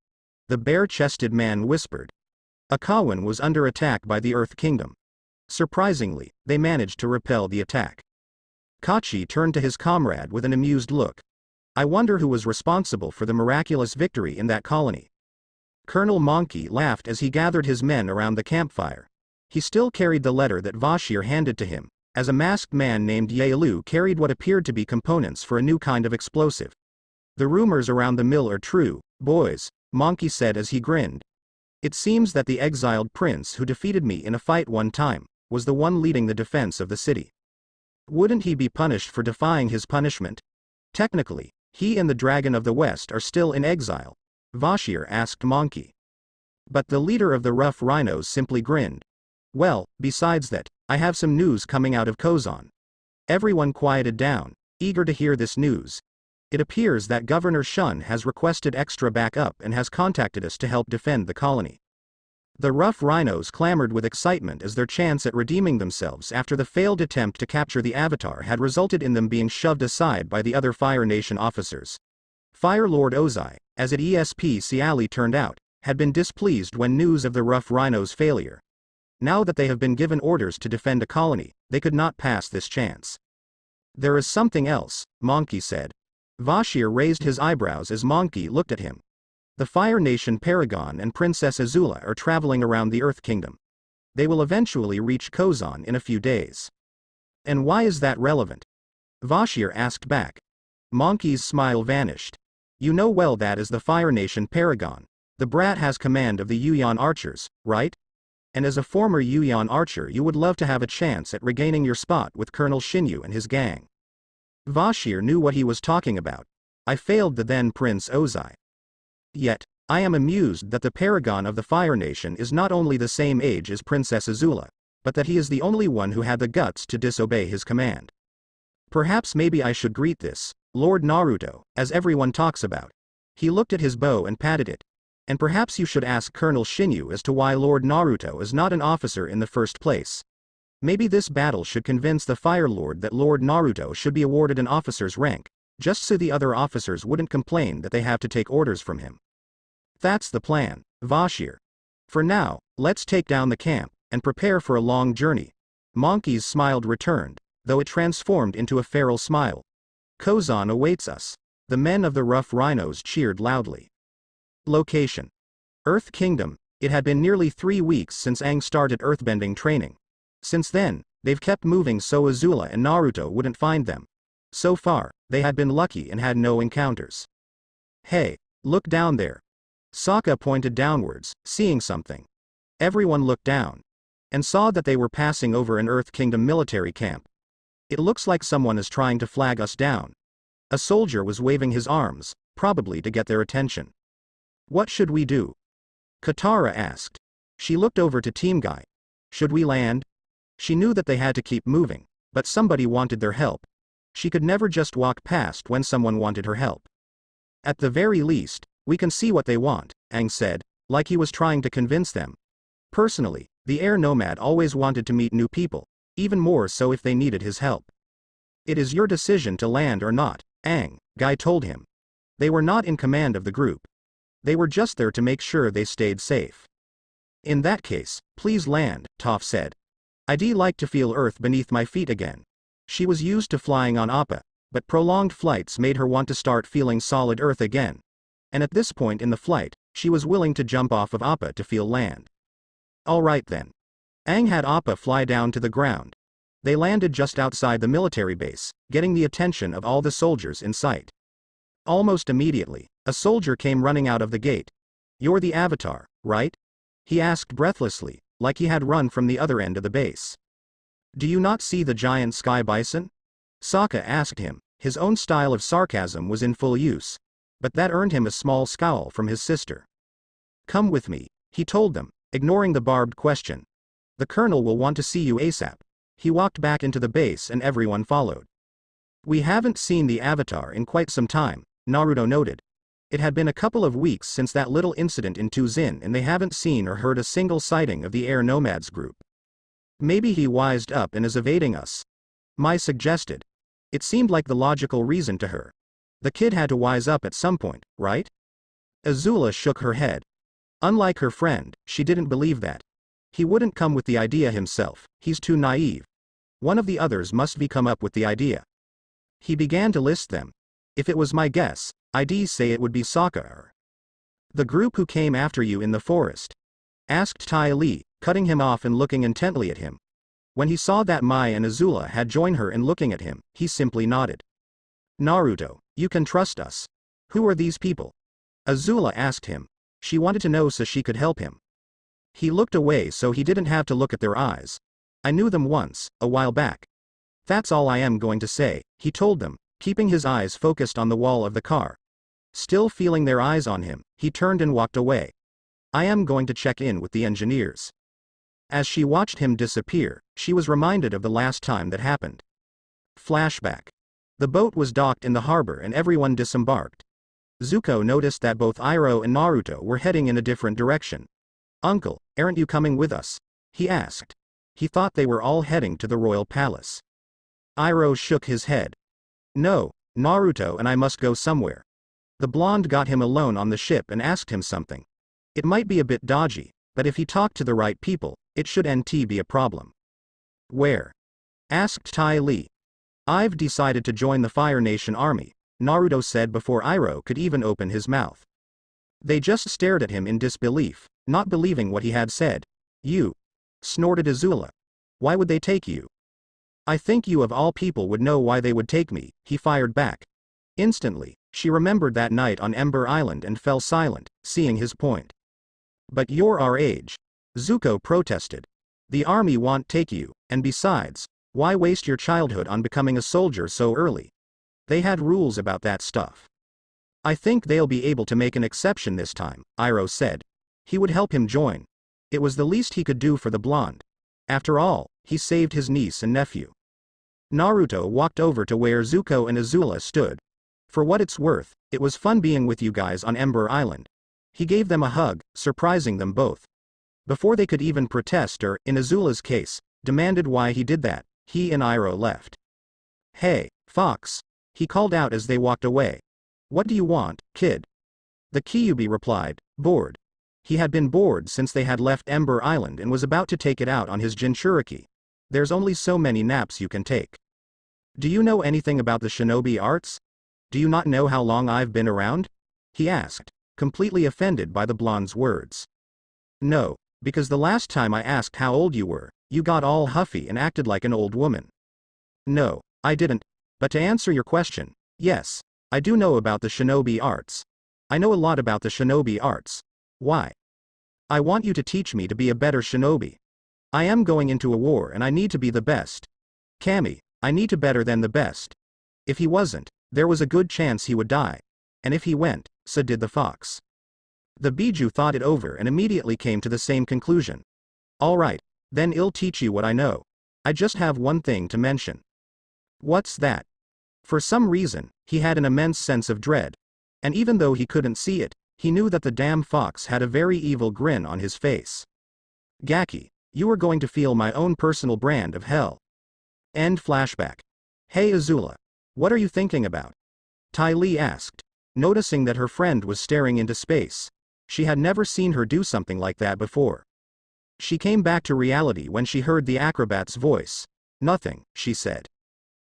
the bare-chested man whispered. Akawan was under attack by the Earth Kingdom. Surprisingly, they managed to repel the attack. Kachi turned to his comrade with an amused look. I wonder who was responsible for the miraculous victory in that colony. Colonel Monkey laughed as he gathered his men around the campfire. He still carried the letter that Vashir handed to him, as a masked man named Yaelu carried what appeared to be components for a new kind of explosive. The rumors around the mill are true, boys, Monkey said as he grinned. It seems that the exiled prince who defeated me in a fight one time, was the one leading the defense of the city. Wouldn't he be punished for defying his punishment? Technically, he and the Dragon of the West are still in exile, Vashir asked Monkey. But the leader of the Rough Rhinos simply grinned. Well, besides that, I have some news coming out of Kozan. Everyone quieted down, eager to hear this news. It appears that Governor Shun has requested extra backup and has contacted us to help defend the colony. The Rough Rhinos clamored with excitement as their chance at redeeming themselves after the failed attempt to capture the Avatar had resulted in them being shoved aside by the other Fire Nation officers. Fire Lord Ozai, as it Ciali turned out, had been displeased when news of the Rough Rhinos' failure. Now that they have been given orders to defend a colony, they could not pass this chance. There is something else, Monkey said. Vashir raised his eyebrows as Monkey looked at him. The Fire Nation Paragon and Princess Azula are traveling around the Earth Kingdom. They will eventually reach Kozan in a few days. And why is that relevant? Vashir asked back. Monkey's smile vanished. You know well that as the Fire Nation Paragon, the brat has command of the Yuyan archers, right? And as a former Yuyan archer you would love to have a chance at regaining your spot with Colonel Shinyu and his gang. Vashir knew what he was talking about. I failed the then Prince Ozai. Yet, I am amused that the Paragon of the Fire Nation is not only the same age as Princess Azula, but that he is the only one who had the guts to disobey his command. Perhaps maybe I should greet this, Lord Naruto, as everyone talks about. He looked at his bow and patted it. And perhaps you should ask Colonel Shinyu as to why Lord Naruto is not an officer in the first place. Maybe this battle should convince the Fire Lord that Lord Naruto should be awarded an officer's rank, just so the other officers wouldn't complain that they have to take orders from him. That's the plan, Vashir. For now, let's take down the camp, and prepare for a long journey. Monkey's smile returned, though it transformed into a feral smile. Kozan awaits us. The men of the Rough Rhinos cheered loudly. Location: Earth Kingdom. It had been nearly 3 weeks since Aang started earthbending training. Since then, they've kept moving so Azula and Naruto wouldn't find them. So far, they had been lucky and had no encounters. Hey, look down there. Sokka pointed downwards, seeing something. Everyone looked down, and saw that they were passing over an Earth Kingdom military camp. It looks like someone is trying to flag us down. A soldier was waving his arms, probably to get their attention. What should we do? Katara asked. She looked over to Team Guy. Should we land? She knew that they had to keep moving, but somebody wanted their help. She could never just walk past when someone wanted her help. At the very least, we can see what they want, Aang said, like he was trying to convince them. Personally, the air nomad always wanted to meet new people, even more so if they needed his help. It is your decision to land or not, Aang, Guy told him. They were not in command of the group. They were just there to make sure they stayed safe. In that case, please land, Toph said. I'd like to feel Earth beneath my feet again. She was used to flying on Appa, but prolonged flights made her want to start feeling solid Earth again. And at this point in the flight, she was willing to jump off of Appa to feel land. Alright then. Aang had Appa fly down to the ground. They landed just outside the military base, getting the attention of all the soldiers in sight. Almost immediately, a soldier came running out of the gate. You're the Avatar, right? He asked breathlessly, like he had run from the other end of the base. Do you not see the giant sky bison? Sokka asked him. His own style of sarcasm was in full use, but that earned him a small scowl from his sister. Come with me, he told them, ignoring the barbed question. The colonel will want to see you ASAP. He walked back into the base and everyone followed. We haven't seen the Avatar in quite some time, Naruto noted. It had been a couple of weeks since that little incident in Tuzin and they haven't seen or heard a single sighting of the Air Nomads group. Maybe he wised up and is evading us. Mai suggested. It seemed like the logical reason to her. The kid had to wise up at some point, right? Azula shook her head. Unlike her friend, she didn't believe that. He wouldn't come with the idea himself, he's too naive. One of the others must be come up with the idea. He began to list them. If it was my guess, I'd say it would be Sokka. The group who came after you in the forest? Asked Ty Lee, cutting him off and looking intently at him. When he saw that Mai and Azula had joined her and looking at him, he simply nodded. Naruto, you can trust us. Who are these people? Azula asked him. She wanted to know so she could help him. He looked away so he didn't have to look at their eyes. I knew them once, a while back. That's all I am going to say, he told them, keeping his eyes focused on the wall of the car. Still feeling their eyes on him, he turned and walked away. I am going to check in with the engineers. As she watched him disappear, she was reminded of the last time that happened. Flashback. The boat was docked in the harbor and everyone disembarked. Zuko noticed that both Iroh and Naruto were heading in a different direction. Uncle, aren't you coming with us? He asked. He thought they were all heading to the royal palace. Iroh shook his head. No, Naruto and I must go somewhere. The blonde got him alone on the ship and asked him something. It might be a bit dodgy, but if he talked to the right people, it shouldn't be a problem. Where? Asked Ty Lee. I've decided to join the Fire Nation army, Naruto said before Iroh could even open his mouth. They just stared at him in disbelief, not believing what he had said. You? Snorted Azula. Why would they take you? I think you of all people would know why they would take me, he fired back. Instantly, she remembered that night on Ember Island and fell silent, seeing his point. But you're our age. Zuko protested. The army won't take you, and besides, why waste your childhood on becoming a soldier so early? They had rules about that stuff. I think they'll be able to make an exception this time, Iroh said. He would help him join. It was the least he could do for the blonde. After all, he saved his niece and nephew. Naruto walked over to where Zuko and Azula stood. For what it's worth, it was fun being with you guys on Ember Island. He gave them a hug, surprising them both. Before they could even protest or, in Azula's case, demanded why he did that, he and Iroh left. Hey, Fox, he called out as they walked away. What do you want, kid? The Kyuubi replied, bored. He had been bored since they had left Ember Island and was about to take it out on his Jinchuriki. There's only so many naps you can take. Do you know anything about the shinobi arts? Do you not know how long I've been around? He asked, completely offended by the blonde's words. No, because the last time I asked how old you were, you got all huffy and acted like an old woman. No, I didn't, but to answer your question, yes, I do know about the shinobi arts. I know a lot about the shinobi arts. Why? I want you to teach me to be a better shinobi. I am going into a war and I need to be the best. Kami, I need to better than the best. If he wasn't, there was a good chance he would die. And if he went, so did the fox. The Biju thought it over and immediately came to the same conclusion. Alright, then I'll teach you what I know. I just have one thing to mention. What's that? For some reason, he had an immense sense of dread. And even though he couldn't see it, he knew that the damn fox had a very evil grin on his face. Gaki, you are going to feel my own personal brand of hell. End flashback. Hey Azula. What are you thinking about? Ty Lee asked, noticing that her friend was staring into space. She had never seen her do something like that before. She came back to reality when she heard the acrobat's voice. Nothing, she said.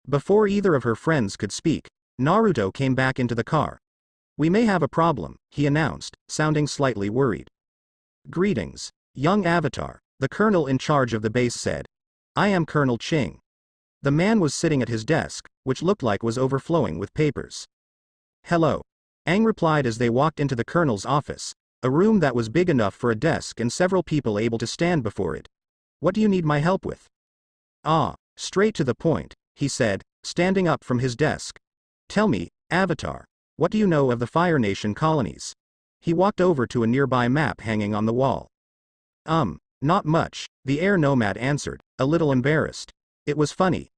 Before either of her friends could speak, Naruto came back into the car. We may have a problem, he announced, sounding slightly worried. Greetings, young Avatar, the colonel in charge of the base said. I am Colonel Ching. The man was sitting at his desk, which looked like was overflowing with papers. Hello. Aang replied as they walked into the colonel's office, a room that was big enough for a desk and several people able to stand before it. What do you need my help with? Ah, straight to the point, he said, standing up from his desk. Tell me, Avatar, what do you know of the Fire Nation colonies? He walked over to a nearby map hanging on the wall. Not much, the air nomad answered, a little embarrassed. It was funny.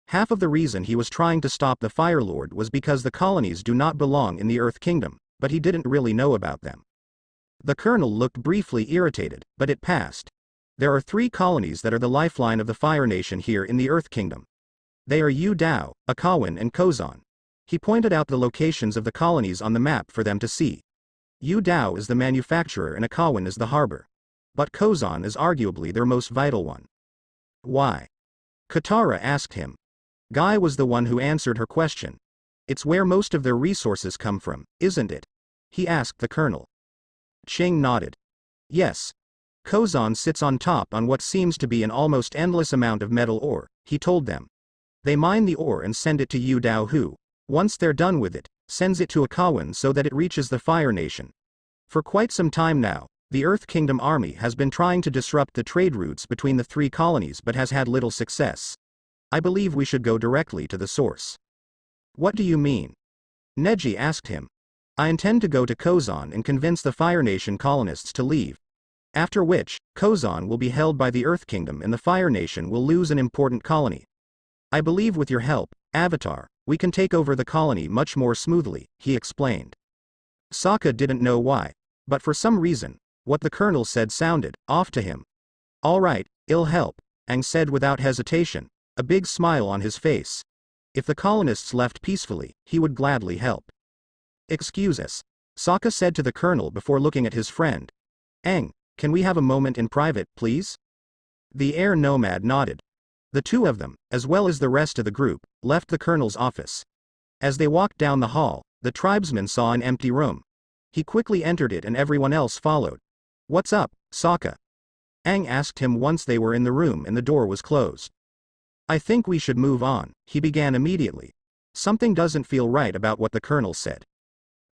Half of the reason he was trying to stop the Fire Lord was because the colonies do not belong in the Earth Kingdom, but he didn't really know about them. The colonel looked briefly irritated, but it passed. There are 3 colonies that are the lifeline of the Fire Nation here in the Earth Kingdom. They are Yu Dao, Akawan and Kozan. He pointed out the locations of the colonies on the map for them to see. Yu Dao is the manufacturer and Akawan is the harbor. but Kozan is arguably their most vital one. Why? Katara asked him. Guy was the one who answered her question. It's where most of their resources come from, isn't it? He asked the colonel. Ching nodded. Yes. Kozan sits on top on what seems to be an almost endless amount of metal ore, he told them. They mine the ore and send it to Yu Dao who, once they're done with it, sends it to Akawan so that it reaches the Fire Nation. For quite some time now, the Earth Kingdom army has been trying to disrupt the trade routes between the three colonies but has had little success. I believe we should go directly to the source. What do you mean? Neji asked him. I intend to go to Kozan and convince the Fire Nation colonists to leave. After which, Kozan will be held by the Earth Kingdom and the Fire Nation will lose an important colony. I believe with your help, Avatar, we can take over the colony much more smoothly, he explained. Sokka didn't know why, but for some reason, what the colonel said sounded off to him. All right, I'll help, Aang said without hesitation, a big smile on his face. If the colonists left peacefully, he would gladly help. Excuse us, Sokka said to the colonel before looking at his friend. Aang, can we have a moment in private, please? The air nomad nodded. The two of them, as well as the rest of the group, left the colonel's office. As they walked down the hall, the tribesman saw an empty room. He quickly entered it and everyone else followed. What's up, Sokka? Aang asked him once they were in the room and the door was closed. I think we should move on, he began immediately. Something doesn't feel right about what the colonel said.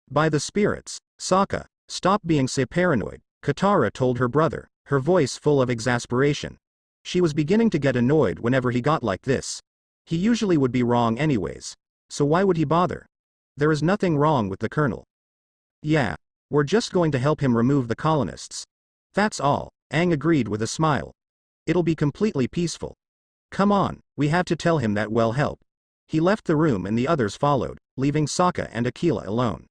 By the spirits, Sokka, stop being so paranoid, Katara told her brother, her voice full of exasperation. She was beginning to get annoyed whenever he got like this. He usually would be wrong anyways. So why would he bother? There is nothing wrong with the colonel. Yeah, we're just going to help him remove the colonists. That's all, Aang agreed with a smile. It'll be completely peaceful. Come on, we have to tell him that we'll help. He left the room and the others followed, leaving Sokka and Akila alone.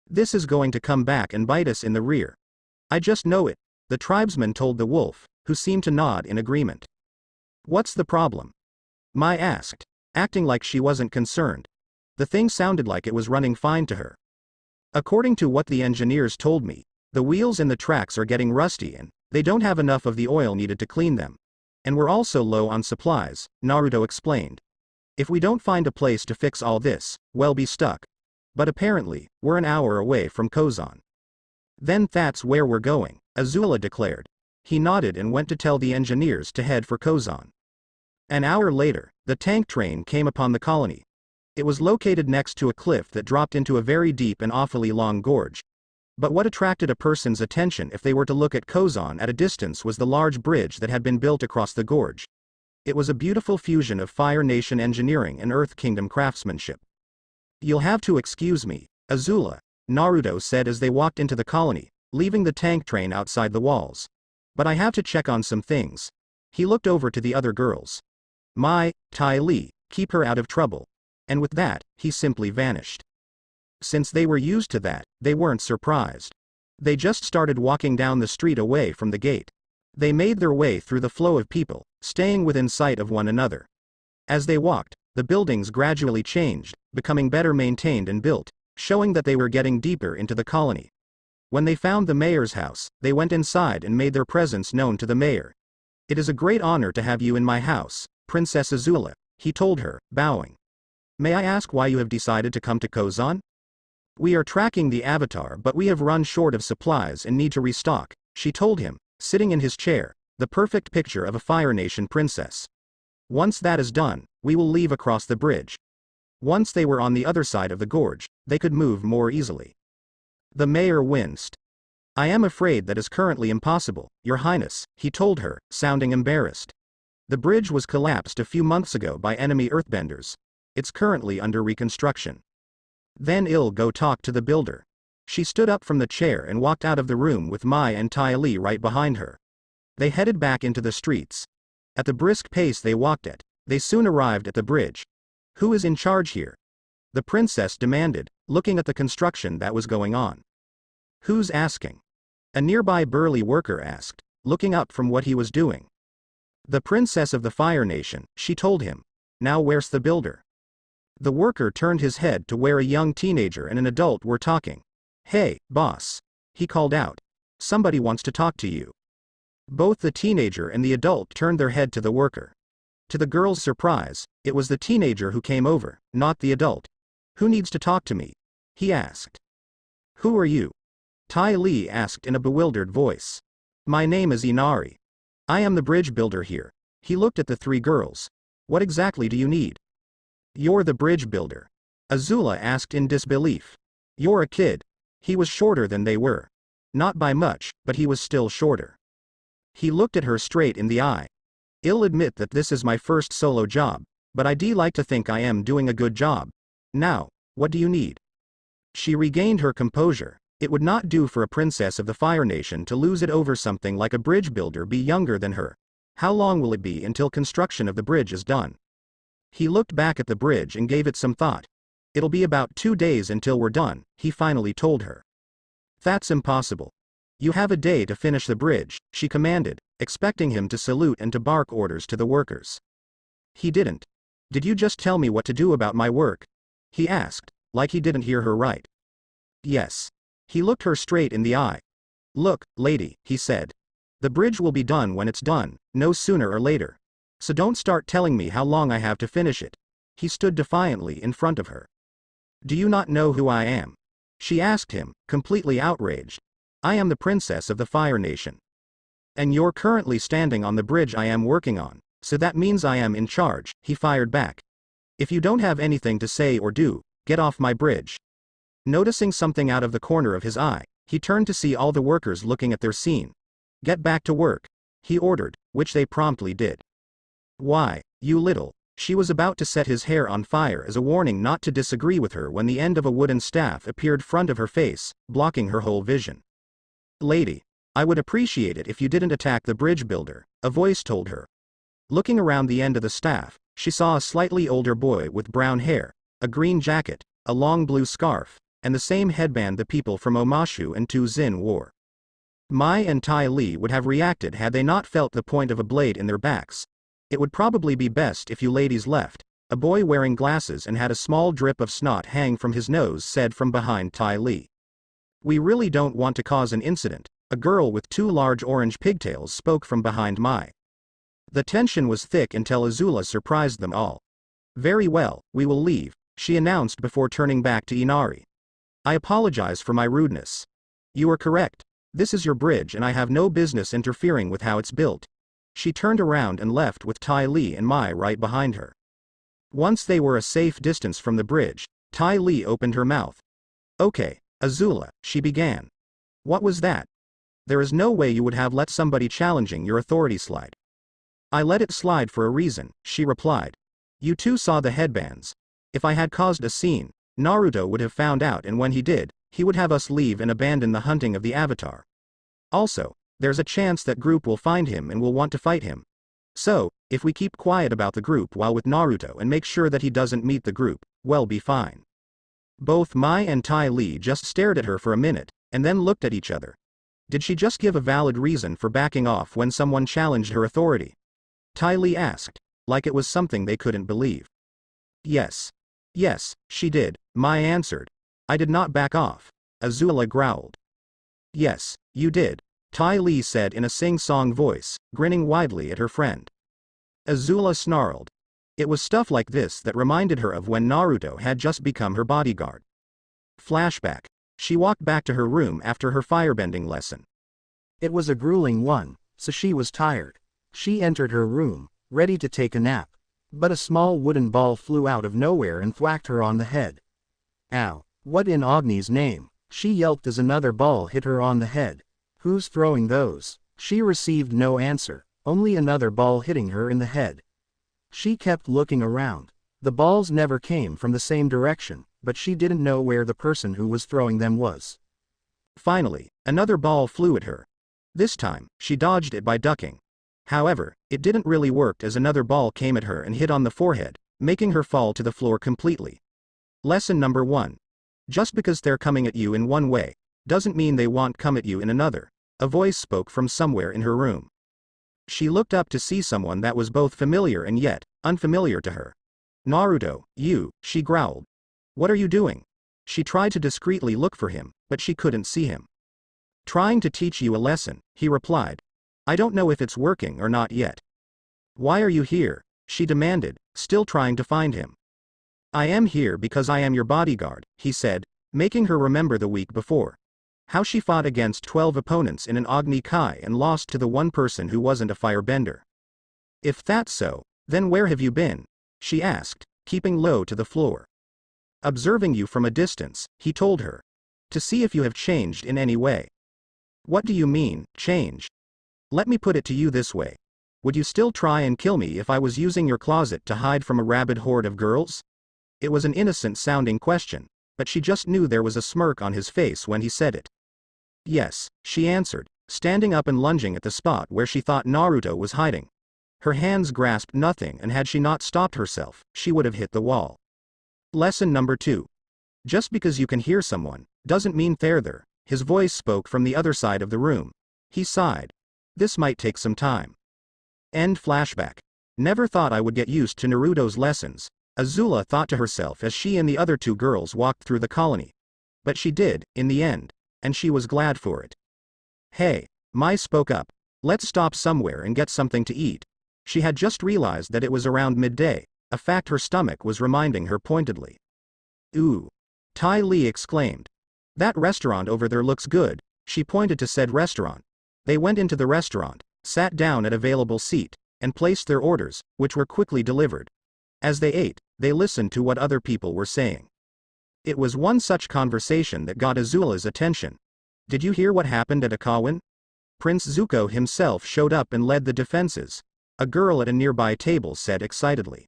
This is going to come back and bite us in the rear. I just know it, the tribesman told the wolf, who seemed to nod in agreement. What's the problem? Mai asked, acting like she wasn't concerned. The thing sounded like it was running fine to her. According to what the engineers told me, the wheels and the tracks are getting rusty and they don't have enough of the oil needed to clean them. And we're also low on supplies, Naruto explained. If we don't find a place to fix all this, we'll be stuck. But apparently, we're an hour away from Kozan. Then that's where we're going, Azula declared. He nodded and went to tell the engineers to head for Kozan. An hour later, the tank train came upon the colony. It was located next to a cliff that dropped into a very deep and awfully long gorge. But what attracted a person's attention if they were to look at Kozan at a distance was the large bridge that had been built across the gorge. It was a beautiful fusion of Fire Nation engineering and Earth Kingdom craftsmanship. You'll have to excuse me, Azula, Naruto said as they walked into the colony, leaving the tank train outside the walls. But I have to check on some things. He looked over to the other girls. Mai, Ty Lee, keep her out of trouble. And with that, he simply vanished. Since they were used to that, they weren't surprised. They just started walking down the street away from the gate. They made their way through the flow of people, staying within sight of one another. As they walked, the buildings gradually changed, becoming better maintained and built, showing that they were getting deeper into the colony. When they found the mayor's house, they went inside and made their presence known to the mayor. It is a great honor to have you in my house, Princess Azula, he told her, bowing. May I ask why you have decided to come to Kozan? We are tracking the Avatar but we have run short of supplies and need to restock, she told him, sitting in his chair, the perfect picture of a Fire Nation princess. Once that is done, we will leave across the bridge. Once they were on the other side of the gorge, they could move more easily. The mayor winced. I am afraid that is currently impossible, Your Highness, he told her, sounding embarrassed. The bridge was collapsed a few months ago by enemy earthbenders. It's currently under reconstruction. Then I'll go talk to the builder. She stood up from the chair and walked out of the room with Mai and Ty Lee right behind her. They headed back into the streets. At the brisk pace they walked at, they soon arrived at the bridge. Who is in charge here? The princess demanded, looking at the construction that was going on. Who's asking? A nearby burly worker asked, looking up from what he was doing. The princess of the Fire Nation, she told him. Now where's the builder? The worker turned his head to where a young teenager and an adult were talking. Hey, boss. He called out. Somebody wants to talk to you. Both the teenager and the adult turned their head to the worker. To the girl's surprise, it was the teenager who came over, not the adult. "Who needs to talk to me?" he asked. "Who are you?" Tai Li asked in a bewildered voice. "My name is Inari. I am the bridge builder here." He looked at the three girls. "What exactly do you need?" "You're the bridge builder?" Azula asked in disbelief. "You're a kid." He was shorter than they were. Not by much, but he was still shorter. He looked at her straight in the eye. "I'll admit that this is my first solo job, but I'd like to think I am doing a good job. Now, what do you need?" She regained her composure. It would not do for a princess of the Fire Nation to lose it over something like a bridge builder be younger than her. How long will it be until construction of the bridge is done? He looked back at the bridge and gave it some thought. "It'll be about 2 days until we're done," he finally told her. "That's impossible. You have a day to finish the bridge," she commanded, expecting him to salute and to bark orders to the workers. He didn't. "Did you just tell me what to do about my work?" he asked, like he didn't hear her right. "Yes." He looked her straight in the eye. "Look, lady," he said. "The bridge will be done when it's done, no sooner or later. So don't start telling me how long I have to finish it." He stood defiantly in front of her. "Do you not know who I am?" she asked him, completely outraged. "I am the princess of the Fire Nation. And you're currently standing on the bridge I am working on, so that means I am in charge," he fired back. "If you don't have anything to say or do, get off my bridge." Noticing something out of the corner of his eye, he turned to see all the workers looking at their scene. "Get back to work," he ordered, which they promptly did. "Why, you little..." She was about to set his hair on fire as a warning not to disagree with her when the end of a wooden staff appeared front of her face, blocking her whole vision. "Lady, I would appreciate it if you didn't attack the bridge builder," a voice told her. Looking around the end of the staff, she saw a slightly older boy with brown hair, a green jacket, a long blue scarf, and the same headband the people from Omashu and Tuzin wore. Mai and Tai Li would have reacted had they not felt the point of a blade in their backs. "It would probably be best if you ladies left," a boy wearing glasses and had a small drip of snot hang from his nose said from behind Tai Li. "We really don't want to cause an incident," a girl with 2 large orange pigtails spoke from behind Mai. The tension was thick until Azula surprised them all. "Very well, we will leave," she announced before turning back to Inari. "I apologize for my rudeness. You are correct. This is your bridge and I have no business interfering with how it's built." She turned around and left with Tai Li and Mai right behind her. Once they were a safe distance from the bridge, Tai Li opened her mouth. "Okay, Azula," she began. "What was that? There is no way you would have let somebody challenging your authority slide." "I let it slide for a reason," she replied. "You two saw the headbands. If I had caused a scene, Naruto would have found out, and when he did, he would have us leave and abandon the hunting of the Avatar. Also, there's a chance that group will find him and will want to fight him. So, if we keep quiet about the group while with Naruto and make sure that he doesn't meet the group, we'll be fine." Both Mai and Tai Li just stared at her for a minute, and then looked at each other. Did she just give a valid reason for backing off when someone challenged her authority? Tai Li asked, like it was something they couldn't believe. Yes, she did," Mai answered. "I did not back off," Azula growled. "Yes, you did," Tai Li said in a sing-song voice, grinning widely at her friend. Azula snarled. It was stuff like this that reminded her of when Naruto had just become her bodyguard. Flashback. She walked back to her room after her firebending lesson. It was a grueling one, so she was tired. She entered her room, ready to take a nap. But a small wooden ball flew out of nowhere and thwacked her on the head. "Ow, what in Agni's name?" she yelped as another ball hit her on the head. "Who's throwing those?" She received no answer, only another ball hitting her in the head. She kept looking around. The balls never came from the same direction, but she didn't know where the person who was throwing them was. Finally, another ball flew at her. This time, she dodged it by ducking. However, it didn't really work as another ball came at her and hit on the forehead, making her fall to the floor completely. Lesson number 1. Just because they're coming at you in one way, doesn't mean they won't come at you in another, a voice spoke from somewhere in her room. She looked up to see someone that was both familiar and yet unfamiliar to her. "Naruto, you," she growled. "What are you doing?" She tried to discreetly look for him, but she couldn't see him. "Trying to teach you a lesson," he replied. I don't know if it's working or not yet. Why are you here? She demanded, still trying to find him. I am here because I am your bodyguard, he said, making her remember the week before. How she fought against 12 opponents in an Agni Kai and lost to the one person who wasn't a firebender. If that's so, then where have you been? She asked, keeping low to the floor. Observing you from a distance, he told her. To see if you have changed in any way. What do you mean, change? Let me put it to you this way. Would you still try and kill me if I was using your closet to hide from a rabid horde of girls? It was an innocent-sounding question, but she just knew there was a smirk on his face when he said it. Yes, she answered, standing up and lunging at the spot where she thought Naruto was hiding. Her hands grasped nothing, and had she not stopped herself, she would have hit the wall. Lesson number 2. Just because you can hear someone, doesn't mean they're there. His voice spoke from the other side of the room. He sighed. This might take some time. End flashback. Never thought I would get used to Naruto's lessons, Azula thought to herself as she and the other 2 girls walked through the colony. But she did, in the end, and she was glad for it. Hey, Mai spoke up. Let's stop somewhere and get something to eat. She had just realized that it was around midday, a fact her stomach was reminding her pointedly. Ooh. Tai Li exclaimed. That restaurant over there looks good, she pointed to said restaurant. They went into the restaurant, sat down at available seat, and placed their orders, which were quickly delivered. As they ate, they listened to what other people were saying. It was one such conversation that got Azula's attention. Did you hear what happened at Akawin? Prince Zuko himself showed up and led the defenses, a girl at a nearby table said excitedly.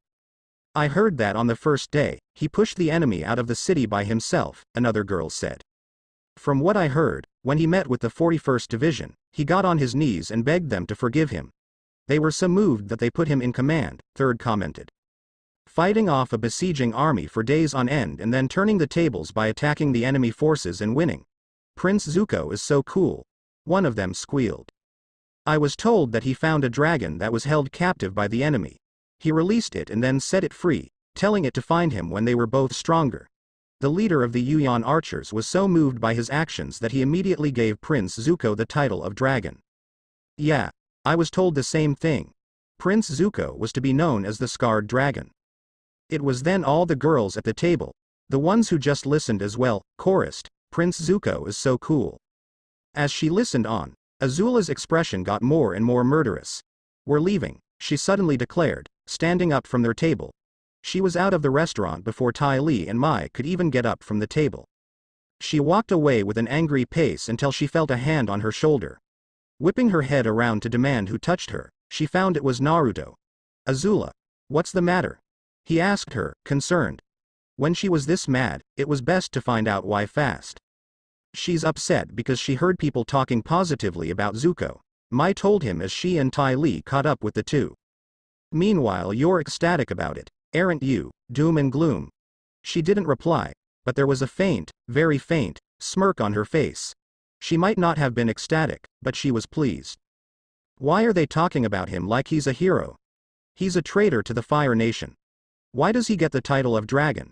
I heard that on the first day, he pushed the enemy out of the city by himself, another girl said. From what I heard, when he met with the 41st Division, he got on his knees and begged them to forgive him. They were so moved that they put him in command, third commented. Fighting off a besieging army for days on end and then turning the tables by attacking the enemy forces and winning. Prince Zuko is so cool. One of them squealed. I was told that he found a dragon that was held captive by the enemy. He released it and then set it free, telling it to find him when they were both stronger. The leader of the Yuan archers was so moved by his actions that he immediately gave Prince Zuko the title of dragon. Yeah, I was told the same thing. Prince Zuko was to be known as the Scarred Dragon. It was then all the girls at the table, the ones who just listened as well, chorused, Prince Zuko is so cool. As she listened on, Azula's expression got more and more murderous. We're leaving, she suddenly declared, standing up from their table. She was out of the restaurant before Tai Li and Mai could even get up from the table. She walked away with an angry pace until she felt a hand on her shoulder. Whipping her head around to demand who touched her, she found it was Naruto. Azula. What's the matter? He asked her, concerned. When she was this mad, it was best to find out why fast. She's upset because she heard people talking positively about Zuko, Mai told him as she and Tai Li caught up with the 2. Meanwhile you're ecstatic about it, aren't you, doom and gloom? She didn't reply, but there was a faint, very faint, smirk on her face. She might not have been ecstatic, but she was pleased. Why are they talking about him like he's a hero? He's a traitor to the Fire Nation. Why does he get the title of dragon?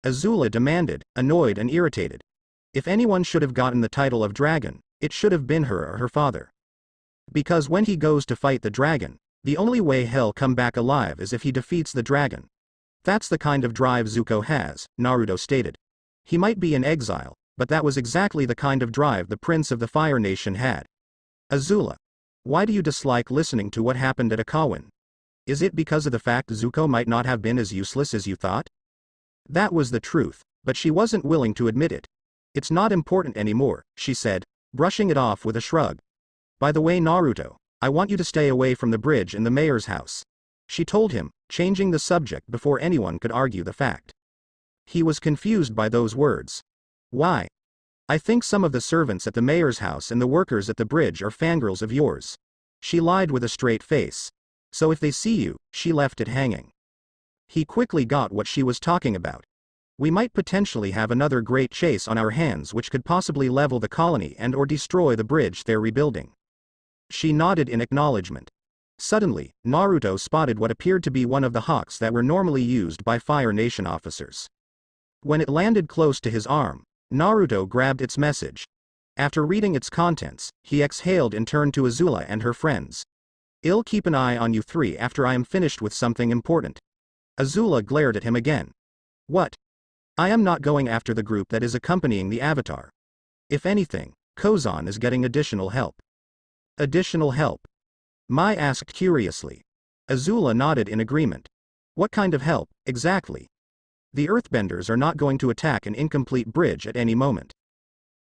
Azula demanded, annoyed and irritated. If anyone should have gotten the title of dragon, it should have been her or her father. Because when he goes to fight the dragon, the only way he'll come back alive is if he defeats the dragon. That's the kind of drive Zuko has, Naruto stated. He might be in exile, but that was exactly the kind of drive the Prince of the Fire Nation had. Azula. Why do you dislike listening to what happened at Akawin? Is it because of the fact Zuko might not have been as useless as you thought? That was the truth, but she wasn't willing to admit it. It's not important anymore, she said, brushing it off with a shrug. By the way Naruto, I want you to stay away from the bridge in the mayor's house. She told him, changing the subject before anyone could argue the fact. He was confused by those words. Why? I think some of the servants at the mayor's house and the workers at the bridge are fangirls of yours. She lied with a straight face. So if they see you, she left it hanging. He quickly got what she was talking about. We might potentially have another great chase on our hands which could possibly level the colony and or destroy the bridge they're rebuilding. She nodded in acknowledgement. Suddenly, Naruto spotted what appeared to be one of the hawks that were normally used by Fire Nation officers. When it landed close to his arm, Naruto grabbed its message. After reading its contents, he exhaled and turned to Azula and her friends. "I'll keep an eye on you three after I am finished with something important." Azula glared at him again. "What? I am not going after the group that is accompanying the Avatar. If anything, Kozan is getting additional help." "Additional help?" Mai asked curiously. Azula nodded in agreement. "What kind of help, exactly?" "The Earthbenders are not going to attack an incomplete bridge at any moment.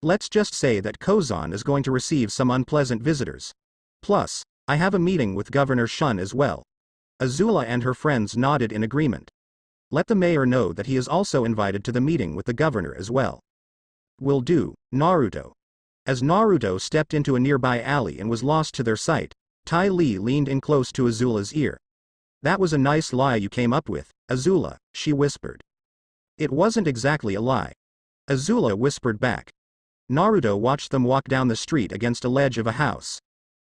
Let's just say that Kozan is going to receive some unpleasant visitors. Plus, I have a meeting with Governor Shun as well." Azula and her friends nodded in agreement. "Let the mayor know that he is also invited to the meeting with the governor as well." "Will do, Naruto." As Naruto stepped into a nearby alley and was lost to their sight, Tai Li leaned in close to Azula's ear. "That was a nice lie you came up with, Azula," she whispered. "It wasn't exactly a lie," Azula whispered back. Naruto watched them walk down the street against a ledge of a house.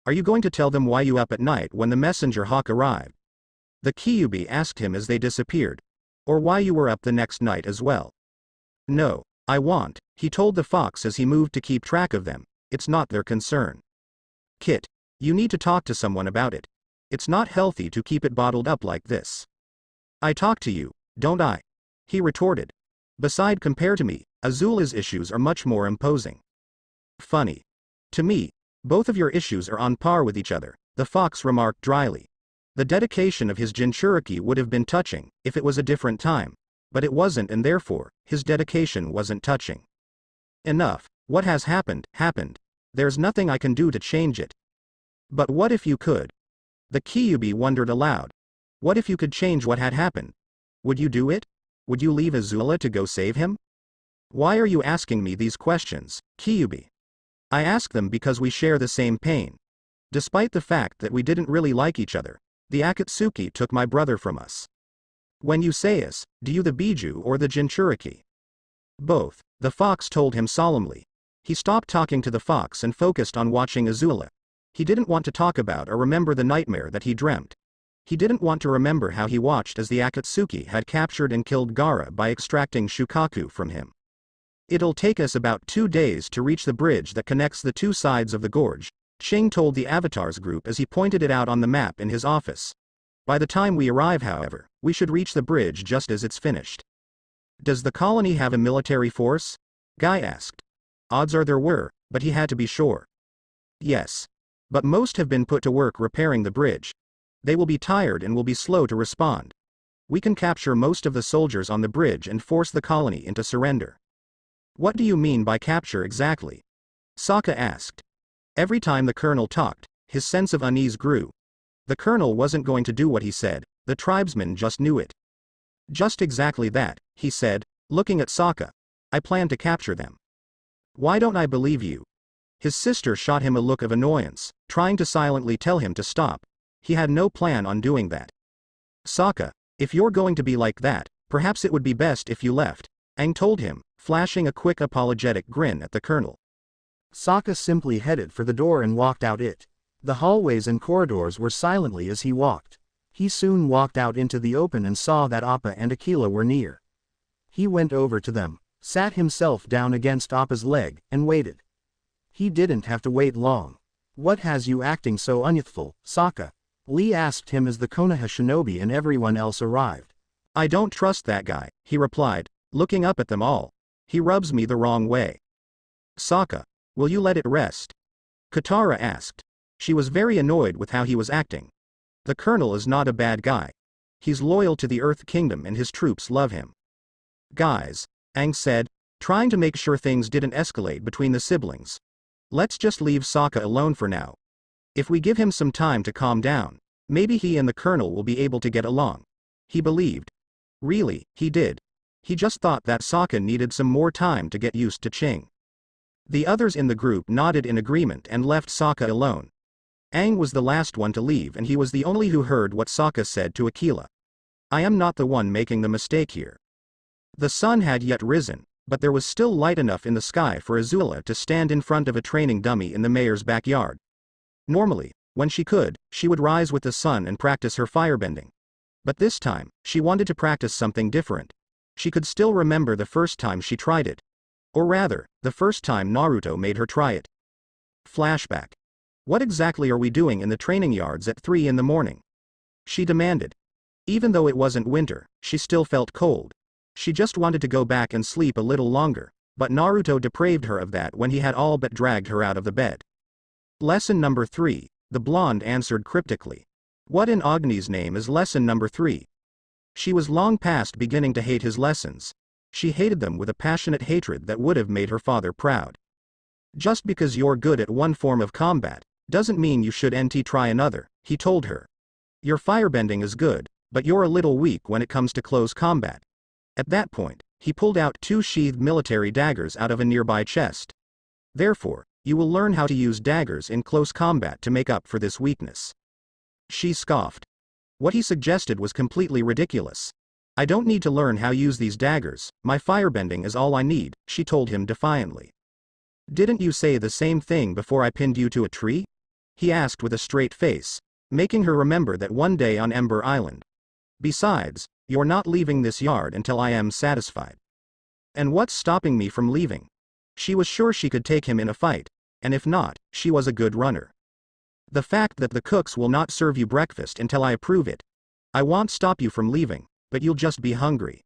"Are you going to tell them why you up at night when the messenger hawk arrived?" the Kyuubi asked him as they disappeared. "Or why you were up the next night as well?" "No, I won't," he told the fox as he moved to keep track of them. "It's not their concern. Kit, you need to talk to someone about it. It's not healthy to keep it bottled up like this." "I talk to you, don't I?" he retorted. Compared to me, Azula's issues are much more imposing." "Funny. To me, both of your issues are on par with each other," the fox remarked dryly. The dedication of his Jinchuriki would have been touching, if it was a different time. But it wasn't, and therefore, his dedication wasn't touching. "Enough, what has happened, happened. There's nothing I can do to change it." "But what if you could?" the Kyuubi wondered aloud. "What if you could change what had happened? Would you do it? Would you leave Azula to go save him?" "Why are you asking me these questions, Kyuubi?" "I ask them because we share the same pain. Despite the fact that we didn't really like each other, the Akatsuki took my brother from us." "When you say us, do you the Biju or the Jinchuriki?" "Both," the fox told him solemnly. He stopped talking to the fox and focused on watching Azula. He didn't want to talk about or remember the nightmare that he dreamt. He didn't want to remember how he watched as the Akatsuki had captured and killed Gaara by extracting Shukaku from him. "It'll take us about 2 days to reach the bridge that connects the two sides of the gorge," Ching told the Avatar's group as he pointed it out on the map in his office. "By the time we arrive, however, we should reach the bridge just as it's finished." "Does the colony have a military force?" Guy asked. Odds are there were, but he had to be sure. "Yes. But most have been put to work repairing the bridge. They will be tired and will be slow to respond. We can capture most of the soldiers on the bridge and force the colony into surrender." "What do you mean by capture exactly?" Sokka asked. Every time the colonel talked, his sense of unease grew. The colonel wasn't going to do what he said, the tribesmen just knew it. "Just exactly that," he said, looking at Sokka. "I plan to capture them." "Why don't I believe you?" His sister shot him a look of annoyance, trying to silently tell him to stop. He had no plan on doing that. "Sokka, if you're going to be like that, perhaps it would be best if you left," Aang told him, flashing a quick apologetic grin at the colonel. Sokka simply headed for the door and walked out it. The hallways and corridors were silently as he walked. He soon walked out into the open and saw that Appa and Aquila were near. He went over to them, sat himself down against Appa's leg, and waited. He didn't have to wait long. "What has you acting so unyouthful, Sokka?" Lee asked him as the Konoha shinobi and everyone else arrived. "I don't trust that guy," he replied, looking up at them all. "He rubs me the wrong way." "Sokka, will you let it rest?" Katara asked. She was very annoyed with how he was acting. The colonel is not a bad guy. He's loyal to the Earth Kingdom and his troops love him. "Guys," Aang said, trying to make sure things didn't escalate between the siblings. "Let's just leave Sokka alone for now. If we give him some time to calm down, maybe he and the colonel will be able to get along." He believed. Really, he did. He just thought that Sokka needed some more time to get used to Ching. The others in the group nodded in agreement and left Sokka alone. Aang was the last one to leave and he was the only who heard what Sokka said to Aquila. "I am not the one making the mistake here." The sun had yet risen, but there was still light enough in the sky for Azula to stand in front of a training dummy in the mayor's backyard. Normally, when she could, she would rise with the sun and practice her firebending. But this time, she wanted to practice something different. She could still remember the first time she tried it. Or rather, the first time Naruto made her try it. Flashback. What exactly are we doing in the training yards at 3 in the morning? She demanded. Even though it wasn't winter, she still felt cold. She just wanted to go back and sleep a little longer, but Naruto deprived her of that when he had all but dragged her out of the bed. Lesson number 3, the blonde answered cryptically. What in Agni's name is lesson number 3? She was long past beginning to hate his lessons. She hated them with a passionate hatred that would have made her father proud. Just because you're good at one form of combat, doesn't mean you should try another, he told her. Your firebending is good, but you're a little weak when it comes to close combat. At that point, he pulled out 2 sheathed military daggers out of a nearby chest. Therefore, you will learn how to use daggers in close combat to make up for this weakness. She scoffed. What he suggested was completely ridiculous. I don't need to learn how to use these daggers, my firebending is all I need, she told him defiantly. Didn't you say the same thing before I pinned you to a tree? He asked with a straight face, making her remember that one day on Ember Island. Besides, you're not leaving this yard until I am satisfied. And what's stopping me from leaving? She was sure she could take him in a fight, and if not, she was a good runner. The fact that the cooks will not serve you breakfast until I approve it. I won't stop you from leaving, but you'll just be hungry.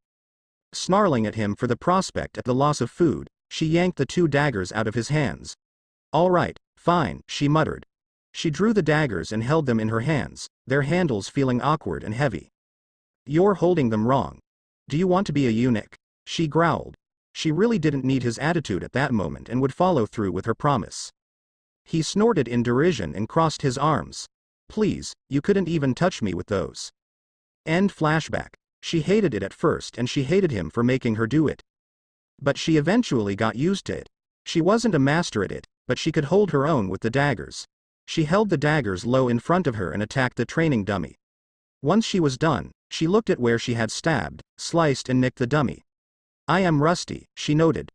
Snarling at him for the prospect at the loss of food, she yanked the 2 daggers out of his hands. All right, fine, she muttered. She drew the daggers and held them in her hands, their handles feeling awkward and heavy. You're holding them wrong. Do you want to be a eunuch? She growled. She really didn't need his attitude at that moment and would follow through with her promise. He snorted in derision and crossed his arms. Please, you couldn't even touch me with those. End flashback. She hated it at first and she hated him for making her do it. But she eventually got used to it. She wasn't a master at it, but she could hold her own with the daggers. She held the daggers low in front of her and attacked the training dummy. Once she was done, she looked at where she had stabbed, sliced and nicked the dummy. I am rusty, she noted.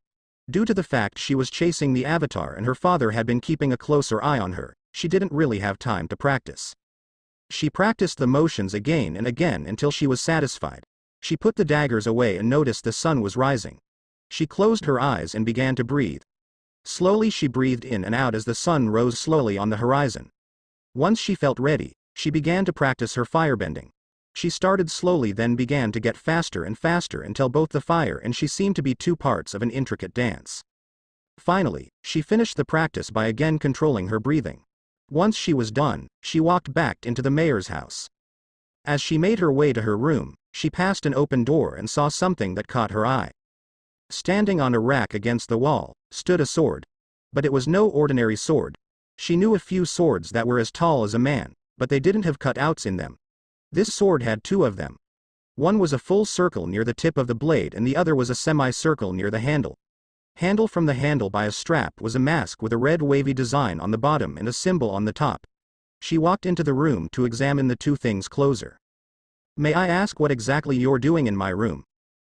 Due to the fact she was chasing the avatar and her father had been keeping a closer eye on her, she didn't really have time to practice. She practiced the motions again and again until she was satisfied. She put the daggers away and noticed the sun was rising. She closed her eyes and began to breathe. Slowly she breathed in and out as the sun rose slowly on the horizon. Once she felt ready, she began to practice her firebending. She started slowly then began to get faster and faster until both the fire and she seemed to be 2 parts of an intricate dance. Finally, she finished the practice by again controlling her breathing. Once she was done, she walked back into the mayor's house. As she made her way to her room, she passed an open door and saw something that caught her eye. Standing on a rack against the wall, stood a sword. But it was no ordinary sword. She knew a few swords that were as tall as a man, but they didn't have cutouts in them. This sword had 2 of them. One was a full circle near the tip of the blade and the other was a semicircle near the handle. Handle from the handle by a strap was a mask with a red wavy design on the bottom and a symbol on the top. She walked into the room to examine the 2 things closer. May I ask what exactly you're doing in my room?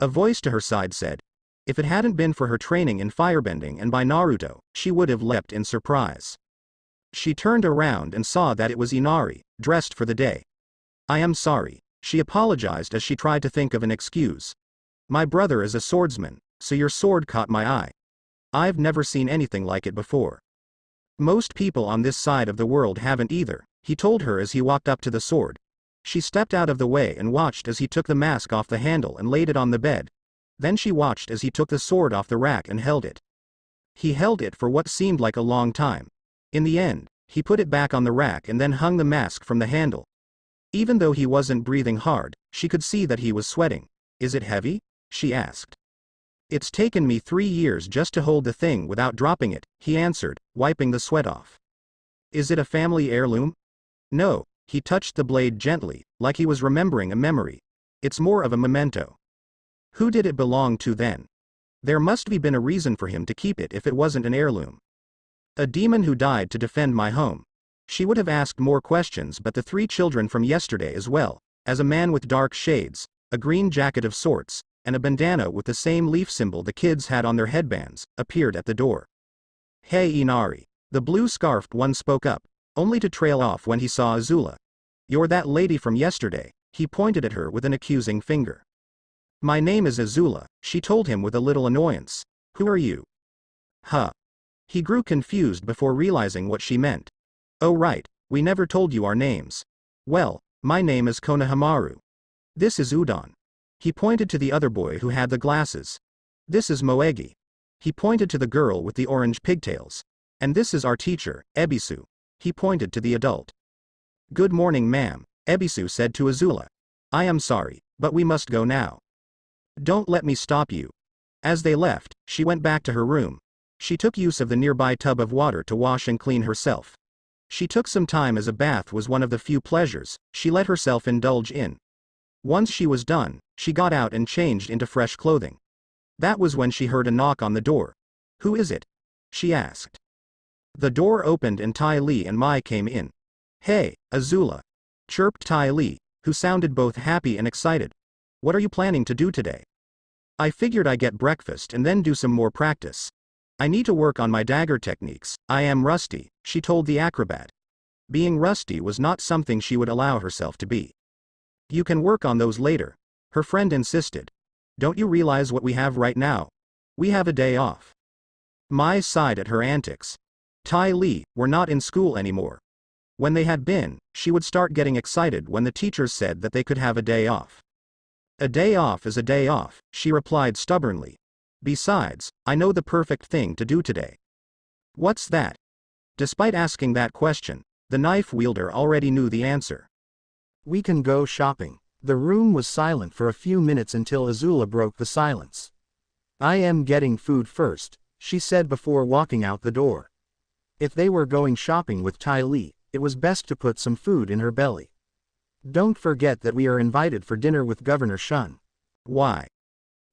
A voice to her side said. If it hadn't been for her training in firebending and by Naruto, she would have leapt in surprise. She turned around and saw that it was Inari, dressed for the day. I am sorry, she apologized as she tried to think of an excuse. My brother is a swordsman, so your sword caught my eye. I've never seen anything like it before. Most people on this side of the world haven't either, he told her as he walked up to the sword. She stepped out of the way and watched as he took the mask off the handle and laid it on the bed. Then she watched as he took the sword off the rack and held it. He held it for what seemed like a long time. In the end, he put it back on the rack and then hung the mask from the handle. Even though he wasn't breathing hard, she could see that he was sweating. Is it heavy? She asked. It's taken me 3 years just to hold the thing without dropping it, he answered, wiping the sweat off. Is it a family heirloom? No, he touched the blade gently, like he was remembering a memory. It's more of a memento. Who did it belong to then? There must have been a reason for him to keep it if it wasn't an heirloom. A demon who died to defend my home. She would have asked more questions but the 3 children from yesterday as well, as a man with dark shades, a green jacket of sorts, and a bandana with the same leaf symbol the kids had on their headbands, appeared at the door. Hey Inari. The blue-scarfed one spoke up, only to trail off when he saw Azula. You're that lady from yesterday, he pointed at her with an accusing finger. My name is Azula, she told him with a little annoyance. Who are you? Huh. He grew confused before realizing what she meant. Oh right, we never told you our names. Well, my name is Konohamaru. This is Udon. He pointed to the other boy who had the glasses. This is Moegi. He pointed to the girl with the orange pigtails. And this is our teacher, Ebisu. He pointed to the adult. Good morning, ma'am, Ebisu said to Azula. I am sorry, but we must go now. Don't let me stop you. As they left, she went back to her room. She took use of the nearby tub of water to wash and clean herself. She took some time as a bath was one of the few pleasures she let herself indulge in. Once she was done, she got out and changed into fresh clothing. That was when she heard a knock on the door. Who is it? She asked. The door opened and Tai Li and Mai came in. Hey, Azula, chirped Tai Li, who sounded both happy and excited. What are you planning to do today? I figured I'd get breakfast and then do some more practice. I need to work on my dagger techniques. I am rusty, she told the acrobat. Being rusty was not something she would allow herself to be. You can work on those later, her friend insisted. Don't you realize what we have right now? We have a day off. Mai sighed at her antics. Tai Li were not in school anymore. When they had been, she would start getting excited when the teachers said that they could have a day off. A day off is a day off, she replied stubbornly. Besides, I know the perfect thing to do today. What's that? Despite asking that question, the knife wielder already knew the answer. We can go shopping. The room was silent for a few minutes until Azula broke the silence. I am getting food first, she said before walking out the door. If they were going shopping with Tai Li, it was best to put some food in her belly. Don't forget that we are invited for dinner with Governor Shun. Why?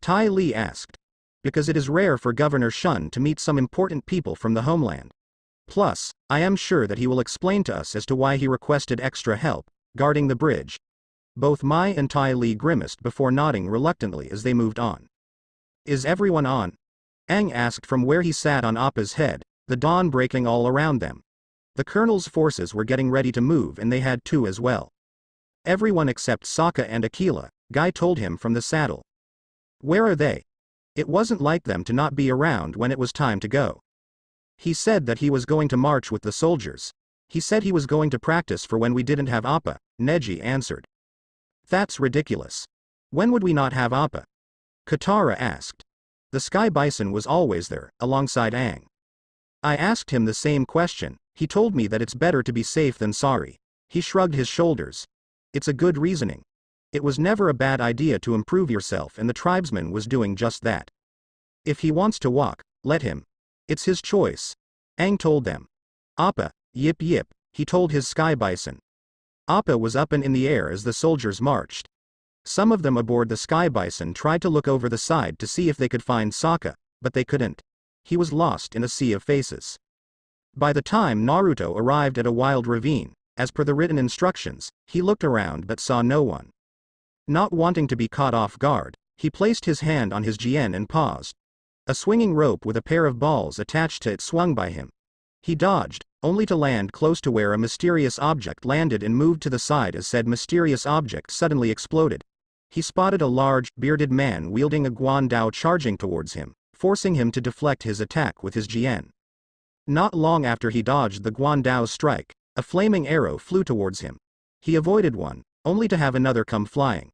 Tai Li asked. Because it is rare for Governor Shun to meet some important people from the homeland. Plus, I am sure that he will explain to us as to why he requested extra help guarding the bridge. Both Mai and Tai Li grimaced before nodding reluctantly as they moved on. Is everyone on? Aang asked from where he sat on Appa's head, the dawn breaking all around them. The colonel's forces were getting ready to move and they had to as well. Everyone except Sokka and Aquila, Guy told him from the saddle. Where are they? It wasn't like them to not be around when it was time to go. He said that he was going to march with the soldiers. He said he was going to practice for when we didn't have Appa, Neji answered. That's ridiculous. When would we not have Appa? Katara asked. The Sky Bison was always there, alongside Aang. I asked him the same question, he told me that it's better to be safe than sorry. He shrugged his shoulders. It's a good reasoning. It was never a bad idea to improve yourself and the tribesman was doing just that. If he wants to walk, let him. It's his choice. Aang told them. Appa, yip yip, he told his Sky Bison. Appa was up and in the air as the soldiers marched. Some of them aboard the Sky Bison tried to look over the side to see if they could find Sokka, but they couldn't. He was lost in a sea of faces. By the time Naruto arrived at a wild ravine, as per the written instructions, he looked around but saw no one. Not wanting to be caught off guard, he placed his hand on his Jien and paused. A swinging rope with a pair of balls attached to it swung by him. He dodged, only to land close to where a mysterious object landed and moved to the side as said mysterious object suddenly exploded. He spotted a large, bearded man wielding a guandao charging towards him, forcing him to deflect his attack with his Jien. Not long after he dodged the guandao's strike, a flaming arrow flew towards him. He avoided one, only to have another come flying.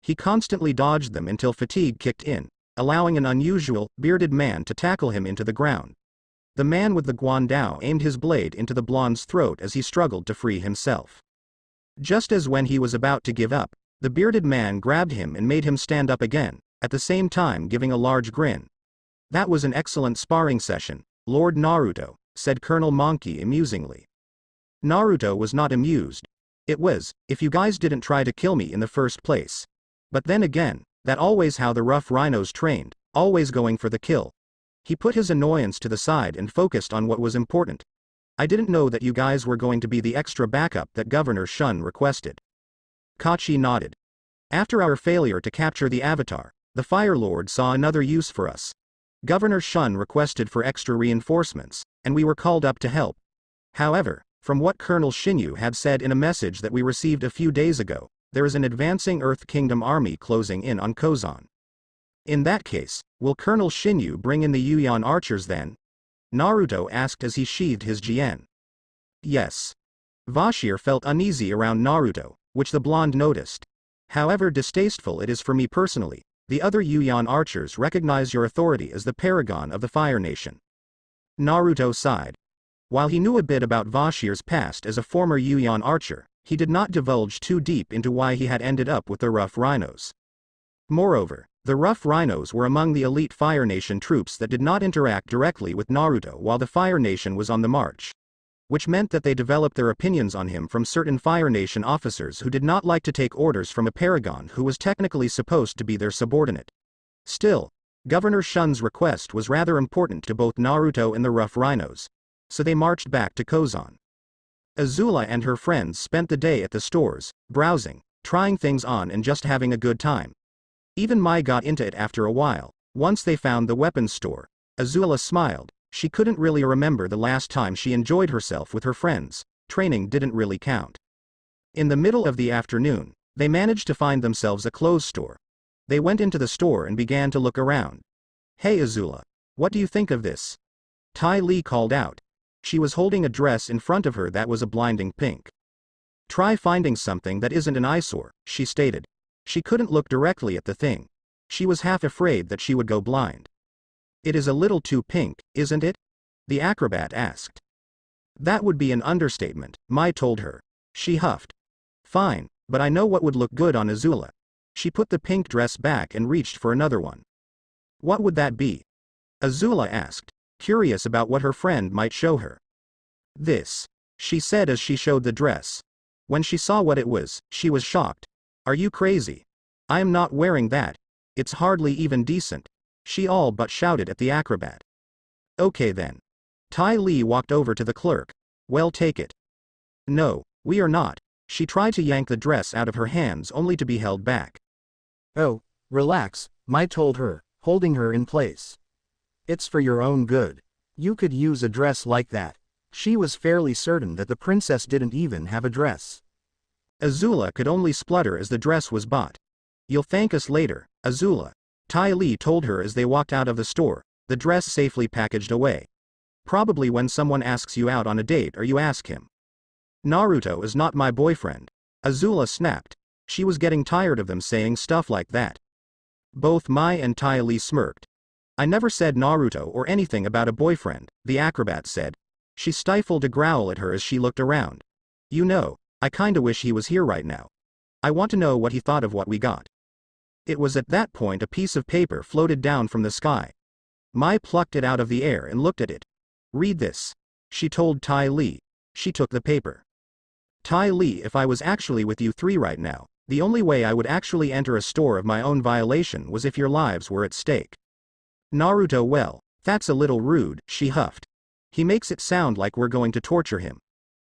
He constantly dodged them until fatigue kicked in, allowing an unusual, bearded man to tackle him into the ground. The man with the guandao aimed his blade into the blonde's throat as he struggled to free himself. Just as when he was about to give up, the bearded man grabbed him and made him stand up again, at the same time giving a large grin. That was an excellent sparring session, Lord Naruto, said Colonel Monkey amusingly. Naruto was not amused. It was, if you guys didn't try to kill me in the first place. But then again, that always how the rough rhinos trained, always going for the kill. He put his annoyance to the side and focused on what was important. I didn't know that you guys were going to be the extra backup that Governor Shun requested. Kachi nodded. After our failure to capture the Avatar, the Fire Lord saw another use for us. Governor Shun requested for extra reinforcements, and we were called up to help. However, from what Colonel Shinyu had said in a message that we received a few days ago, there is an advancing Earth Kingdom army closing in on Kozan. In that case, Will Colonel Shinyu bring in the Yuyan archers then? Naruto asked as he sheathed his Jien. Yes. Vashir felt uneasy around Naruto, which the blonde noticed. However distasteful it is for me personally, the other Yuyan archers recognize your authority as the paragon of the Fire Nation. Naruto sighed. While he knew a bit about Vashir's past as a former Yuyan archer, he did not divulge too deep into why he had ended up with the Rough Rhinos. Moreover, the Rough Rhinos were among the elite Fire Nation troops that did not interact directly with Naruto while the Fire Nation was on the march. Which meant that they developed their opinions on him from certain Fire Nation officers who did not like to take orders from a paragon who was technically supposed to be their subordinate. Still, Governor Shun's request was rather important to both Naruto and the Rough Rhinos, so they marched back to Kozan. Azula and her friends spent the day at the stores, browsing, trying things on and just having a good time. Even Mai got into it after a while. Once they found the weapons store, Azula smiled. She couldn't really remember the last time she enjoyed herself with her friends. Training didn't really count. In the middle of the afternoon, they managed to find themselves a clothes store. They went into the store and began to look around. Hey Azula, what do you think of this? Tai Li called out. She was holding a dress in front of her that was a blinding pink. Try finding something that isn't an eyesore, she stated. She couldn't look directly at the thing. She was half afraid that she would go blind. It is a little too pink, isn't it? The acrobat asked. That would be an understatement, Mai told her. She huffed. Fine, but I know what would look good on Azula. She put the pink dress back and reached for another one. What would that be? Azula asked, curious about what her friend might show her. This, she said as she showed the dress. When she saw what it was, she was shocked. Are you crazy? I am not wearing that. It's hardly even decent. She all but shouted at the acrobat. Okay then. Tai Li walked over to the clerk. Well, take it. No, we are not. She tried to yank the dress out of her hands only to be held back. Oh, relax, Mai told her, holding her in place. It's for your own good. You could use a dress like that. She was fairly certain that the princess didn't even have a dress. Azula could only splutter as the dress was bought. You'll thank us later, Azula. Tai Li told her as they walked out of the store, the dress safely packaged away. Probably when someone asks you out on a date or you ask him. Naruto is not my boyfriend. Azula snapped. She was getting tired of them saying stuff like that. Both Mai and Tai Li smirked. I never said Naruto or anything about a boyfriend, the acrobat said. She stifled a growl at her as she looked around. You know, I kinda wish he was here right now. I want to know what he thought of what we got. It was at that point a piece of paper floated down from the sky. Mai plucked it out of the air and looked at it. Read this. She told Tai Li. She took the paper. Tai Li, if I was actually with you three right now, the only way I would actually enter a store of my own violation was if your lives were at stake. Naruto, well, that's a little rude, she huffed. He makes it sound like we're going to torture him.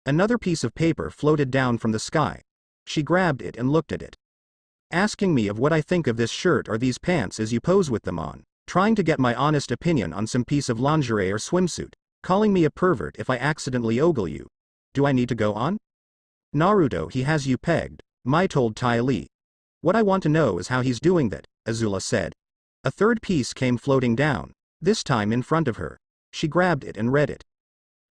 Another piece of paper floated down from the sky. She grabbed it and looked at it. Asking me of what I think of this shirt or these pants as you pose with them on, trying to get my honest opinion on some piece of lingerie or swimsuit, calling me a pervert if I accidentally ogle you. Do I need to go on? Naruto, he has you pegged, Mai told Tai Li. What I want to know is how he's doing that, Azula said. A third piece came floating down, this time in front of her. She grabbed it and read it.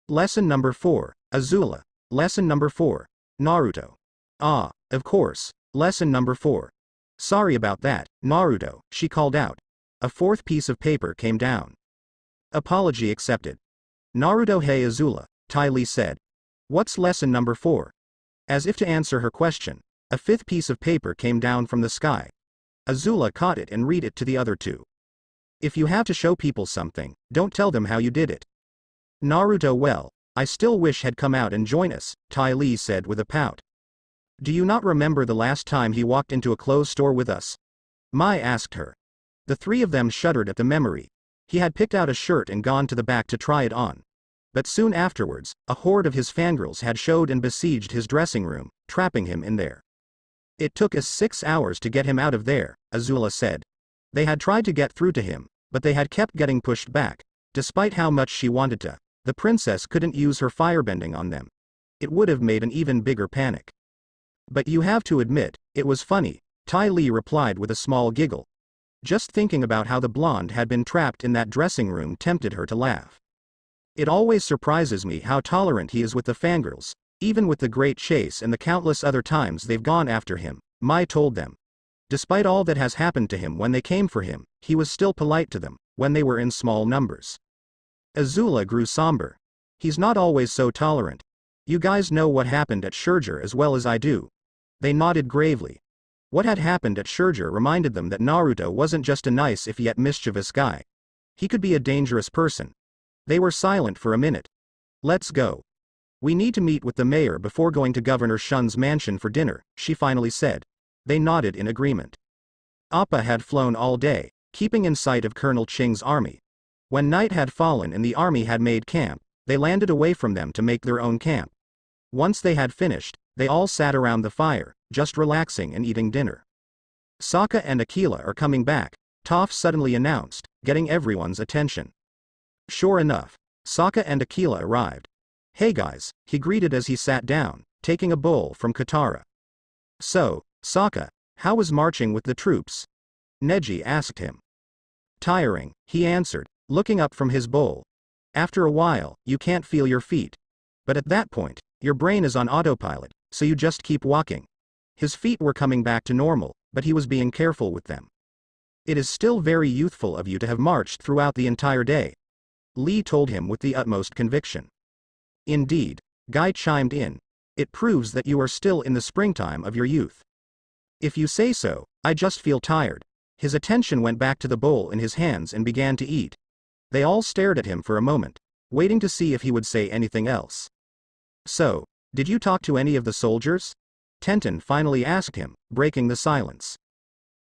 Lesson number 4, Azula. Lesson number 4, Naruto. Ah, of course, lesson number 4. Sorry about that, Naruto, she called out. A fourth piece of paper came down. Apology accepted. Naruto, hey Azula, Tai Li said. What's lesson number 4? As if to answer her question, a fifth piece of paper came down from the sky. Azula caught it and read it to the other two. If you have to show people something, don't tell them how you did it. Naruto, well, I still wish he'd come out and join us, Tai Li said with a pout. Do you not remember the last time he walked into a clothes store with us? Mai asked her. The three of them shuddered at the memory. He had picked out a shirt and gone to the back to try it on. But soon afterwards, a horde of his fangirls had showed and besieged his dressing room, trapping him in there. It took us 6 hours to get him out of there, Azula said. They had tried to get through to him, but they had kept getting pushed back. Despite how much she wanted to, the princess couldn't use her firebending on them. It would have made an even bigger panic. But you have to admit, it was funny, Tai Li replied with a small giggle. Just thinking about how the blonde had been trapped in that dressing room tempted her to laugh. It always surprises me how tolerant he is with the fangirls, even with the great chase and the countless other times they've gone after him, Mai told them. Despite all that has happened to him when they came for him, he was still polite to them, when they were in small numbers. Azula grew somber. He's not always so tolerant. You guys know what happened at Shurjur as well as I do. They nodded gravely. What had happened at Shurjur reminded them that Naruto wasn't just a nice if yet mischievous guy. He could be a dangerous person. They were silent for a minute. Let's go. We need to meet with the mayor before going to Governor Shun's mansion for dinner, she finally said. They nodded in agreement. Appa had flown all day, keeping in sight of Colonel Ching's army. When night had fallen and the army had made camp, they landed away from them to make their own camp. Once they had finished, they all sat around the fire, just relaxing and eating dinner. Sokka and Aquila are coming back, Toph suddenly announced, getting everyone's attention. Sure enough, Sokka and Aquila arrived. Hey guys, he greeted as he sat down, taking a bowl from Katara. So, Sokka, how was marching with the troops? Neji asked him. Tiring, he answered, looking up from his bowl. After a while, you can't feel your feet. But at that point, your brain is on autopilot, so you just keep walking. His feet were coming back to normal, but he was being careful with them. It is still very youthful of you to have marched throughout the entire day, Lee told him with the utmost conviction. Indeed, Guy chimed in. It proves that you are still in the springtime of your youth. If you say so, I just feel tired. His attention went back to the bowl in his hands and began to eat. They all stared at him for a moment, waiting to see if he would say anything else. So, did you talk to any of the soldiers? Tenten finally asked him, breaking the silence.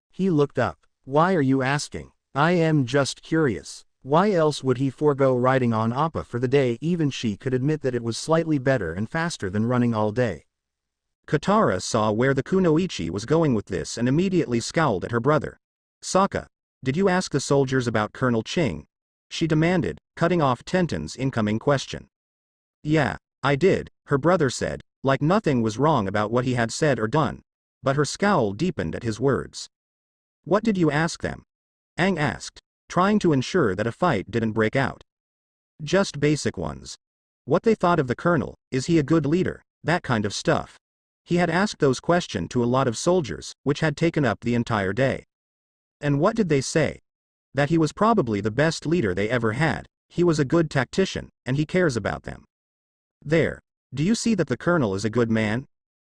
He looked up. Why are you asking? I am just curious. Why else would he forego riding on Appa for the day? Even she could admit that it was slightly better and faster than running all day. Katara saw where the kunoichi was going with this and immediately scowled at her brother. Sokka, did you ask the soldiers about Colonel Ching? She demanded, cutting off Tenten's incoming question. Yeah, I did, her brother said, like nothing was wrong about what he had said or done. But her scowl deepened at his words. What did you ask them? Aang asked, trying to ensure that a fight didn't break out. Just basic ones. What they thought of the colonel, is he a good leader, that kind of stuff. He had asked those questions to a lot of soldiers, which had taken up the entire day. And what did they say? That he was probably the best leader they ever had, he was a good tactician, and he cares about them. There. Do you see that the colonel is a good man?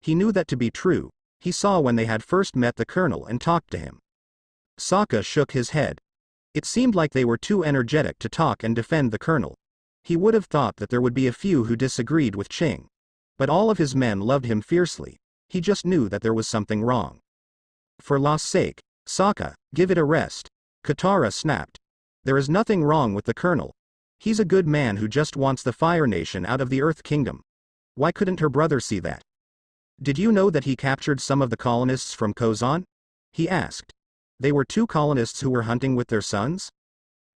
He knew that to be true. He saw when they had first met the colonel and talked to him. Sokka shook his head. It seemed like they were too energetic to talk and defend the colonel. He would have thought that there would be a few who disagreed with Ching. But all of his men loved him fiercely. He just knew that there was something wrong. For Law's sake, Sokka, give it a rest. Katara snapped. There is nothing wrong with the colonel. He's a good man who just wants the Fire Nation out of the Earth Kingdom. Why couldn't her brother see that? Did you know that he captured some of the colonists from Kozan? He asked. They were 2 colonists who were hunting with their sons?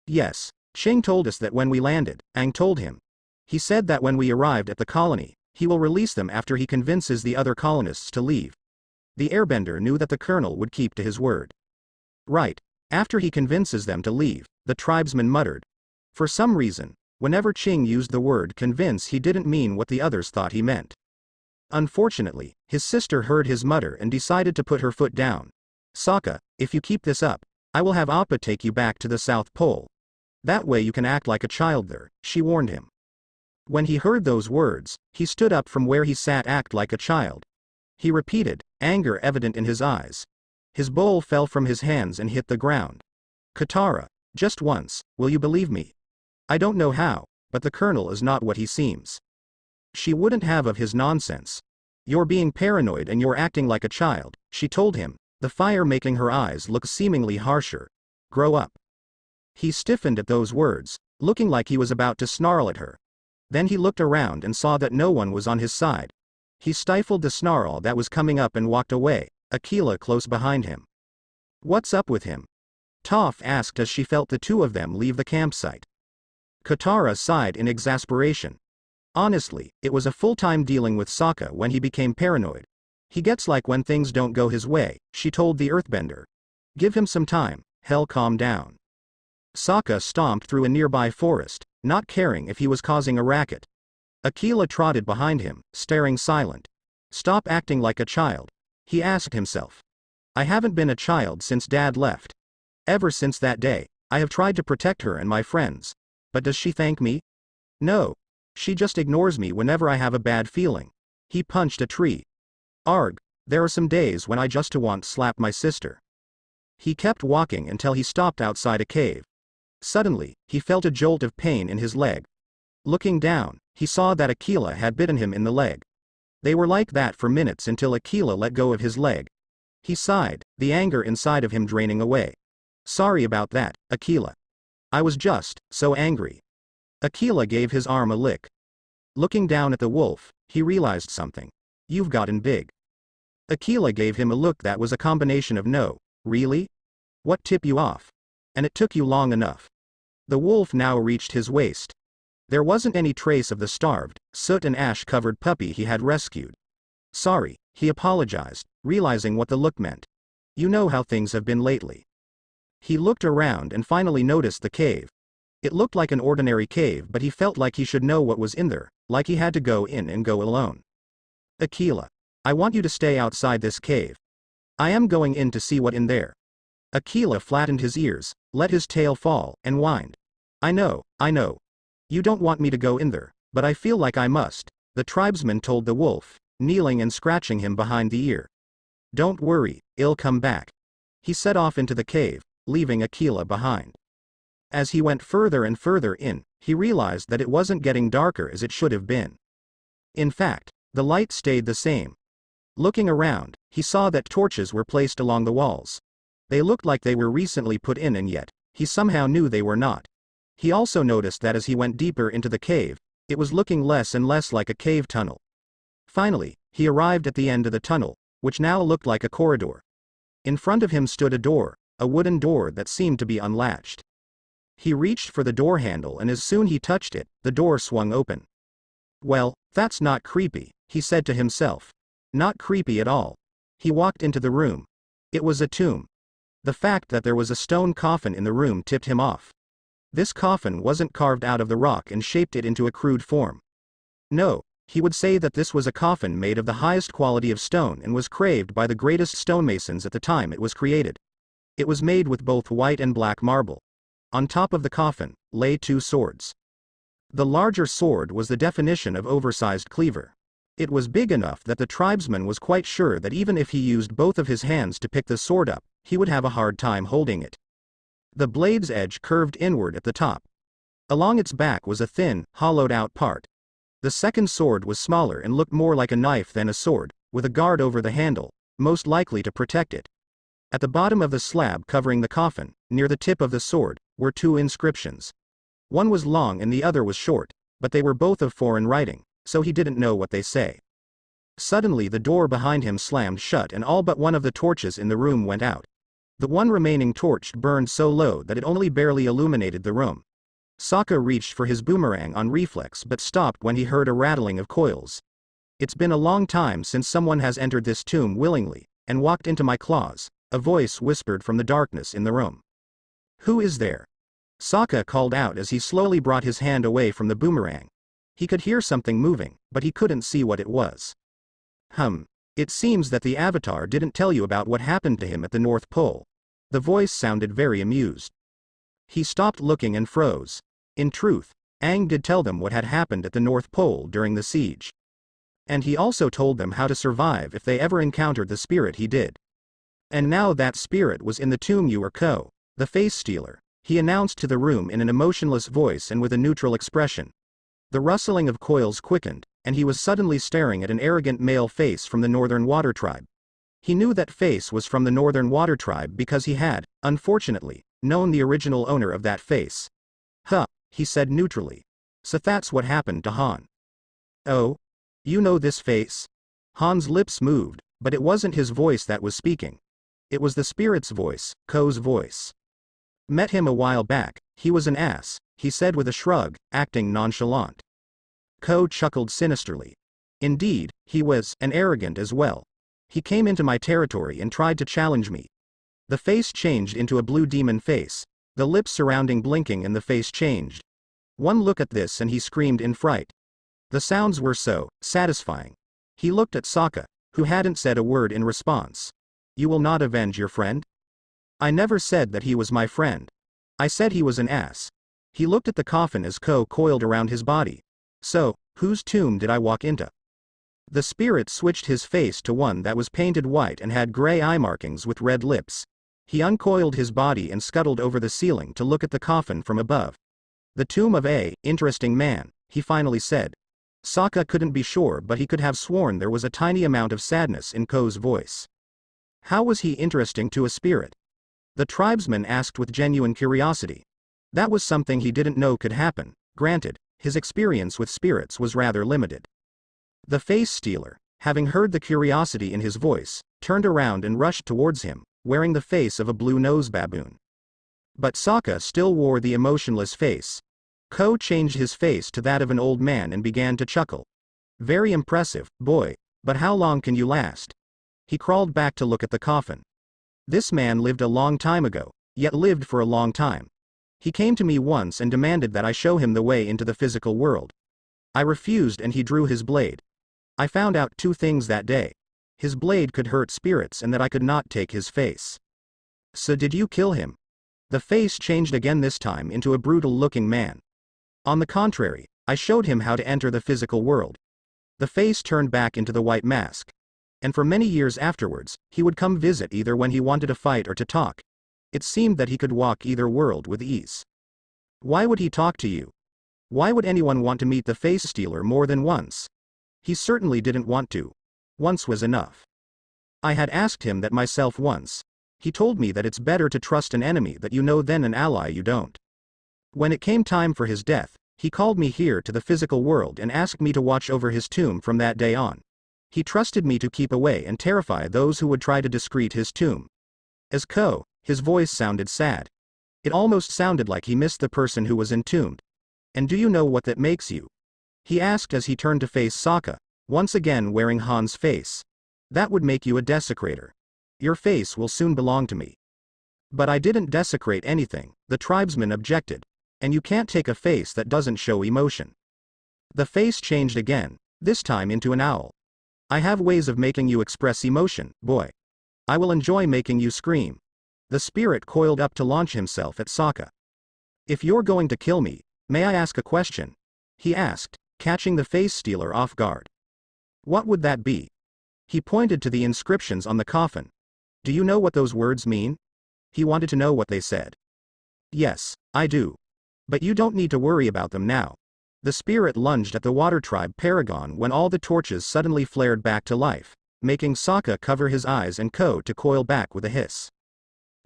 Yes, Ching told us that when we landed, Aang told him. He said that when we arrived at the colony, he will release them after he convinces the other colonists to leave. The airbender knew that the colonel would keep to his word. Right, after he convinces them to leave, the tribesman muttered. For some reason, whenever Ching used the word convince, he didn't mean what the others thought he meant. Unfortunately, his sister heard his mutter and decided to put her foot down. Sokka, if you keep this up, I will have Appa take you back to the South Pole. That way you can act like a child there, she warned him. When he heard those words, he stood up from where he sat. Act like a child. He repeated, anger evident in his eyes. His bowl fell from his hands and hit the ground. Katara, just once, will you believe me? I don't know how, but the colonel is not what he seems. She wouldn't have of his nonsense. You're being paranoid and you're acting like a child, she told him, the fire making her eyes look seemingly harsher. Grow up. He stiffened at those words, looking like he was about to snarl at her. Then he looked around and saw that no one was on his side. He stifled the snarl that was coming up and walked away, Aquila close behind him. What's up with him? Toph asked as she felt the 2 of them leave the campsite. Katara sighed in exasperation. Honestly, it was a full-time dealing with Sokka when he became paranoid. He gets like when things don't go his way, she told the earthbender. Give him some time, Hell, calm down. Sokka stomped through a nearby forest, not caring if he was causing a racket. Aquila trotted behind him, staring silent. Stop acting like a child, he asked himself. I haven't been a child since Dad left. Ever since that day, I have tried to protect her and my friends. But does she thank me? No. She just ignores me whenever I have a bad feeling. He punched a tree. Arg, there are some days when I just want to slap my sister. He kept walking until he stopped outside a cave. Suddenly, he felt a jolt of pain in his leg. Looking down, he saw that Aquila had bitten him in the leg. They were like that for minutes until Aquila let go of his leg. He sighed, the anger inside of him draining away. Sorry about that, Aquila. I was just so angry. Aquila gave his arm a lick. Looking down at the wolf, he realized something. You've gotten big. Aquila gave him a look that was a combination of no, really? What tipped you off? And it took you long enough. The wolf now reached his waist. There wasn't any trace of the starved, soot and ash-covered puppy he had rescued. Sorry, he apologized, realizing what the look meant. You know how things have been lately. He looked around and finally noticed the cave. It looked like an ordinary cave, but he felt like he should know what was in there, like he had to go in and go alone. Aquila, I want you to stay outside this cave. I am going in to see what in there. Aquila flattened his ears, let his tail fall, and whined. I know. You don't want me to go in there, but I feel like I must, the tribesman told the wolf, kneeling and scratching him behind the ear. Don't worry, I'll come back. He set off into the cave, leaving Aquila behind. As he went further and further in, he realized that it wasn't getting darker as it should have been. In fact, the light stayed the same. Looking around, he saw that torches were placed along the walls. They looked like they were recently put in, and yet, he somehow knew they were not. He also noticed that as he went deeper into the cave, it was looking less and less like a cave tunnel. Finally, he arrived at the end of the tunnel, which now looked like a corridor. In front of him stood a door, a wooden door that seemed to be unlatched. He reached for the door handle, and as soon as he touched it, the door swung open. Well, that's not creepy, he said to himself. Not creepy at all. He walked into the room. It was a tomb. The fact that there was a stone coffin in the room tipped him off. This coffin wasn't carved out of the rock and shaped it into a crude form. No, he would say that this was a coffin made of the highest quality of stone and was carved by the greatest stonemasons at the time it was created. It was made with both white and black marble. On top of the coffin lay two swords. The larger sword was the definition of oversized cleaver. It was big enough that the tribesman was quite sure that even if he used both of his hands to pick the sword up, he would have a hard time holding it. The blade's edge curved inward at the top. Along its back was a thin, hollowed-out part. The second sword was smaller and looked more like a knife than a sword, with a guard over the handle, most likely to protect it. At the bottom of the slab covering the coffin, near the tip of the sword, were two inscriptions. One was long and the other was short, but they were both of foreign writing, so he didn't know what they say. Suddenly the door behind him slammed shut and all but one of the torches in the room went out. The one remaining torch burned so low that it only barely illuminated the room. Sokka reached for his boomerang on reflex but stopped when he heard a rattling of coils. It's been a long time since someone has entered this tomb willingly, and walked into my claws, a voice whispered from the darkness in the room. Who is there? Sokka called out as he slowly brought his hand away from the boomerang. He could hear something moving, but he couldn't see what it was. It seems that the Avatar didn't tell you about what happened to him at the North Pole. The voice sounded very amused. He stopped looking and froze. In truth, Aang did tell them what had happened at the North Pole during the siege. And he also told them how to survive if they ever encountered the spirit he did. And now that spirit was in the tomb you were the face stealer, he announced to the room in an emotionless voice and with a neutral expression. The rustling of coils quickened, and he was suddenly staring at an arrogant male face from the Northern Water Tribe. He knew that face was from the Northern Water Tribe because he had, unfortunately, known the original owner of that face. He said neutrally. So that's what happened to Han. Oh? You know this face? Han's lips moved, but it wasn't his voice that was speaking. It was the spirit's voice, Ko's voice. Met him a while back, he was an ass, he said with a shrug, acting nonchalant. Ko chuckled sinisterly. Indeed, he was, and arrogant as well. He came into my territory and tried to challenge me. The face changed into a blue demon face, the lips surrounding blinking and the face changed. One look at this and he screamed in fright. The sounds were so satisfying. He looked at Sokka, who hadn't said a word in response. You will not avenge your friend? I never said that he was my friend. I said he was an ass. He looked at the coffin as Ko coiled around his body. So, whose tomb did I walk into? The spirit switched his face to one that was painted white and had gray eye markings with red lips. He uncoiled his body and scuttled over the ceiling to look at the coffin from above. The tomb of a interesting man, he finally said. Sokka couldn't be sure, but he could have sworn there was a tiny amount of sadness in Ko's voice. How was he interesting to a spirit? The tribesman asked with genuine curiosity. That was something he didn't know could happen. Granted, his experience with spirits was rather limited. The face stealer, having heard the curiosity in his voice, turned around and rushed towards him, wearing the face of a blue-nosed baboon. But Sokka still wore the emotionless face. Ko changed his face to that of an old man and began to chuckle. Very impressive, boy, but how long can you last? He crawled back to look at the coffin. This man lived a long time ago, yet lived for a long time. He came to me once and demanded that I show him the way into the physical world. I refused and he drew his blade. I found out two things that day. His blade could hurt spirits and that I could not take his face. So did you kill him? The face changed again, this time into a brutal-looking man. On the contrary, I showed him how to enter the physical world. The face turned back into the white mask. And for many years afterwards, he would come visit either when he wanted to fight or to talk. It seemed that he could walk either world with ease. Why would he talk to you? Why would anyone want to meet the face stealer more than once? He certainly didn't want to. Once was enough. I had asked him that myself once. He told me that it's better to trust an enemy that you know than an ally you don't. When it came time for his death, he called me here to the physical world and asked me to watch over his tomb from that day on. He trusted me to keep away and terrify those who would try to discredit his tomb. As Ko, his voice sounded sad. It almost sounded like he missed the person who was entombed. And do you know what that makes you? He asked as he turned to face Sokka, once again wearing Han's face. That would make you a desecrator. Your face will soon belong to me. But I didn't desecrate anything, the tribesman objected. And you can't take a face that doesn't show emotion. The face changed again, this time into an owl. I have ways of making you express emotion, boy. I will enjoy making you scream. The spirit coiled up to launch himself at Sokka. If you're going to kill me, may I ask a question? He asked, catching the face stealer off guard. What would that be? He pointed to the inscriptions on the coffin. Do you know what those words mean? He wanted to know what they said. Yes, I do. But you don't need to worry about them now. The spirit lunged at the water tribe paragon when all the torches suddenly flared back to life, making Sokka cover his eyes and Ko to coil back with a hiss.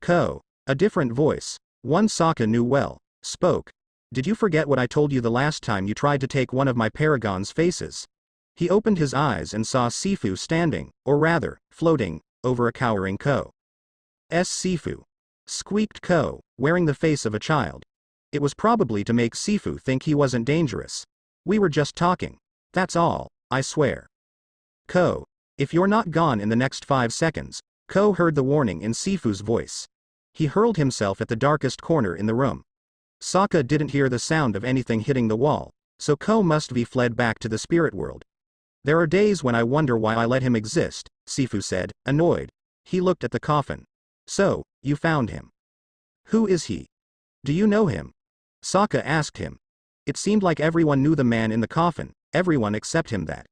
Ko, a different voice, one Sokka knew well, spoke. Did you forget what I told you the last time you tried to take one of my paragon's faces? He opened his eyes and saw Sifu standing, or rather, floating, over a cowering Ko. Sifu. Squeaked Ko, wearing the face of a child. It was probably to make Sifu think he wasn't dangerous. We were just talking. That's all, I swear. Ko. If you're not gone in the next 5 seconds, Ko heard the warning in Sifu's voice. He hurled himself at the darkest corner in the room. Sokka didn't hear the sound of anything hitting the wall, so Ko must be fled back to the spirit world. There are days when I wonder why I let him exist, Sifu said, annoyed. He looked at the coffin. So, you found him. Who is he? Do you know him? Sokka asked him. It seemed like everyone knew the man in the coffin, everyone except him that.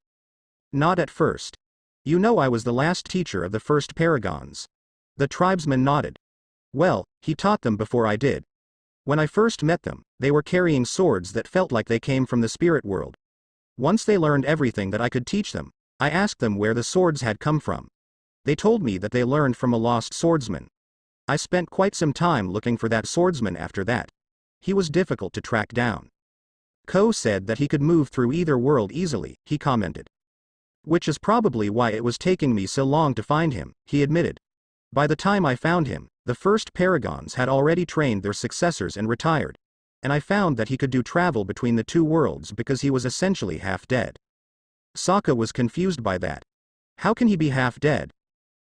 Not at first. You know I was the last teacher of the first paragons. The tribesman nodded. Well, he taught them before I did. When I first met them, they were carrying swords that felt like they came from the spirit world. Once they learned everything that I could teach them, I asked them where the swords had come from. They told me that they learned from a lost swordsman. I spent quite some time looking for that swordsman after that. He was difficult to track down. Ko said that he could move through either world easily, he commented. Which is probably why it was taking me so long to find him, he admitted. By the time I found him, the first paragons had already trained their successors and retired. And I found that he could do travel between the two worlds because he was essentially half dead. Sokka was confused by that. How can he be half dead?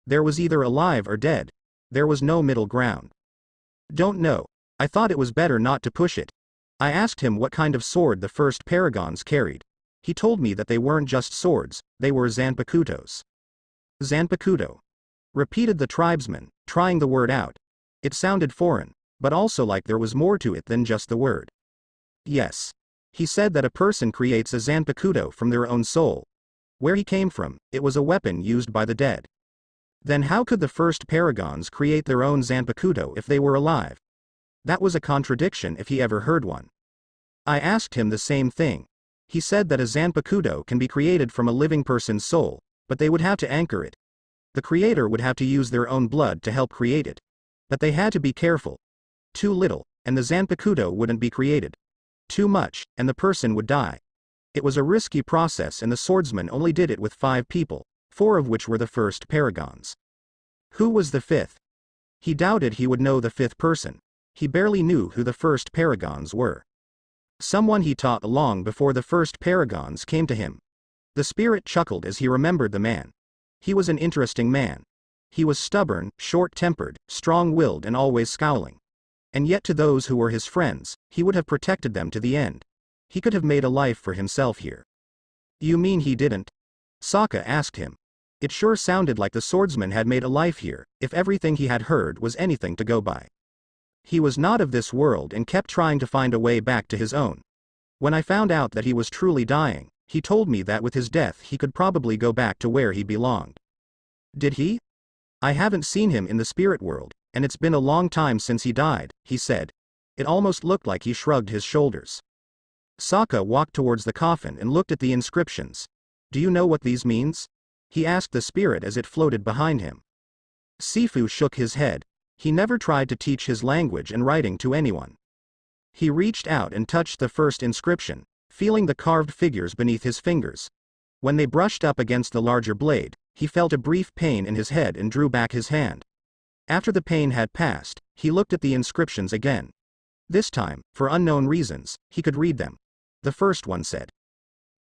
There was either alive or dead. There was no middle ground. Don't know. I thought it was better not to push it. I asked him what kind of sword the first paragons carried. He told me that they weren't just swords, they were zanpakutos. Zanpakuto, repeated the tribesman, trying the word out. It sounded foreign, but also like there was more to it than just the word. Yes. He said that a person creates a zanpakuto from their own soul. Where he came from, it was a weapon used by the dead. Then how could the first paragons create their own zanpakuto if they were alive? That was a contradiction if he ever heard one. I asked him the same thing. He said that a zanpakuto can be created from a living person's soul, but they would have to anchor it. The creator would have to use their own blood to help create it. But they had to be careful. Too little, and the zanpakuto wouldn't be created. Too much, and the person would die. It was a risky process, and the swordsman only did it with 5 people, 4 of which were the first paragons. Who was the 5th? He doubted he would know the 5th person. He barely knew who the first paragons were. Someone he taught long before the first paragons came to him. The spirit chuckled as he remembered the man. He was an interesting man. He was stubborn, short-tempered, strong-willed, and always scowling. And yet to those who were his friends, he would have protected them to the end. He could have made a life for himself here. You mean he didn't? Sokka asked him. It sure sounded like the swordsman had made a life here, if everything he had heard was anything to go by. He was not of this world and kept trying to find a way back to his own. When I found out that he was truly dying, he told me that with his death he could probably go back to where he belonged. Did he? I haven't seen him in the spirit world, and it's been a long time since he died, he said. It almost looked like he shrugged his shoulders. Sokka walked towards the coffin and looked at the inscriptions. Do you know what these means? He asked the spirit as it floated behind him. Sifu shook his head. He never tried to teach his language and writing to anyone. He reached out and touched the first inscription, feeling the carved figures beneath his fingers. When they brushed up against the larger blade, he felt a brief pain in his head and drew back his hand. After the pain had passed, he looked at the inscriptions again. This time, for unknown reasons, he could read them. The first one said,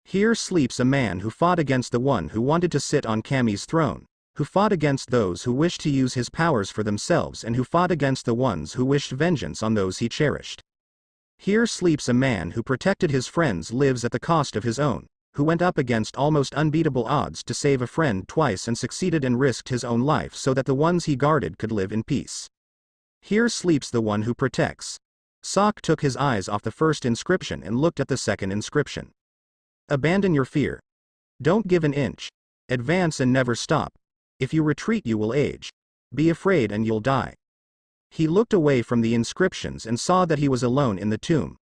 "Here sleeps a man who fought against the one who wanted to sit on Kami's throne, who fought against those who wished to use his powers for themselves and who fought against the ones who wished vengeance on those he cherished. Here sleeps a man who protected his friends, lives at the cost of his own, who went up against almost unbeatable odds to save a friend twice and succeeded and risked his own life so that the ones he guarded could live in peace. Here sleeps the one who protects." Sokka took his eyes off the first inscription and looked at the second inscription. "Abandon your fear. Don't give an inch. Advance and never stop. If you retreat you will age. Be afraid and you'll die." He looked away from the inscriptions and saw that he was alone in the tomb.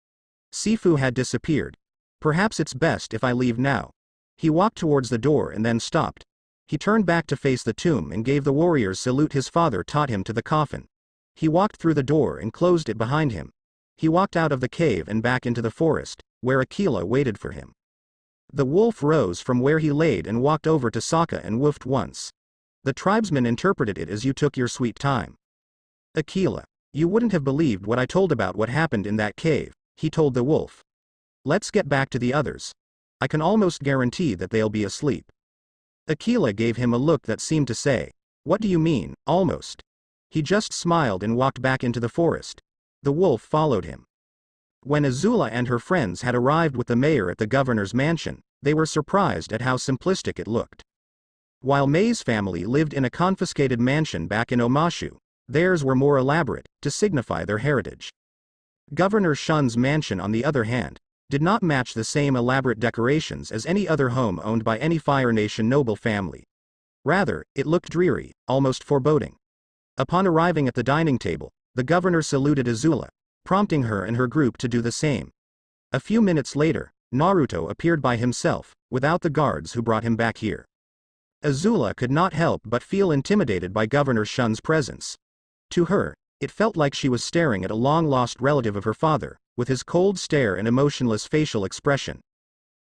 Sifu had disappeared. Perhaps it's best if I leave now. He walked towards the door and then stopped. He turned back to face the tomb and gave the warrior's salute his father taught him to the coffin. He walked through the door and closed it behind him. He walked out of the cave and back into the forest, where Aquila waited for him. The wolf rose from where he laid and walked over to Sokka and woofed once. The tribesman interpreted it as "You took your sweet time." "Aquila, you wouldn't have believed what I told about what happened in that cave," he told the wolf. "Let's get back to the others. I can almost guarantee that they'll be asleep." Aquila gave him a look that seemed to say, "What do you mean, almost?" He just smiled and walked back into the forest. The wolf followed him. When Azula and her friends had arrived with the mayor at the governor's mansion, they were surprised at how simplistic it looked. While Mei's family lived in a confiscated mansion back in Omashu, theirs were more elaborate, to signify their heritage. Governor Shun's mansion, on the other hand, did not match the same elaborate decorations as any other home owned by any Fire Nation noble family. Rather, it looked dreary, almost foreboding. Upon arriving at the dining table, the governor saluted Azula, prompting her and her group to do the same. A few minutes later, Naruto appeared by himself, without the guards who brought him back here. Azula could not help but feel intimidated by Governor Shun's presence. To her, it felt like she was staring at a long-lost relative of her father, with his cold stare and emotionless facial expression.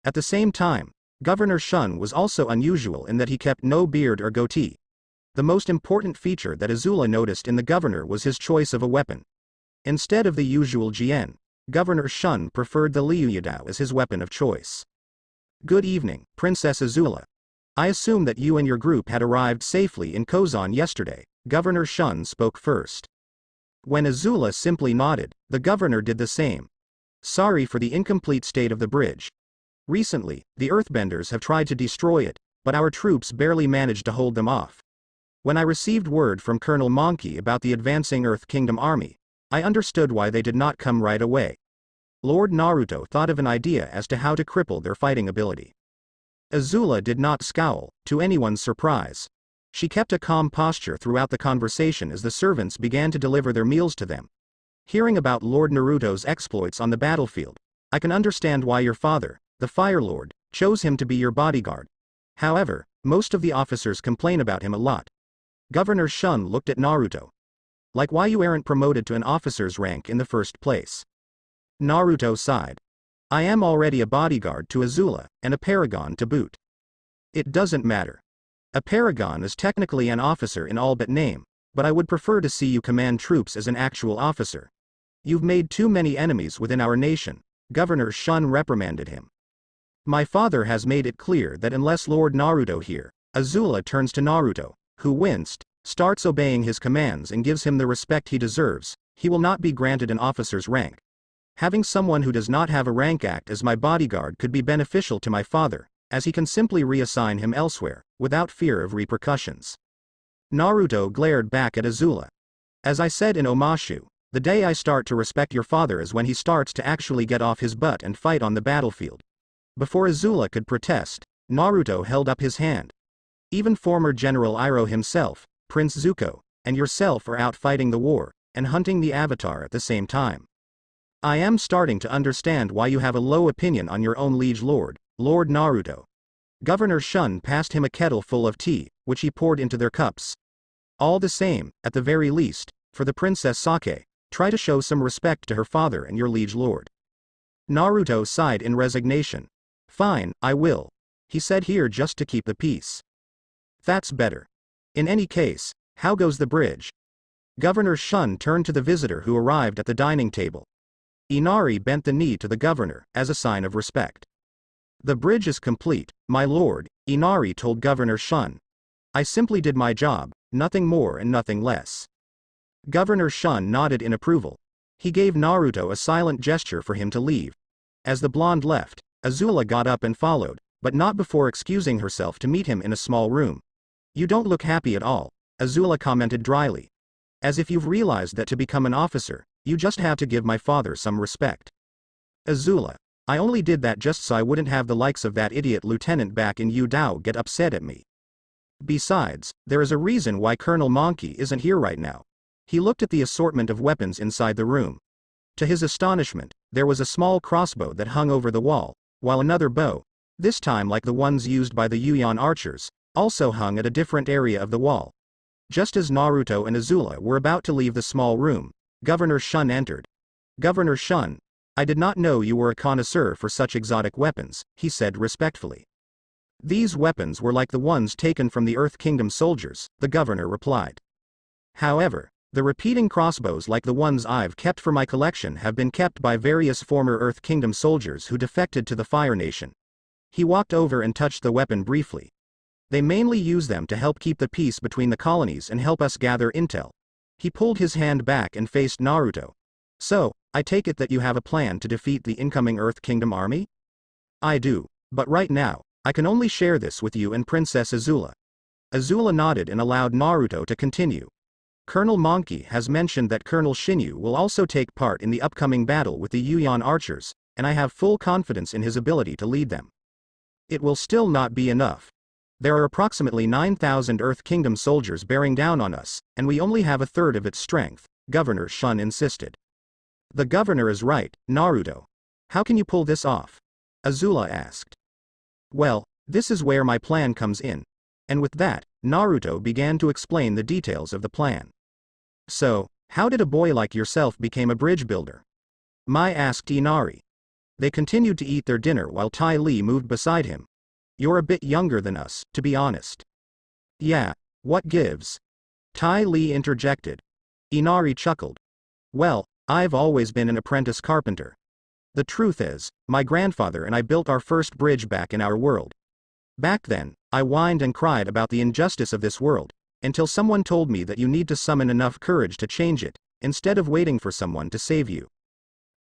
At the same time, Governor Shun was also unusual in that he kept no beard or goatee. The most important feature that Azula noticed in the governor was his choice of a weapon. Instead of the usual Jien, Governor Shun preferred the Liuyadao as his weapon of choice. "Good evening, Princess Azula. I assume that you and your group had arrived safely in Kozan yesterday," Governor Shun spoke first. When Azula simply nodded, the governor did the same. Sorry for the incomplete state of the bridge. Recently, the Earthbenders have tried to destroy it, but our troops barely managed to hold them off. When I received word from Colonel Monkey about the advancing Earth Kingdom army, I understood why they did not come right away. Lord Naruto thought of an idea as to how to cripple their fighting ability. Azula did not scowl, to anyone's surprise. She kept a calm posture throughout the conversation as the servants began to deliver their meals to them. Hearing about Lord Naruto's exploits on the battlefield, I can understand why your father, the Fire Lord, chose him to be your bodyguard. However, most of the officers complain about him a lot. Governor Shun looked at Naruto. Like why you aren't promoted to an officer's rank in the first place. Naruto sighed. I am already a bodyguard to Azula, and a paragon to boot. It doesn't matter. A paragon is technically an officer in all but name, but I would prefer to see you command troops as an actual officer. You've made too many enemies within our nation, Governor Shun reprimanded him. My father has made it clear that unless Lord Naruto here, Azula turns to Naruto, who winced, starts obeying his commands and gives him the respect he deserves, he will not be granted an officer's rank. Having someone who does not have a rank act as my bodyguard could be beneficial to my father, as he can simply reassign him elsewhere, without fear of repercussions. Naruto glared back at Azula. As I said in Omashu, the day I start to respect your father is when he starts to actually get off his butt and fight on the battlefield. Before Azula could protest, Naruto held up his hand. Even former General Iroh himself, Prince Zuko, and yourself are out fighting the war, and hunting the Avatar at the same time. I am starting to understand why you have a low opinion on your own liege lord, Lord Naruto. Governor Shun passed him a kettle full of tea, which he poured into their cups. All the same, at the very least, for the Princess Sake, try to show some respect to her father and your liege lord. Naruto sighed in resignation. Fine, I will. He said here just to keep the peace. That's better. In any case, how goes the bridge? Governor Shun turned to the visitor who arrived at the dining table. Inari bent the knee to the governor, as a sign of respect. The bridge is complete, my lord, Inari told Governor Shun. I simply did my job, nothing more and nothing less. Governor Shun nodded in approval. He gave Naruto a silent gesture for him to leave. As the blonde left, Azula got up and followed, but not before excusing herself to meet him in a small room. You don't look happy at all, Azula commented dryly. As if you've realized that to become an officer, you just have to give my father some respect. Azula, I only did that just so I wouldn't have the likes of that idiot lieutenant back in Yu Dao get upset at me. Besides, there is a reason why Colonel Monkey isn't here right now. He looked at the assortment of weapons inside the room. To his astonishment, there was a small crossbow that hung over the wall, while another bow, this time like the ones used by the Yuyan archers, also hung at a different area of the wall. Just as Naruto and Azula were about to leave the small room, Governor Shun entered. Governor Shun, I did not know you were a connoisseur for such exotic weapons, he said respectfully. These weapons were like the ones taken from the Earth Kingdom soldiers, the governor replied. However, the repeating crossbows like the ones I've kept for my collection have been kept by various former Earth Kingdom soldiers who defected to the Fire Nation. He walked over and touched the weapon briefly. They mainly use them to help keep the peace between the colonies and help us gather intel. He pulled his hand back and faced Naruto. So, I take it that you have a plan to defeat the incoming Earth Kingdom army? I do, but right now, I can only share this with you and Princess Azula. Azula nodded and allowed Naruto to continue. Colonel Monkey has mentioned that Colonel Shinyu will also take part in the upcoming battle with the Yuyan archers, and I have full confidence in his ability to lead them. It will still not be enough. There are approximately 9,000 Earth Kingdom soldiers bearing down on us, and we only have a third of its strength, Governor Shun insisted. The governor is right, Naruto. How can you pull this off? Azula asked. Well, this is where my plan comes in. And with that, Naruto began to explain the details of the plan. So, how did a boy like yourself become a bridge builder? Mai asked Inari. They continued to eat their dinner while Tai Li moved beside him. You're a bit younger than us, to be honest. Yeah, what gives? Tai Li interjected. Inari chuckled. Well, I've always been an apprentice carpenter. The truth is, my grandfather and I built our first bridge back in our world. Back then, I whined and cried about the injustice of this world, until someone told me that you need to summon enough courage to change it, instead of waiting for someone to save you.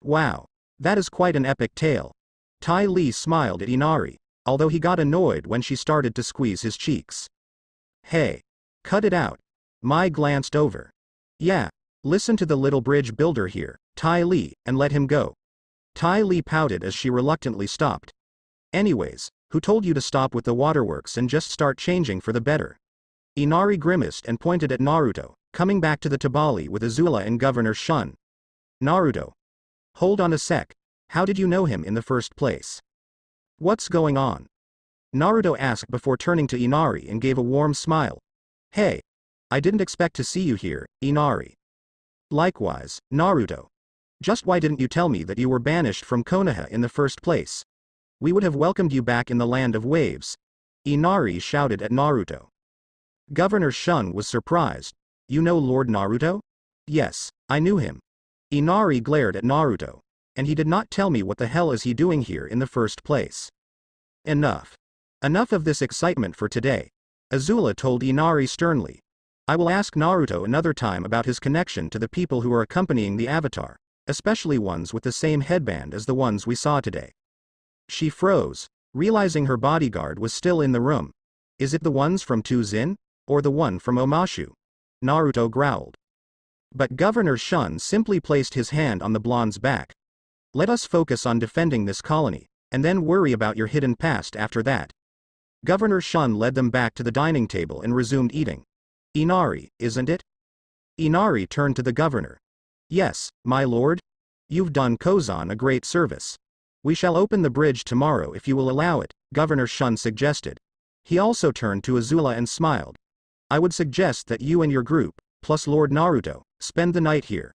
Wow. That is quite an epic tale. Tai Li smiled at Inari, although he got annoyed when she started to squeeze his cheeks. Hey. Cut it out. Mai glanced over. Yeah. Listen to the little bridge builder here, Tai Li, and let him go. Tai Li pouted as she reluctantly stopped. Anyways, who told you to stop with the waterworks and just start changing for the better? Inari grimaced and pointed at Naruto, coming back to the Tabali with Azula and Governor Shun. Naruto. Hold on a sec. How did you know him in the first place? What's going on? Naruto asked before turning to Inari and gave a warm smile. Hey. I didn't expect to see you here, Inari. Likewise, Naruto. Just why didn't you tell me that you were banished from Konoha in the first place? We would have welcomed you back in the land of waves. Inari shouted at Naruto. Governor Shun was surprised. You know Lord Naruto? Yes, I knew him. Inari glared at Naruto. And he did not tell me what the hell is he doing here in the first place. Enough. Enough of this excitement for today. Azula told Inari sternly. I will ask Naruto another time about his connection to the people who are accompanying the Avatar, especially ones with the same headband as the ones we saw today. She froze, realizing her bodyguard was still in the room. Is it the ones from Tuzin? Or the one from Omashu? Naruto growled. But Governor Shun simply placed his hand on the blonde's back. Let us focus on defending this colony, and then worry about your hidden past after that. Governor Shun led them back to the dining table and resumed eating. Inari, isn't it? Inari turned to the governor. Yes, my lord. You've done Kozan a great service. We shall open the bridge tomorrow if you will allow it, Governor Shun suggested. He also turned to Azula and smiled. I would suggest that you and your group, plus Lord Naruto, spend the night here.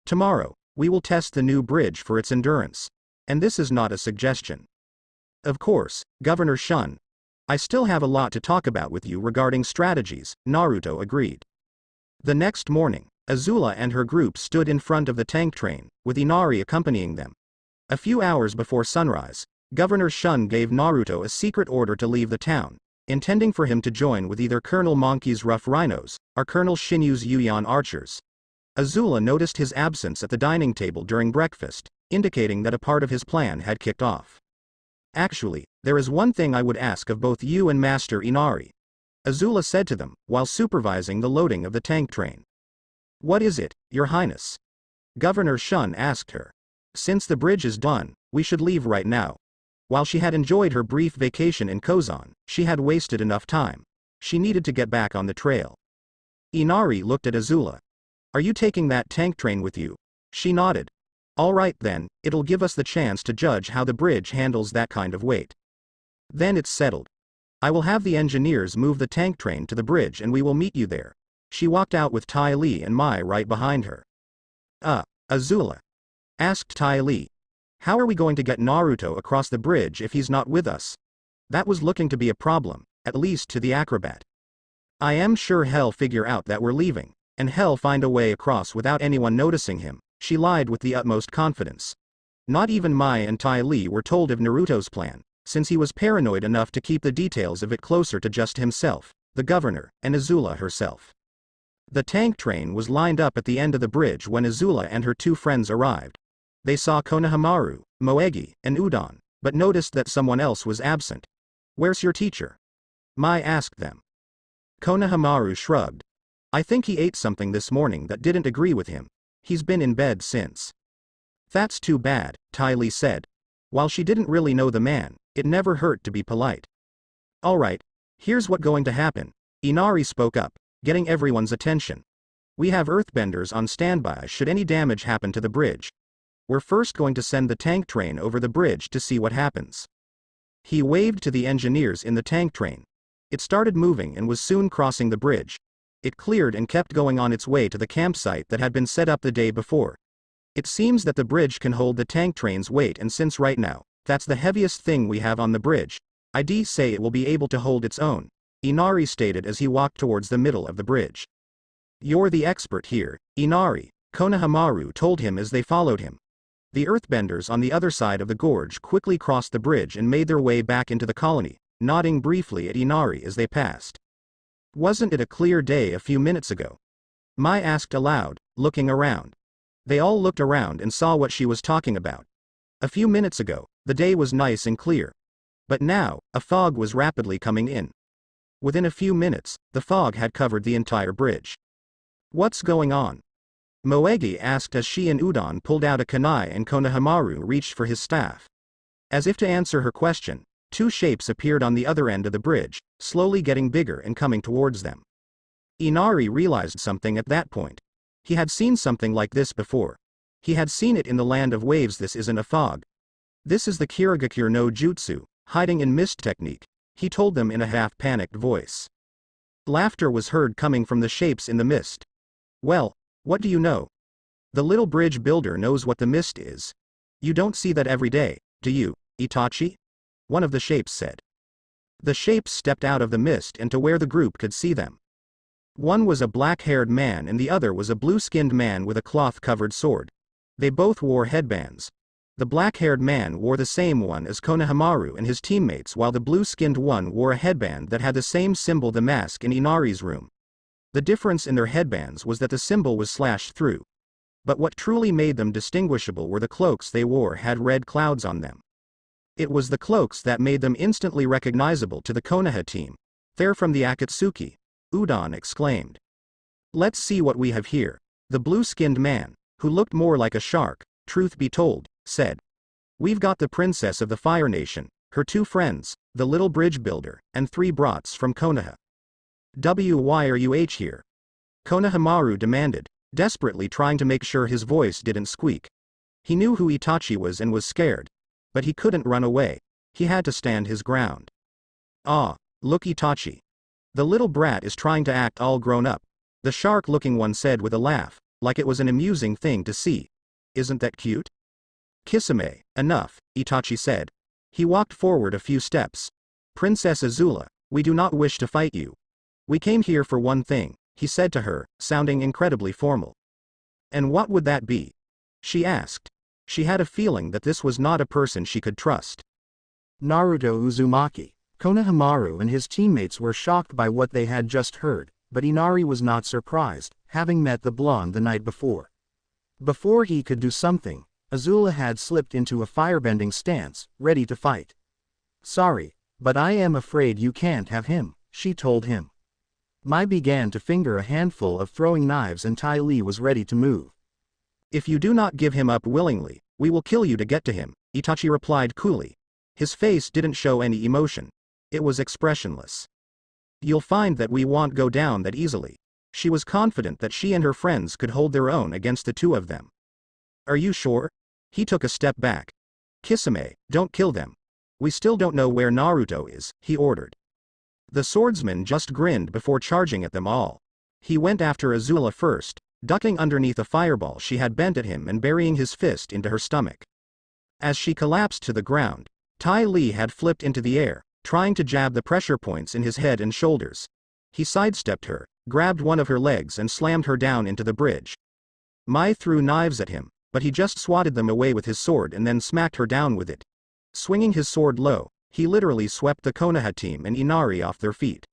Tomorrow, we will test the new bridge for its endurance. And this is not a suggestion. Of course, Governor Shun. I still have a lot to talk about with you regarding strategies, Naruto agreed. The next morning, Azula and her group stood in front of the tank train, with Inari accompanying them. A few hours before sunrise, Governor Shun gave Naruto a secret order to leave the town, intending for him to join with either Colonel Monkey's Rough Rhinos, or Colonel Shinyu's Yuyan Archers. Azula noticed his absence at the dining table during breakfast, indicating that a part of his plan had kicked off. Actually, there is one thing I would ask of both you and Master Inari. Azula said to them, while supervising the loading of the tank train. What is it, Your Highness? Governor Shun asked her. Since the bridge is done, we should leave right now. While she had enjoyed her brief vacation in Kozan, she had wasted enough time. She needed to get back on the trail. Inari looked at Azula. Are you taking that tank train with you? She nodded. All right then, it'll give us the chance to judge how the bridge handles that kind of weight. Then it's settled. I will have the engineers move the tank train to the bridge and we will meet you there. She walked out with Tai Li and Mai right behind her. Azula. Asked Tai Li. How are we going to get Naruto across the bridge if he's not with us? That was looking to be a problem, at least to the acrobat. I am sure he'll figure out that we're leaving, and he'll find a way across without anyone noticing him. She lied with the utmost confidence. Not even Mai and Tai Li were told of Naruto's plan, since he was paranoid enough to keep the details of it closer to just himself, the governor, and Azula herself. The tank train was lined up at the end of the bridge when Azula and her two friends arrived. They saw Konohamaru, Moegi, and Udon, but noticed that someone else was absent. Where's your teacher? Mai asked them. Konohamaru shrugged. I think he ate something this morning that didn't agree with him. He's been in bed since. That's too bad, Tai Li said. While she didn't really know the man, it never hurt to be polite. Alright, here's what's going to happen. Inari spoke up, getting everyone's attention. We have earthbenders on standby should any damage happen to the bridge. We're first going to send the tank train over the bridge to see what happens. He waved to the engineers in the tank train. It started moving and was soon crossing the bridge. It cleared and kept going on its way to the campsite that had been set up the day before. It seems that the bridge can hold the tank train's weight, and since right now, that's the heaviest thing we have on the bridge, I'd say it will be able to hold its own, Inari stated as he walked towards the middle of the bridge. You're the expert here, Inari, Konohamaru told him as they followed him. The earthbenders on the other side of the gorge quickly crossed the bridge and made their way back into the colony, nodding briefly at Inari as they passed. Wasn't it a clear day a few minutes ago? Mai asked aloud, looking around. They all looked around and saw what she was talking about. A few minutes ago, the day was nice and clear. But now, a fog was rapidly coming in. Within a few minutes, the fog had covered the entire bridge. What's going on? Moegi asked as she and Udon pulled out a kunai and Konohamaru reached for his staff. As if to answer her question, two shapes appeared on the other end of the bridge, slowly getting bigger and coming towards them. Inari realized something at that point. He had seen something like this before. He had seen it in the land of waves. This isn't a fog. This is the Kirigakure no Jutsu, hiding in mist technique, he told them in a half-panicked voice. Laughter was heard coming from the shapes in the mist. Well, what do you know? The little bridge builder knows what the mist is. You don't see that every day, do you, Itachi? One of the shapes said. The shapes stepped out of the mist and to where the group could see them. One was a black-haired man and the other was a blue-skinned man with a cloth-covered sword. They both wore headbands. The black-haired man wore the same one as Konohamaru and his teammates while the blue-skinned one wore a headband that had the same symbol, the mask in Inari's room. The difference in their headbands was that the symbol was slashed through. But what truly made them distinguishable were the cloaks they wore had red clouds on them. It was the cloaks that made them instantly recognizable to the Konoha team. They're from the Akatsuki, Udon exclaimed. Let's see what we have here. The blue-skinned man, who looked more like a shark, truth be told, said. We've got the princess of the Fire Nation, her two friends, the little bridge builder, and 3 brats from Konoha. Why are you here? Konohamaru demanded, desperately trying to make sure his voice didn't squeak. He knew who Itachi was and was scared. But he couldn't run away. He had to stand his ground. Ah, look Itachi. The little brat is trying to act all grown up. The shark-looking one said with a laugh, like it was an amusing thing to see. Isn't that cute? Kisame, enough, Itachi said. He walked forward a few steps. Princess Azula, we do not wish to fight you. We came here for one thing, he said to her, sounding incredibly formal. And what would that be? She asked. She had a feeling that this was not a person she could trust. Naruto Uzumaki. Konohamaru and his teammates were shocked by what they had just heard, but Inari was not surprised, having met the blonde the night before. Before he could do something, Azula had slipped into a firebending stance, ready to fight. Sorry, but I am afraid you can't have him, she told him. Mai began to finger a handful of throwing knives and Tai Li was ready to move. If you do not give him up willingly, we will kill you to get to him, Itachi replied coolly. His face didn't show any emotion. It was expressionless. You'll find that we won't go down that easily. She was confident that she and her friends could hold their own against the two of them. Are you sure? He took a step back. Kisame, don't kill them. We still don't know where Naruto is, he ordered. The swordsman just grinned before charging at them all. He went after Azula first, ducking underneath a fireball she had bent at him and burying his fist into her stomach. As she collapsed to the ground, Tai Li had flipped into the air, trying to jab the pressure points in his head and shoulders. He sidestepped her, grabbed one of her legs and slammed her down into the bridge. Mai threw knives at him, but he just swatted them away with his sword and then smacked her down with it. Swinging his sword low, he literally swept the Konoha team and Inari off their feet.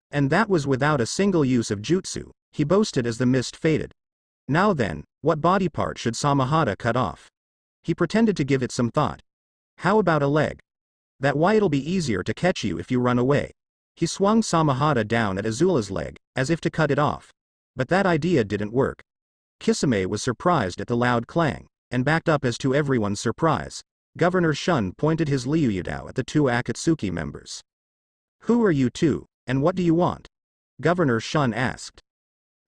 And that was without a single use of jutsu, he boasted as the mist faded. Now then, what body part should Samahata cut off? He pretended to give it some thought. How about a leg? That why it'll be easier to catch you if you run away. He swung Samahata down at Azula's leg, as if to cut it off. But that idea didn't work. Kisame was surprised at the loud clang, and backed up as to everyone's surprise. Governor Shun pointed his Ryujidao at the 2 Akatsuki members. Who are you two, and what do you want? Governor Shun asked.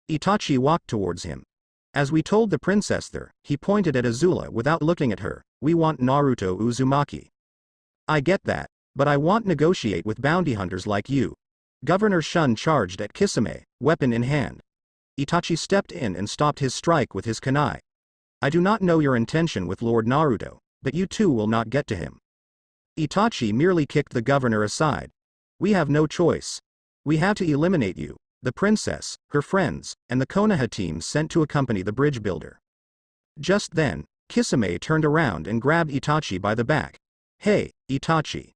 Itachi walked towards him. As we told the princess there, he pointed at Azula without looking at her, we want Naruto Uzumaki. I get that, but I won't negotiate with bounty hunters like you. Governor Shun charged at Kisame, weapon in hand. Itachi stepped in and stopped his strike with his kunai. I do not know your intention with Lord Naruto, but you two will not get to him. Itachi merely kicked the governor aside. We have no choice. We have to eliminate you, the princess, her friends, and the Konoha team sent to accompany the bridge builder. Just then, Kisame turned around and grabbed Itachi by the back. Hey, Itachi.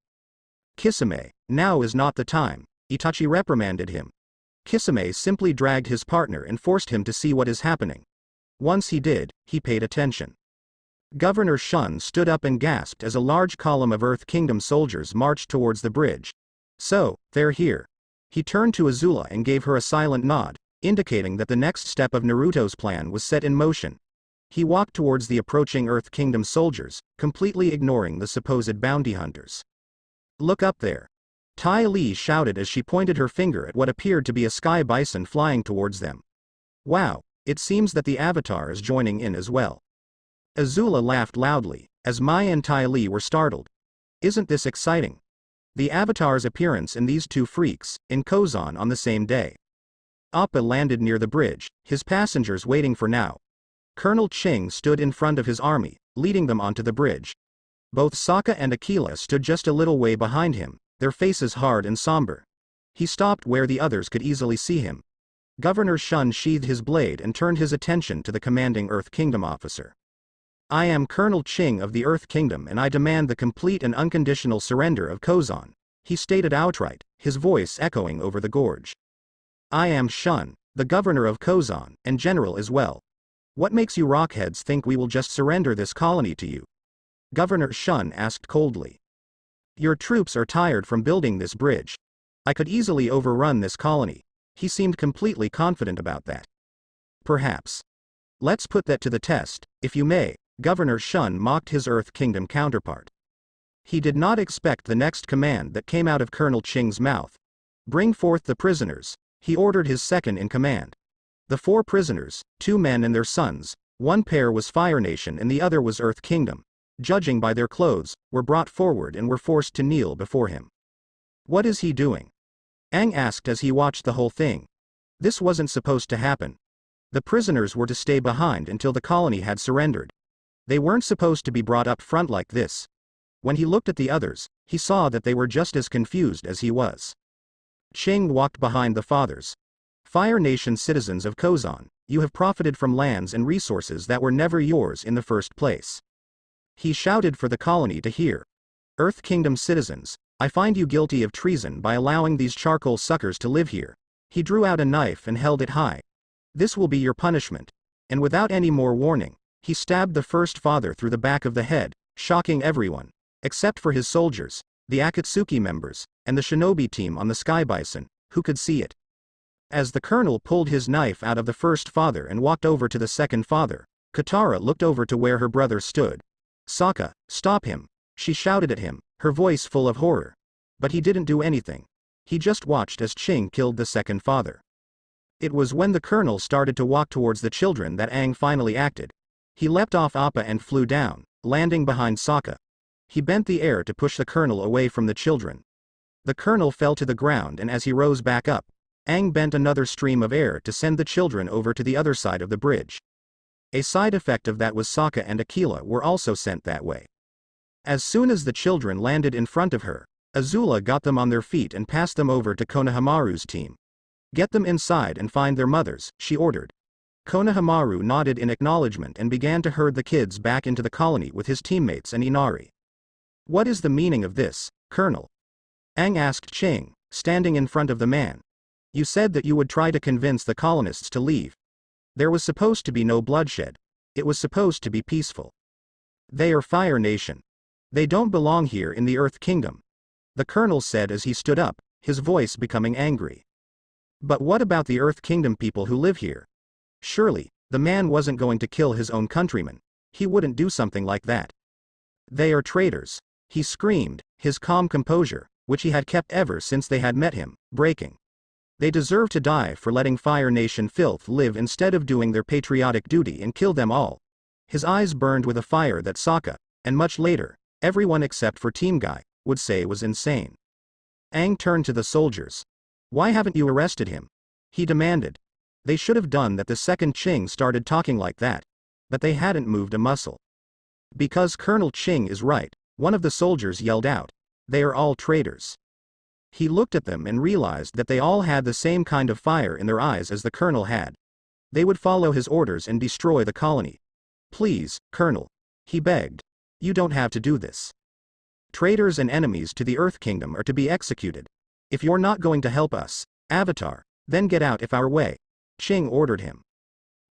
Kisame, now is not the time, Itachi reprimanded him. Kisame simply dragged his partner and forced him to see what is happening. Once he did, he paid attention. Governor Shun stood up and gasped as a large column of Earth Kingdom soldiers marched towards the bridge. So, they're here. He turned to Azula and gave her a silent nod, indicating that the next step of Naruto's plan was set in motion. He walked towards the approaching Earth Kingdom soldiers, completely ignoring the supposed bounty hunters. Look up there. Tai Li shouted as she pointed her finger at what appeared to be a sky bison flying towards them. Wow, it seems that the Avatar is joining in as well. Azula laughed loudly, as Mai and Tai Li were startled. Isn't this exciting? The Avatar's appearance in these two freaks, in Kozan on the same day. Appa landed near the bridge, his passengers waiting for now. Colonel Ching stood in front of his army, leading them onto the bridge. Both Sokka and Aquila stood just a little way behind him, their faces hard and somber. He stopped where the others could easily see him. Governor Shun sheathed his blade and turned his attention to the commanding Earth Kingdom officer. I am Colonel Ching of the Earth Kingdom and I demand the complete and unconditional surrender of Kozan, he stated outright, his voice echoing over the gorge. I am Shun, the governor of Kozan, and general as well. What makes you rockheads think we will just surrender this colony to you? Governor Shun asked coldly. Your troops are tired from building this bridge. I could easily overrun this colony. He seemed completely confident about that. Perhaps. Let's put that to the test, if you may. Governor Shun mocked his Earth Kingdom counterpart. He did not expect the next command that came out of Colonel Ching's mouth. Bring forth the prisoners, he ordered his second-in-command. The 4 prisoners, 2 men and their sons, one pair was Fire Nation and the other was Earth Kingdom, judging by their clothes, were brought forward and were forced to kneel before him. What is he doing? Aang asked as he watched the whole thing. This wasn't supposed to happen. The prisoners were to stay behind until the colony had surrendered. They weren't supposed to be brought up front like this. When he looked at the others, he saw that they were just as confused as he was. Ching walked behind the fathers. Fire Nation citizens of Kozan, you have profited from lands and resources that were never yours in the first place. He shouted for the colony to hear. Earth Kingdom citizens, I find you guilty of treason by allowing these charcoal suckers to live here. He drew out a knife and held it high. This will be your punishment. And without any more warning, he stabbed the first father through the back of the head, shocking everyone, except for his soldiers, the Akatsuki members, and the shinobi team on the Sky Bison, who could see it. As the colonel pulled his knife out of the first father and walked over to the second father, Katara looked over to where her brother stood. Sokka, stop him, she shouted at him, her voice full of horror. But he didn't do anything. He just watched as Ching killed the second father. It was when the colonel started to walk towards the children that Aang finally acted. He leapt off Appa and flew down, landing behind Sokka. He bent the air to push the colonel away from the children. The colonel fell to the ground and as he rose back up, Aang bent another stream of air to send the children over to the other side of the bridge. A side effect of that was Sokka and Aquila were also sent that way. As soon as the children landed in front of her, Azula got them on their feet and passed them over to Konohamaru's team. Get them inside and find their mothers, she ordered. Konohamaru nodded in acknowledgement and began to herd the kids back into the colony with his teammates and Inari. What is the meaning of this, Colonel? Aang asked Ching, standing in front of the man. You said that you would try to convince the colonists to leave. There was supposed to be no bloodshed. It was supposed to be peaceful. They are Fire Nation. They don't belong here in the Earth Kingdom. The colonel said as he stood up, his voice becoming angry. But what about the Earth Kingdom people who live here? Surely, the man wasn't going to kill his own countrymen. He wouldn't do something like that. They are traitors, he screamed, his calm composure, which he had kept ever since they had met him, breaking. They deserve to die for letting Fire Nation filth live instead of doing their patriotic duty and kill them all. His eyes burned with a fire that Sokka, and much later, everyone except for Team Guy, would say was insane. Aang turned to the soldiers. Why haven't you arrested him? He demanded. They should have done that the second Ching started talking like that. But they hadn't moved a muscle. Because Colonel Ching is right, one of the soldiers yelled out. They are all traitors. He looked at them and realized that they all had the same kind of fire in their eyes as the colonel had. They would follow his orders and destroy the colony. Please, Colonel. He begged. You don't have to do this. Traitors and enemies to the Earth Kingdom are to be executed. If you're not going to help us, Avatar, Then get out of our way. Ching ordered him.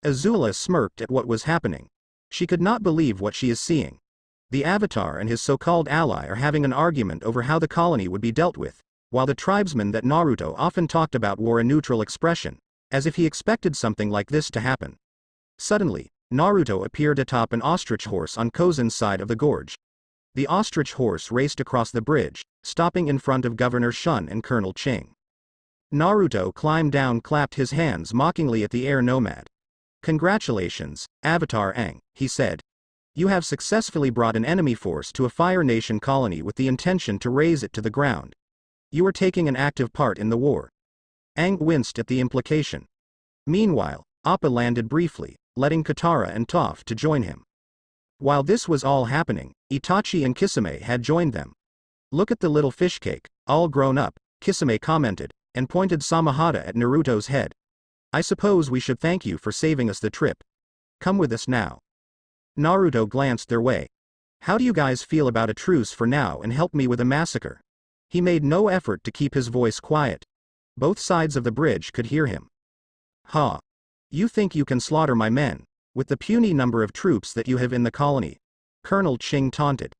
Azula smirked at what was happening. She could not believe what she is seeing. The Avatar and his so-called ally are having an argument over how the colony would be dealt with, while the tribesmen that Naruto often talked about wore a neutral expression, as if he expected something like this to happen. Suddenly, Naruto appeared atop an ostrich horse on Kozen's side of the gorge. The ostrich horse raced across the bridge, stopping in front of Governor Shun and Colonel Ching. Naruto climbed down, clapped his hands mockingly at the air nomad. "Congratulations, Avatar Aang," he said. "You have successfully brought an enemy force to a Fire Nation colony with the intention to raze it to the ground. You are taking an active part in the war." Aang winced at the implication. Meanwhile, Appa landed briefly, letting Katara and Toph to join him. While this was all happening, Itachi and Kisame had joined them. "Look at the little fish cake, all grown up," Kisame commented, and pointed Samahata at Naruto's head. "I suppose we should thank you for saving us the trip. Come with us now." Naruto glanced their way. "How do you guys feel about a truce for now and help me with a massacre?" He made no effort to keep his voice quiet. Both sides of the bridge could hear him. "Ha! You think you can slaughter my men, with the puny number of troops that you have in the colony?" Colonel Ching taunted.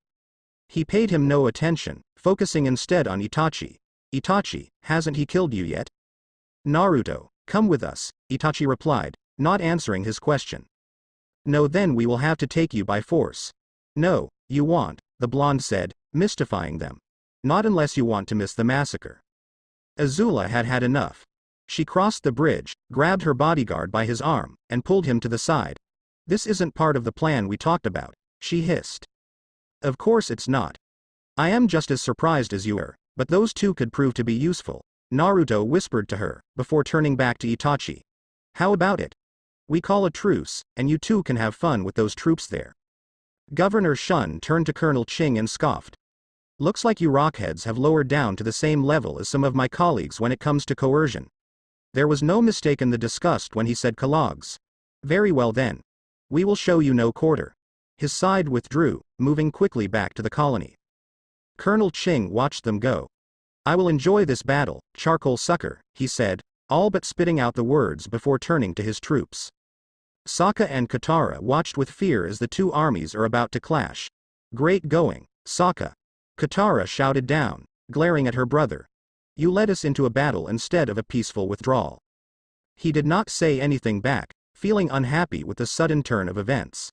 He paid him no attention, focusing instead on Itachi. "Itachi, hasn't he killed you yet?" "Naruto, come with us," Itachi replied, not answering his question. "No, then we will have to take you by force." "No, you won't," the blonde said, mystifying them. "Not unless you want to miss the massacre." Azula had had enough. She crossed the bridge, grabbed her bodyguard by his arm, and pulled him to the side. "This isn't part of the plan we talked about," she hissed. "Of course it's not. I am just as surprised as you are, but those two could prove to be useful," Naruto whispered to her, before turning back to Itachi. "How about it? We call a truce, and you two can have fun with those troops there." Governor Shun turned to Colonel Ching and scoffed. "Looks like you rockheads have lowered down to the same level as some of my colleagues when it comes to coercion." There was no mistaking the disgust when he said "colleagues." "Very well then. We will show you no quarter." His side withdrew, moving quickly back to the colony. Colonel Ching watched them go. "I will enjoy this battle, charcoal sucker," he said, all but spitting out the words before turning to his troops. Sokka and Katara watched with fear as the two armies are about to clash. "Great going, Sokka!" Katara shouted down, glaring at her brother. "You led us into a battle instead of a peaceful withdrawal." He did not say anything back, feeling unhappy with the sudden turn of events.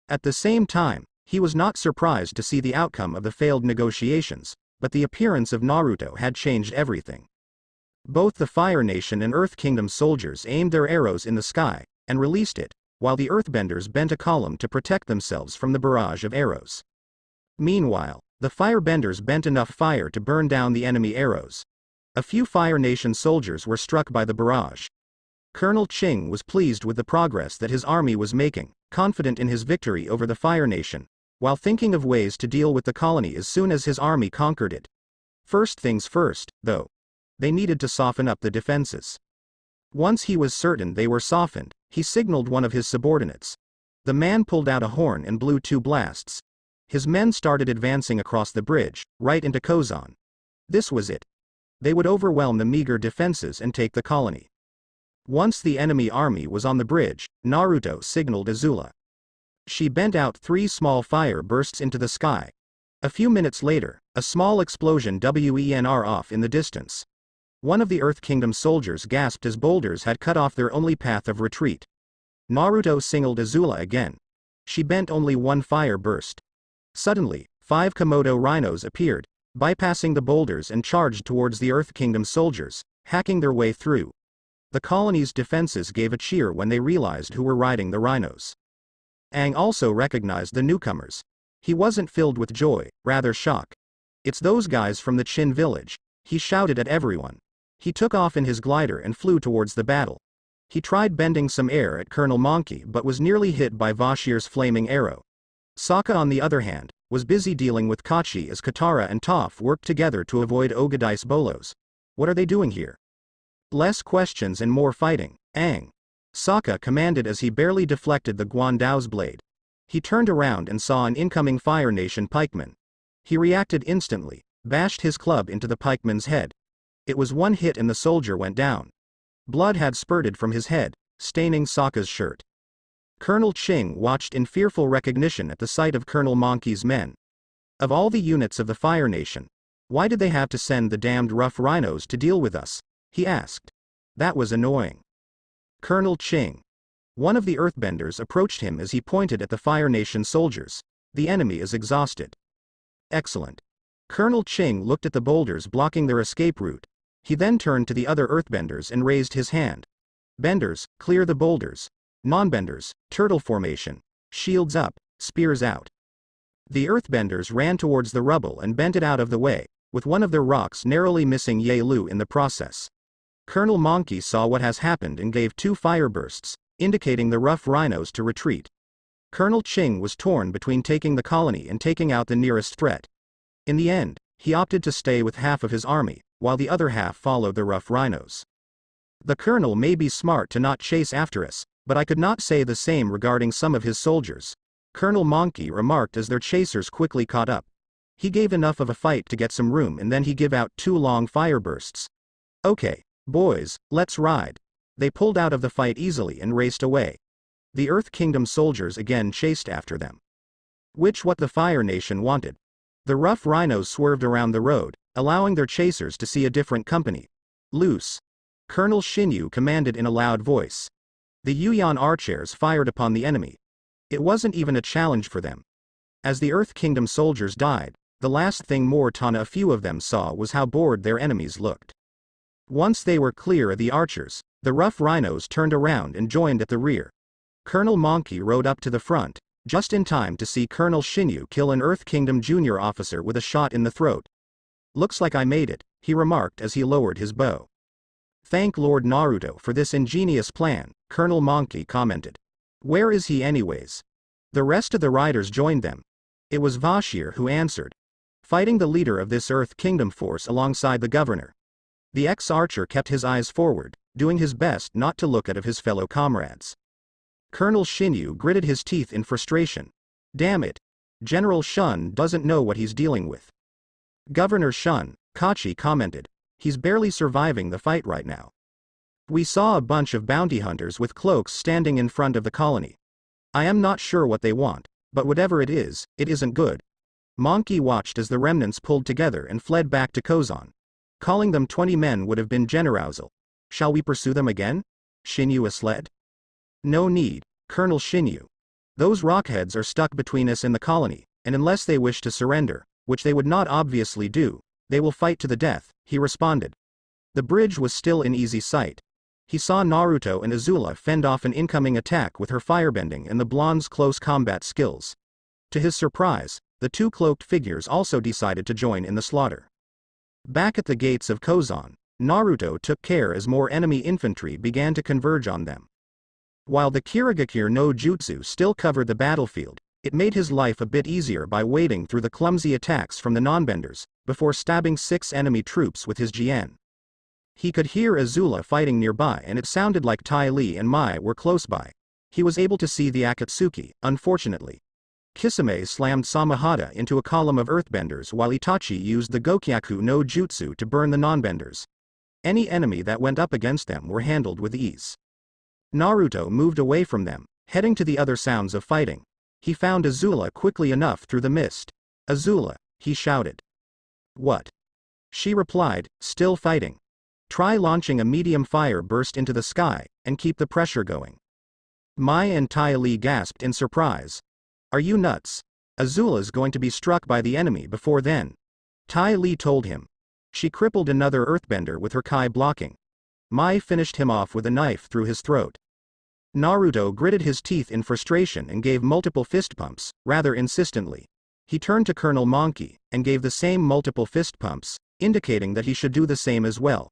At the same time, he was not surprised to see the outcome of the failed negotiations, but the appearance of Naruto had changed everything. Both the Fire Nation and Earth Kingdom soldiers aimed their arrows in the sky, and released it, while the Earthbenders bent a column to protect themselves from the barrage of arrows. Meanwhile, the Firebenders bent enough fire to burn down the enemy arrows. A few Fire Nation soldiers were struck by the barrage. Colonel Ching was pleased with the progress that his army was making, confident in his victory over the Fire Nation, while thinking of ways to deal with the colony as soon as his army conquered it. First things first, though. They needed to soften up the defenses. Once he was certain they were softened, he signaled one of his subordinates. The man pulled out a horn and blew 2 blasts. His men started advancing across the bridge, right into Kozan. This was it. They would overwhelm the meager defenses and take the colony. Once the enemy army was on the bridge, Naruto signaled Azula. She bent out 3 small fire bursts into the sky. A few minutes later, a small explosion went off in the distance. One of the Earth Kingdom soldiers gasped as boulders had cut off their only path of retreat. Naruto signaled Azula again. She bent only 1 fire burst. Suddenly, 5 Komodo rhinos appeared, bypassing the boulders and charged towards the Earth Kingdom soldiers, hacking their way through. The colony's defenses gave a cheer when they realized who were riding the rhinos. Aang also recognized the newcomers. He wasn't filled with joy, rather shock. "It's those guys from the Chin village," he shouted at everyone. He took off in his glider and flew towards the battle. He tried bending some air at Colonel Monkey but was nearly hit by Vashir's flaming arrow. Sokka, on the other hand, was busy dealing with Kachi as Katara and Toph worked together to avoid Ogadi's bolos. "What are they doing here?" "Less questions and more fighting, Aang," Sokka commanded as he barely deflected the Guandao's blade. He turned around and saw an incoming Fire Nation pikeman. He reacted instantly, bashed his club into the pikeman's head. It was 1 hit and the soldier went down. Blood had spurted from his head, staining Sokka's shirt. Colonel Ching watched in fearful recognition at the sight of Colonel Monkey's men. Of all the units of the Fire Nation, why did they have to send the damned rough rhinos to deal with us? He asked. That was annoying. Colonel Ching. One of the earthbenders approached him as he pointed at the Fire Nation soldiers. The enemy is exhausted. Excellent. Colonel Ching looked at the boulders blocking their escape route. He then turned to the other earthbenders and raised his hand. Benders, clear the boulders. Non-benders, turtle formation. Shields up, spears out. The earthbenders ran towards the rubble and bent it out of the way, with one of their rocks narrowly missing Ye Lu in the process. Colonel Monkey saw what has happened and gave 2 fire bursts, indicating the rough rhinos to retreat. Colonel Ching was torn between taking the colony and taking out the nearest threat. In the end, he opted to stay with half of his army, while the other half followed the rough rhinos. The colonel may be smart to not chase after us, but I could not say the same regarding some of his soldiers, Colonel Monkey remarked as their chasers quickly caught up. He gave enough of a fight to get some room and then he gave out 2 long fire bursts. Okay, boys, let's ride. They pulled out of the fight easily and raced away. The Earth Kingdom soldiers again chased after them. What the Fire Nation wanted. The rough rhinos swerved around the road, allowing their chasers to see a different company. Loose. Colonel Shinyu commanded in a loud voice. The Yuyan archers fired upon the enemy. It wasn't even a challenge for them. As the Earth Kingdom soldiers died, the last thing more than a few of them saw was how bored their enemies looked. Once they were clear of the archers, the rough rhinos turned around and joined at the rear. Colonel Monkey rode up to the front, just in time to see Colonel Shinyu kill an Earth Kingdom junior officer with a shot in the throat. Looks like I made it, he remarked as he lowered his bow. Thank Lord Naruto for this ingenious plan, Colonel Monkey commented. Where is he anyways? The rest of the riders joined them. It was Vashir who answered. Fighting the leader of this Earth Kingdom force alongside the governor. The ex-archer kept his eyes forward, doing his best not to look at his fellow comrades. Colonel Shinyu gritted his teeth in frustration. Damn it. General Shun doesn't know what he's dealing with. Governor Shun, Kachi commented. He's barely surviving the fight right now. We saw a bunch of bounty hunters with cloaks standing in front of the colony. I am not sure what they want, but whatever it isn't good. Monkey watched as the remnants pulled together and fled back to Kozan. Calling them 20 men would have been generousal. Shall we pursue them again? Shinyu asled. No need, Colonel Shinyu. Those rockheads are stuck between us and the colony, and unless they wish to surrender, which they would not obviously do, they will fight to the death, he responded. The bridge was still in easy sight. He saw Naruto and Azula fend off an incoming attack with her firebending and the blonde's close combat skills. To his surprise, the 2 cloaked figures also decided to join in the slaughter. Back at the gates of Kozan, Naruto took care as more enemy infantry began to converge on them. While the Kirigakure no Jutsu still covered the battlefield, it made his life a bit easier by wading through the clumsy attacks from the non-benders, before stabbing 6 enemy troops with his Jien. He could hear Azula fighting nearby and it sounded like Tai Li and Mai were close by. He was able to see the Akatsuki, unfortunately. Kisame slammed Samahada into a column of earthbenders while Itachi used the Gokyaku no Jutsu to burn the non-benders. Any enemy that went up against them were handled with ease. Naruto moved away from them, heading to the other sounds of fighting. He found Azula quickly enough through the mist. Azula, he shouted. What? She replied, still fighting. Try launching a medium fire burst into the sky, and keep the pressure going. Mai and Tai Li gasped in surprise. Are you nuts? Azula's going to be struck by the enemy before then. Tai Li told him. She crippled another earthbender with her Kai blocking. Mai finished him off with a knife through his throat. Naruto gritted his teeth in frustration and gave multiple fist pumps, rather insistently. He turned to Colonel Monkey, and gave the same multiple fist pumps, indicating that he should do the same as well.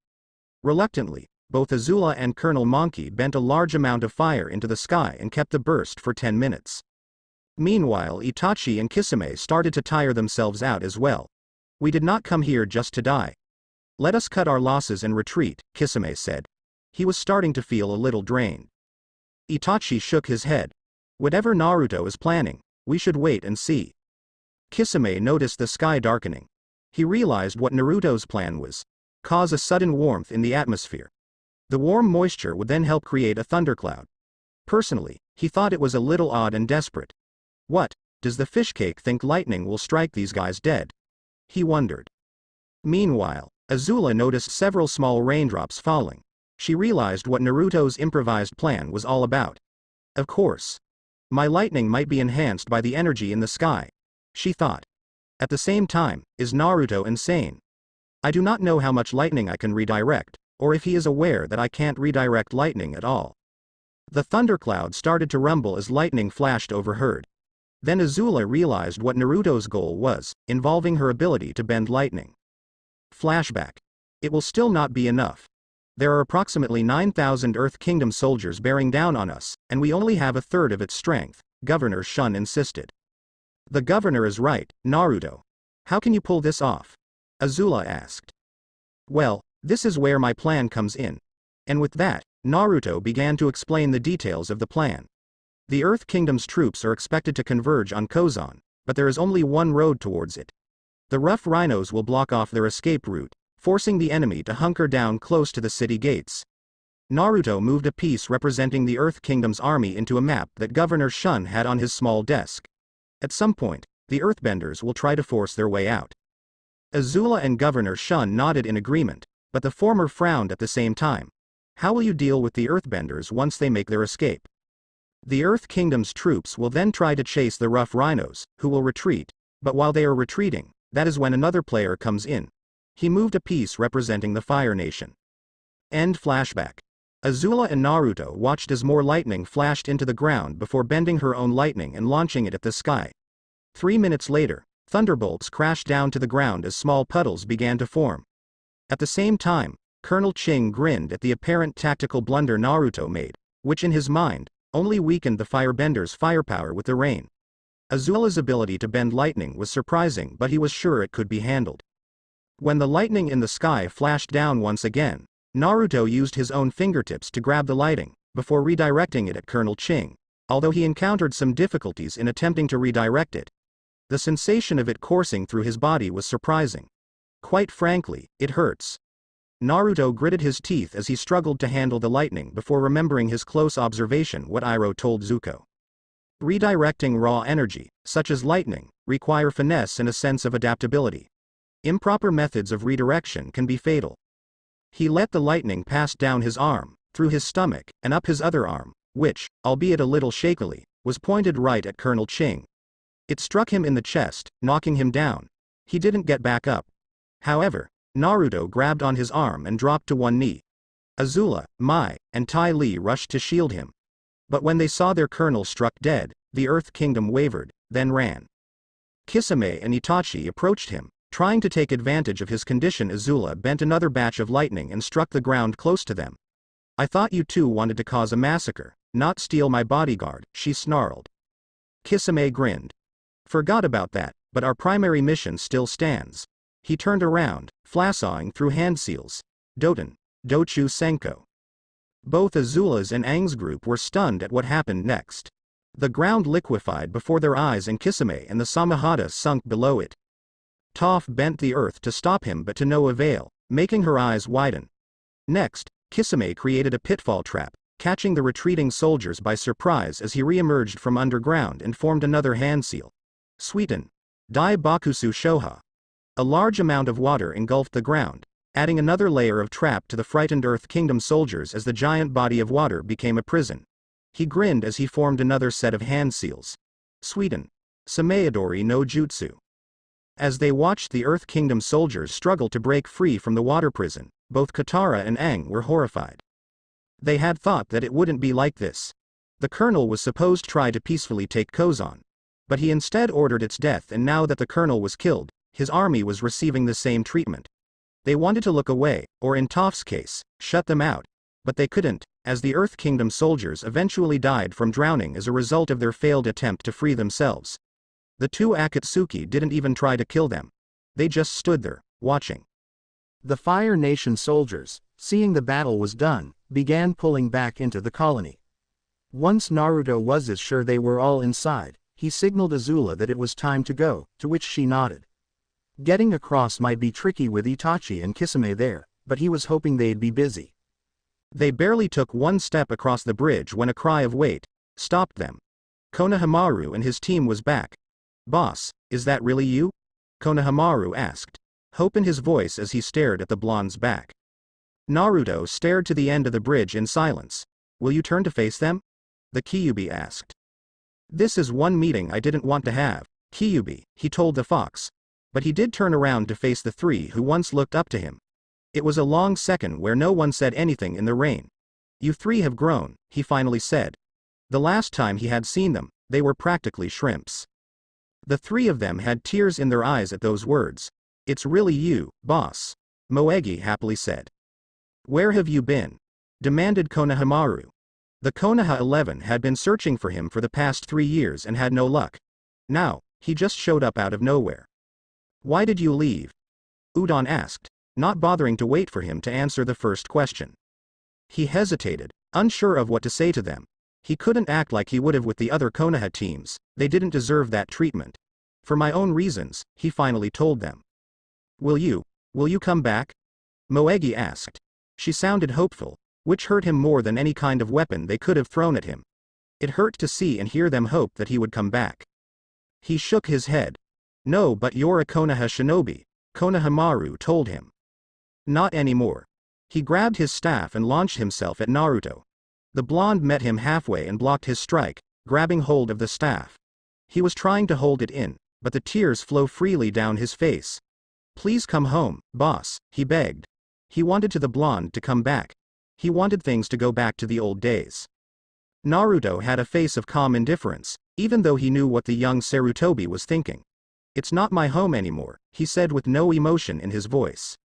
Reluctantly, both Azula and Colonel Monkey bent a large amount of fire into the sky and kept the burst for 10 minutes. Meanwhile, Itachi and Kisame started to tire themselves out as well. We did not come here just to die. Let us cut our losses and retreat, Kisame said. He was starting to feel a little drained. Itachi shook his head. Whatever Naruto is planning, we should wait and see. Kisame noticed the sky darkening. He realized what Naruto's plan was. Cause a sudden warmth in the atmosphere. The warm moisture would then help create a thundercloud. Personally, he thought it was a little odd and desperate. What, does the fish cake think lightning will strike these guys dead? He wondered. Meanwhile, Azula noticed several small raindrops falling. She realized what Naruto's improvised plan was all about. Of course. My lightning might be enhanced by the energy in the sky, she thought. At the same time, is Naruto insane? I do not know how much lightning I can redirect, or if he is aware that I can't redirect lightning at all. The thundercloud started to rumble as lightning flashed overhead. Then Azula realized what Naruto's goal was, involving her ability to bend lightning. Flashback. It will still not be enough. There are approximately 9,000 Earth Kingdom soldiers bearing down on us, and we only have a third of its strength, Governor Shun insisted. The governor is right, Naruto. How can you pull this off? Azula asked. Well, this is where my plan comes in. And with that, Naruto began to explain the details of the plan. The Earth Kingdom's troops are expected to converge on Kozan, but there is only one road towards it. The rough rhinos will block off their escape route, forcing the enemy to hunker down close to the city gates. Naruto moved a piece representing the Earth Kingdom's army into a map that Governor Shun had on his small desk. At some point, the Earthbenders will try to force their way out. Azula and Governor Shun nodded in agreement, but the former frowned at the same time. How will you deal with the Earthbenders once they make their escape? The Earth Kingdom's troops will then try to chase the rough rhinos, who will retreat, but while they are retreating, that is when another player comes in. He moved a piece representing the Fire Nation. End flashback. Azula and Naruto watched as more lightning flashed into the ground before bending her own lightning and launching it at the sky. 3 minutes later, thunderbolts crashed down to the ground as small puddles began to form. At the same time, Colonel Ching grinned at the apparent tactical blunder Naruto made, which in his mind, only weakened the firebenders' firepower with the rain. Azula's ability to bend lightning was surprising, but he was sure it could be handled. When the lightning in the sky flashed down once again, Naruto used his own fingertips to grab the lightning, before redirecting it at Colonel Ching, although he encountered some difficulties in attempting to redirect it. The sensation of it coursing through his body was surprising. Quite frankly, it hurts. Naruto gritted his teeth as he struggled to handle the lightning before remembering his close observation what Iroh told Zuko. Redirecting raw energy, such as lightning, require finesse and a sense of adaptability. Improper methods of redirection can be fatal. He let the lightning pass down his arm, through his stomach, and up his other arm, which, albeit a little shakily, was pointed right at Colonel Ching. It struck him in the chest, knocking him down. He didn't get back up. However, Naruto grabbed on his arm and dropped to one knee. Azula, Mai, and Tai Li rushed to shield him. But when they saw their colonel struck dead, the Earth Kingdom wavered, then ran. Kisame and Itachi approached him, trying to take advantage of his condition. Azula bent another batch of lightning and struck the ground close to them. I thought you two wanted to cause a massacre, not steal my bodyguard, she snarled. Kisame grinned. Forgot about that, but our primary mission still stands. He turned around, flassawing through hand seals. Doten, Dochu Senko. Both Azula's and Aang's group were stunned at what happened next. The ground liquefied before their eyes and Kisame and the Samahata sunk below it. Toph bent the earth to stop him but to no avail, making her eyes widen. Next, Kisame created a pitfall trap, catching the retreating soldiers by surprise as he re-emerged from underground and formed another hand seal. Sweeten. Dai Bakusu Shoha. A large amount of water engulfed the ground, adding another layer of trap to the frightened Earth Kingdom soldiers as the giant body of water became a prison. He grinned as he formed another set of hand seals. Sweeten. Sameadori no Jutsu. As they watched the Earth Kingdom soldiers struggle to break free from the water prison, both Katara and Aang were horrified. They had thought that it wouldn't be like this. The colonel was supposed to try to peacefully take Kozan. But he instead ordered its death, and now that the colonel was killed, his army was receiving the same treatment. They wanted to look away, or in Toph's case, shut them out. But they couldn't, as the Earth Kingdom soldiers eventually died from drowning as a result of their failed attempt to free themselves. The two Akatsuki didn't even try to kill them. They just stood there, watching. The Fire Nation soldiers, seeing the battle was done, began pulling back into the colony. Once Naruto was as sure they were all inside, he signaled Azula that it was time to go, to which she nodded. Getting across might be tricky with Itachi and Kisame there, but he was hoping they'd be busy. They barely took one step across the bridge when a cry of "Wait!" stopped them. Konohamaru and his team was back. "Boss, is that really you?" Konohamaru asked, hope in his voice as he stared at the blonde's back. Naruto stared to the end of the bridge in silence. "Will you turn to face them?" the Kyuubi asked. "This is one meeting I didn't want to have, Kyuubi," he told the fox. But he did turn around to face the three who once looked up to him. It was a long second where no one said anything in the rain. "You three have grown," he finally said. The last time he had seen them, they were practically shrimps. The three of them had tears in their eyes at those words. "It's really you, boss," Moegi happily said. "Where have you been?" demanded Konohamaru. The Konoha 11 had been searching for him for the past 3 years and had no luck. Now, he just showed up out of nowhere. "Why did you leave?" Udon asked, not bothering to wait for him to answer the first question. He hesitated, unsure of what to say to them. He couldn't act like he would have with the other Konoha teams, they didn't deserve that treatment. "For my own reasons," he finally told them. Will you come back?" Moegi asked. She sounded hopeful, which hurt him more than any kind of weapon they could have thrown at him. It hurt to see and hear them hope that he would come back. He shook his head. "No, but you're a Konoha shinobi," Konohamaru told him. "Not anymore." He grabbed his staff and launched himself at Naruto. The blonde met him halfway and blocked his strike, grabbing hold of the staff. He was trying to hold it in, but the tears flow freely down his face. "Please come home, boss," he begged. He wanted the blonde to come back. He wanted things to go back to the old days. Naruto had a face of calm indifference, even though he knew what the young Sarutobi was thinking. "It's not my home anymore," he said with no emotion in his voice.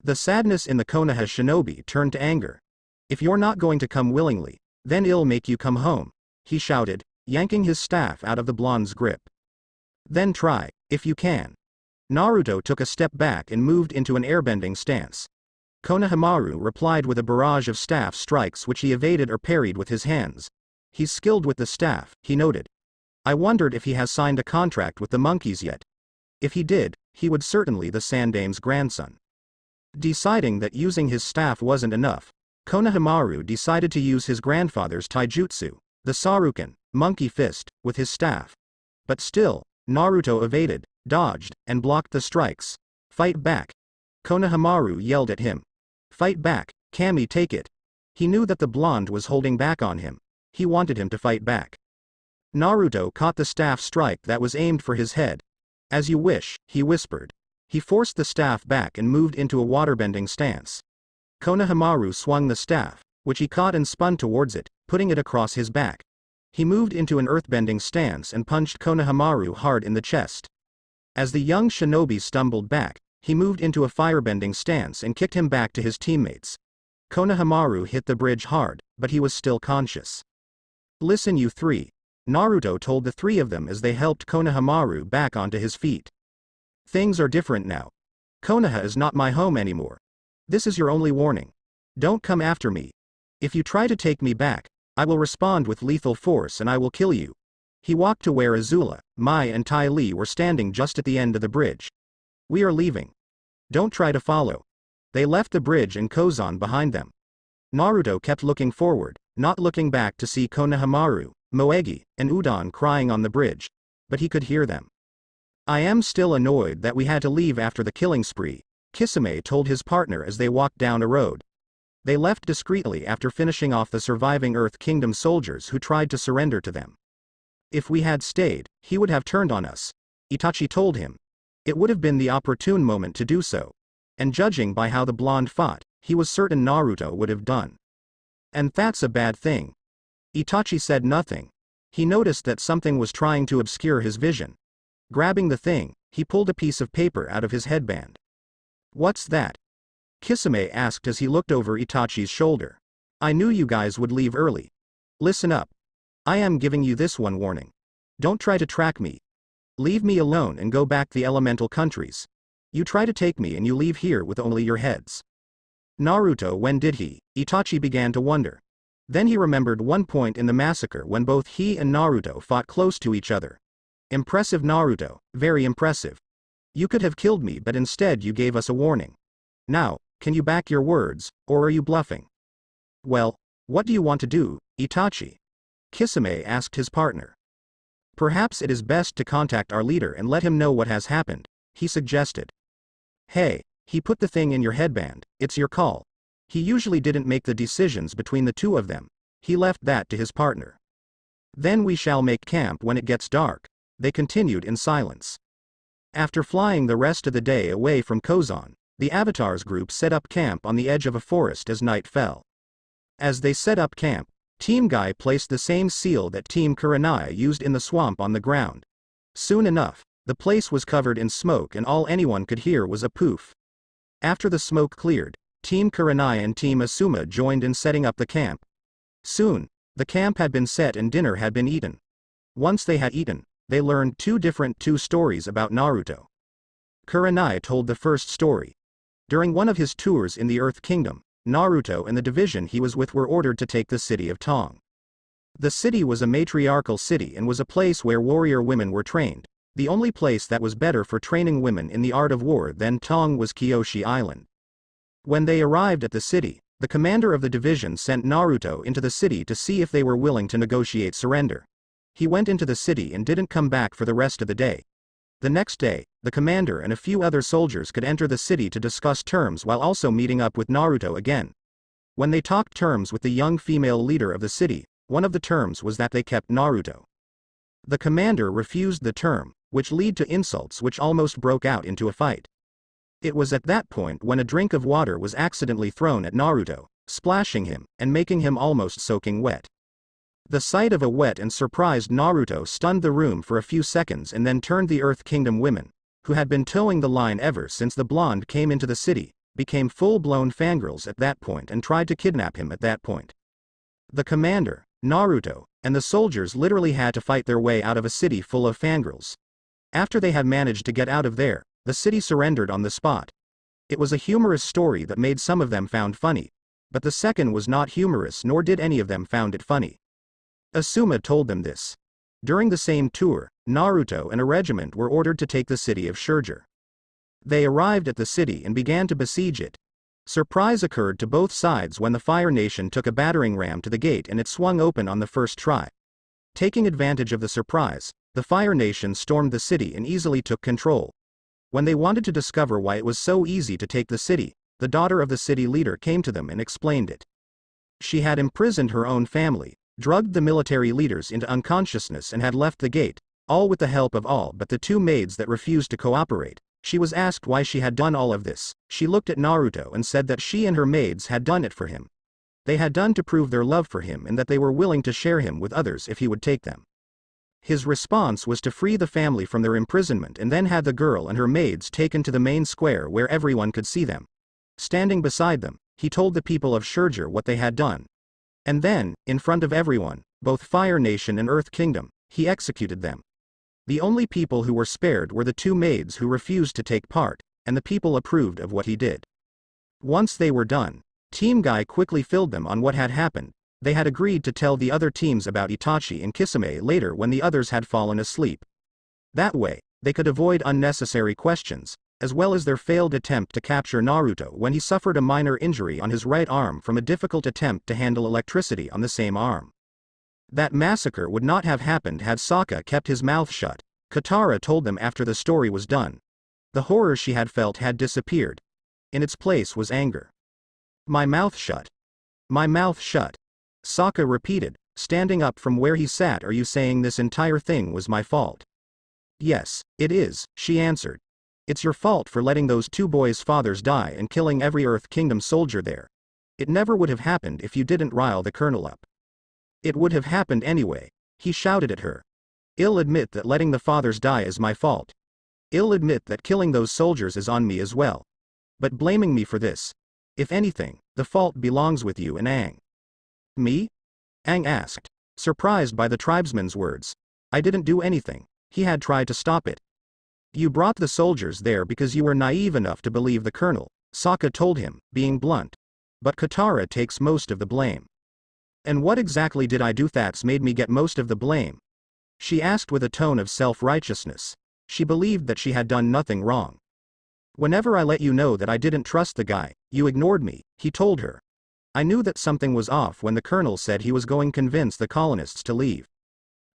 The sadness in the Konoha shinobi turned to anger. "If you're not going to come willingly, then I'll make you come home," he shouted, yanking his staff out of the blonde's grip. "Then try, if you can." Naruto took a step back and moved into an airbending stance. Konohamaru replied with a barrage of staff strikes which he evaded or parried with his hands. "He's skilled with the staff," he noted. "I wondered if he has signed a contract with the monkeys yet. If he did, he would certainly be the Sandame's grandson." Deciding that using his staff wasn't enough, Konohamaru decided to use his grandfather's taijutsu, the Saruken, monkey fist, with his staff. But still, Naruto evaded, dodged, and blocked the strikes. "Fight back!" Konohamaru yelled at him. "Fight back, Kami, take it." He knew that the blonde was holding back on him. He wanted him to fight back. Naruto caught the staff strike that was aimed for his head. "As you wish," he whispered. He forced the staff back and moved into a waterbending stance. Konohamaru swung the staff, which he caught and spun towards it, putting it across his back. He moved into an earthbending stance and punched Konohamaru hard in the chest. As the young shinobi stumbled back, he moved into a firebending stance and kicked him back to his teammates. Konohamaru hit the bridge hard, but he was still conscious. "Listen, you three," Naruto told the three of them as they helped Konohamaru back onto his feet. "Things are different now. Konoha is not my home anymore. This is your only warning. Don't come after me. If you try to take me back, I will respond with lethal force and I will kill you." He walked to where Azula, Mai and Tai Li were standing just at the end of the bridge. "We are leaving. Don't try to follow." They left the bridge and Kozan behind them. Naruto kept looking forward, not looking back to see Konohamaru, Moegi, and Udon crying on the bridge. But he could hear them. "I am still annoyed that we had to leave after the killing spree," Kisame told his partner as they walked down a road. They left discreetly after finishing off the surviving Earth Kingdom soldiers who tried to surrender to them. "If we had stayed, he would have turned on us," Itachi told him. It would have been the opportune moment to do so. And judging by how the blonde fought, he was certain Naruto would have done. "And that's a bad thing." Itachi said nothing. He noticed that something was trying to obscure his vision. Grabbing the thing, he pulled a piece of paper out of his headband. "What's that?" Kisame asked as he looked over Itachi's shoulder. "I knew you guys would leave early. Listen up. I am giving you this one warning. Don't try to track me. Leave me alone and go back the elemental countries. You try to take me and you leave here with only your heads." Naruto, when did he? Itachi began to wonder. Then he remembered one point in the massacre when both he and Naruto fought close to each other. "Impressive, Naruto, very impressive. You could have killed me, but instead you gave us a warning. Now, can you back your words, or are you bluffing?" Well, what do you want to do, Itachi? Kisame asked his partner. Perhaps it is best to contact our leader and let him know what has happened, he suggested. Hey, he put the thing in your headband, it's your call. He usually didn't make the decisions between the two of them, he left that to his partner. Then we shall make camp when it gets dark, they continued in silence. After flying the rest of the day away from Kozan, the Avatars group set up camp on the edge of a forest as night fell. As they set up camp, Team Guy placed the same seal that Team Kurenai used in the swamp on the ground. Soon enough, the place was covered in smoke and all anyone could hear was a poof. After the smoke cleared, Team Kurenai and Team Asuma joined in setting up the camp. Soon, the camp had been set and dinner had been eaten. Once they had eaten, they learned two stories about Naruto. Kurenai told the first story. During one of his tours in the Earth Kingdom, Naruto and the division he was with were ordered to take the city of Tong. The city was a matriarchal city and was a place where warrior women were trained. The only place that was better for training women in the art of war than Tong was Kyoshi Island. When they arrived at the city, the commander of the division sent Naruto into the city to see if they were willing to negotiate surrender. He went into the city and didn't come back for the rest of the day. The next day, the commander and a few other soldiers could enter the city to discuss terms while also meeting up with Naruto again. When they talked terms with the young female leader of the city, one of the terms was that they kept Naruto. The commander refused the term, which led to insults which almost broke out into a fight. It was at that point when a drink of water was accidentally thrown at Naruto, splashing him, and making him almost soaking wet. The sight of a wet and surprised Naruto stunned the room for a few seconds and then turned the Earth Kingdom women, who had been towing the line ever since the blonde came into the city, became full-blown fangirls at that point and tried to kidnap him at that point. The commander, Naruto, and the soldiers literally had to fight their way out of a city full of fangirls. After they had managed to get out of there, the city surrendered on the spot. It was a humorous story that made some of them found funny, but the second was not humorous nor did any of them found it funny. Asuma told them this. During the same tour, Naruto and a regiment were ordered to take the city of Shurjur. They arrived at the city and began to besiege it. Surprise occurred to both sides when the Fire Nation took a battering ram to the gate and it swung open on the first try. Taking advantage of the surprise, the Fire Nation stormed the city and easily took control. When they wanted to discover why it was so easy to take the city, the daughter of the city leader came to them and explained it. She had imprisoned her own family, drugged the military leaders into unconsciousness and had left the gate, all with the help of all but the two maids that refused to cooperate. She was asked why she had done all of this. She looked at Naruto and said that she and her maids had done it for him. They had done to prove their love for him and that they were willing to share him with others if he would take them. His response was to free the family from their imprisonment and then had the girl and her maids taken to the main square where everyone could see them. Standing beside them, he told the people of Shurjur what they had done. And then, in front of everyone, both Fire Nation and Earth Kingdom, he executed them. The only people who were spared were the two maids who refused to take part, and the people approved of what he did. Once they were done, Team Guy quickly filled them on what had happened. They had agreed to tell the other teams about Itachi and Kisame later when the others had fallen asleep. That way, they could avoid unnecessary questions, as well as their failed attempt to capture Naruto when he suffered a minor injury on his right arm from a difficult attempt to handle electricity on the same arm. That massacre would not have happened had Sokka kept his mouth shut, Katara told them after the story was done. The horror she had felt had disappeared. In its place was anger. My mouth shut. My mouth shut. Sokka repeated, standing up from where he sat. Are you saying this entire thing was my fault? Yes, it is, she answered. It's your fault for letting those two boys' fathers die and killing every Earth Kingdom soldier there. It never would have happened if you didn't rile the colonel up. It would have happened anyway, he shouted at her. I'll admit that letting the fathers die is my fault. I'll admit that killing those soldiers is on me as well. But blaming me for this, if anything, the fault belongs with you and Aang. Me? Aang asked, surprised by the tribesman's words. I didn't do anything, he had tried to stop it. You brought the soldiers there because you were naive enough to believe the colonel, Sokka told him, being blunt. But Katara takes most of the blame. And what exactly did I do that's made me get most of the blame? She asked with a tone of self-righteousness. She believed that she had done nothing wrong. Whenever I let you know that I didn't trust the guy, you ignored me, he told her. I knew that something was off when the colonel said he was going to convince the colonists to leave.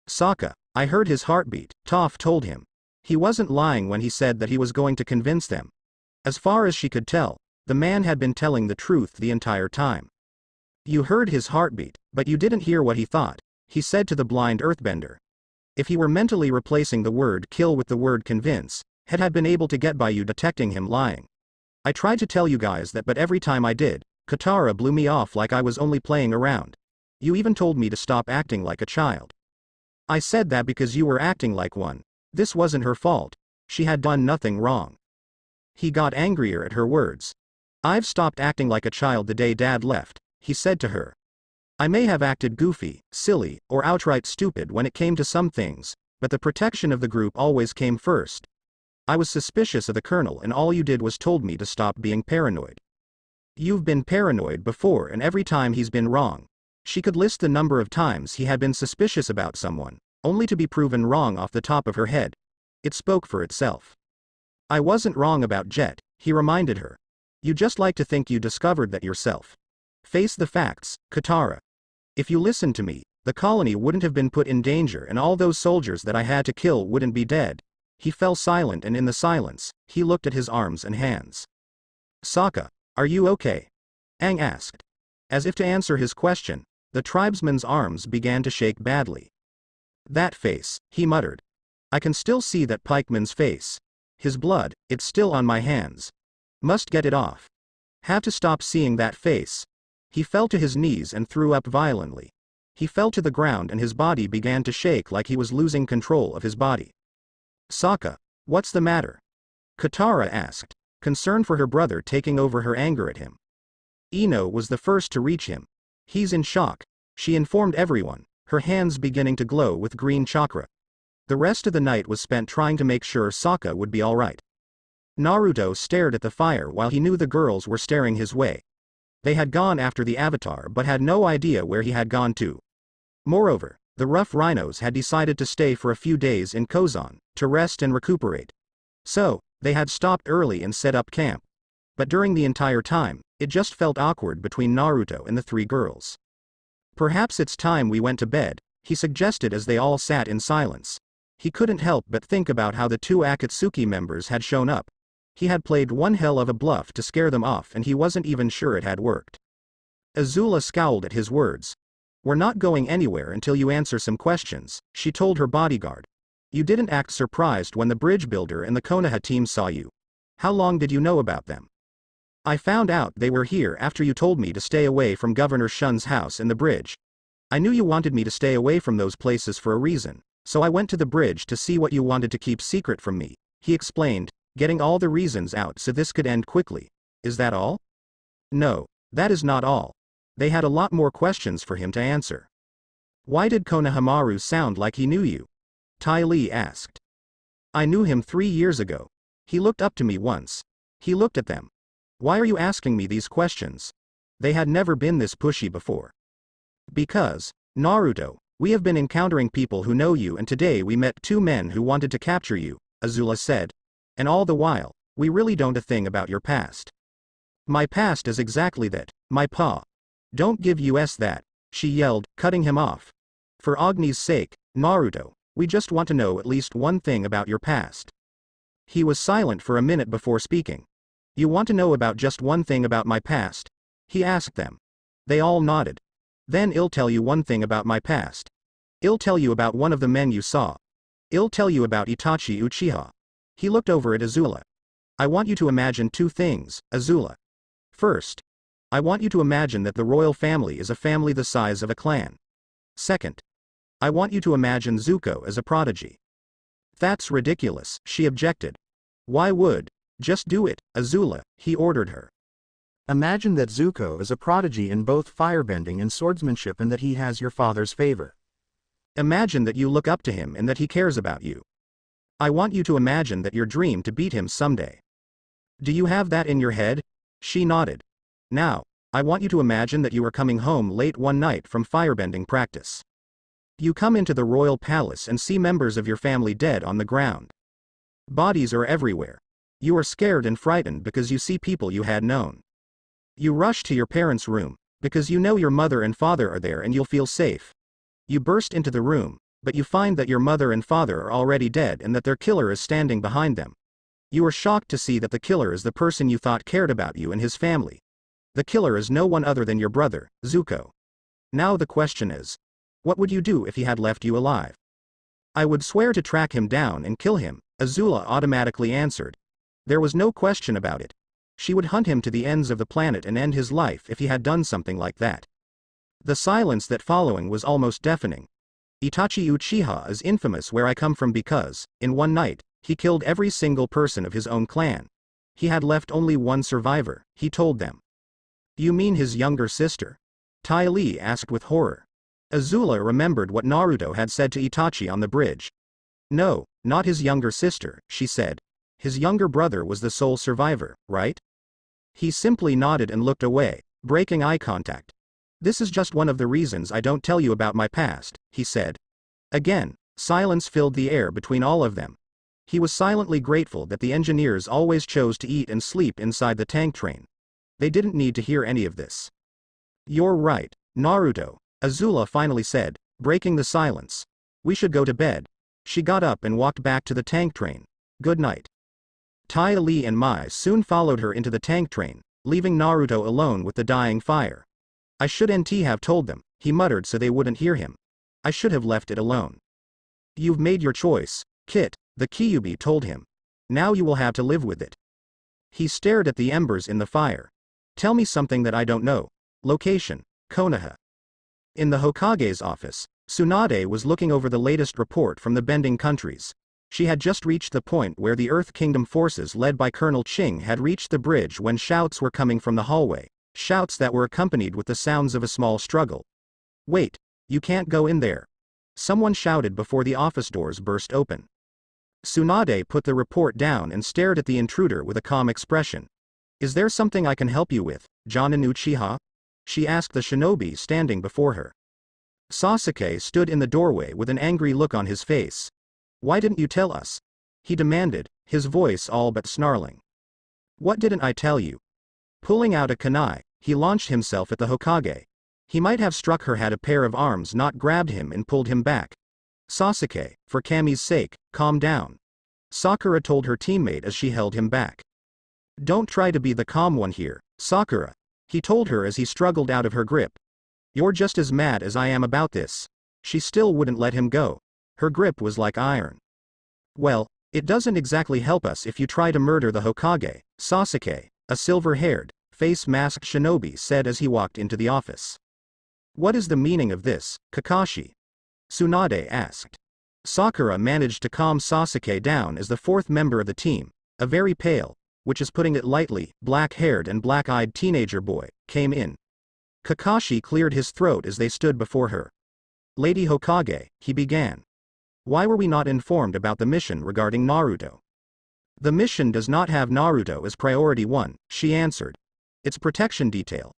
Sokka, I heard his heartbeat, Toph told him. He wasn't lying when he said that he was going to convince them. As far as she could tell, the man had been telling the truth the entire time. You heard his heartbeat, but you didn't hear what he thought, he said to the blind earthbender. If he were mentally replacing the word kill with the word convince, had been able to get by you detecting him lying. I tried to tell you guys that, but every time I did, Katara blew me off like I was only playing around. You even told me to stop acting like a child. I said that because you were acting like one. This wasn't her fault. She had done nothing wrong. He got angrier at her words. I've stopped acting like a child the day Dad left, he said to her. I may have acted goofy, silly, or outright stupid when it came to some things, but the protection of the group always came first. I was suspicious of the colonel and all you did was told me to stop being paranoid. You've been paranoid before and every time he's been wrong. She could list the number of times he had been suspicious about someone, only to be proven wrong off the top of her head. It spoke for itself. I wasn't wrong about Jet, he reminded her. You just like to think you discovered that yourself. Face the facts, Katara. If you listened to me, the colony wouldn't have been put in danger and all those soldiers that I had to kill wouldn't be dead. He fell silent and in the silence, he looked at his arms and hands. Sokka, are you okay? Aang asked. As if to answer his question, the tribesman's arms began to shake badly. That face, he muttered. I can still see that pikeman's face. His blood, it's still on my hands. Must get it off. Have to stop seeing that face. He fell to his knees and threw up violently. He fell to the ground and his body began to shake like he was losing control of his body. Sokka, what's the matter? Katara asked, concerned for her brother taking over her anger at him. Ino was the first to reach him. He's in shock, she informed everyone, her hands beginning to glow with green chakra. The rest of the night was spent trying to make sure Sokka would be alright. Naruto stared at the fire while he knew the girls were staring his way. They had gone after the Avatar but had no idea where he had gone to. Moreover, the rough rhinos had decided to stay for a few days in Kozan, to rest and recuperate. So, they had stopped early and set up camp. But during the entire time, it just felt awkward between Naruto and the three girls. Perhaps it's time we went to bed, he suggested as they all sat in silence. He couldn't help but think about how the two Akatsuki members had shown up. He had played one hell of a bluff to scare them off and he wasn't even sure it had worked. Azula scowled at his words. We're not going anywhere until you answer some questions, she told her bodyguard. You didn't act surprised when the bridge builder and the Konoha team saw you. How long did you know about them? I found out they were here after you told me to stay away from Governor Shun's house and the bridge. I knew you wanted me to stay away from those places for a reason, so I went to the bridge to see what you wanted to keep secret from me, he explained, getting all the reasons out so this could end quickly. Is that all? No, that is not all. They had a lot more questions for him to answer. Why did Konohamaru sound like he knew you? Ty Lee asked. I knew him 3 years ago. He looked up to me once. He looked at them. Why are you asking me these questions? They had never been this pushy before. Because, Naruto, we have been encountering people who know you and today we met 2 men who wanted to capture you, Azula said. And all the while, we really don't know a thing about your past. My past is exactly that, my pa. Don't give us that, she yelled, cutting him off. For Agni's sake, Naruto, we just want to know at least one thing about your past. He was silent for a minute before speaking. You want to know about just one thing about my past? He asked them. They all nodded. Then I'll tell you one thing about my past. I'll tell you about one of the men you saw. I'll tell you about Itachi Uchiha. He looked over at Azula. I want you to imagine 2 things, Azula. First, I want you to imagine that the royal family is a family the size of a clan. Second, I want you to imagine Zuko as a prodigy. That's ridiculous, she objected. Why would? Just do it, Azula, he ordered her. Imagine that Zuko is a prodigy in both firebending and swordsmanship and that he has your father's favor. Imagine that you look up to him and that he cares about you. I want you to imagine that your dream to beat him someday. Do you have that in your head? She nodded. Now, I want you to imagine that you are coming home late one night from firebending practice. You come into the royal palace and see members of your family dead on the ground. Bodies are everywhere. You are scared and frightened because you see people you had known. You rush to your parents' room, Because you know your mother and father are there and you'll feel safe. You burst into the room, but you find that your mother and father are already dead and that their killer is standing behind them. You are shocked to see that the killer is the person you thought cared about you and his family. The killer is no one other than your brother, Zuko. Now the question is, what would you do if he had left you alive? I would swear to track him down and kill him, Azula automatically answered. There was no question about it. She would hunt him to the ends of the planet and end his life if he had done something like that. The silence that following was almost deafening. Itachi Uchiha is infamous where I come from because, in one night, he killed every single person of his own clan. He had left only one survivor, he told them. You mean his younger sister? Ty Lee asked with horror. Azula remembered what Naruto had said to Itachi on the bridge. No, not his younger sister, she said. His younger brother was the sole survivor, right? He simply nodded and looked away, breaking eye contact. This is just one of the reasons I don't tell you about my past, he said. Again, silence filled the air between all of them. He was silently grateful that the engineers always chose to eat and sleep inside the tank train. They didn't need to hear any of this. You're right, Naruto, Azula finally said, breaking the silence. We should go to bed. She got up and walked back to the tank train. Good night. Tai Li and Mai soon followed her into the tank train, leaving Naruto alone with the dying fire. I shouldn't have told them, he muttered so they wouldn't hear him. I should have left it alone. You've made your choice, Kit, the Kyuubi told him. Now you will have to live with it. He stared at the embers in the fire. Tell me something that I don't know. Location, Konoha. In the Hokage's office, Tsunade was looking over the latest report from the bending countries. She had just reached the point where the Earth Kingdom forces led by Colonel Ching had reached the bridge when shouts were coming from the hallway, shouts that were accompanied with the sounds of a small struggle. Wait, you can't go in there. Someone shouted before the office doors burst open. Tsunade put the report down and stared at the intruder with a calm expression. Is there something I can help you with, Jonin Uchiha? She asked the shinobi standing before her. Sasuke stood in the doorway with an angry look on his face. Why didn't you tell us? He demanded, his voice all but snarling. What didn't I tell you? Pulling out a kunai, he launched himself at the Hokage. He might have struck her had a pair of arms not grabbed him and pulled him back. Sasuke, for Kami's sake, calm down. Sakura told her teammate as she held him back. Don't try to be the calm one here, Sakura, he told her as he struggled out of her grip. You're just as mad as I am about this. She still wouldn't let him go. Her grip was like iron. Well, it doesn't exactly help us if you try to murder the Hokage, Sasuke, a silver-haired, face-masked shinobi said as he walked into the office. What is the meaning of this, Kakashi? Tsunade asked. Sakura managed to calm Sasuke down as the fourth member of the team, a very pale, which is putting it lightly, black-haired and black-eyed teenager boy, came in. Kakashi cleared his throat as they stood before her. Lady Hokage, he began. Why were we not informed about the mission regarding Naruto? The mission does not have Naruto as priority 1, she answered. It's protection detail.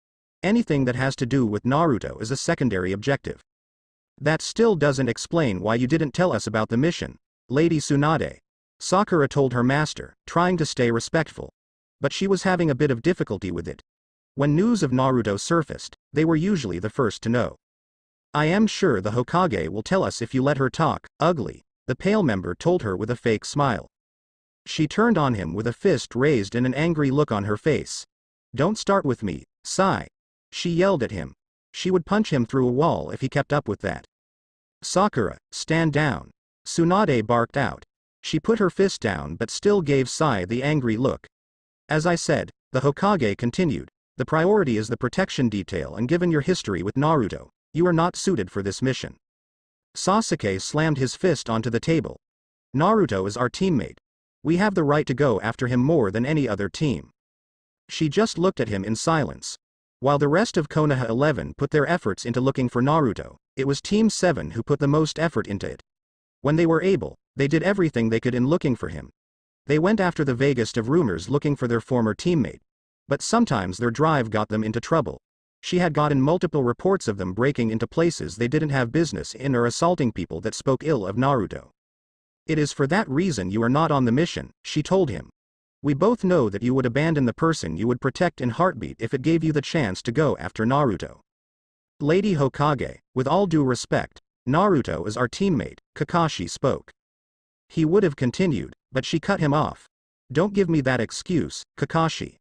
Anything that has to do with Naruto is a secondary objective. That still doesn't explain why you didn't tell us about the mission, Lady Tsunade. Sakura told her master, trying to stay respectful. But she was having a bit of difficulty with it. When news of Naruto surfaced, they were usually the first to know. I am sure the Hokage will tell us if you let her talk, ugly, the pale member told her with a fake smile. She turned on him with a fist raised and an angry look on her face. Don't start with me, Sai. She yelled at him. She would punch him through a wall if he kept up with that. Sakura, stand down. Tsunade barked out. She put her fist down but still gave Sai the angry look. As I said, the Hokage continued, the priority is the protection detail and given your history with Naruto, you are not suited for this mission. Sasuke slammed his fist onto the table. Naruto is our teammate. We have the right to go after him more than any other team. She just looked at him in silence. While the rest of Konoha 11 put their efforts into looking for Naruto, it was Team 7 who put the most effort into it. When they were able, they did everything they could in looking for him. They went after the vaguest of rumors looking for their former teammate. But sometimes their drive got them into trouble. She had gotten multiple reports of them breaking into places they didn't have business in or assaulting people that spoke ill of Naruto. It is for that reason you are not on the mission, she told him. We both know that you would abandon the person you would protect in heartbeat if it gave you the chance to go after Naruto. Lady Hokage, with all due respect, Naruto is our teammate, Kakashi spoke. He would have continued, but she cut him off. Don't give me that excuse, Kakashi.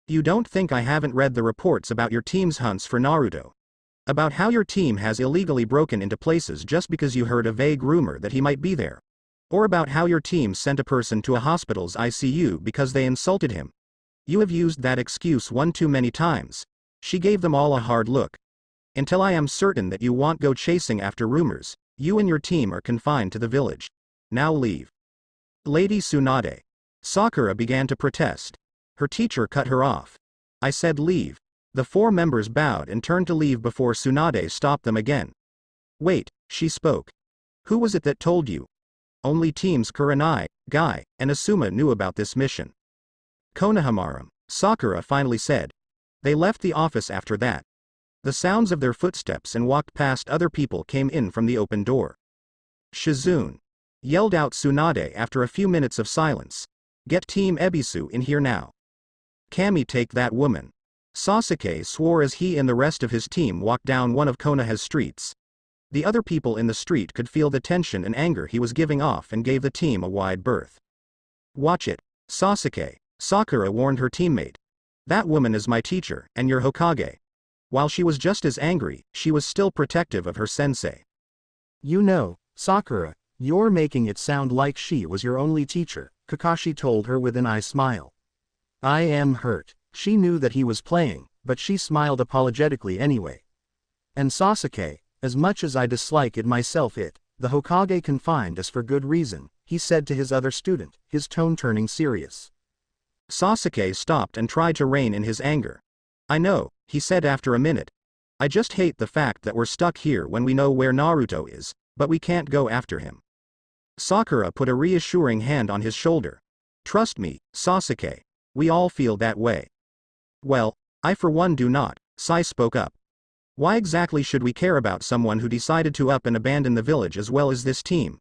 You don't think I haven't read the reports about your team's hunts for Naruto? About how your team has illegally broken into places just because you heard a vague rumor that he might be there? Or about how your team sent a person to a hospital's ICU because they insulted him? You have used that excuse one too many times. She gave them all a hard look. Until I am certain that you won't go chasing after rumors, you and your team are confined to the village. Now leave. Lady Tsunade. Sakura began to protest. Her teacher cut her off. I said leave. The 4 members bowed and turned to leave before Tsunade stopped them again. Wait, she spoke. Who was it that told you? Only teams Kurenai, Guy, and Asuma knew about this mission. Konohamaru, Sakura finally said. They left the office after that. The sounds of their footsteps and walked past other people came in from the open door. Shizune, yelled out Tsunade after a few minutes of silence. Get Team Ebisu in here now. Kami, take that woman. Sasuke swore as he and the rest of his team walked down one of Konoha's streets. The other people in the street could feel the tension and anger he was giving off and gave the team a wide berth. Watch it, Sasuke, Sakura warned her teammate. That woman is my teacher, and your Hokage. While she was just as angry, she was still protective of her sensei. You know, Sakura, you're making it sound like she was your only teacher, Kakashi told her with an eye smile. I am hurt. She knew that he was playing, but she smiled apologetically anyway. And Sasuke, as much as I dislike it myself, the Hokage confined us for good reason, he said to his other student, his tone turning serious. Sasuke stopped and tried to rein in his anger. I know, he said after a minute. I just hate the fact that we're stuck here when we know where Naruto is, but we can't go after him. Sakura put a reassuring hand on his shoulder. Trust me, Sasuke. We all feel that way. Well, I for one do not, Sai spoke up. Why exactly should we care about someone who decided to up and abandon the village as well as this team?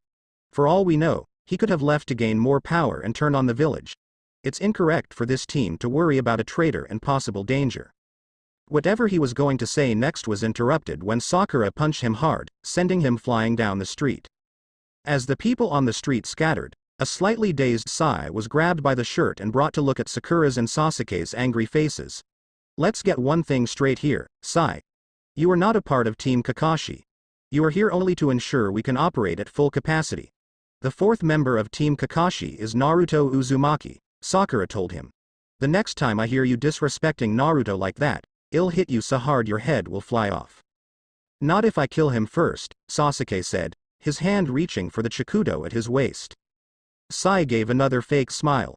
For all we know, he could have left to gain more power and turn on the village. It's incorrect for this team to worry about a traitor and possible danger. Whatever he was going to say next was interrupted when Sakura punched him hard, sending him flying down the street. As the people on the street scattered, a slightly dazed Sai was grabbed by the shirt and brought to look at Sakura's and Sasuke's angry faces. Let's get one thing straight here, Sai. You are not a part of Team Kakashi. You are here only to ensure we can operate at full capacity. The 4th member of Team Kakashi is Naruto Uzumaki, Sakura told him. The next time I hear you disrespecting Naruto like that, I'll hit you so hard your head will fly off. Not if I kill him first, Sasuke said, his hand reaching for the Chikudo at his waist. Sai gave another fake smile.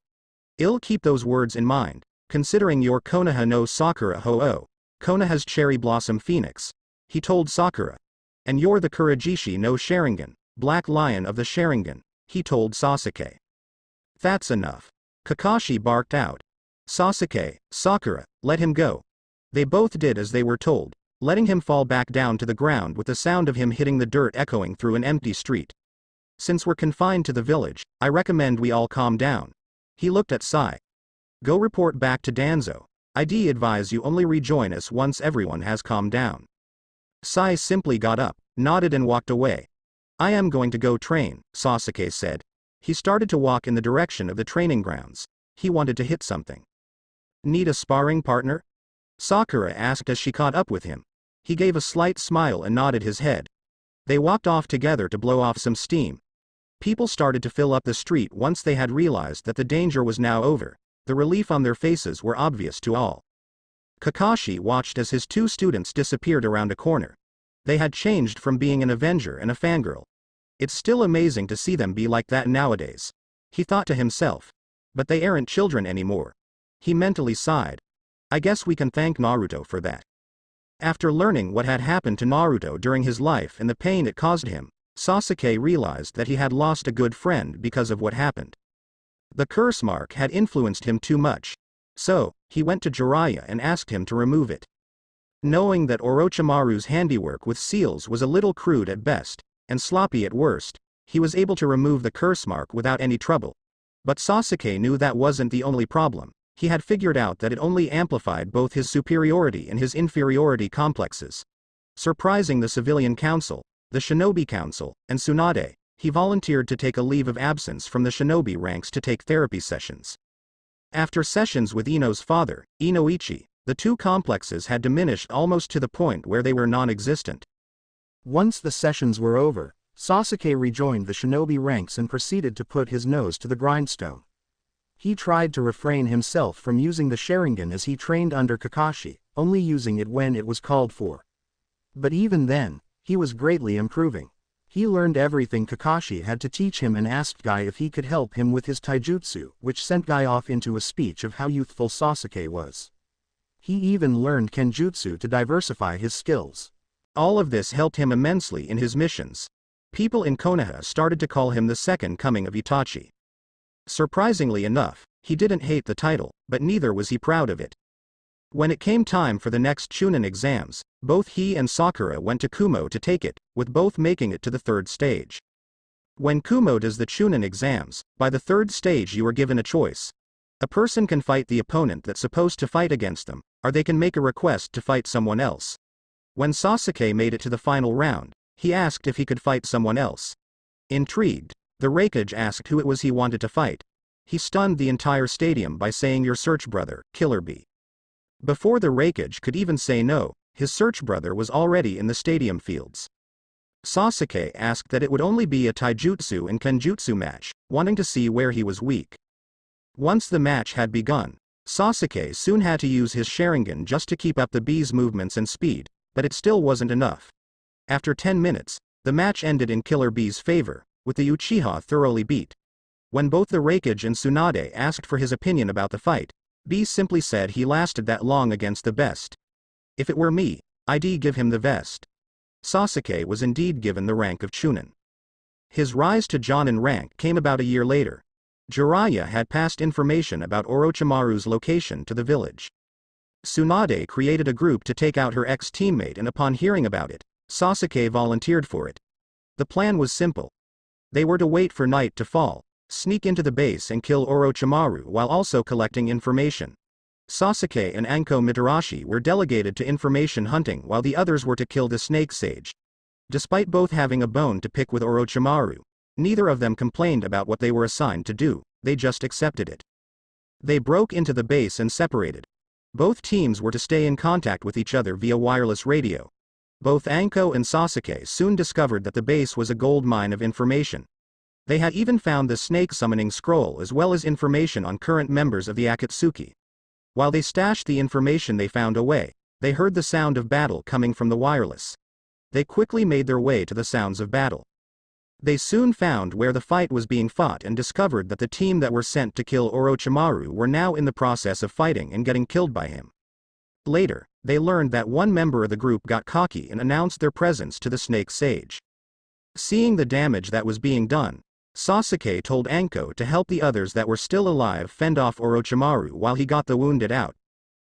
I'll keep those words in mind, considering your Konoha no Sakura Ho-Oh, Konoha's Cherry Blossom Phoenix, he told Sakura. And you're the Kurojishi no Sharingan, Black Lion of the Sharingan, he told Sasuke. That's enough. Kakashi barked out. Sasuke, Sakura, let him go. They both did as they were told, letting him fall back down to the ground with the sound of him hitting the dirt echoing through an empty street. Since we're confined to the village, I recommend we all calm down. He looked at Sai. Go report back to Danzo. I'd advise you only rejoin us once everyone has calmed down. Sai simply got up, nodded and walked away. I am going to go train, Sasuke said. He started to walk in the direction of the training grounds. He wanted to hit something. Need a sparring partner? Sakura asked as she caught up with him. He gave a slight smile and nodded his head. They walked off together to blow off some steam. People started to fill up the street once they had realized that the danger was now over. The relief on their faces were obvious to all. Kakashi watched as his 2 students disappeared around a corner. They had changed from being an Avenger and a fangirl. It's still amazing to see them be like that nowadays. He thought to himself. But they aren't children anymore. He mentally sighed. I guess we can thank Naruto for that. After learning what had happened to Naruto during his life and the pain it caused him, Sasuke realized that he had lost a good friend because of what happened. The curse mark had influenced him too much. So, he went to Jiraiya and asked him to remove it. Knowing that Orochimaru's handiwork with seals was a little crude at best, and sloppy at worst, he was able to remove the curse mark without any trouble. But Sasuke knew that wasn't the only problem. He had figured out that it only amplified both his superiority and his inferiority complexes. Surprising the civilian council, the shinobi council, and Tsunade, he volunteered to take a leave of absence from the shinobi ranks to take therapy sessions. After sessions with Ino's father, Inoichi, the two complexes had diminished almost to the point where they were non-existent. Once the sessions were over, Sasuke rejoined the shinobi ranks and proceeded to put his nose to the grindstone. He tried to refrain himself from using the Sharingan as he trained under Kakashi, only using it when it was called for. But even then, he was greatly improving. He learned everything Kakashi had to teach him and asked Guy if he could help him with his taijutsu, which sent Guy off into a speech of how youthful Sasuke was. He even learned Kenjutsu to diversify his skills. All of this helped him immensely in his missions. People in Konoha started to call him the second coming of Itachi. Surprisingly enough, he didn't hate the title, but neither was he proud of it. When it came time for the next Chunin exams, both he and Sakura went to Kumo to take it, with both making it to the third stage. When Kumo does the Chunin exams, by the third stage you are given a choice. A person can fight the opponent that's supposed to fight against them, or they can make a request to fight someone else. When Sasuke made it to the final round, he asked if he could fight someone else. Intrigued, the Raikage asked who it was he wanted to fight. He stunned the entire stadium by saying your search brother, Killer Bee. Before the Raikage could even say no, his search brother was already in the stadium fields. Sasuke asked that it would only be a taijutsu and kenjutsu match, wanting to see where he was weak. Once the match had begun, Sasuke soon had to use his Sharingan just to keep up the Bee's movements and speed, but it still wasn't enough. After 10 minutes, the match ended in Killer Bee's favor, with the Uchiha thoroughly beat. When both the Raikage and Tsunade asked for his opinion about the fight, Bee simply said he lasted that long against the best. If it were me, I'd give him the vest. Sasuke was indeed given the rank of Chunin. His rise to Jonin rank came about a year later. Jiraiya had passed information about Orochimaru's location to the village. Tsunade created a group to take out her ex-teammate, and upon hearing about it, Sasuke volunteered for it. The plan was simple. They were to wait for night to fall, sneak into the base and kill Orochimaru while also collecting information. Sasuke and Anko Mitarashi were delegated to information hunting while the others were to kill the Snake Sage. Despite both having a bone to pick with Orochimaru, neither of them complained about what they were assigned to do, they just accepted it. They broke into the base and separated. Both teams were to stay in contact with each other via wireless radio. Both Anko and Sasuke soon discovered that the base was a gold mine of information. They had even found the snake summoning scroll as well as information on current members of the Akatsuki. While they stashed the information they found away, they heard the sound of battle coming from the wireless. They quickly made their way to the sounds of battle. They soon found where the fight was being fought and discovered that the team that were sent to kill Orochimaru were now in the process of fighting and getting killed by him. Later, they learned that one member of the group got cocky and announced their presence to the Snake Sage. Seeing the damage that was being done, Sasuke told Anko to help the others that were still alive fend off Orochimaru while he got the wounded out.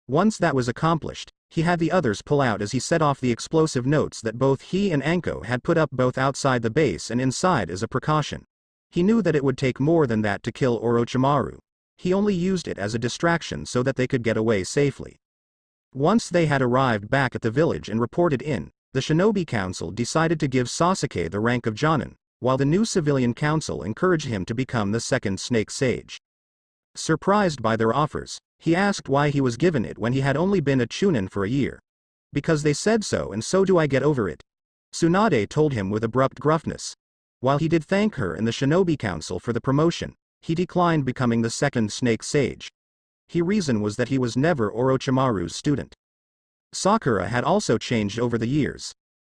Once that was accomplished, he had the others pull out as he set off the explosive notes that both he and Anko had put up both outside the base and inside as a precaution. He knew that it would take more than that to kill Orochimaru. He only used it as a distraction so that they could get away safely. Once they had arrived back at the village and reported in, the Shinobi Council decided to give Sasuke the rank of Jonin, while the new civilian council encouraged him to become the second Snake Sage. Surprised by their offers, he asked why he was given it when he had only been a Chunin for a year. Because they said so, and so do I get over it. Tsunade told him with abrupt gruffness. While he did thank her and the Shinobi Council for the promotion, he declined becoming the second Snake Sage. His reason was that he was never Orochimaru's student. Sakura had also changed over the years.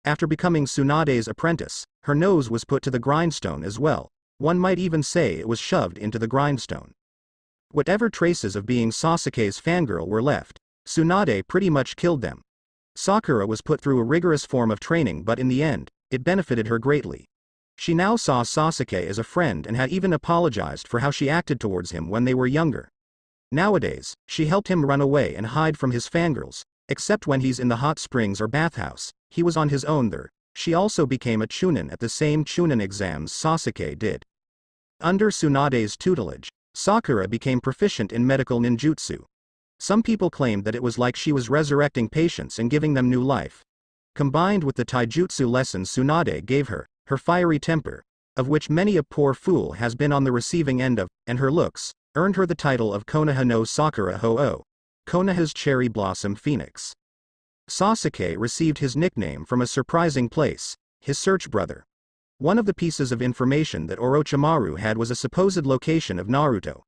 After becoming Tsunade's apprentice, her nose was put to the grindstone as well. One might even say it was shoved into the grindstone. Whatever traces of being Sasuke's fangirl were left, Tsunade pretty much killed them. Sakura was put through a rigorous form of training, but in the end, it benefited her greatly. She now saw Sasuke as a friend and had even apologized for how she acted towards him when they were younger. Nowadays, she helped him run away and hide from his fangirls, except when he's in the hot springs or bathhouse, he was on his own there. She also became a Chunin at the same Chunin exams Sasuke did. Under Tsunade's tutelage, Sakura became proficient in medical ninjutsu. Some people claimed that it was like she was resurrecting patients and giving them new life. Combined with the taijutsu lessons Tsunade gave her, her fiery temper, of which many a poor fool has been on the receiving end of, and her looks, earned her the title of Konoha no Sakura Ho-Oh, Konoha's cherry blossom phoenix. Sasuke received his nickname from a surprising place, his search brother. One of the pieces of information that Orochimaru had was a supposed location of Naruto.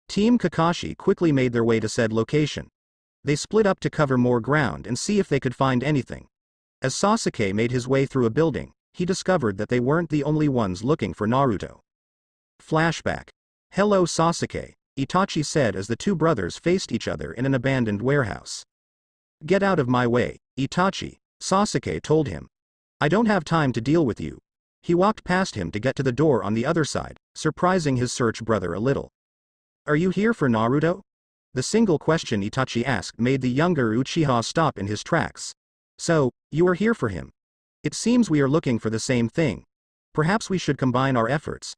Team Kakashi quickly made their way to said location. They split up to cover more ground and see if they could find anything. As Sasuke made his way through a building, he discovered that they weren't the only ones looking for Naruto. Flashback. "Hello Sasuke," Itachi said as the two brothers faced each other in an abandoned warehouse. "Get out of my way, Itachi," Sasuke told him. "I don't have time to deal with you." He walked past him to get to the door on the other side, surprising his search brother a little. "Are you here for Naruto?" The single question Itachi asked made the younger Uchiha stop in his tracks. "So, you are here for him? It seems we are looking for the same thing. Perhaps we should combine our efforts."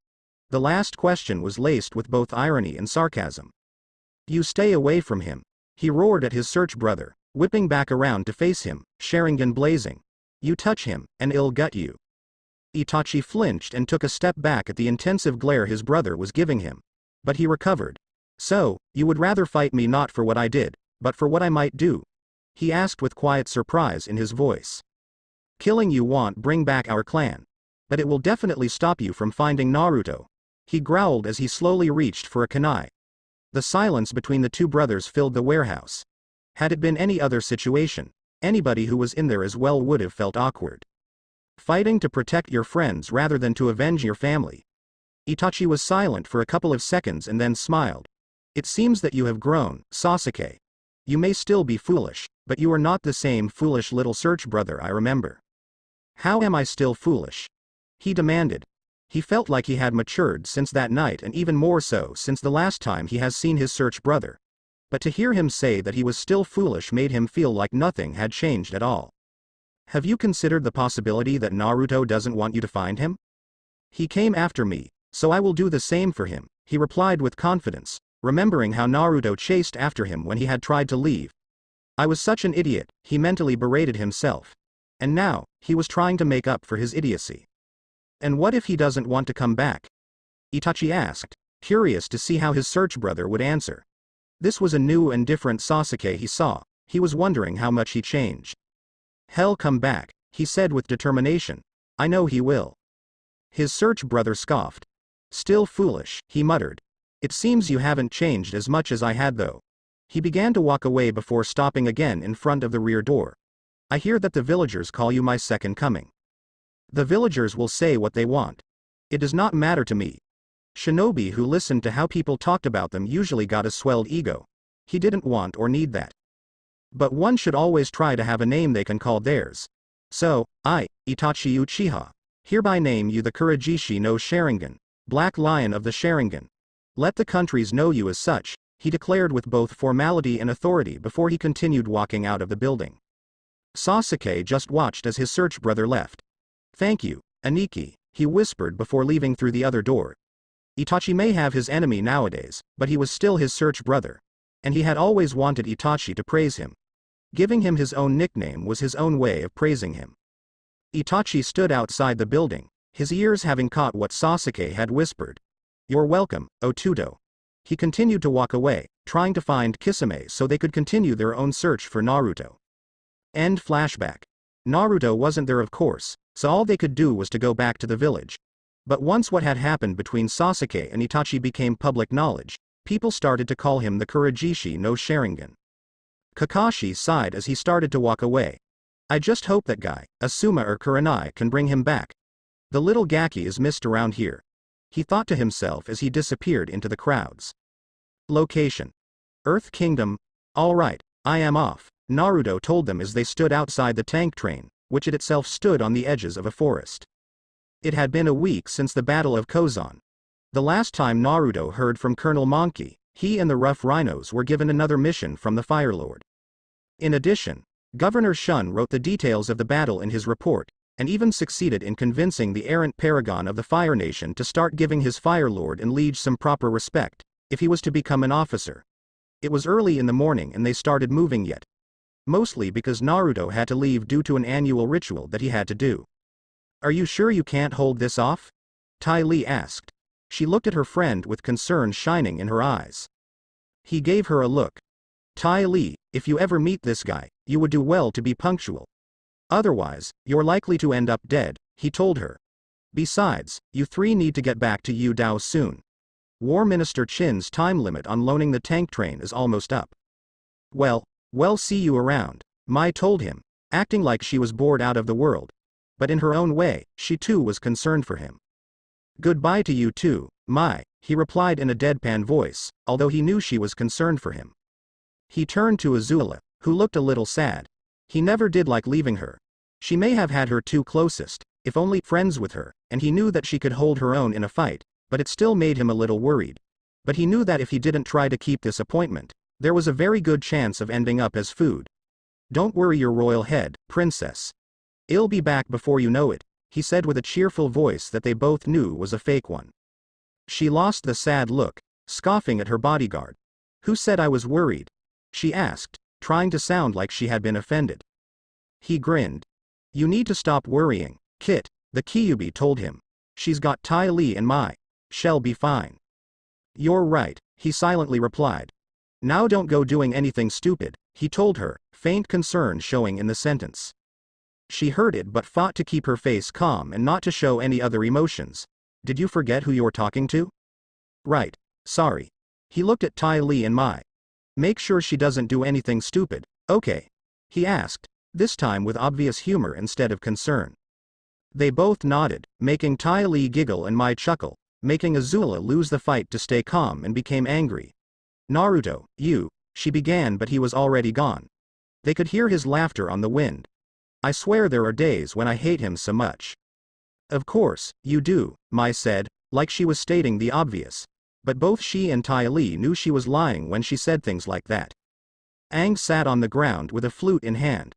The last question was laced with both irony and sarcasm. "You stay away from him," he roared at his search brother, whipping back around to face him, Sharingan blazing. "You touch him, and I'll gut you." Itachi flinched and took a step back at the intensive glare his brother was giving him. But he recovered. "So, you would rather fight me not for what I did, but for what I might do?" he asked with quiet surprise in his voice. "Killing you won't bring back our clan. But it will definitely stop you from finding Naruto," he growled as he slowly reached for a kunai. The silence between the two brothers filled the warehouse. Had it been any other situation, anybody who was in there as well would have felt awkward. Fighting to protect your friends rather than to avenge your family. Itachi was silent for a couple of seconds and then smiled. "It seems that you have grown, Sasuke. You may still be foolish, but you are not the same foolish little search brother I remember." "How am I still foolish?" he demanded. He felt like he had matured since that night and even more so since the last time he has seen his search brother. But to hear him say that he was still foolish made him feel like nothing had changed at all. "Have you considered the possibility that Naruto doesn't want you to find him? He came after me, so I will do the same for him," he replied with confidence, remembering how Naruto chased after him when he had tried to leave. "I was such an idiot," he mentally berated himself. And now, he was trying to make up for his idiocy. "And what if he doesn't want to come back?" Itachi asked, curious to see how his search brother would answer. This was a new and different Sasuke he saw. He was wondering how much he changed. "He'll come back," he said with determination. "I know he will." His search brother scoffed. "Still foolish," he muttered. "It seems you haven't changed as much as I had though." He began to walk away before stopping again in front of the rear door. "I hear that the villagers call you my second coming." "The villagers will say what they want. It does not matter to me." Shinobi who listened to how people talked about them usually got a swelled ego. He didn't want or need that. But one should always try to have a name they can call theirs. "So, I, Itachi Uchiha, hereby name you the Kurojishi no Sharingan, Black Lion of the Sharingan. Let the countries know you as such," he declared with both formality and authority before he continued walking out of the building. Sasuke just watched as his search brother left. "Thank you, Aniki," he whispered before leaving through the other door. Itachi may have his enemy nowadays, but he was still his search brother. And he had always wanted Itachi to praise him. Giving him his own nickname was his own way of praising him. Itachi stood outside the building, his ears having caught what Sasuke had whispered. "You're welcome, Otuto." He continued to walk away, trying to find Kisame so they could continue their own search for Naruto. End flashback. Naruto wasn't there of course, so all they could do was to go back to the village. But once what had happened between Sasuke and Itachi became public knowledge, people started to call him the Kurojishi no Sharingan. Kakashi sighed as he started to walk away. "I just hope that guy, Asuma or Kurenai can bring him back. The little Gaki is missed around here," he thought to himself as he disappeared into the crowds. Location: Earth Kingdom. "Alright, I am off," Naruto told them as they stood outside the tank train, which it itself stood on the edges of a forest. It had been a week since the Battle of Kozan. The last time Naruto heard from Colonel Monkey, he and the Rough Rhinos were given another mission from the Fire Lord. In addition, Governor Shun wrote the details of the battle in his report, and even succeeded in convincing the errant paragon of the Fire Nation to start giving his Fire Lord and Liege some proper respect. if he was to become an officer. It was early in the morning and they started moving yet. Mostly because Naruto had to leave due to an annual ritual that he had to do. Are you sure you can't hold this off? Ty Lee asked. She looked at her friend with concern shining in her eyes. He gave her a look. Ty Lee, if you ever meet this guy, you would do well to be punctual. Otherwise, you're likely to end up dead, he told her. Besides, you three need to get back to Yu Dao soon. War Minister Chin's time limit on loaning the tank train is almost up. Well, see you around, Mai told him, acting like she was bored out of the world. But in her own way, she too was concerned for him. Goodbye to you too, Mai, he replied in a deadpan voice, although he knew she was concerned for him. He turned to Azula, who looked a little sad. He never did like leaving her. She may have had her two closest, if only friends with her, and he knew that she could hold her own in a fight, but it still made him a little worried. But he knew that if he didn't try to keep this appointment, there was a very good chance of ending up as food. Don't worry your royal head, princess. I'll be back before you know it, he said with a cheerful voice that they both knew was a fake one. She lost the sad look, scoffing at her bodyguard. Who said I was worried? She asked, trying to sound like she had been offended. He grinned. You need to stop worrying, Kit, the Kyuubi told him. She's got Ty Lee and Mai. She'll be fine. You're right, he silently replied. Now don't go doing anything stupid, he told her, faint concern showing in the sentence. She heard it but fought to keep her face calm and not to show any other emotions. Did you forget who you're talking to? Right, sorry. He looked at Ty Lee and Mai. Make sure she doesn't do anything stupid, okay? He asked, this time with obvious humor instead of concern. They both nodded, making Ty Lee giggle and Mai chuckle, making Azula lose the fight to stay calm and became angry. Naruto, she began but he was already gone. They could hear his laughter on the wind. I swear there are days when I hate him so much. Of course, you do, Mai said, like she was stating the obvious. But both she and Ty Lee knew she was lying when she said things like that. Aang sat on the ground with a flute in hand.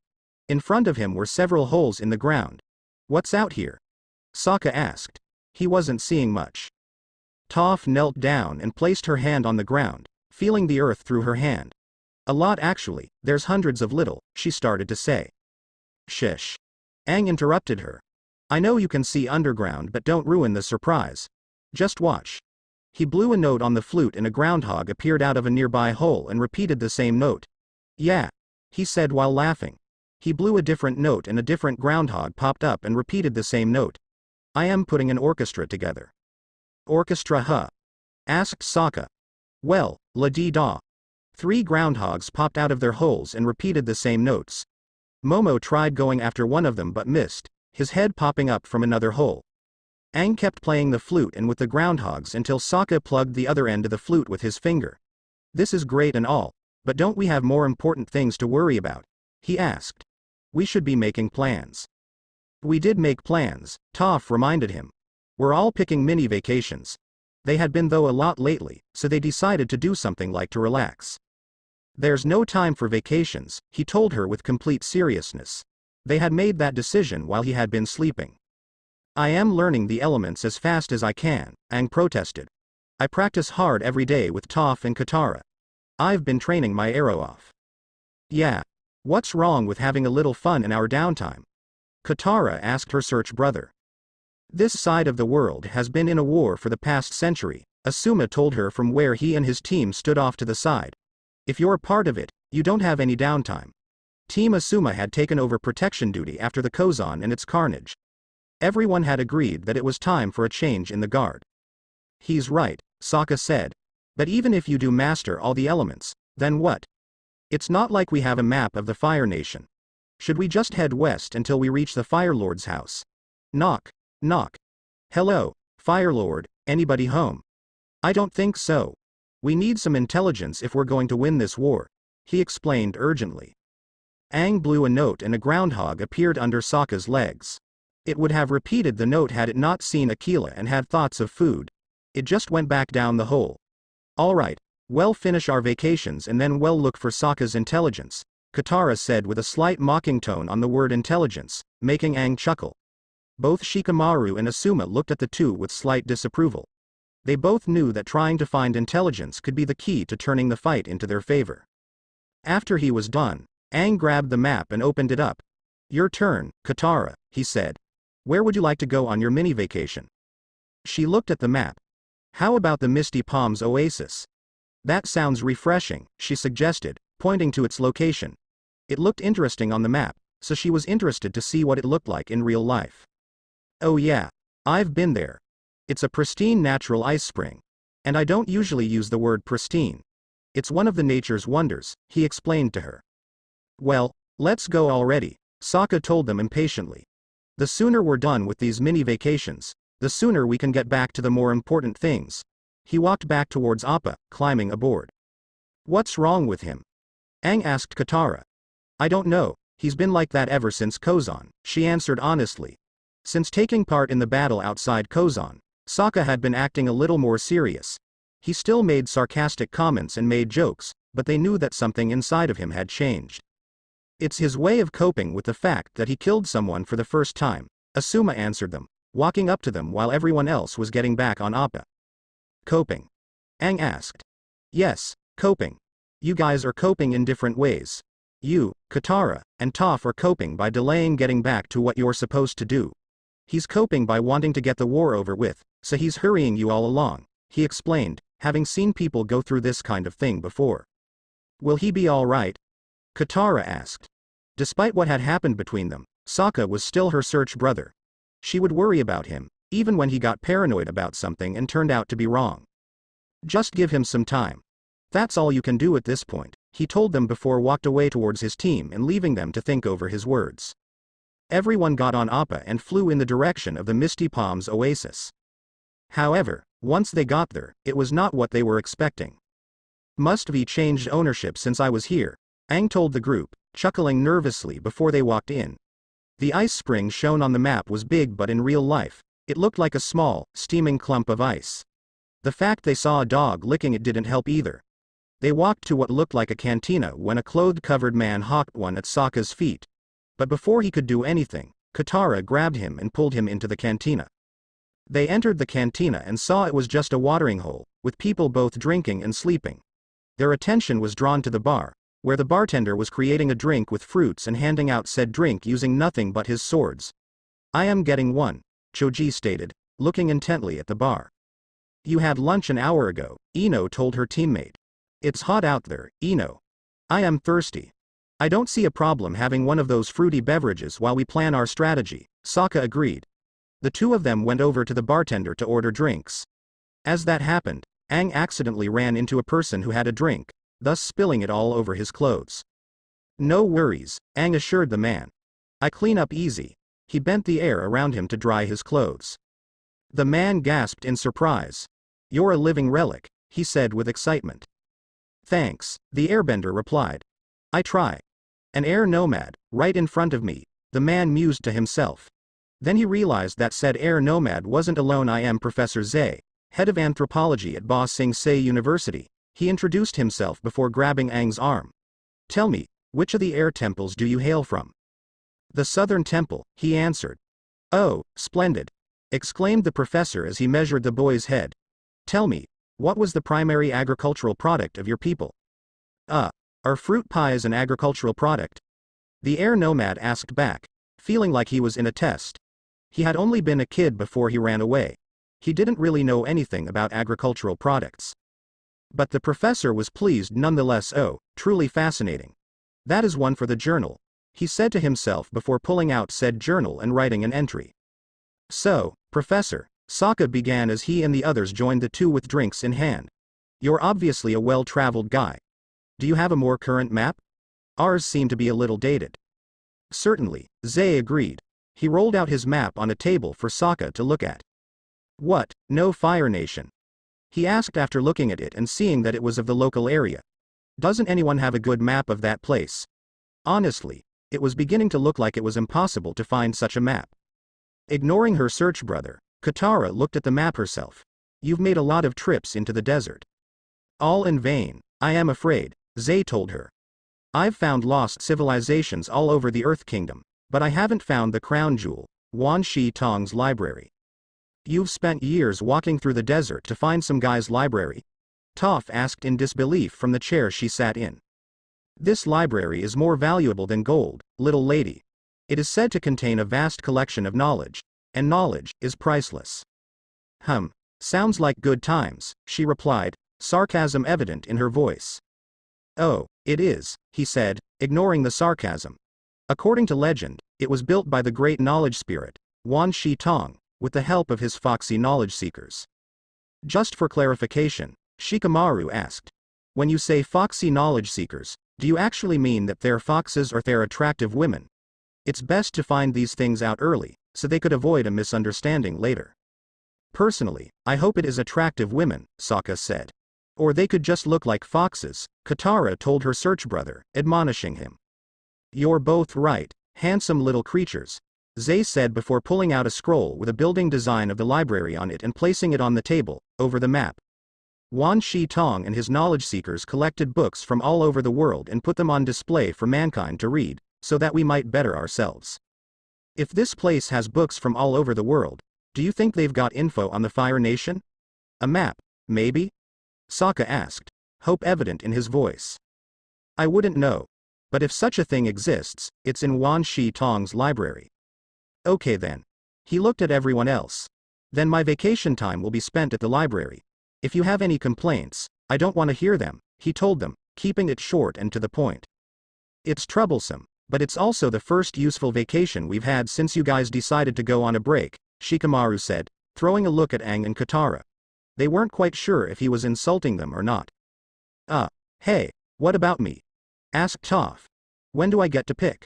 In front of him were several holes in the ground. What's out here? Sokka asked. He wasn't seeing much. Toph knelt down and placed her hand on the ground, feeling the earth through her hand. A lot actually, there's hundreds of little, she started to say. Shish. Aang interrupted her. I know you can see underground but don't ruin the surprise. Just watch. He blew a note on the flute and a groundhog appeared out of a nearby hole and repeated the same note. Yeah, he said while laughing. He blew a different note and a different groundhog popped up and repeated the same note. I am putting an orchestra together. Orchestra huh? Asked Sokka. Well, la-dee-da. 3 groundhogs popped out of their holes and repeated the same notes. Momo tried going after one of them but missed, his head popping up from another hole. Aang kept playing the flute and with the groundhogs until Sokka plugged the other end of the flute with his finger. This is great and all, but don't we have more important things to worry about? He asked. We should be making plans. We did make plans, Toph reminded him. We're all picking mini vacations. They had been though a lot lately, so they decided to do something like to relax. There's no time for vacations, he told her with complete seriousness. They had made that decision while he had been sleeping. I am learning the elements as fast as I can, Aang protested. I practice hard every day with Toph and Katara. I've been training my arrow off. Yeah. What's wrong with having a little fun in our downtime? Katara asked her search brother. This side of the world has been in a war for the past century, Asuma told her from where he and his team stood off to the side. If you're a part of it, you don't have any downtime. Team Asuma had taken over protection duty after the Kozon and its carnage. Everyone had agreed that it was time for a change in the guard. He's right, Sokka said. But even if you do master all the elements, then what? It's not like we have a map of the Fire Nation. Should we just head west until we reach the Fire Lord's house? Knock, knock. Hello, Fire Lord, anybody home? I don't think so. We need some intelligence if we're going to win this war, he explained urgently. Aang blew a note and a groundhog appeared under Sokka's legs. It would have repeated the note had it not seen Aquila and had thoughts of food. It just went back down the hole. Alright, we'll finish our vacations and then we'll look for Sokka's intelligence, Katara said with a slight mocking tone on the word intelligence, making Aang chuckle. Both Shikamaru and Asuma looked at the two with slight disapproval. They both knew that trying to find intelligence could be the key to turning the fight into their favor. After he was done, Aang grabbed the map and opened it up. "Your turn, Katara," he said. "Where would you like to go on your mini-vacation?" She looked at the map. "How about the Misty Palms Oasis?" "That sounds refreshing," she suggested, pointing to its location. It looked interesting on the map, so she was interested to see what it looked like in real life. "Oh yeah. I've been there. It's a pristine natural ice spring. And I don't usually use the word pristine. It's one of the nature's wonders," he explained to her. "Well, let's go already," Sokka told them impatiently. "The sooner we're done with these mini-vacations, the sooner we can get back to the more important things." He walked back towards Appa, climbing aboard. "What's wrong with him?" Aang asked Katara. "I don't know, he's been like that ever since Kozon," she answered honestly. Since taking part in the battle outside Kozon, Sokka had been acting a little more serious. He still made sarcastic comments and made jokes, but they knew that something inside of him had changed. "It's his way of coping with the fact that he killed someone for the first time," Asuma answered them, walking up to them while everyone else was getting back on Appa. "Coping?" Aang asked. "Yes, coping. You guys are coping in different ways. You, Katara, and Toph are coping by delaying getting back to what you're supposed to do. He's coping by wanting to get the war over with, so he's hurrying you all along," he explained, having seen people go through this kind of thing before. "Will he be alright?" Katara asked. Despite what had happened between them, Sokka was still her search brother. She would worry about him, even when he got paranoid about something and turned out to be wrong. "Just give him some time. That's all you can do at this point," he told them before walked away towards his team and leaving them to think over his words. Everyone got on Appa and flew in the direction of the Misty Palms Oasis. However, once they got there, it was not what they were expecting. "Must be changed ownership since I was here," Aang told the group, chuckling nervously before they walked in. The ice spring shown on the map was big, but in real life, it looked like a small, steaming clump of ice. The fact they saw a dog licking it didn't help either. They walked to what looked like a cantina when a clothed-covered man hawked one at Sokka's feet. But before he could do anything, Katara grabbed him and pulled him into the cantina. They entered the cantina and saw it was just a watering hole, with people both drinking and sleeping. Their attention was drawn to the bar, where the bartender was creating a drink with fruits and handing out said drink using nothing but his swords. "I am getting one," Choji stated, looking intently at the bar. "You had lunch an hour ago," Ino told her teammate. "It's hot out there, Ino. I am thirsty. I don't see a problem having one of those fruity beverages while we plan our strategy," Sokka agreed. The two of them went over to the bartender to order drinks. As that happened, Aang accidentally ran into a person who had a drink, thus spilling it all over his clothes. "No worries," Aang assured the man. "I clean up easy." He bent the air around him to dry his clothes. The man gasped in surprise. "You're a living relic," he said with excitement. "Thanks," the airbender replied. "I try. An air nomad, right in front of me," the man mused to himself. Then he realized that said air nomad wasn't alone. "I am Professor Zay, head of anthropology at Ba Sing Se University," he introduced himself before grabbing Aang's arm. "Tell me, which of the air temples do you hail from?" "The Southern Temple," he answered. "Oh, splendid!" exclaimed the professor as he measured the boy's head. "Tell me, what was the primary agricultural product of your people?" Are fruit pies an agricultural product?" the air nomad asked back, feeling like he was in a test. He had only been a kid before he ran away. He didn't really know anything about agricultural products. But the professor was pleased nonetheless. "Oh, truly fascinating. That is one for the journal," he said to himself before pulling out said journal and writing an entry. "So, Professor," Sokka began as he and the others joined the two with drinks in hand. "You're obviously a well-traveled guy. Do you have a more current map? Ours seem to be a little dated." "Certainly," Zay agreed. He rolled out his map on a table for Sokka to look at. "What, no Fire Nation?" he asked after looking at it and seeing that it was of the local area. "Doesn't anyone have a good map of that place?" Honestly, it was beginning to look like it was impossible to find such a map. Ignoring her search brother, Katara looked at the map herself. "You've made a lot of trips into the desert." "All in vain, I am afraid," Zay told her. "I've found lost civilizations all over the Earth Kingdom, but I haven't found the crown jewel, Wan Shi Tong's library." You've spent years walking through the desert to find some guy's library? Toph asked in disbelief from the chair she sat in. This library is more valuable than gold, little lady. It is said to contain a vast collection of knowledge, and knowledge is priceless. Sounds like good times, she replied, sarcasm evident in her voice. Oh, it is, he said, ignoring the sarcasm. According to legend, it was built by the great knowledge spirit, Wan Shi Tong, with the help of his foxy knowledge seekers. Just for clarification, Shikamaru asked. When you say foxy knowledge seekers, do you actually mean that they're foxes or they're attractive women? It's best to find these things out early, so they could avoid a misunderstanding later. Personally, I hope it is attractive women, Sokka said. Or they could just look like foxes, Katara told her search brother, admonishing him. You're both right, handsome little creatures, Zay said before pulling out a scroll with a building design of the library on it and placing it on the table, over the map. Wan Shi Tong and his knowledge seekers collected books from all over the world and put them on display for mankind to read, so that we might better ourselves. If this place has books from all over the world, do you think they've got info on the Fire Nation? A map, maybe? Sokka asked, hope evident in his voice. I wouldn't know. But if such a thing exists, it's in Wan Shi Tong's library. Okay then. He looked at everyone else. Then my vacation time will be spent at the library. If you have any complaints, I don't want to hear them, he told them, keeping it short and to the point. It's troublesome, but it's also the first useful vacation we've had since you guys decided to go on a break, Shikamaru said, throwing a look at Aang and Katara. They weren't quite sure if he was insulting them or not. Hey, what about me? Asked Toph. When do I get to pick?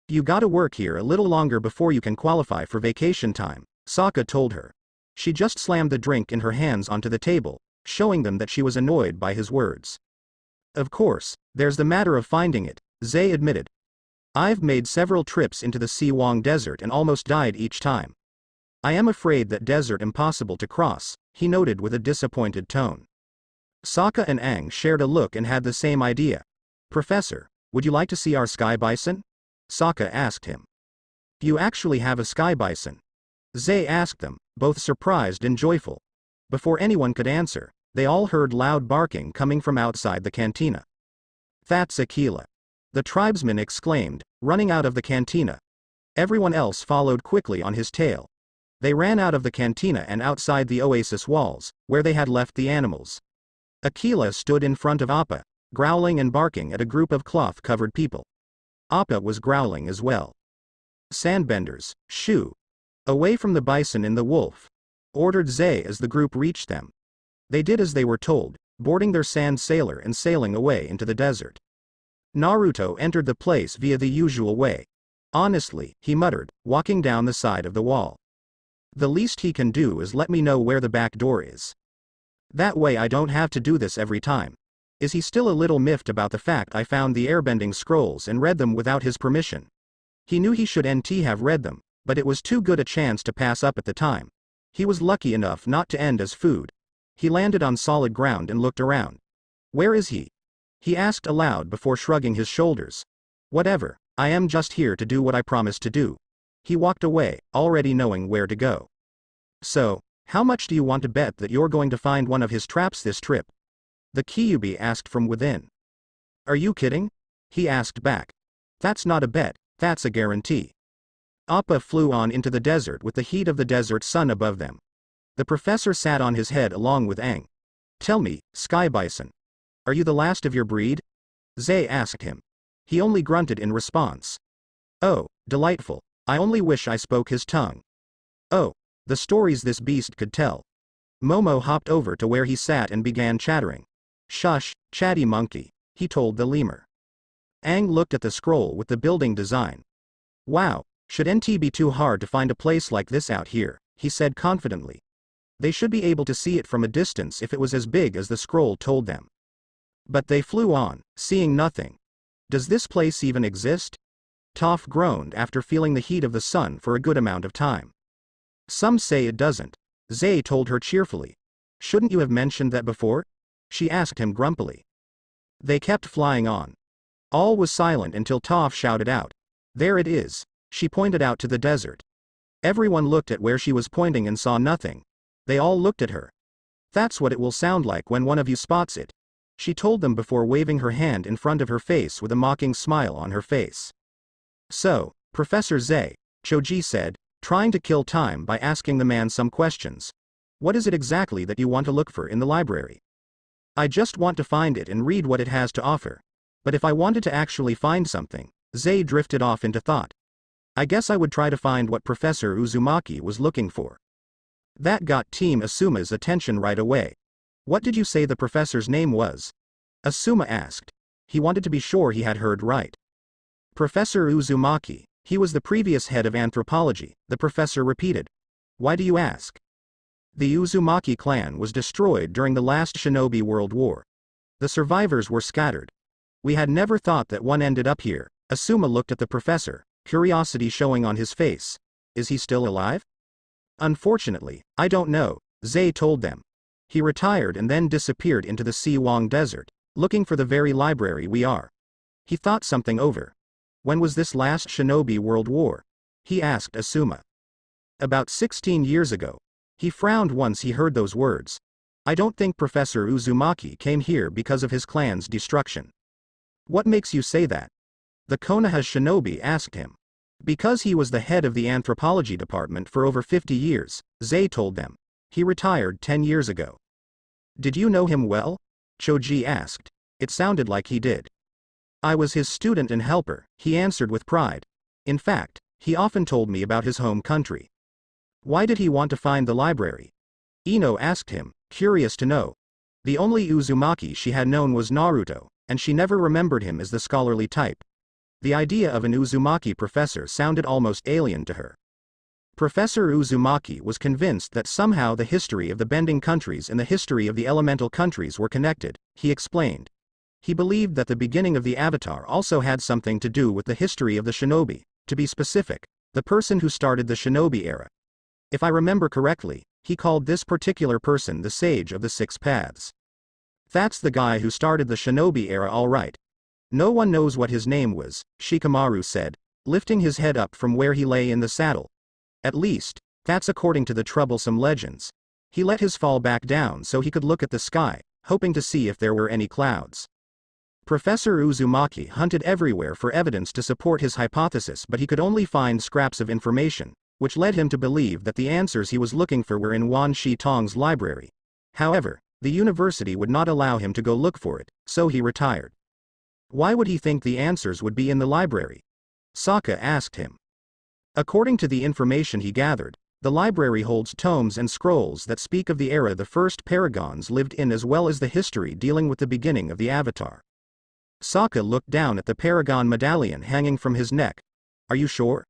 You gotta work here a little longer before you can qualify for vacation time, Sokka told her. She just slammed the drink in her hands onto the table, showing them that she was annoyed by his words. Of course, there's the matter of finding it, Zay admitted. I've made several trips into the Siwang Desert and almost died each time. I am afraid that desert impossible to cross, he noted with a disappointed tone. Sokka and Aang shared a look and had the same idea. Professor, would you like to see our sky bison? Sokka asked him. Do you actually have a sky bison? Zay asked them, both surprised and joyful. Before anyone could answer, they all heard loud barking coming from outside the cantina. That's Aquila. The tribesman exclaimed, running out of the cantina. Everyone else followed quickly on his tail. They ran out of the cantina and outside the oasis walls, where they had left the animals. Aquila stood in front of Appa, growling and barking at a group of cloth-covered people. Appa was growling as well. Sandbenders, shoo! Away from the bison and the wolf! Ordered Zay as the group reached them. They did as they were told, boarding their sand sailor and sailing away into the desert. Naruto entered the place via the usual way. Honestly, he muttered, walking down the side of the wall. The least he can do is let me know where the back door is. That way I don't have to do this every time. Is he still a little miffed about the fact I found the airbending scrolls and read them without his permission? He knew he should have read them, but it was too good a chance to pass up at the time. He was lucky enough not to end as food. He landed on solid ground and looked around. Where is he? He asked aloud before shrugging his shoulders. Whatever, I am just here to do what I promised to do. He walked away, already knowing where to go. So, how much do you want to bet that you're going to find one of his traps this trip? The Kyuubi asked from within. Are you kidding? He asked back. That's not a bet, that's a guarantee. Appa flew on into the desert with the heat of the desert sun above them. The professor sat on his head along with Aang. Tell me, Sky Bison. Are you the last of your breed? Zay asked him. He only grunted in response. Oh, delightful. I only wish I spoke his tongue. Oh, the stories this beast could tell. Momo hopped over to where he sat and began chattering. Shush, chatty monkey, he told the lemur. Aang looked at the scroll with the building design. Wow, should NT be too hard to find a place like this out here, he said confidently. They should be able to see it from a distance if it was as big as the scroll told them. But they flew on, seeing nothing. Does this place even exist? Toph groaned after feeling the heat of the sun for a good amount of time. Some say it doesn't, Zay told her cheerfully. Shouldn't you have mentioned that before? She asked him grumpily. They kept flying on. All was silent until Toph shouted out. There it is, she pointed out to the desert. Everyone looked at where she was pointing and saw nothing. They all looked at her. That's what it will sound like when one of you spots it, she told them before waving her hand in front of her face with a mocking smile on her face. So, Professor Zay, Choji said, trying to kill time by asking the man some questions. What is it exactly that you want to look for in the library? I just want to find it and read what it has to offer. But if I wanted to actually find something, Zay drifted off into thought. I guess I would try to find what Professor Uzumaki was looking for. That got Team Asuma's attention right away. What did you say the professor's name was? Asuma asked. He wanted to be sure he had heard right. Professor Uzumaki, he was the previous head of anthropology, the professor repeated. Why do you ask? The Uzumaki clan was destroyed during the last Shinobi World War. The survivors were scattered. We had never thought that one ended up here. Asuma looked at the professor, curiosity showing on his face. Is he still alive? Unfortunately, I don't know, Zay told them. He retired and then disappeared into the Siwang Desert, looking for the very library we are. He thought something over. When was this last Shinobi World War? He asked Asuma. About 16 years ago. He frowned once he heard those words. I don't think Professor Uzumaki came here because of his clan's destruction. What makes you say that? The Konoha shinobi asked him. Because he was the head of the anthropology department for over 50 years, Zay told them. He retired 10 years ago. Did you know him well? Choji asked. It sounded like he did. I was his student and helper, he answered with pride. In fact, he often told me about his home country. Why did he want to find the library? Ino asked him, curious to know. The only Uzumaki she had known was Naruto, and she never remembered him as the scholarly type. The idea of an Uzumaki professor sounded almost alien to her. Professor Uzumaki was convinced that somehow the history of the bending countries and the history of the elemental countries were connected, he explained. He believed that the beginning of the Avatar also had something to do with the history of the shinobi, to be specific, the person who started the shinobi era. If I remember correctly, he called this particular person the Sage of the Six Paths. That's the guy who started the shinobi era, all right. No one knows what his name was, Shikamaru said, lifting his head up from where he lay in the saddle. At least, that's according to the troublesome legends. He let his fall back down so he could look at the sky, hoping to see if there were any clouds. Professor Uzumaki hunted everywhere for evidence to support his hypothesis, but he could only find scraps of information, which led him to believe that the answers he was looking for were in Wan Shi Tong's library. However, the university would not allow him to go look for it, so he retired. Why would he think the answers would be in the library? Sokka asked him. According to the information he gathered, the library holds tomes and scrolls that speak of the era the first paragons lived in, as well as the history dealing with the beginning of the Avatar. Sokka looked down at the paragon medallion hanging from his neck. Are you sure?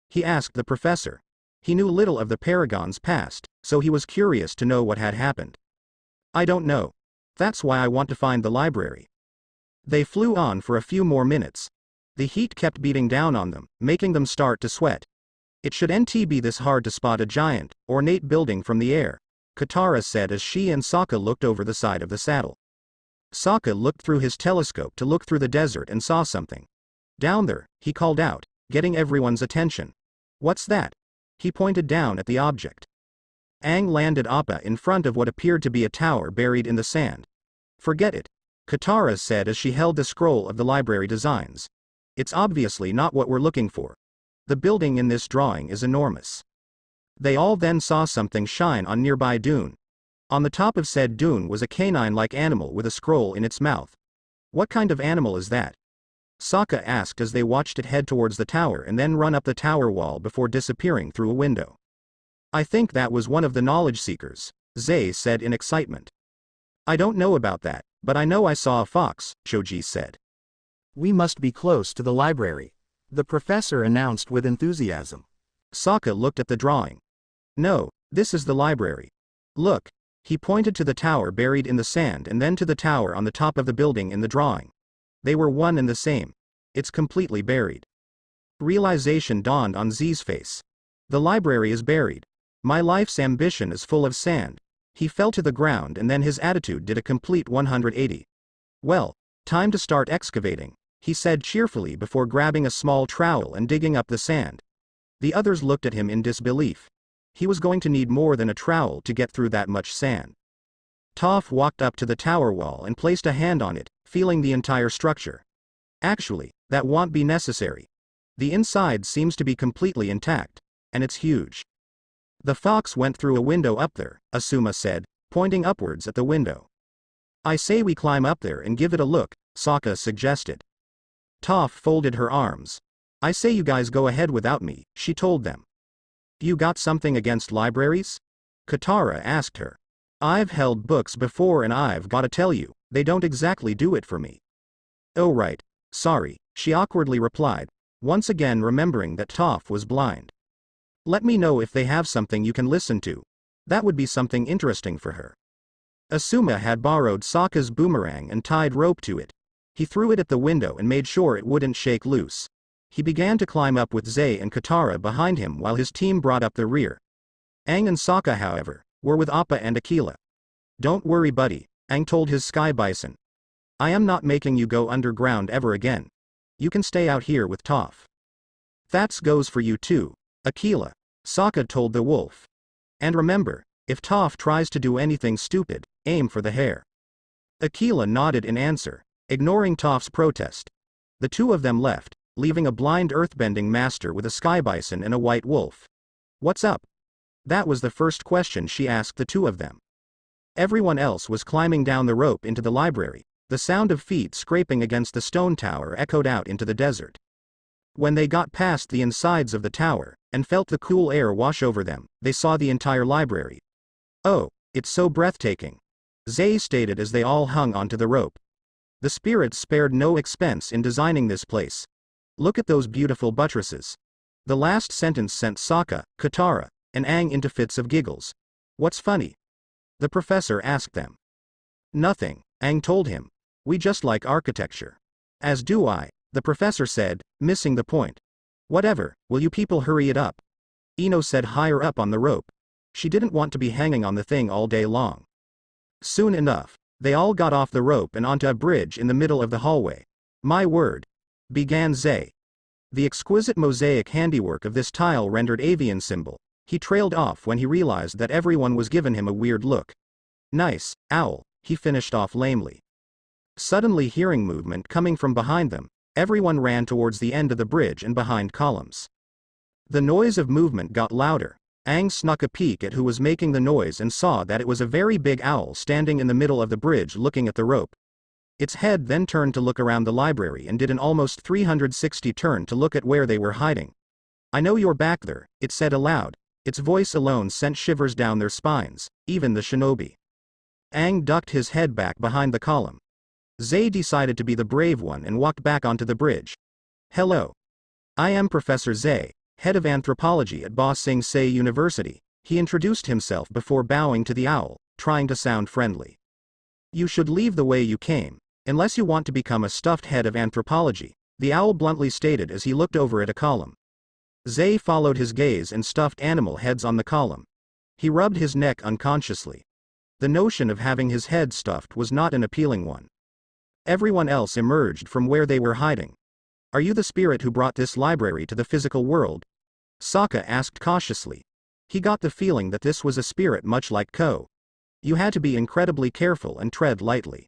He asked the professor. He knew little of the paragon's past, so he was curious to know what had happened. I don't know. That's why I want to find the library. They flew on for a few more minutes. The heat kept beating down on them, making them start to sweat. It shouldn't be this hard to spot a giant, ornate building from the air, Katara said as she and Sokka looked over the side of the saddle. Sokka looked through his telescope to look through the desert and saw something. Down there, he called out, getting everyone's attention. What's that? He pointed down at the object. Aang landed Appa in front of what appeared to be a tower buried in the sand. Forget it, Katara said as she held the scroll of the library designs. It's obviously not what we're looking for. The building in this drawing is enormous. They all then saw something shine on nearby dune. On the top of said dune was a canine-like animal with a scroll in its mouth. What kind of animal is that? Sokka asked as they watched it head towards the tower and then run up the tower wall before disappearing through a window. I think that was one of the knowledge seekers, Zay said in excitement. I don't know about that, but I know I saw a fox, Choji said. We must be close to the library, the professor announced with enthusiasm. Sokka looked at the drawing. No, this is the library. Look, he pointed to the tower buried in the sand and then to the tower on the top of the building in the drawing. They were one and the same. It's completely buried. Realization dawned on Z's face. The library is buried. My life's ambition is full of sand. He fell to the ground and then his attitude did a complete 180. Well, time to start excavating, he said cheerfully before grabbing a small trowel and digging up the sand. The others looked at him in disbelief. He was going to need more than a trowel to get through that much sand. Toph walked up to the tower wall and placed a hand on it, feeling the entire structure. Actually, that won't be necessary. The inside seems to be completely intact, and it's huge. The fox went through a window up there, Asuma said, pointing upwards at the window. I say we climb up there and give it a look, Sokka suggested. Toph folded her arms. I say you guys go ahead without me, she told them. You got something against libraries? Katara asked her. I've held books before and I've gotta tell you, they don't exactly do it for me. Oh right, sorry, she awkwardly replied, once again remembering that Toph was blind. Let me know if they have something you can listen to. That would be something interesting for her. Asuma had borrowed Sokka's boomerang and tied rope to it. He threw it at the window and made sure it wouldn't shake loose. He began to climb up with Zay and Katara behind him while his team brought up the rear. Aang and Sokka, however, were with Appa and Aquila. Don't worry buddy, Aang told his sky bison. I am not making you go underground ever again. You can stay out here with Toph. That goes for you too, Aquila, Sokka told the wolf. And remember, if Toph tries to do anything stupid, aim for the hair. Aquila nodded in answer, ignoring Toph's protest. The two of them left, leaving a blind earthbending master with a sky bison and a white wolf. What's up? That was the first question she asked the two of them. Everyone else was climbing down the rope into the library. The sound of feet scraping against the stone tower echoed out into the desert. When they got past the insides of the tower, and felt the cool air wash over them, they saw the entire library. Oh, it's so breathtaking, Zay stated as they all hung onto the rope. The spirits spared no expense in designing this place. Look at those beautiful buttresses. The last sentence sent Sokka, Katara, and Aang into fits of giggles. What's funny? The professor asked them. Nothing, Aang told him. We just like architecture. As do I, the professor said, missing the point. Whatever, will you people hurry it up? Ino said higher up on the rope. She didn't want to be hanging on the thing all day long. Soon enough, they all got off the rope and onto a bridge in the middle of the hallway. My word, began Zay. The exquisite mosaic handiwork of this tile rendered avian symbol. He trailed off when he realized that everyone was giving him a weird look. Nice, owl, he finished off lamely. Suddenly hearing movement coming from behind them, everyone ran towards the end of the bridge and behind columns. The noise of movement got louder. Aang snuck a peek at who was making the noise and saw that it was a very big owl standing in the middle of the bridge looking at the rope. Its head then turned to look around the library and did an almost 360 turn to look at where they were hiding. I know you're back there, it said aloud. Its voice alone sent shivers down their spines, even the shinobi. Aang ducked his head back behind the column. Zay decided to be the brave one and walked back onto the bridge. Hello. I am Professor Zay, head of anthropology at Ba Sing Se University, he introduced himself before bowing to the owl, trying to sound friendly. You should leave the way you came, unless you want to become a stuffed head of anthropology, the owl bluntly stated as he looked over at a column. Zay followed his gaze and stuffed animal heads on the column. He rubbed his neck unconsciously. The notion of having his head stuffed was not an appealing one. Everyone else emerged from where they were hiding. Are you the spirit who brought this library to the physical world? Sokka asked cautiously. He got the feeling that this was a spirit much like Ko. You had to be incredibly careful and tread lightly.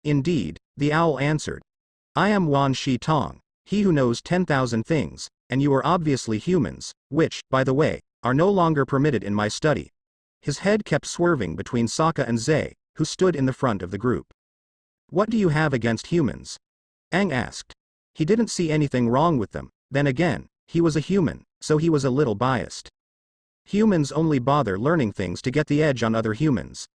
Indeed, the owl answered. I am Wan Shi Tong, he who knows 10,000 things, and you are obviously humans, which, by the way, are no longer permitted in my study. His head kept swerving between Sokka and Zay, who stood in the front of the group. What do you have against humans? Aang asked. He didn't see anything wrong with them, then again, he was a human, so he was a little biased. Humans only bother learning things to get the edge on other humans.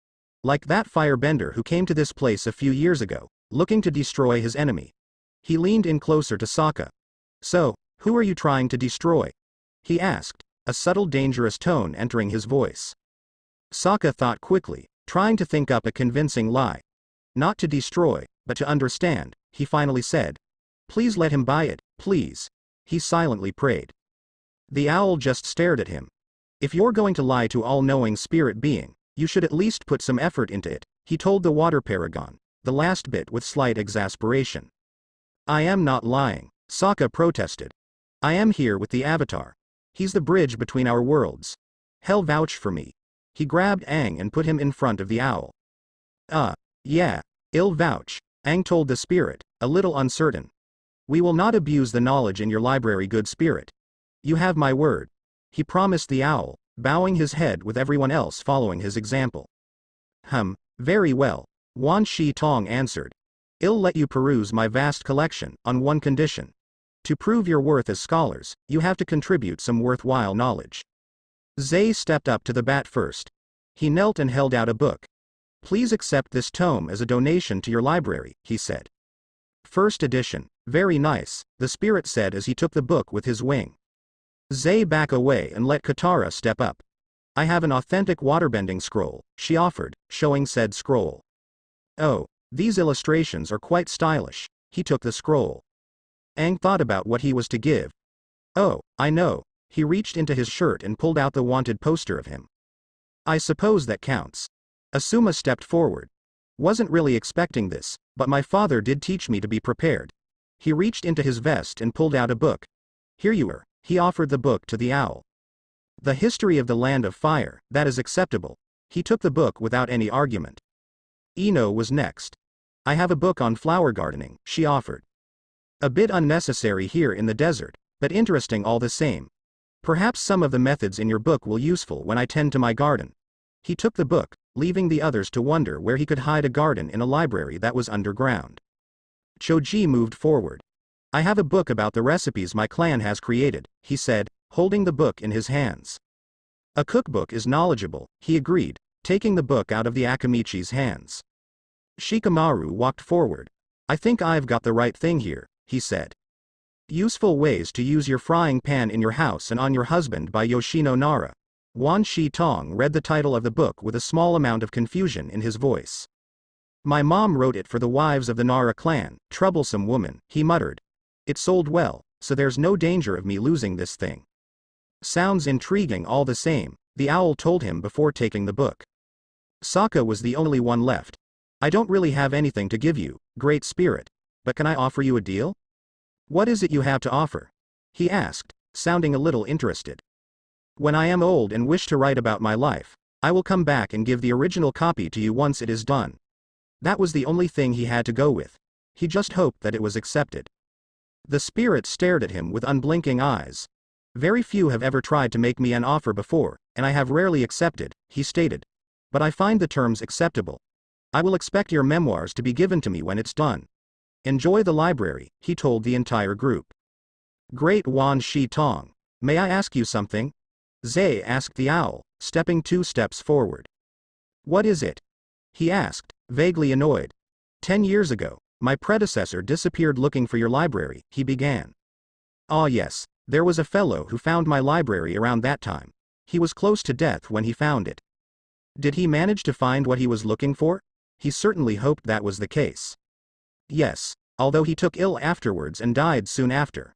Like that firebender who came to this place a few years ago, looking to destroy his enemy. He leaned in closer to Sokka. So, who are you trying to destroy? He asked, a subtle dangerous tone entering his voice. Sokka thought quickly, trying to think up a convincing lie. Not to destroy, but to understand, he finally said. Please let him buy it, please. He silently prayed. The owl just stared at him. If you're going to lie to all-knowing spirit being, you should at least put some effort into it, he told the water paragon, the last bit with slight exasperation. I am not lying, Sokka protested. I am here with the avatar. He's the bridge between our worlds. Hell vouch for me. He grabbed Aang and put him in front of the owl. Yeah, I'll vouch, Aang told the spirit, a little uncertain. We will not abuse the knowledge in your library, good spirit. You have my word. He promised the owl, bowing his head with everyone else following his example. Very well, Wan Shi Tong answered. I'll let you peruse my vast collection, on one condition. To prove your worth as scholars, you have to contribute some worthwhile knowledge. Zay stepped up to the bat first. He knelt and held out a book. Please accept this tome as a donation to your library, he said. First edition, very nice, the spirit said as he took the book with his wing. Zay back away and let Katara step up. I have an authentic waterbending scroll, she offered, showing said scroll. Oh, these illustrations are quite stylish. He took the scroll. Aang thought about what he was to give. Oh, I know. He reached into his shirt and pulled out the wanted poster of him. I suppose that counts. Asuma stepped forward. Wasn't really expecting this, but my father did teach me to be prepared. He reached into his vest and pulled out a book. Here you are. He offered the book to the owl. The History of the Land of Fire, that is acceptable. He took the book without any argument. Ino was next. I have a book on flower gardening, she offered. A bit unnecessary here in the desert, but interesting all the same. Perhaps some of the methods in your book will be useful when I tend to my garden. He took the book, leaving the others to wonder where he could hide a garden in a library that was underground. Choji moved forward. I have a book about the recipes my clan has created, he said, holding the book in his hands. A cookbook is knowledgeable, he agreed, taking the book out of the Akamichi's hands. Shikamaru walked forward. I think I've got the right thing here, he said. Useful Ways to Use Your Frying Pan in Your House and on Your Husband by Yoshino Nara. Wan Shi Tong read the title of the book with a small amount of confusion in his voice. My mom wrote it for the wives of the Nara clan, troublesome woman, he muttered. It sold well, so there's no danger of me losing this thing. Sounds intriguing all the same, the owl told him before taking the book. Sokka was the only one left. I don't really have anything to give you, Great Spirit, but can I offer you a deal? What is it you have to offer? He asked, sounding a little interested. When I am old and wish to write about my life, I will come back and give the original copy to you once it is done. That was the only thing he had to go with. He just hoped that it was accepted. The spirit stared at him with unblinking eyes. Very few have ever tried to make me an offer before, and I have rarely accepted, he stated. But I find the terms acceptable. I will expect your memoirs to be given to me when it's done. Enjoy the library, he told the entire group. Great Wan Shi Tong. May I ask you something? Zay asked the owl, stepping 2 steps forward. What is it? He asked, vaguely annoyed. 10 years ago, my predecessor disappeared looking for your library, he began. Ah yes, there was a fellow who found my library around that time. He was close to death when he found it. Did he manage to find what he was looking for? He certainly hoped that was the case. Yes, although he took ill afterwards and died soon after.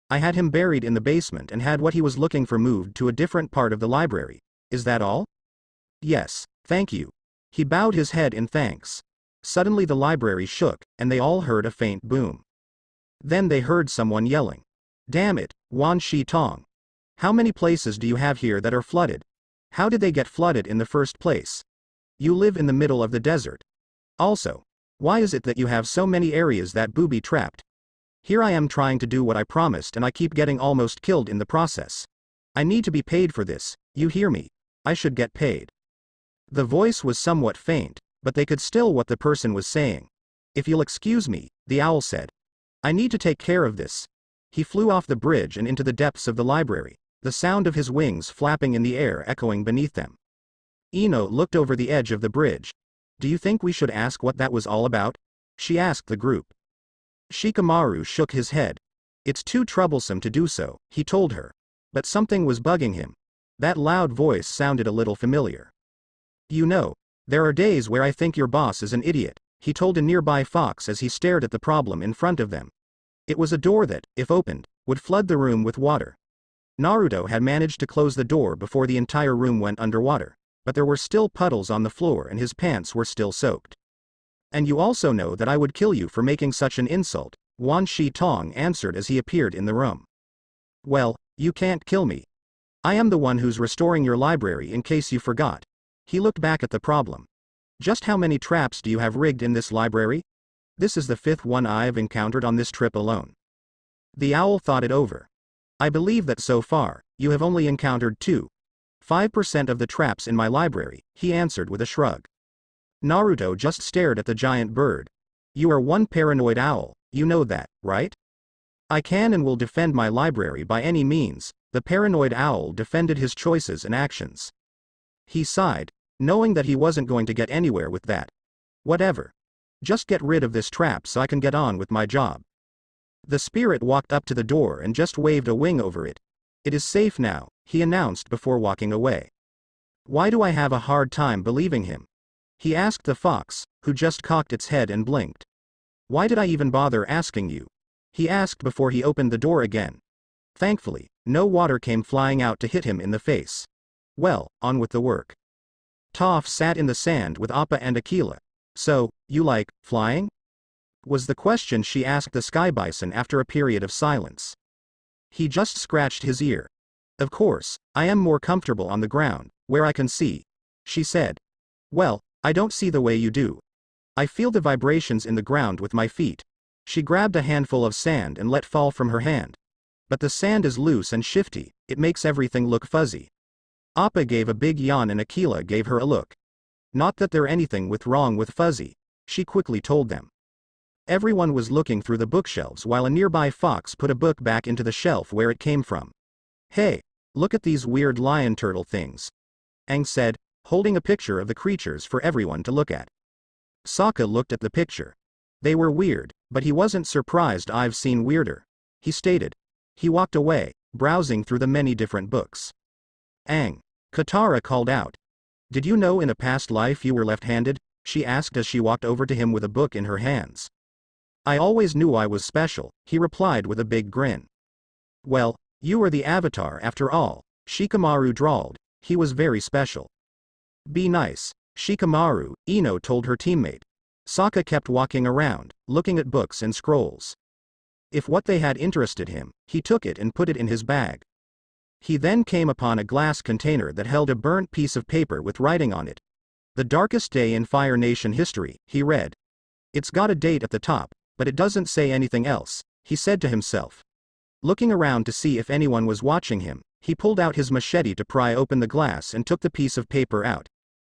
I had him buried in the basement and had what he was looking for moved to a different part of the library. Is that all? Yes, thank you. He bowed his head in thanks. Suddenly the library shook, and they all heard a faint boom. Then they heard someone yelling. Damn it, Wan Shi Tong. How many places do you have here that are flooded? How did they get flooded in the first place? You live in the middle of the desert. Also, why is it that you have so many areas that booby trapped? Here I am trying to do what I promised and I keep getting almost killed in the process. I need to be paid for this, you hear me? I should get paid. The voice was somewhat faint, but they could still what the person was saying. If you'll excuse me, the owl said. I need to take care of this. He flew off the bridge and into the depths of the library, the sound of his wings flapping in the air echoing beneath them. Ino looked over the edge of the bridge. Do you think we should ask what that was all about? She asked the group. Shikamaru shook his head. It's too troublesome to do so, he told her. But something was bugging him. That loud voice sounded a little familiar. You know, there are days where I think your boss is an idiot, he told a nearby fox as he stared at the problem in front of them. It was a door that, if opened, would flood the room with water. Naruto had managed to close the door before the entire room went underwater, but there were still puddles on the floor and his pants were still soaked. And you also know that I would kill you for making such an insult, Wan Shi Tong answered as he appeared in the room. Well, you can't kill me. I am the one who's restoring your library in case you forgot. He looked back at the problem. Just how many traps do you have rigged in this library? This is the 5th one I've encountered on this trip alone. The owl thought it over. I believe that so far, you have only encountered 5% of the traps in my library, he answered with a shrug. Naruto just stared at the giant bird. You are one paranoid owl, you know that, right? I can and will defend my library by any means, the paranoid owl defended his choices and actions. He sighed, knowing that he wasn't going to get anywhere with that. Whatever. Just get rid of this trap so I can get on with my job. The spirit walked up to the door and just waved a wing over it. It is safe now, he announced before walking away. Why do I have a hard time believing him? He asked the fox, who just cocked its head and blinked. Why did I even bother asking you? He asked before he opened the door again. Thankfully, no water came flying out to hit him in the face. Well, on with the work. Toph sat in the sand with Appa and Aquila. So, you like flying? Was the question she asked the sky bison after a period of silence. He just scratched his ear. Of course, I am more comfortable on the ground, where I can see, she said. Well, I don't see the way you do. I feel the vibrations in the ground with my feet. She grabbed a handful of sand and let fall from her hand. But the sand is loose and shifty, it makes everything look fuzzy. Appa gave a big yawn and Aquila gave her a look. Not that there anything wrong with fuzzy, she quickly told them. Everyone was looking through the bookshelves while a nearby fox put a book back into the shelf where it came from. Hey, look at these weird lion turtle things, Aang said, holding a picture of the creatures for everyone to look at. Sokka looked at the picture. They were weird, but he wasn't surprised. I've seen weirder, he stated. He walked away, browsing through the many different books. Aang, Katara called out. Did you know in a past life you were left-handed? She asked as she walked over to him with a book in her hands. I always knew I was special, he replied with a big grin. Well, you are the Avatar after all, Shikamaru drawled. He was very special. Be nice, Shikamaru, Ino told her teammate. Sokka kept walking around, looking at books and scrolls. If what they had interested him, he took it and put it in his bag. He then came upon a glass container that held a burnt piece of paper with writing on it. The darkest day in Fire Nation history, he read. It's got a date at the top, but it doesn't say anything else, he said to himself. Looking around to see if anyone was watching him, he pulled out his machete to pry open the glass and took the piece of paper out.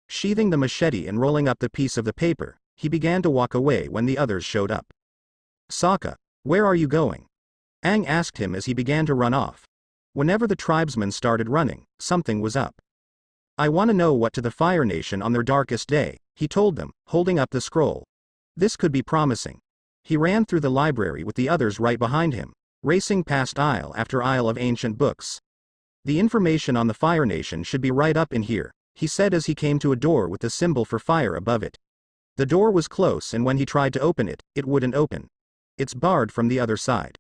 Sheathing the machete and rolling up the piece of the paper, he began to walk away when the others showed up. Sokka, where are you going? Aang asked him as he began to run off. Whenever the tribesmen started running, something was up. I want to know what to the Fire Nation on their darkest day, he told them, holding up the scroll. This could be promising. He ran through the library with the others right behind him, racing past aisle after aisle of ancient books. The information on the Fire Nation should be right up in here, he said as he came to a door with the symbol for fire above it. The door was close and when he tried to open it, it wouldn't open. It's barred from the other side.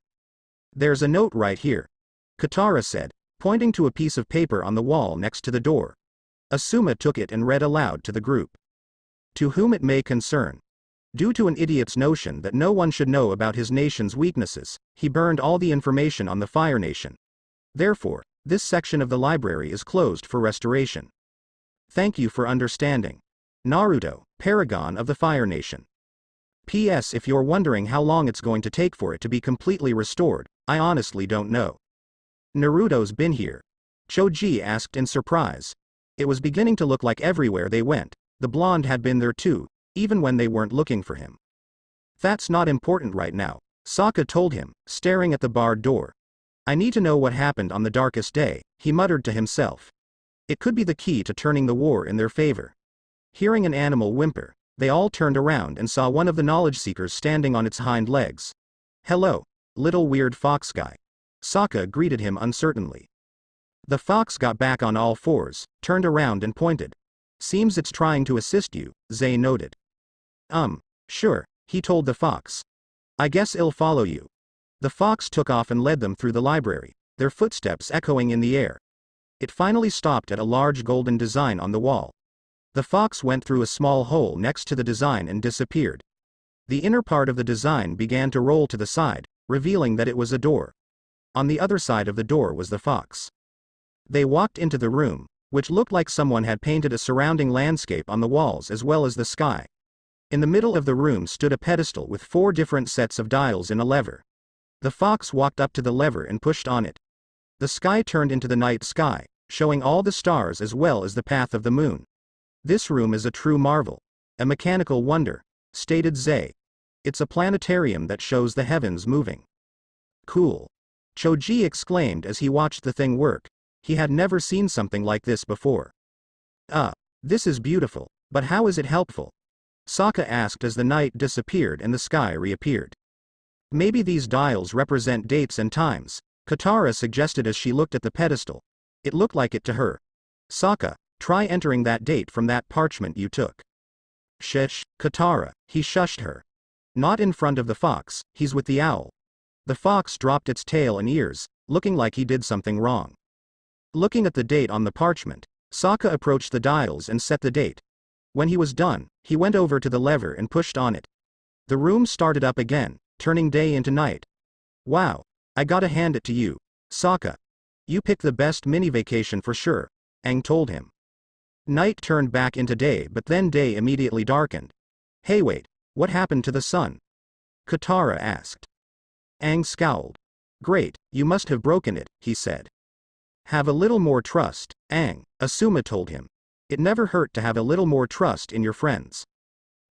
There's a note right here, Katara said, pointing to a piece of paper on the wall next to the door. Asuma took it and read aloud to the group. To whom it may concern. Due to an idiot's notion that no one should know about his nation's weaknesses, he burned all the information on the Fire Nation. Therefore, this section of the library is closed for restoration. Thank you for understanding. Naruto, Paragon of the Fire Nation. P.S. If you're wondering how long it's going to take for it to be completely restored, I honestly don't know. Naruto's been here, Choji asked in surprise. It was beginning to look like everywhere they went, the blonde had been there too, even when they weren't looking for him. That's not important right now, Sokka told him, staring at the barred door. I need to know what happened on the darkest day, he muttered to himself. It could be the key to turning the war in their favor. Hearing an animal whimper, they all turned around and saw one of the knowledge seekers standing on its hind legs. Hello, little weird fox guy. Sokka greeted him uncertainly. The fox got back on all fours, turned around and pointed. Seems it's trying to assist you, Zay noted. Sure, he told the fox. I guess it'll follow you. The fox took off and led them through the library, their footsteps echoing in the air. It finally stopped at a large golden design on the wall. The fox went through a small hole next to the design and disappeared. The inner part of the design began to roll to the side, revealing that it was a door. On the other side of the door was the fox. They walked into the room, which looked like someone had painted a surrounding landscape on the walls as well as the sky. In the middle of the room stood a pedestal with 4 different sets of dials and a lever. The fox walked up to the lever and pushed on it. The sky turned into the night sky, showing all the stars as well as the path of the moon. "This room is a true marvel. A mechanical wonder," stated Zay. "It's a planetarium that shows the heavens moving." "Cool," Choji exclaimed as he watched the thing work. He had never seen something like this before. This is beautiful, but how is it helpful?" Sokka asked as the night disappeared and the sky reappeared. "Maybe these dials represent dates and times," Katara suggested as she looked at the pedestal. It looked like it to her. "Sokka, try entering that date from that parchment you took." "Shh, Katara," he shushed her. "Not in front of the fox, he's with the owl." The fox dropped its tail and ears, looking like he did something wrong. Looking at the date on the parchment, Sokka approached the dials and set the date. When he was done, he went over to the lever and pushed on it. The room started up again, turning day into night. "Wow, I gotta hand it to you, Sokka. You picked the best mini vacation for sure," Aang told him. Night turned back into day, but then day immediately darkened. "Hey wait, what happened to the sun?" Katara asked. Aang scowled. "Great, you must have broken it," he said. "Have a little more trust, Aang," Asuma told him. "It never hurt to have a little more trust in your friends."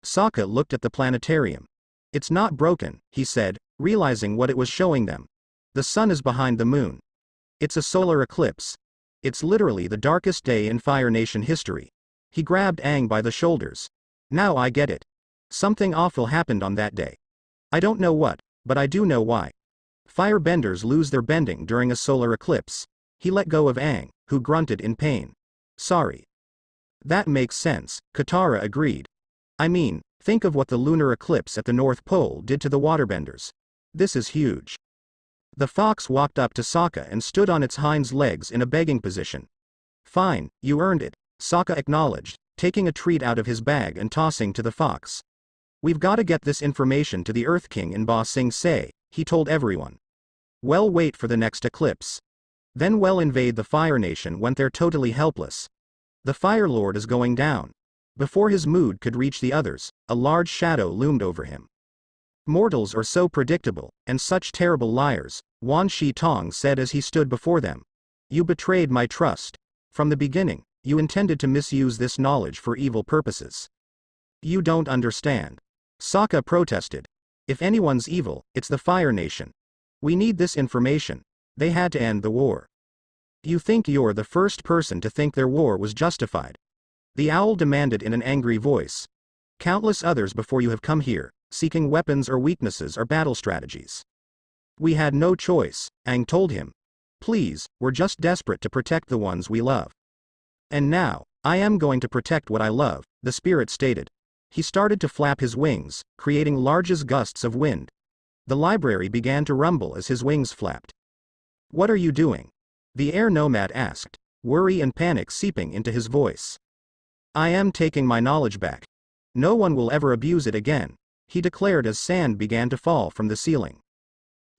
Sokka looked at the planetarium. "It's not broken," he said, realizing what it was showing them. "The sun is behind the moon. It's a solar eclipse. It's literally the darkest day in Fire Nation history." He grabbed Aang by the shoulders. "Now I get it. Something awful happened on that day. I don't know what, but I do know why. Firebenders lose their bending during a solar eclipse." He let go of Aang, who grunted in pain. "Sorry." "That makes sense," Katara agreed. "I mean, think of what the lunar eclipse at the North Pole did to the waterbenders. This is huge." The fox walked up to Sokka and stood on its hind legs in a begging position. "Fine, you earned it," Sokka acknowledged, taking a treat out of his bag and tossing to the fox. "We've gotta get this information to the Earth King in Ba Sing Se," he told everyone. "Well, wait for the next eclipse. Then we'll invade the Fire Nation when they're totally helpless. The Fire Lord is going down." Before his mood could reach the others, a large shadow loomed over him. "Mortals are so predictable, and such terrible liars," Wan Shi Tong said as he stood before them. "You betrayed my trust. From the beginning, you intended to misuse this knowledge for evil purposes." "You don't understand," Sokka protested. "If anyone's evil, it's the Fire Nation. We need this information. They had to end the war." "You think you're the first person to think their war was justified?" the owl demanded in an angry voice. "Countless others before you have come here, seeking weapons or weaknesses or battle strategies. We had no choice," Aang told him. "Please, we're just desperate to protect the ones we love." "And now, I am going to protect what I love," the spirit stated. He started to flap his wings, creating largest gusts of wind. The library began to rumble as his wings flapped. "What are you doing?" the air nomad asked, worry and panic seeping into his voice. "I am taking my knowledge back. No one will ever abuse it again," he declared as sand began to fall from the ceiling.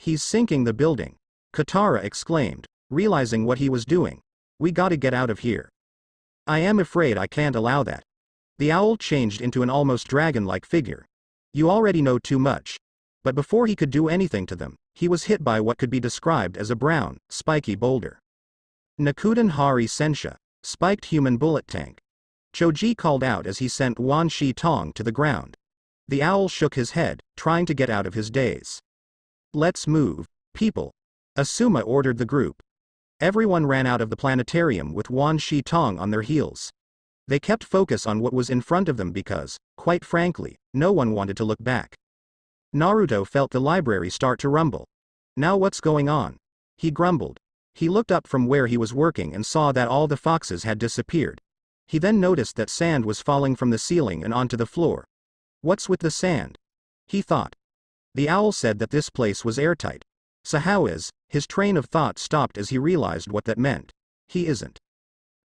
"He's sinking the building," Katara exclaimed, realizing what he was doing. "We gotta get out of here." "I am afraid I can't allow that." The owl changed into an almost dragon-like figure. "You already know too much." But before he could do anything to them, he was hit by what could be described as a brown, spiky boulder. "Nakuden Hari Sensha, spiked human bullet tank," Choji called out as he sent Wan Shi Tong to the ground. The owl shook his head, trying to get out of his daze. "Let's move, people," Asuma ordered the group. Everyone ran out of the planetarium with Wan Shi Tong on their heels. They kept focus on what was in front of them because, quite frankly, no one wanted to look back. Naruto felt the library start to rumble. "Now what's going on?" he grumbled. He looked up from where he was working and saw that all the foxes had disappeared. He then noticed that sand was falling from the ceiling and onto the floor. "What's with the sand?" he thought. The owl said that this place was airtight. So how is, his train of thought stopped as he realized what that meant. He isn't.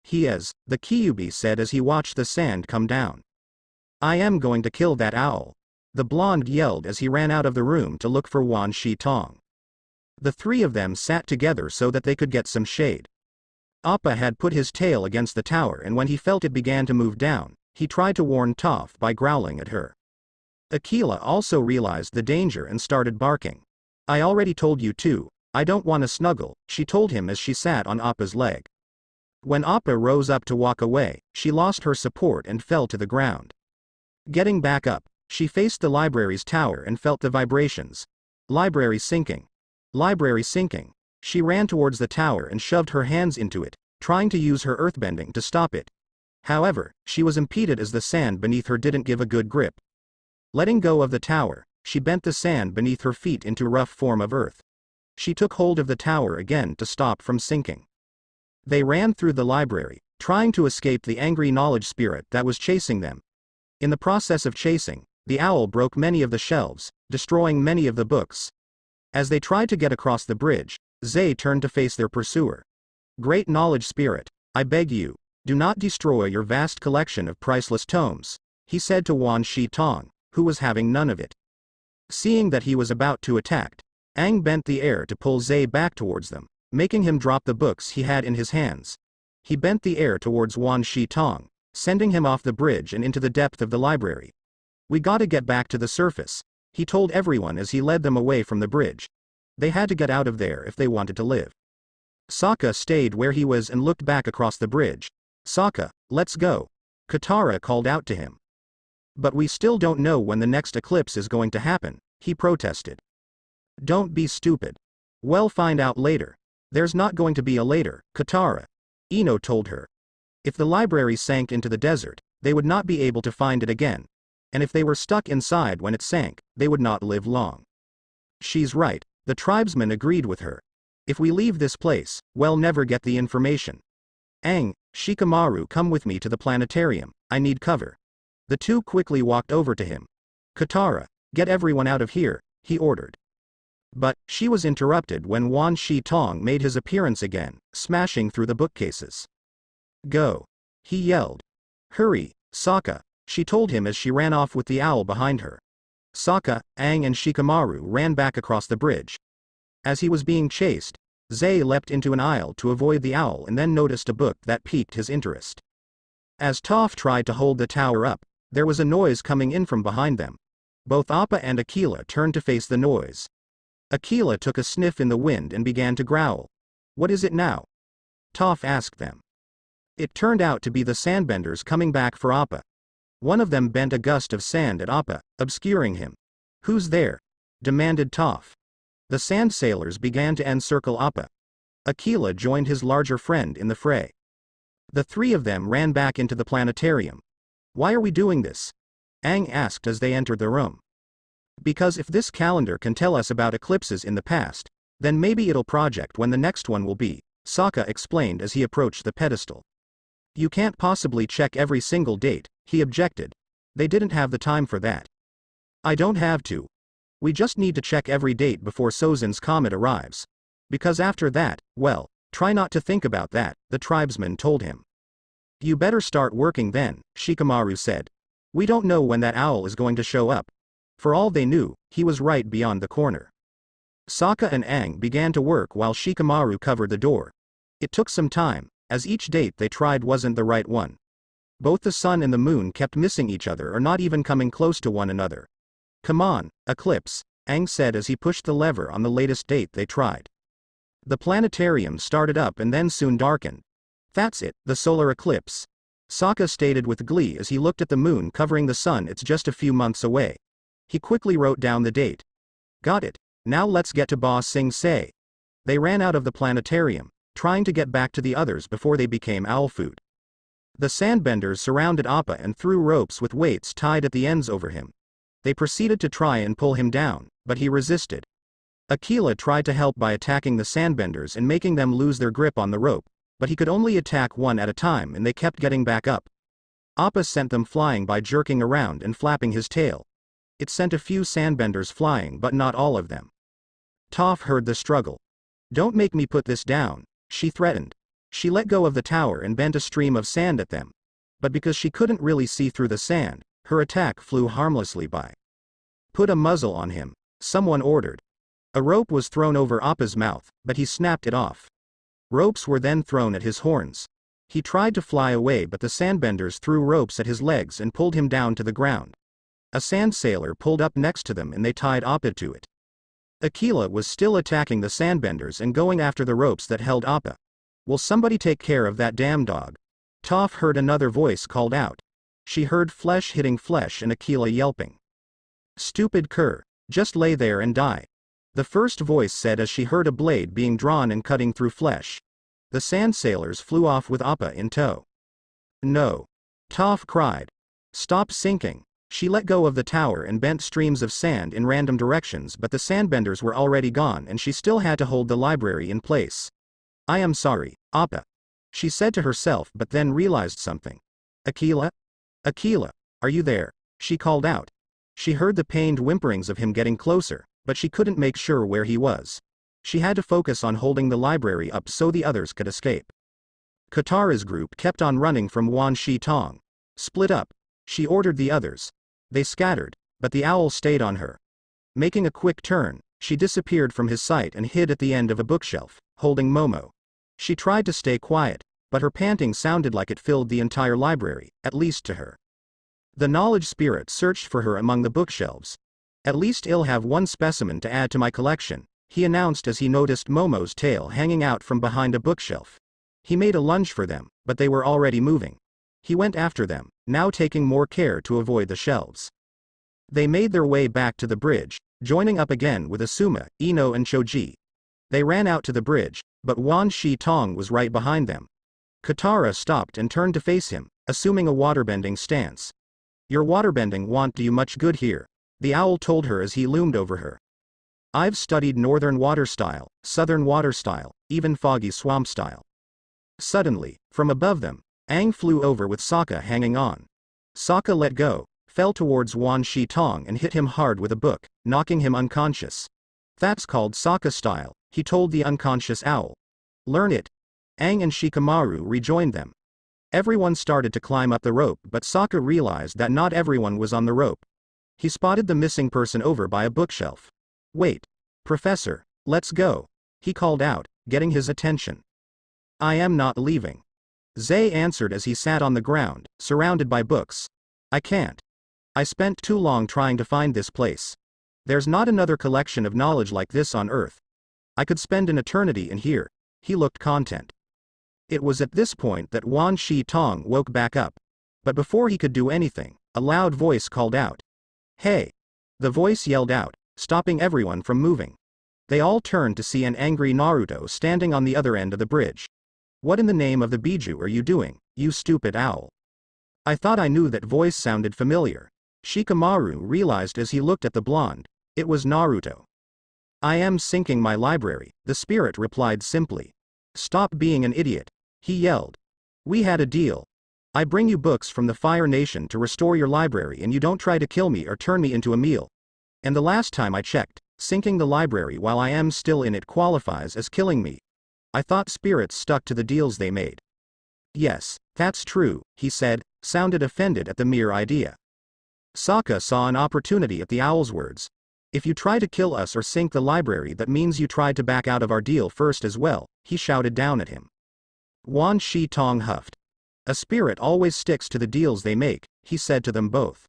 "He is," the Kyuubi said as he watched the sand come down. "I am going to kill that owl," the blonde yelled as he ran out of the room to look for Wan Shi Tong. The three of them sat together so that they could get some shade. Appa had put his tail against the tower, and when he felt it began to move down, he tried to warn Toph by growling at her. Aquila also realized the danger and started barking. I already told you to, I don't want to snuggle, she told him as she sat on Appa's leg. When Appa rose up to walk away, she lost her support and fell to the ground. Getting back up, she faced the library's tower and felt the vibrations. Library sinking. Library sinking. She ran towards the tower and shoved her hands into it, trying to use her earthbending to stop it. However, she was impeded as the sand beneath her didn't give a good grip. Letting go of the tower, she bent the sand beneath her feet into a rough form of earth. She took hold of the tower again to stop from sinking. They ran through the library, trying to escape the angry knowledge spirit that was chasing them. In the process of chasing, the owl broke many of the shelves, destroying many of the books. As they tried to get across the bridge, Zay turned to face their pursuer. Great knowledge spirit, I beg you, do not destroy your vast collection of priceless tomes, he said to Wan Shi Tong, who was having none of it. Seeing that he was about to attack, Aang bent the air to pull Zay back towards them, making him drop the books he had in his hands. He bent the air towards Wan Shi Tong, sending him off the bridge and into the depth of the library. We gotta get back to the surface, he told everyone as he led them away from the bridge. They had to get out of there if they wanted to live. Sokka stayed where he was and looked back across the bridge. Sokka, let's go. Katara called out to him. But we still don't know when the next eclipse is going to happen, he protested. Don't be stupid. We'll find out later. There's not going to be a later, Katara. Ino told her. If the library sank into the desert, they would not be able to find it again. And if they were stuck inside when it sank, they would not live long. She's right, the tribesmen agreed with her. If we leave this place, we'll never get the information. Aang, Shikamaru, come with me to the planetarium, I need cover. The two quickly walked over to him. Katara, get everyone out of here, he ordered. But, she was interrupted when Wan Shi Tong made his appearance again, smashing through the bookcases. Go. He yelled. Hurry, Sokka, she told him as she ran off with the owl behind her. Sokka, Aang and Shikamaru ran back across the bridge. As he was being chased, Zay leapt into an aisle to avoid the owl and then noticed a book that piqued his interest. As Toph tried to hold the tower up, there was a noise coming in from behind them. Both Appa and Aquila turned to face the noise. Aquila took a sniff in the wind and began to growl. What is it now? Toph asked them. It turned out to be the sandbenders coming back for Appa. One of them bent a gust of sand at Appa, obscuring him. Who's there? Demanded Toph. The sand sailors began to encircle Appa. Aquila joined his larger friend in the fray. The three of them ran back into the planetarium. Why are we doing this? Aang asked as they entered the room. Because if this calendar can tell us about eclipses in the past, then maybe it'll project when the next one will be, Sokka explained as he approached the pedestal. You can't possibly check every single date, he objected. They didn't have the time for that. I don't have to. We just need to check every date before Sozin's comet arrives. Because after that, well, try not to think about that, the tribesman told him. You better start working then, Shikamaru said. We don't know when that owl is going to show up. For all they knew, he was right beyond the corner. Sokka and Aang began to work while Shikamaru covered the door. It took some time, as each date they tried wasn't the right one. Both the sun and the moon kept missing each other or not even coming close to one another. Come on, eclipse, Aang said as he pushed the lever on the latest date they tried. The planetarium started up and then soon darkened. That's it, the solar eclipse. Sokka stated with glee as he looked at the moon covering the sun. It's just a few months away. He quickly wrote down the date. Got it. Now let's get to Ba Sing Se. They ran out of the planetarium, trying to get back to the others before they became owl food. The sandbenders surrounded Appa and threw ropes with weights tied at the ends over him. They proceeded to try and pull him down, but he resisted. Aquila tried to help by attacking the sandbenders and making them lose their grip on the rope, but he could only attack one at a time and they kept getting back up. Appa sent them flying by jerking around and flapping his tail. It sent a few sandbenders flying but not all of them. Toph heard the struggle. Don't make me put this down, she threatened. She let go of the tower and bent a stream of sand at them. But because she couldn't really see through the sand, her attack flew harmlessly by. Put a muzzle on him, someone ordered. A rope was thrown over Appa's mouth, but he snapped it off. Ropes were then thrown at his horns. He tried to fly away, but the sandbenders threw ropes at his legs and pulled him down to the ground. A sand sailor pulled up next to them and they tied Appa to it. Aquila was still attacking the sandbenders and going after the ropes that held Appa. "Will somebody take care of that damn dog?" Toph heard another voice called out. She heard flesh hitting flesh and Aquila yelping. "Stupid cur, just lay there and die," the first voice said as she heard a blade being drawn and cutting through flesh. The sand sailors flew off with Appa in tow. "No!" Toph cried. "Stop sinking!" She let go of the tower and bent streams of sand in random directions, but the sandbenders were already gone and she still had to hold the library in place. "I am sorry, Appa," she said to herself, but then realized something. "Aquila? Aquila, are you there?" she called out. She heard the pained whimperings of him getting closer, but she couldn't make sure where he was. She had to focus on holding the library up so the others could escape. Katara's group kept on running from Wan Shi Tong. "Split up," she ordered the others. They scattered, but the owl stayed on her. Making a quick turn, she disappeared from his sight and hid at the end of a bookshelf, holding Momo. She tried to stay quiet, but her panting sounded like it filled the entire library, at least to her. The knowledge spirit searched for her among the bookshelves. "At least I'll have one specimen to add to my collection," he announced as he noticed Momo's tail hanging out from behind a bookshelf. He made a lunge for them, but they were already moving. He went after them, now taking more care to avoid the shelves. They made their way back to the bridge, joining up again with Asuma, Ino and Choji. They ran out to the bridge, but Wan Shi Tong was right behind them. Katara stopped and turned to face him, assuming a waterbending stance. "Your waterbending won't do you much good here," the owl told her as he loomed over her. "I've studied northern water style, southern water style, even foggy swamp style." Suddenly, from above them, Aang flew over with Sokka hanging on. Sokka let go, fell towards Wan Shi Tong and hit him hard with a book, knocking him unconscious. "That's called Sokka style," he told the unconscious owl. "Learn it." Aang and Shikamaru rejoined them. Everyone started to climb up the rope, but Sokka realized that not everyone was on the rope. He spotted the missing person over by a bookshelf. "Wait, Professor, let's go," he called out, getting his attention. "I am not leaving," Zay answered as he sat on the ground, surrounded by books. "I can't. I spent too long trying to find this place. There's not another collection of knowledge like this on Earth. I could spend an eternity in here." He looked content. It was at this point that Wan Shi Tong woke back up. But before he could do anything, a loud voice called out. "Hey!" The voice yelled out, stopping everyone from moving. They all turned to see an angry Naruto standing on the other end of the bridge. "What in the name of the Biju are you doing, you stupid owl?" "I thought I knew that voice sounded familiar." Shikamaru realized as he looked at the blonde. It was Naruto. "I am sinking my library," the spirit replied simply. "Stop being an idiot," he yelled. "We had a deal. I bring you books from the Fire Nation to restore your library and you don't try to kill me or turn me into a meal. And the last time I checked, sinking the library while I am still in it qualifies as killing me. I thought spirits stuck to the deals they made." "Yes, that's true," he said, sounded offended at the mere idea. Sokka saw an opportunity at the owl's words. "If you try to kill us or sink the library, that means you tried to back out of our deal first as well," he shouted down at him. Wan Shi Tong huffed. "A spirit always sticks to the deals they make," he said to them both.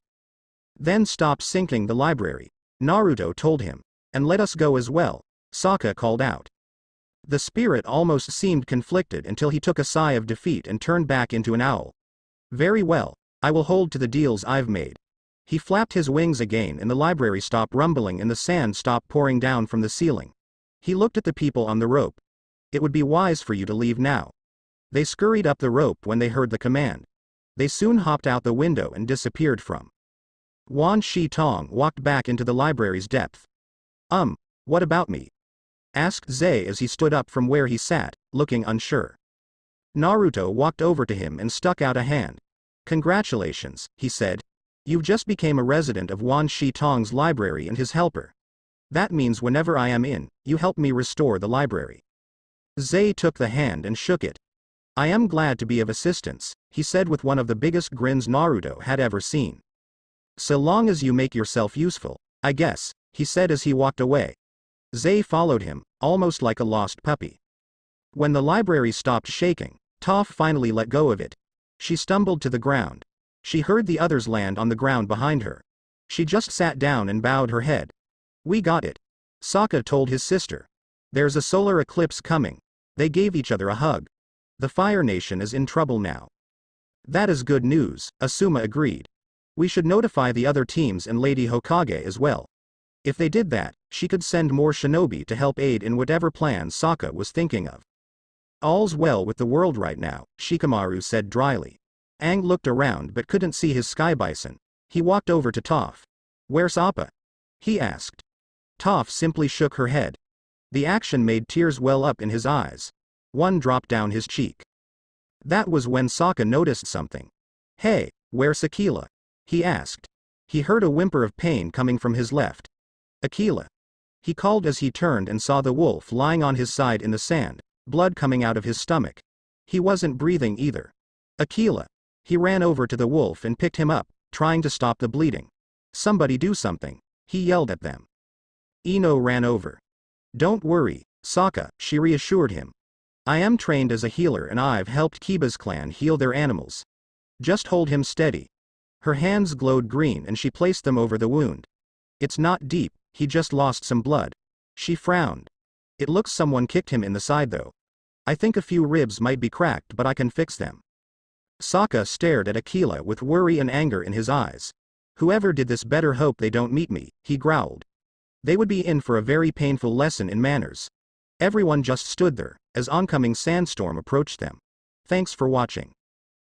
"Then stop sinking the library," Naruto told him. "And let us go as well," Sokka called out. The spirit almost seemed conflicted until he took a sigh of defeat and turned back into an owl. "Very well, I will hold to the deals I've made." He flapped his wings again and the library stopped rumbling and the sand stopped pouring down from the ceiling. He looked at the people on the rope. "It would be wise for you to leave now." They scurried up the rope when they heard the command. They soon hopped out the window and disappeared from. Wan Shi Tong walked back into the library's depth. What about me?" asked Zay as he stood up from where he sat, looking unsure. Naruto walked over to him and stuck out a hand. "Congratulations," he said. "You've just became a resident of Wan Shi Tong's library and his helper. That means whenever I am in, you help me restore the library." Zay took the hand and shook it. "I am glad to be of assistance," he said with one of the biggest grins Naruto had ever seen. "So long as you make yourself useful, I guess," he said as he walked away. Zay followed him, almost like a lost puppy. When the library stopped shaking, Toph finally let go of it. She stumbled to the ground. She heard the others land on the ground behind her. She just sat down and bowed her head. "We got it," Sokka told his sister. "There's a solar eclipse coming." They gave each other a hug. "The Fire Nation is in trouble now." "That is good news," Asuma agreed. "We should notify the other teams and Lady Hokage as well. If they did that, she could send more shinobi to help aid in whatever plan Sokka was thinking of." "All's well with the world right now," Shikamaru said dryly. Aang looked around but couldn't see his sky bison. He walked over to Toph. "Where's Appa?" he asked. Toph simply shook her head. The action made tears well up in his eyes. One dropped down his cheek. That was when Sokka noticed something. "Hey, where's Akela?" he asked. He heard a whimper of pain coming from his left. "Akela," he called as he turned and saw the wolf lying on his side in the sand, blood coming out of his stomach. He wasn't breathing either. "Akela." He ran over to the wolf and picked him up, trying to stop the bleeding. "Somebody do something," he yelled at them. Ino ran over. "Don't worry, Sokka," she reassured him. "I am trained as a healer and I've helped Kiba's clan heal their animals. Just hold him steady." Her hands glowed green and she placed them over the wound. "It's not deep, he just lost some blood." She frowned. "It looks someone kicked him in the side though. I think a few ribs might be cracked but I can fix them." Sokka stared at Akela with worry and anger in his eyes. "Whoever did this better hope they don't meet me," he growled. They would be in for a very painful lesson in manners. Everyone just stood there, as oncoming sandstorm approached them. Thanks for watching.